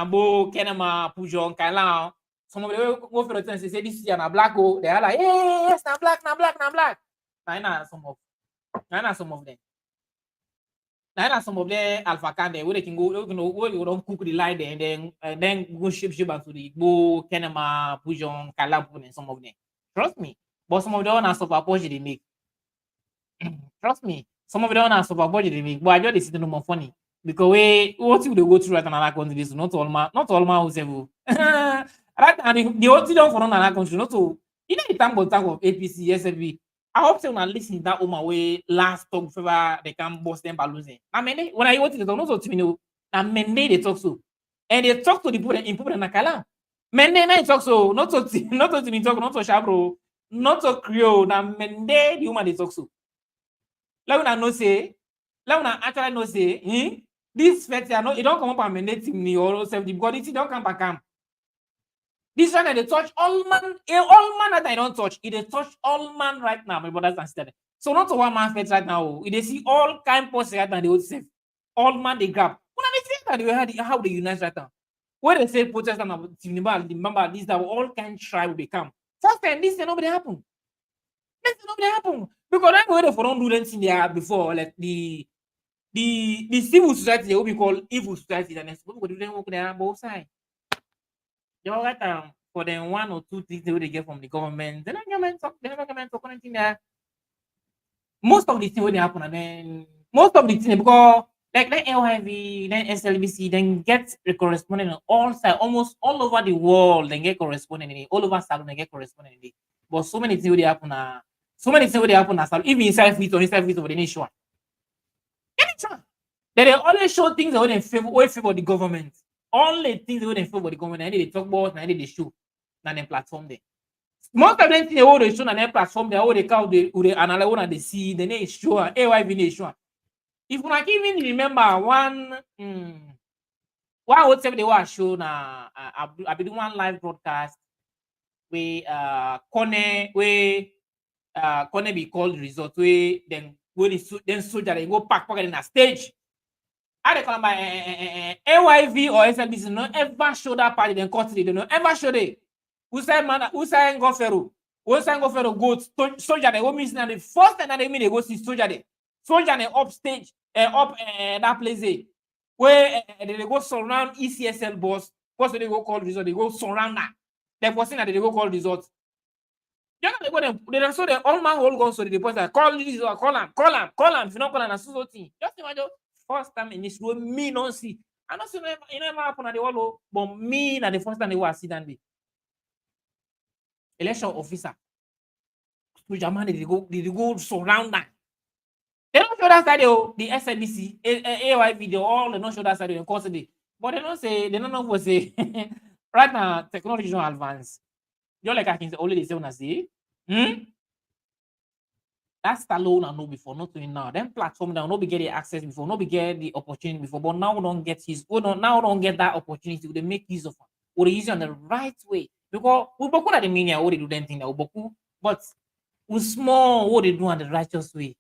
bo kenema pujo kala. Some of the go for the say this year na black oh, they are like yes na black na black na black. Na some of them. Now some of the alpha can where they can go, where you don't cook the light there, and then go ship back to the Igbo, Kenema, Pujon, Kalapun, and some of them. Trust me. But some of the others of our budget they make. Trust me. Some of the others of our budget they make. But I just see no more funny. Because what you they go through right now country this not all man who's ever. Right now the whole thing for another country, not to you know the time of APC, SFB. I hope so na listen that woman way last talk before they can bust them balloons. I mean, when I want to talk, not so to me, no, na men they talk so, and they talk to the people in people na kala. Men they talk so, not to not to me talk, not to shabro, not to creole. Na men they the woman they talk so. Like when I know say, like when I actually know say, this fete I know it don't come up and men they team me or self because it don't come back am. This one that they touch all man that I don't touch. It they touch all man right now, my brothers and sisters. So not to one man face right now. They see all kind posts right now. They would say all man they grab. When they see that they how they unite right now. When they say protest and remember this that all kind tribe they come. First time this nobody happen. This nobody happen because that way they for don't do anything there before like the civil society they will be called evil society. And people do them work there on both sides. You got for them 1 or 2 things they get from the government. Then the government talk anything there. Most of the things will happen and then most of the things because like LIV, then SLBC, then get the correspondent on all sides, almost all over the world, then get correspondent in it. All over Salon, they get correspondent in it. But so many things will happen so many things will happen Salon, even inside Fito of the nation. Anytime. They always show things that will favor the government. Only things that will favor the government. I need to talk about, I need to show. Na dem platform there. Most of them things they hold show na dem platform there. How they count they analyze what they see. Then they show AYV they show. If you can even remember one whatever they were show na I be do one live broadcast where Kone be called result where then soldier they go pack pocket in a stage. I call my AYV or SLBC no ever show that party then cut it. They don't ever show it. Who say Ngofero go soldier they go miss na the first time that they mean they go see soldier they. Soldier they up stage up that place there. Where they go surround ECSL boss. First they go call result. They go surround that. The first thing that they go call result. You know they go them. They so the all man whole gun so the person call this or call him. If you not call him, na so thing. Just imagine first time in this room me don't see. I don't see it never happen at the wall, but me na the first time they were see that day. Election officer. So Germany they go surround that. They don't show that side the SNBC, AYV, they all they don't show that side of course they. But they don't know what say. Right now, technology don't advance. You're like I can say only they say when I say. That's alone and no before, not doing now. Then platform now, no be get the access before, no be get the opportunity before, but now we don't get now don't get that opportunity. They make use of it. Or they use it on the right way. Because we boku at the media, what they do then thing that we boku, but we small what they do on the righteous way.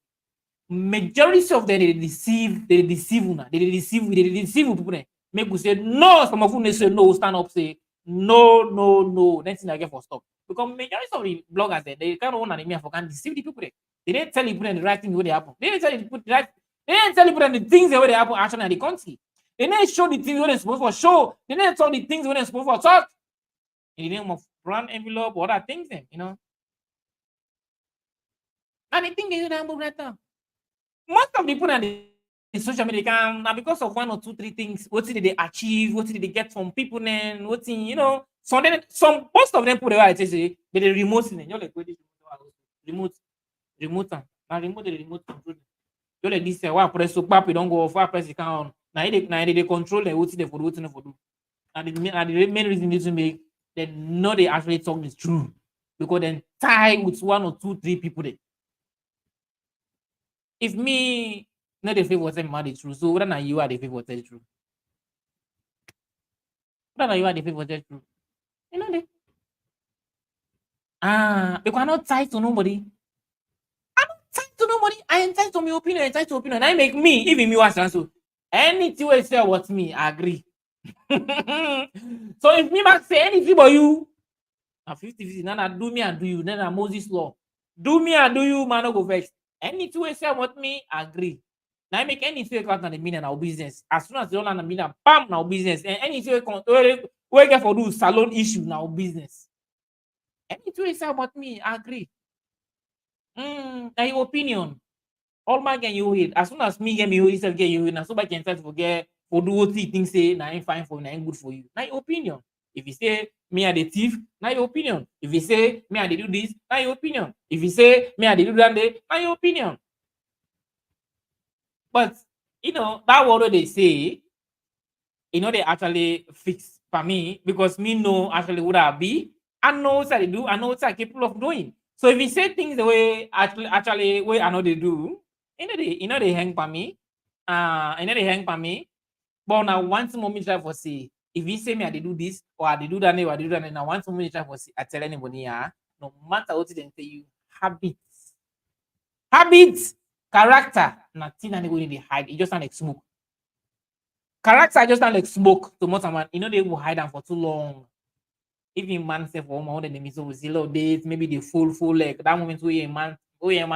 Majority of them they deceive una. They deceive people. Make we say no, some of them they say no, stand up, say no. Then thing I get for stop. Because majority of the bloggers they can't want to for can deceive the people. They didn't tell you the right thing where they happen. They didn't tell you the right. They didn't tell you the things where they happen actually in the country. They didn't show the things where they're supposed to show. They didn't tell the things where they're supposed to talk. In the name of brand envelope or other things, you know. And the thing is right now. Most of the people in the social media can now because of 1 or 2, 3 things. What did they achieve? What did they get from people? Then what you know? So then most of them put away. They remote in. You're like remote and remote the remote control. You like this why press so papi don't go off press the count. Now they control the what they for what they for do. And the main reason is to make they know they actually talk the truth because then tie with 1 or 2, 3 people there. If me not the favor tell me the truth, so whether you are the favor tell the truth. What are you are the people just true? You know they. You cannot tie to nobody. Tie to nobody. I entitled to my opinion. Entitled to opinion. I make me even me was so. Anything we say what me I agree. So if me back say anything about you, 50-50, now do me and do you. Then Moses law. Do me and do you, man, no go vex. Anything we say about me, I agree. Now I make anything we count on the meaning our business. As soon as you don't land the meaning, bam, now business. And anything we get for do salon issue now business. Anything we say about me, I agree. Now your opinion. All my get you hit. As soon as me get me you self get you hit. Now somebody can start to forget for do what he thinks say now ain't fine for you, now ain't good for you. Now your opinion. If you say me are the thief, now your opinion. If you say me I dey do this, now your opinion. If you say me I dey do that day, now your opinion. But you know that word they say, you know they actually fix for me because me know actually what I be. I know what I do. I know what I'm capable of doing. So if you say things the way actually way I know they do, you know they hang for me. You know they hang for me. But now once more me try for say, if you say me I dey do this or I dey do that, or I dey do that, now once more me try for say, I tell anybody, no matter what they tell you, habits, character, nothing anybody they hide. It just sound like smoke. Character just sound like smoke to most man. You know they will hide them for too long. Even man say for woman, they meet up with 0 days, maybe they full like that moment where a man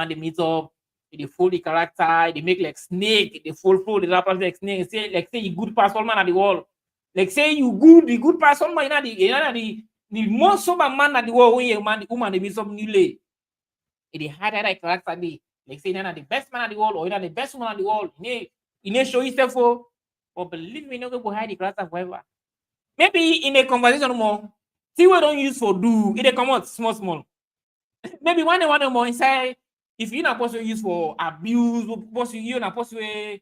they meet up, they fold the character, they make like snake, they fold the rapper like snake. Say you good pass all man at the wall. Like say you good, the good pass all man, you know the most sober man at the wall when a man, the woman they meet up newly. They hide that character they like say you're the best man at the wall or you're the best woman at the wall. You know show yourself for, but believe me, no go hide the character forever. Maybe in a conversation more, see what don't use for do, it come out small. Maybe one more inside. If you're not supposed to use for abuse, you're not supposed to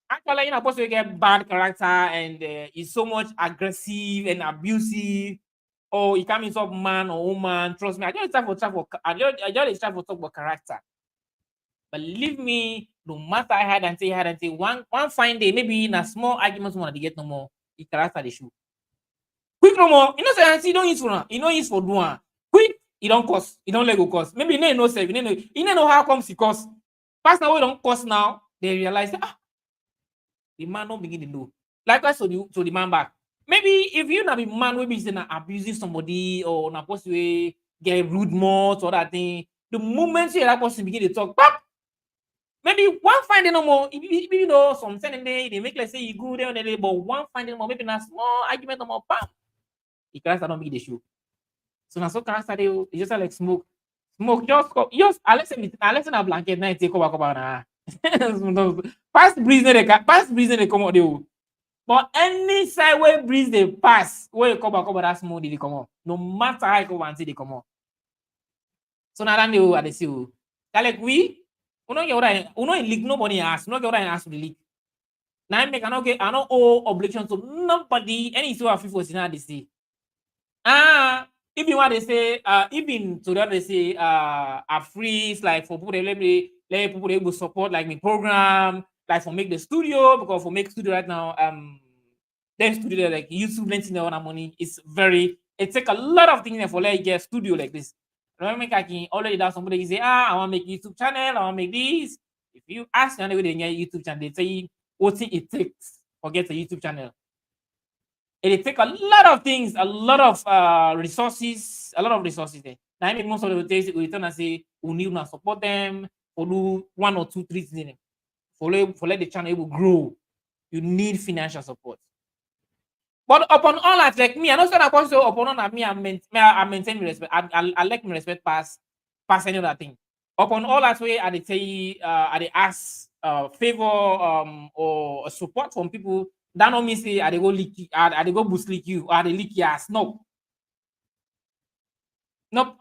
actually you're not supposed to get bad character and is so much aggressive and abusive, or it can be some man or woman. Trust me, I just try for I just try for talk about character. Believe me, no matter I had and say one fine day, maybe in a small argument, one they get no more, the character they show. Quick no more. You know, say you don't use for you don't use for doing. Quick, you don't cost. You don't let go cost. Maybe you know save. You know how comes it cost. Past now we don't cost now. They realize the man don't begin to know. Likewise to the man back. Maybe if you not be man, maybe say na abusing somebody or na supposed to get rude more or that thing. The moment you that person begin to talk, pop. Maybe one find no more. If you know some certain day they make like say you good there, but one find no more. Maybe na small argument no more. Bam. The character don't make the show. So now so character they it's just like smoke. Smoke just I listen a blanket now take cover na. Pass breeze they come out they. But any side where breeze they pass, where you cover that smoke they come out. No matter how you cover until they come out. So now that they see you. Like we know get what I leak nobody ask, no get what I ask to the leak. Now I make I don't owe obligation to nobody. Any issue of people they see. Even what they say, even to that they say, a freeze like for people let people able to support like my program, like for make the studio because for make studio right now, then studio like YouTube renting their own money is it take a lot of things for like get studio like this. Remember, I can already that somebody say, I want to make YouTube channel, I want to make this. If you ask them they get YouTube channel, they say what it takes for get a YouTube channel. It take a lot of things, a lot of resources there. Now I mean most of the days we turn and say we need to support them or do 1 or 2, 3 things for let the channel able grow. You need financial support. But upon all that, like me, I know that upon all that me, I maintain my respect. I like my respect past any other thing. Upon all that way, I they say I they ask favor or support from people. That don't mean say I they go leak, I they go boost leak you or they leak your ass. No. Nope.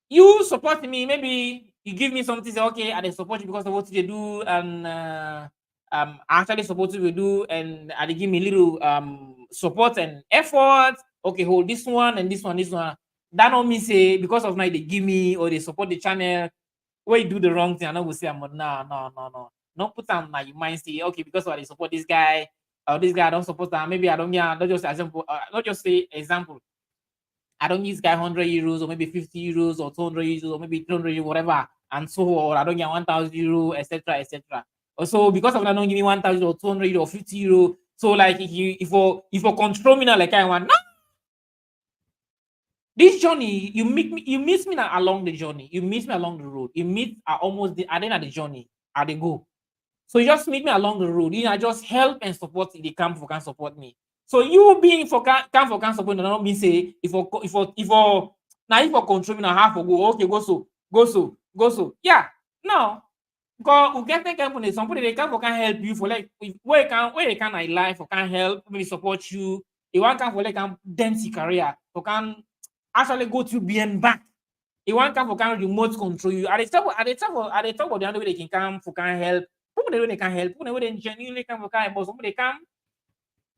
You support me, maybe you give me something, say okay, I they support you because of what they do, and actually support you do, and they give me little support and effort. Okay, hold this one and this one. That don't mean say because of now they give me or they support the channel. Where you do the wrong thing, I know we say I'm no. Don't put on my mind say okay because I support this guy. this guy I don't support that. Maybe I don't, yeah, not just example, not just say example. I don't use guy 100 euros or maybe 50 euros or 200 euros or maybe 300 euros, whatever, and so, or I don't get 1,000 euro, etc., etc. Also, because of that, don't give me 1,000 or 200 euro or 50 euro. So, like, if you control me now, like I want, no. This journey, you miss me now along the journey. You miss me along the road. You meet almost the at the end of the journey, at the go. So you just meet me along the road. You know, I just help and support the camp for can support me. So you being for camp for can support me, not mean say if now if you control me now half for go, okay, go so. Yeah, no. Because we get the company, somebody they can help you for like where you can I life or can help, maybe support you. You want can for like dance your career, or can actually go to be and back. You want come for can remote control you. At the top of the other way they can come for can help. People they can help. People they genuinely come for can help. But somebody come,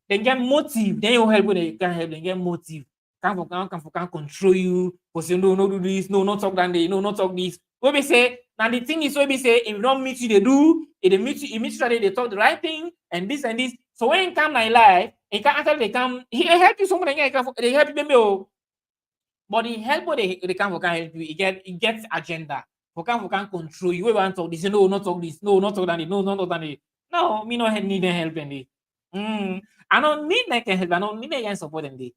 they get motive. Then you help when they can help. They get motive. Come for can control you. Because you know, no do this, no, not talk that day, no, not talk this. What we say, now the thing is what we say, if you don't meet you, they do, if they meet you, immediately they talk the right thing and this and this. So when you come my life, it can actually they come, he help you somebody, they help you, maybe, oh, but the help what they can help you, it gets agenda. For can control you. We want to talk this, no, not talk this, no, not talk that, no, not talk that. No, me no need help in the. I don't need that help. I don't need that support in the.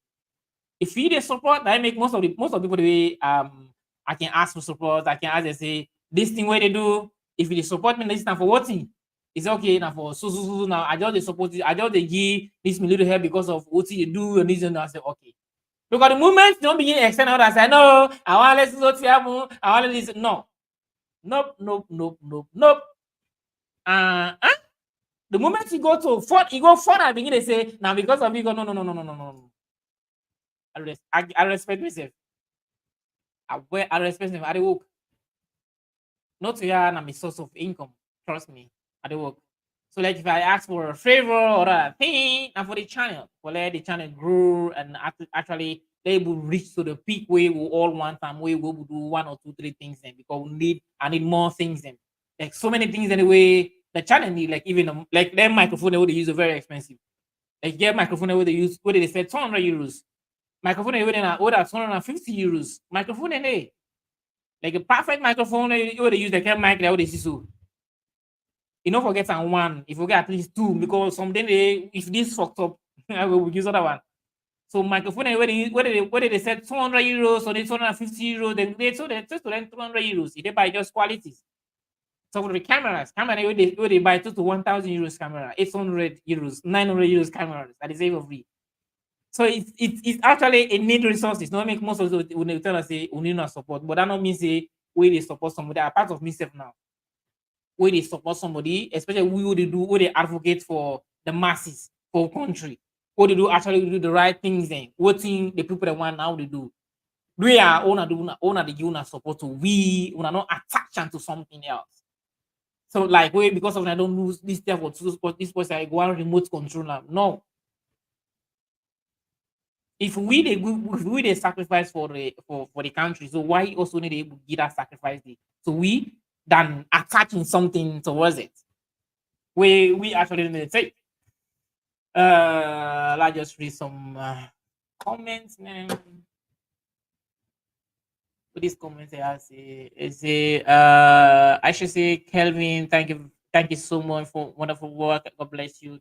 If you the support, I make most of people the way I can ask for support. I can ask they say this thing where they do. If you dey support me this time for what thing? It's okay now for so now. I just dey support you. I just dey give this me little help because of what you do and this and that. I say okay. Because the moment you don't begin to extend out, I say no. I want to listen to what happen. I want to listen. No, nope. The moment you go to you go further, begin to say now because of you go no. I respect myself. I respect myself. I dey work. Not to hear my source of income. Trust me, I dey work. So like if I ask for a favor or a thing, and for the channel, for let the channel grow and actually they will reach to the peak where we all want time where we will do 1 or 2, 3 things then because I need more things then. Like so many things anyway. The channel need like even like their microphone they would use are very expensive. Like get microphone they would use what they say 200 euros. Microphone they would order 250 euros. Microphone they like a perfect microphone they would use the mic they would see so. You don't forget and one, if you get at least 2, because something they if this fucked up, I will use other one. So microphone whether they said 200 euros or they 250 euros, then they so they just to rent 200 euros. If they buy just qualities. So for the cameras, where they buy 1,000 euros camera, 800 euros, 900 euros cameras at the same of free. So it's actually a need resources. Not make most of the when they tell us say we need no support, but that not mean say we they support somebody. A part of myself now. Where they support somebody, especially where they advocate for the masses, for country, where they do actually do the right things then, what thing the people that want now they do. We are owner the owner support to we are not attached to something else. So like we because of I don't lose this stuff or support this person, I go and remote control them. No. If we sacrifice for the country, so why also need to give that sacrifice? So we than attaching something towards it. We actually need to take. Let's just read some comments, man. What these comments I say is I should say Kelvin, thank you so much for wonderful work. God bless you.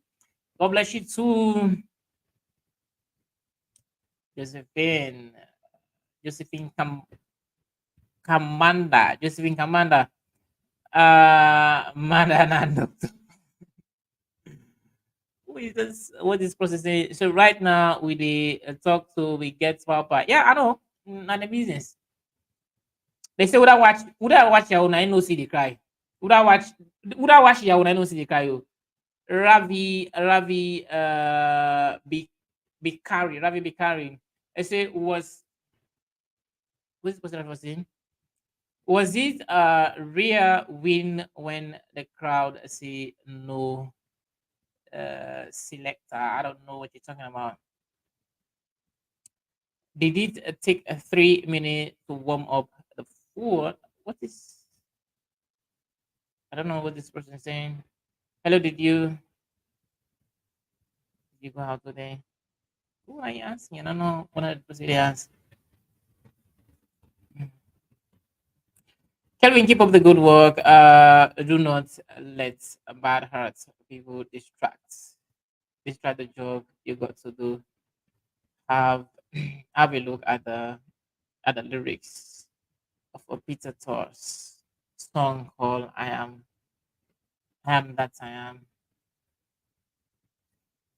God bless you too. Josephine Kamanda. Mandanando. Who is this? What is processing? So right now we the talk to we get Papa. Yeah, I know. Not the business. They say would I watch ya when I know see the cry. Would I watch ya when I know see the cry? Ravi Ravi Bikari. I say what's the person saying? Was it a real win when the crowd say no selector? I don't know what you're talking about. Did it take 3 minutes to warm up the food? What is? I don't know what this person is saying. Hello, did you? you go out today? Who are you asking? I don't know. 100% yes. Kelvin, keep up the good work. Do not let bad hearts people distract the job you got to do. Have have a look at the lyrics of a Peter Tosh song called I am that I am.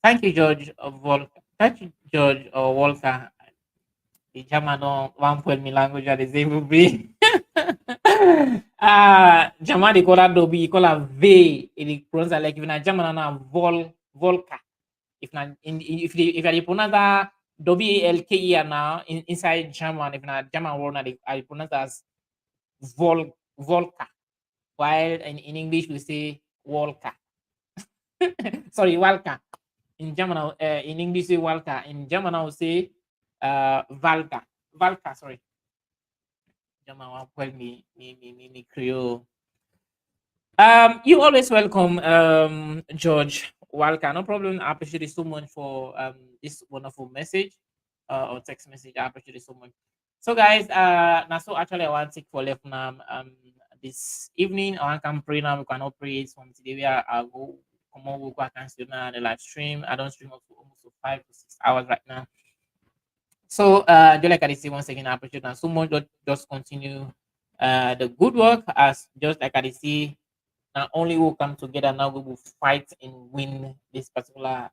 Thank you, George of Volker. Thank you, George or Walker. The German on one point me language at the same be. German they call that dobi, you call a V. It pronounce like if in a German na Volker. If I pronounce that WLKE now inside German, if not German word, I pronounce as Volker. While in English we say Walker. Sorry, Walker. In German, in English say Walker. In German, I would say Valka. Valka, sorry. German will call me Creole. You always welcome, George Walker. No problem. I appreciate it so much for this wonderful message or text message. I appreciate it so much. So, guys, now so actually I want to take for left now. This evening I can pray now. We cannot pray from today. I go come on. We can still now the live stream. I don't stream up for almost 5 to 6 hours right now. So, just like I say once again, I appreciate that so much. Just continue the good work as just like I see. Not only will come together now, we will fight and win this particular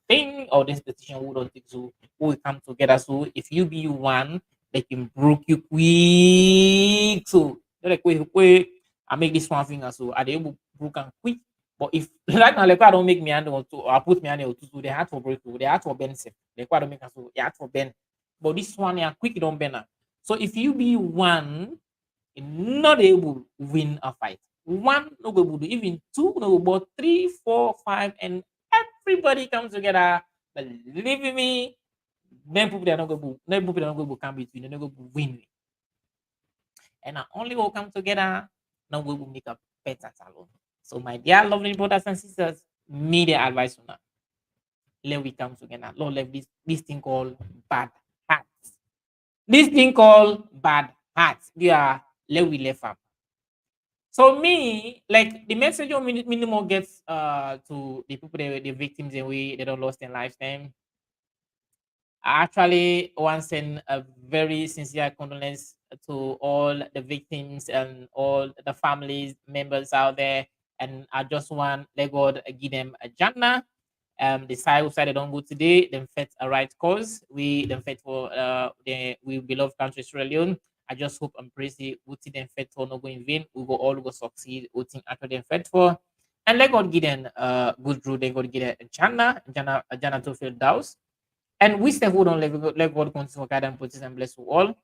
thing or this petition. We don't think so. We will come together. So if you be one, they can broke you quick. So they're like, wait, I make this one thing so are they able broken quick? But if right now, like I don't make me handle to or put me handle to so they had for break, they had for bend. They quite don't make us so they had for bend. But this one, yeah, quick don't bend. So if you be one, not able to win a fight. One no go able to even two no but 3, 4, 5, and everybody comes together. Believe me, then people that are not go then people that are not go come between, they're not go win. And not only will come together, now we will make a better salon. So my dear lovely brothers and sisters, me the advice on that. Let we come together. Lord, let this thing called bad hearts. This thing called bad hearts. Yeah, let we left up. So me, like the message on minimum gets to the people, the victims, and they don't lost their lifetime. I actually want to send a very sincere condolence to all the victims and all the families members out there. And I just want let God give them a Jannah. The side they don't go today, them fight a right cause. We them fight for the we beloved country Sierra Leone. I just hope and pray the Uti them fight for no go in vain. We go all go succeed. Uti after them fight for. And let God give them good road. Let God give them a Jannah to feel doubts. And we step would on let God continue to guide and protect and bless you all.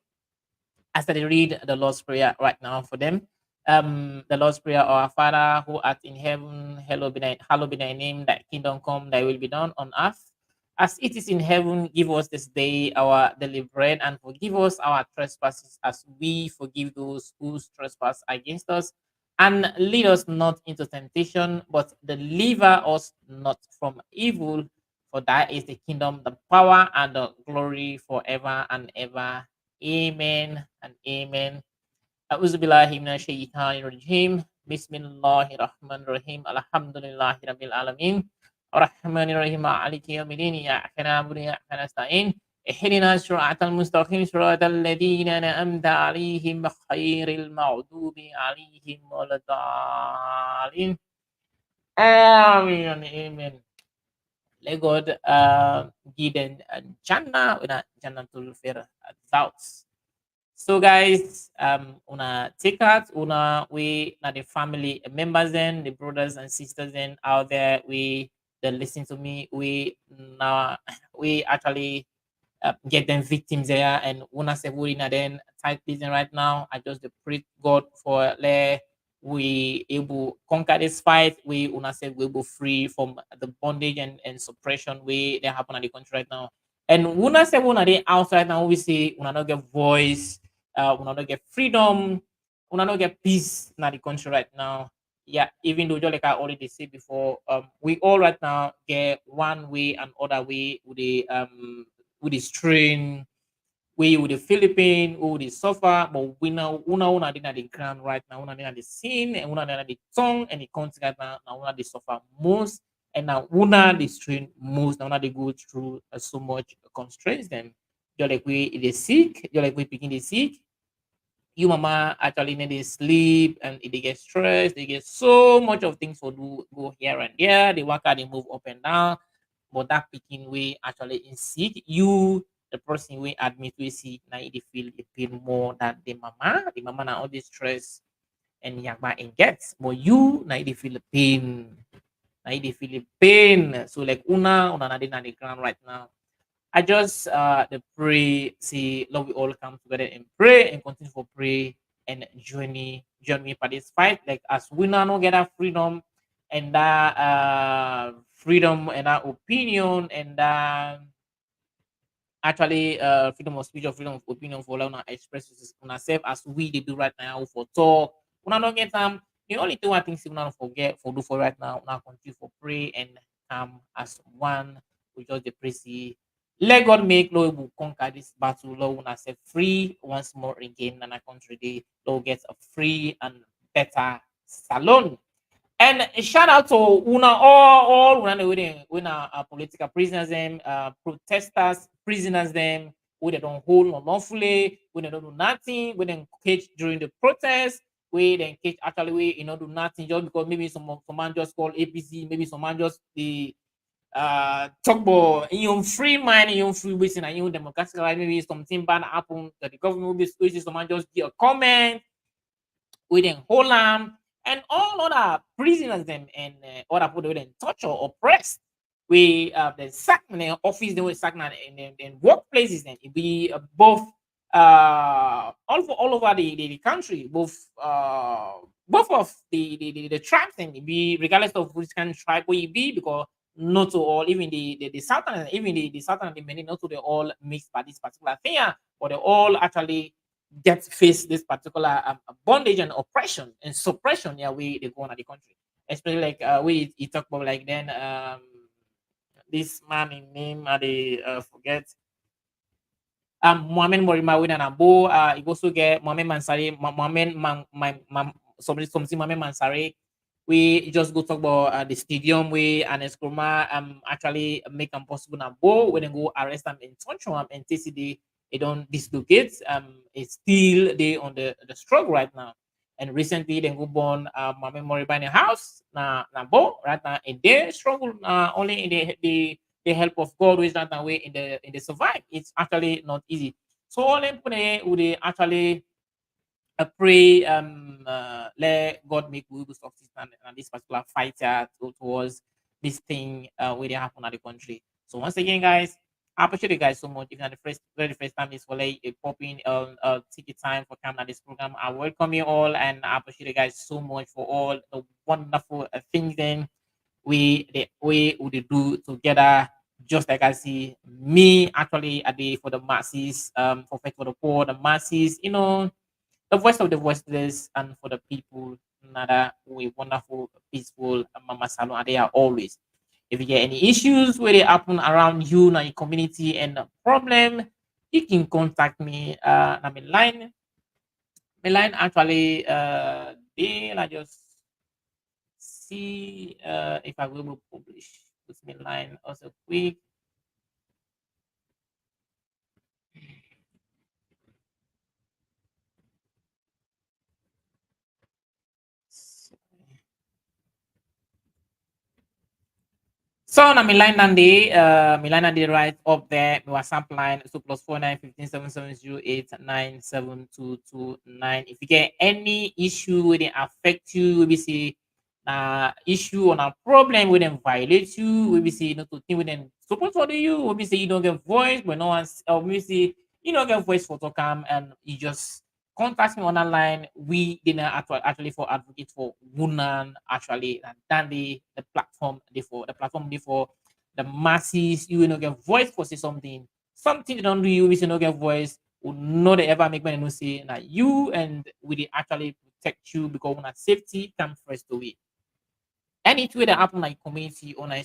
As I read the Lord's Prayer right now for them. The Lord's Prayer, our Father who art in heaven, hallowed be thy name, thy kingdom come, thy will be done on earth. As it is in heaven, give us this day our daily bread, and forgive us our trespasses as we forgive those who trespass against us. And lead us not into temptation, but deliver us not from evil. For that is the kingdom, the power, and the glory forever and ever. Amen and amen. أعوذ بالله من الشيطان الرجيم بسم الله الرحمن الرحيم الحمد لله رب العالمين الرحمن الرحيم مالك يوم الدين إياك نعبد وإياك نستعين اهدنا الصراط المستقيم صراط الذين أنعمت عليهم غير المغضوب عليهم ولا الضالين آمين آمين. Let God give them Jannah with a Jannatul Firdaus. So guys, una take out, una we na the family members and the brothers and sisters and out there, we that listen to me, we now we actually get them victims there and una say we na then tight prison right now. I just pray God for we able conquer this fight. We una say we able free from the bondage and suppression we they happen in the country right now. And una say una they outside now we say una not get voice, una not get freedom, una not get peace in the country right now. Yeah, even though just like I already said before, we all right now get one way and other way with the strain, way with the Philippine, or with the suffer, but we now una at the ground right now, una at the scene, and una at the tongue and the country right now una they suffer most, and now una the strain most, now una they go through so much constraints them. Just like we they sick, just like we picking the sick, you mama actually need to sleep and they get stressed, they get so much of things for do go here and there, they work out, they move up and down. But that picking way actually in sick, you the person we admit we sick now they feel the pain more than the mama now all this stress and yakba and gets, but you now they feel the pain, now they feel the pain. So like una na dey na the ground right now. I just the pray, see, Lord, we all come together and pray and continue for pray and join me for this fight. Like as we now no get that freedom and that freedom and that opinion and that actually freedom of speech or freedom of opinion for allowing express ourselves as we they do right now for talk. When I don't get the only thing I think we not forget for do for right now, now continue for pray and come as one. We just the pray see. Let God make Lord will conquer this battle. Lord will set free once more again and a country day. Lord gets a free and better salon. And a shout out to una all una una political prisoners them, protesters, prisoners them, who they don't hold no lawfully, who they don't do nothing, we then cage during the protest, we then cage actually we do nothing just because maybe some man just call APC, maybe some man just the talk about in free mind, in free wisdom, and in democratic right, maybe something bad happen that the government will be switching, someone just give a comment within Holland and all other prisoners them and other people within torture or oppressed. We the sack in the office, they were sack in workplaces, then it be both all over the country, both of the tribes, and it be regardless of which kind of tribe where you be, because not to all, even the southern, even the southern and the many, not to they all mixed by this particular thing, but they all actually get face this particular bondage and oppression and suppression. Yeah, we they go on at the country, especially like we you talk about like then this man in name they forget Mohamed Morima with an abo. You also get Mohamed Mansari, Mohamed something Mohamed Mansari. We just go talk about the stadium way and Eskroma actually make them possible now go when they go arrest them in Tonchon and TCD they don't dislocate it's still they on the struggle right now. And recently they go born Mohamed Moriba in the house na bo right now and they struggle only in the help of God which that way in the survive. It's actually not easy. So all them would actually pray let God make we will succeed and this particular fighter towards this thing where they happen at the country. So once again, guys, I appreciate you guys so much. If you're the very first time is for like a popping ticket time for coming at this program, I welcome you all and I appreciate you guys so much for all the wonderful things then we would do together. Just like I see me actually a day for the masses, for fight for the poor, the masses, the voice of the voiceless, and for the people, another way wonderful, peaceful Mama Salon, and they are always. If you get any issues where they happen around you, in your community, and a problem, you can contact me. I'm in line. My line actually, I just see if I will publish. Put me line also quick. So na Milan and the right up there, my WhatsApp line so +49 15 770 8972229. If you get any issue with it affect you, we say issue on a problem with them violate you, we say to think with them support for you, we say you don't get voice, but no one's or we say you don't get voice for to come and you just contact me on the line. We didn't actually for advocate for women actually and then the platform therefore the platform therefore the masses you will not get voice for say something they don't do you we say no get voice would not ever make me no say that you and we dey actually protect you because when safety comes first away. Any tweet that happen like community on a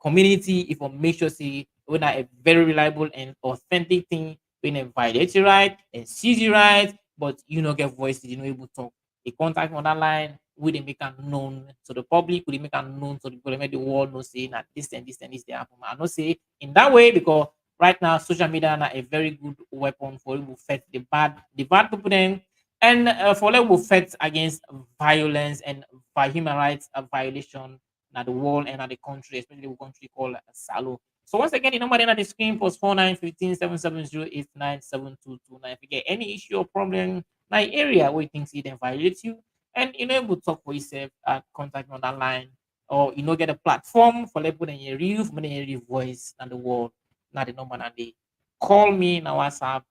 community, if we make sure say when a very reliable and authentic thing when it violates your right and sees your right, but you know get voice, you know able to talk. A contact on that line, we they make it known to the public, we they make it known to the people, make the world know say that this and this they happen. I know say in that way because right now social media are a very good weapon for you to fight the bad people then and for like will fight against violence and by human rights violation at the world and at the country, especially the country called Salo. So once again, the number then at the screen plus 49157708972229. If you get any issue or problem, my area where you think see them violate you, and you know able to talk for yourself contact me on that line, or you know get a platform for like putting your real voice and the world, not the number and they call me na WhatsApp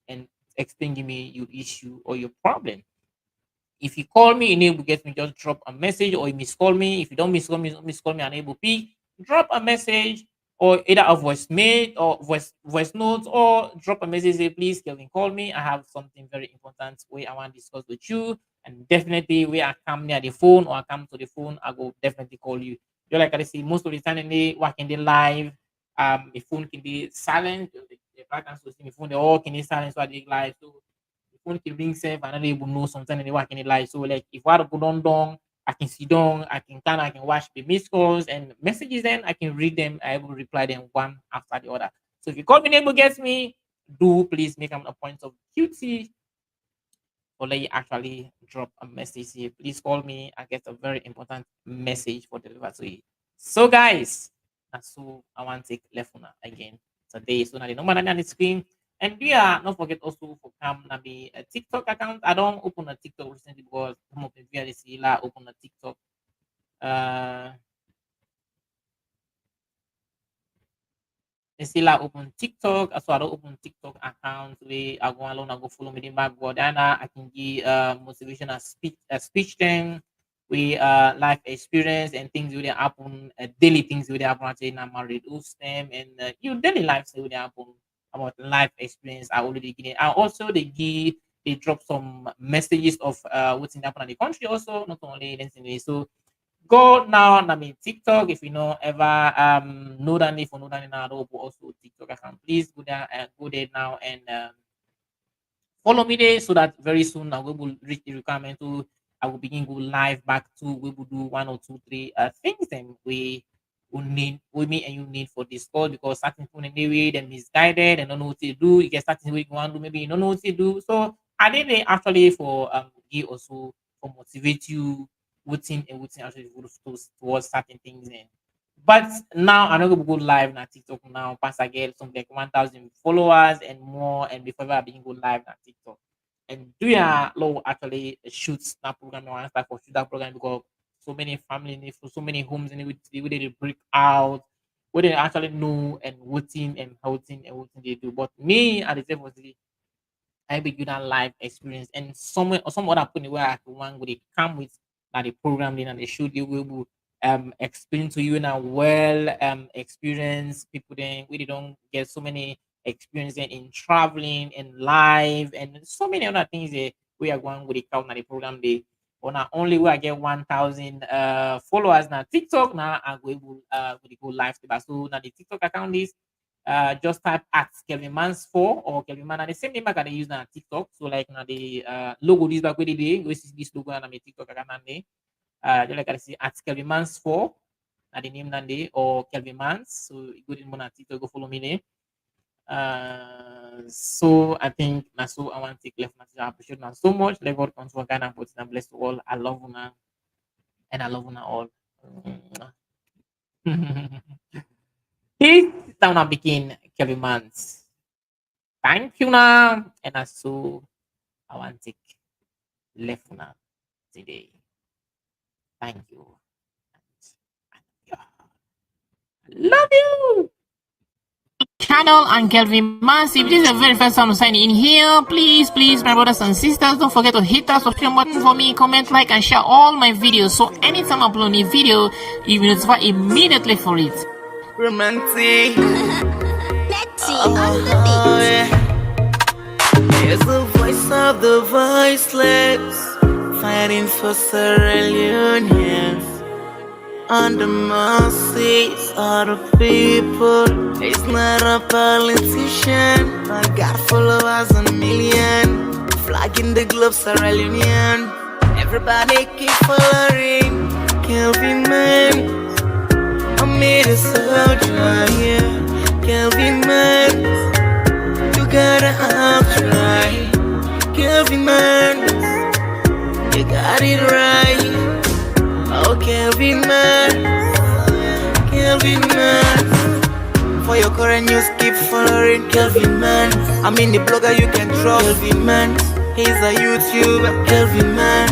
and explain give me your issue or your problem. If you call me, enable get me, just drop a message or you miss call me. If you don't miss call me, enable P, drop a message or either a voice mail or voice note or drop a message say please Kelvin call me. I have something very important where I want to discuss with you. And definitely where I come near the phone or I come to the phone, I go definitely call you. Just like I say, most of the time in the working the live, the phone can be silent. The background so the phone they all can be silent so I dey live. So the phone can ring safe and not able know sometimes they work in the live. So like if I go down, I can sit down, I can watch the missed calls and messages, then I can read them, I will reply them one after the other. So if you call me neighbor gets me, do please make a point of duty or let you actually drop a message here. Please call me. I get a very important message for deliver to you. So guys, that's so I want to take left one again today. So now the number on the screen. And yeah, don't forget also for come na be a TikTok account. I don't open a TikTok recently because some of the VLC open a TikTok. Still I open TikTok, so I don't open TikTok account where I go alone, I go follow me the backboard, and I can give motivational speech then we life experience and things will happen, daily things will happen actually in my radio them and your daily life will happen about life experience. I already give it. I also they drop some messages of what's in happen in the country also, not only in so go now I mean TikTok if you know ever know that if you know that now also TikTok account please go there now and follow me there so that very soon I will reach the requirement to I will begin go live back to we will do one or two three things and we will need with me and you need for this call because certain people in the way them misguided and don't know what to do you get certain way you want to do maybe you don't know what to do so I did it actually for give also for motivate you waiting actually towards certain things and but now I'm not gonna go live on TikTok now. Pass I get something like 1,000 followers and more, and before I begin go live on TikTok. And do ya low actually shoots that program I want to start for shoot that program because so many family for so many homes and we they break out, we they actually know and waiting and holding and what they do. But me at the same time I be good at live experience and somewhere or some other point where I can one would come with that the program then and they should they will explain to you now well experience people then we don't get so many experience in traveling and live and so many other things that we are going with the count the program they or not only where I get 1,000 followers now TikTok now I go able go live so now the TikTok account is just type at Kelvin Mans 4 or Kelvin Man. And the same name I can use now TikTok. So like now the logo this back with the day, which is this logo and I'm a TikTok account and they just like I see at Kelvin Mans 4 na the name nande or Kelvin Mans. So go in on TikTok, go follow me there. So I think now so I want to take left message. I appreciate now so much. Let God come to Ghana, but I'm blessed to all. I love you now and I love you now all. This town I begin Kevin Mans. Thank you now. And I so I want to take left now today. Thank you. Love you. Channel and Kelvin Mans. If this is the very first time to sign in here, please, my brothers and sisters, don't forget to hit that subscription button for me, comment, like, and share all my videos. So anytime I upload a video, you will notify immediately for it. Romantic. Yeah. Here's the voice of the voiceless. fighting for Sierra Leone, yes. On the mercies of the people. He's not a politician, I got followers a million. Flagging the globe, Sierra Leonean. Everybody keep following Kelvin man. I made a soldier, yeah. Kelvin man, you gotta try. Kelvin man, you got it right. Oh, Kelvin man, Kelvin man. For your current news, keep following Kelvin man. I mean the blogger you can trust. Kelvin man, he's a YouTuber. Kelvin man,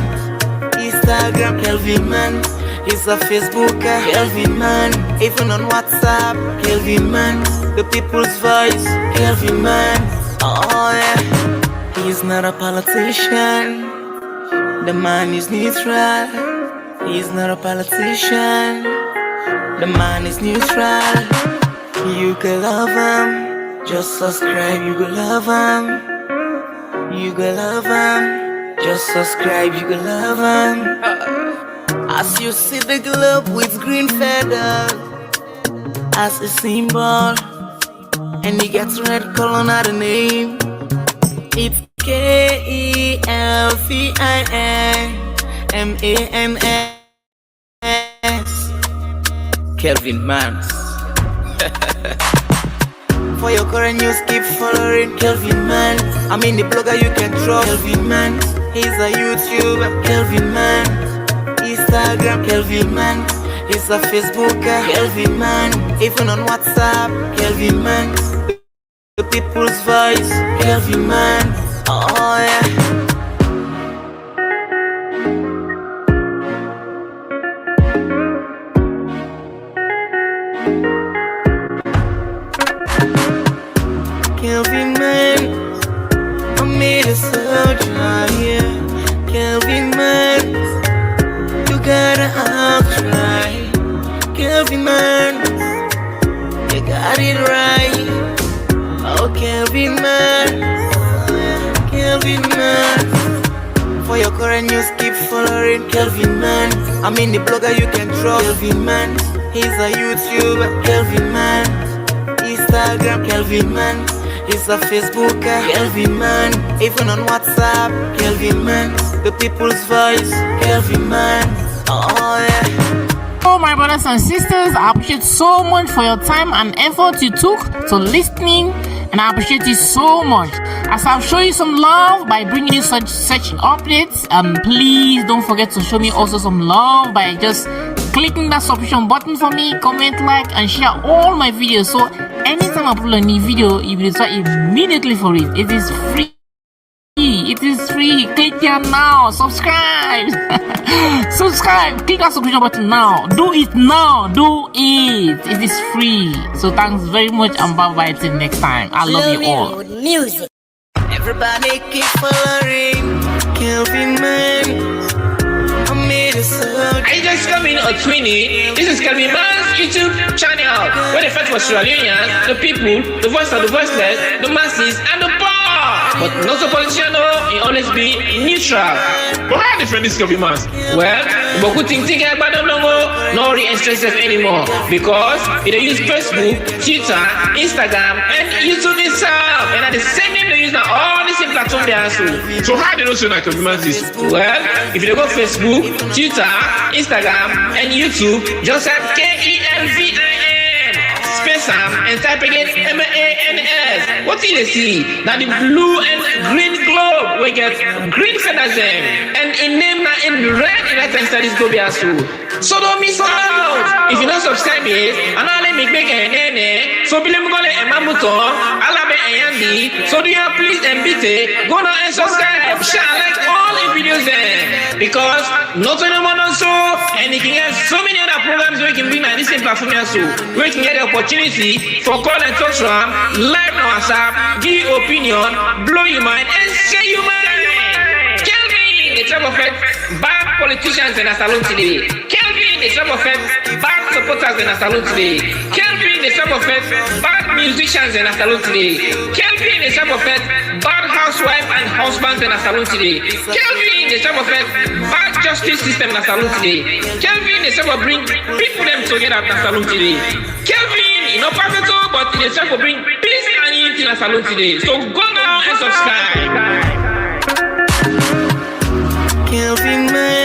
Instagram. Kelvin man, he's a Facebooker. Kelvin man, even on WhatsApp. Kelvin man, the people's voice. Kelvin man, oh yeah. He's not a politician. The man is neutral. He's not a politician. The man is neutral. You can love him. Just subscribe, you can love him. You can love him. Just subscribe, you can love him. As you see the globe with green feathers as a symbol, and he gets red color on the name. It's KELVINMANS. Kelvin Mans. For your current news, keep following Kelvin Mans. I mean the blogger you can trust. Kelvin Mans, he's a YouTuber. Kelvin Mans, Instagram. Kelvin Mans, he's a Facebooker. Kelvin Mans, even on WhatsApp. Kelvin Mans, the people's voice. Kelvin Mans, oh yeah. Kelvin man, I made a soldier, yeah. Kelvin man, you gotta try. Kelvin man, you got it right. Oh, Kelvin man, Kelvin man. For your current news, keep following Kelvin man. I mean the blogger you can trust. Kelvin man, he's a YouTuber. Kelvin man, Instagram. Kelvin man, he's a Facebooker. Kelvin man, even on WhatsApp. Kelvin man, the people's voice. Kelvin man, oh yeah. Oh, my brothers and sisters, I appreciate so much for your time and effort you took to listening, and I appreciate you so much. As I've shown you some love by bringing you such updates, please don't forget to show me also some love by just clicking that subscription button for me, comment, like, and share all my videos. So anytime I upload a new video, you will start immediately for it. It is free. It is free. Click here now. Subscribe. Subscribe. Click that subscription button now. Do it now. Do it. It is free. So thanks very much, and bye bye till next time. I love you all. Music. Everybody keep following Kelvin man. I just coming on Twinny. This is Kelvin Man's YouTube channel, where the fight for Sierra Leoneans, the people, the voice of the voiceless, the masses, and the poor. But not so politician, he always be neutral. But how different this Kelvin Man's? Well, but good thing about them no re-interested anymore, because they use Facebook, Twitter, Instagram, and YouTube itself, and at the same name they use now all the same platform they are. So how do you know so like Kelvin Man's is? Well, if you go Facebook, Twitter, Instagram, and YouTube, just type KELVIN space and type again MANS. What do you see? Now the blue and green globe we get green feathers and in name now in red in that studies go be as so don't miss out. If you don't subscribe yet, and I'll make a so believe gonna emamuto alabe ayandi. So do you please and beat go now and subscribe, share, like all the videos there, because not only one also, and you can get so many other programs where you can be on this same platform also, where you can get the opportunity for call and talk from live on WhatsApp, give your opinion, blow your mind, and share your mind. Kelvin, the type of bad politicians in a salon today. Kelvin, the shop of faith, bad supporters in a salute today. Kelvin, the shop of faith, bad musicians in a salute today. Kelvin, the shop of faith, bad housewife and husbands in a salute today. Kelvin, the shop of faith, bad justice system in a salute today. Kelvin, the shop of bring people them together in a salute today. Kelvin, perfect, but the shop of bring peace and unity in a salute today. So go now and subscribe. Kelvin, man.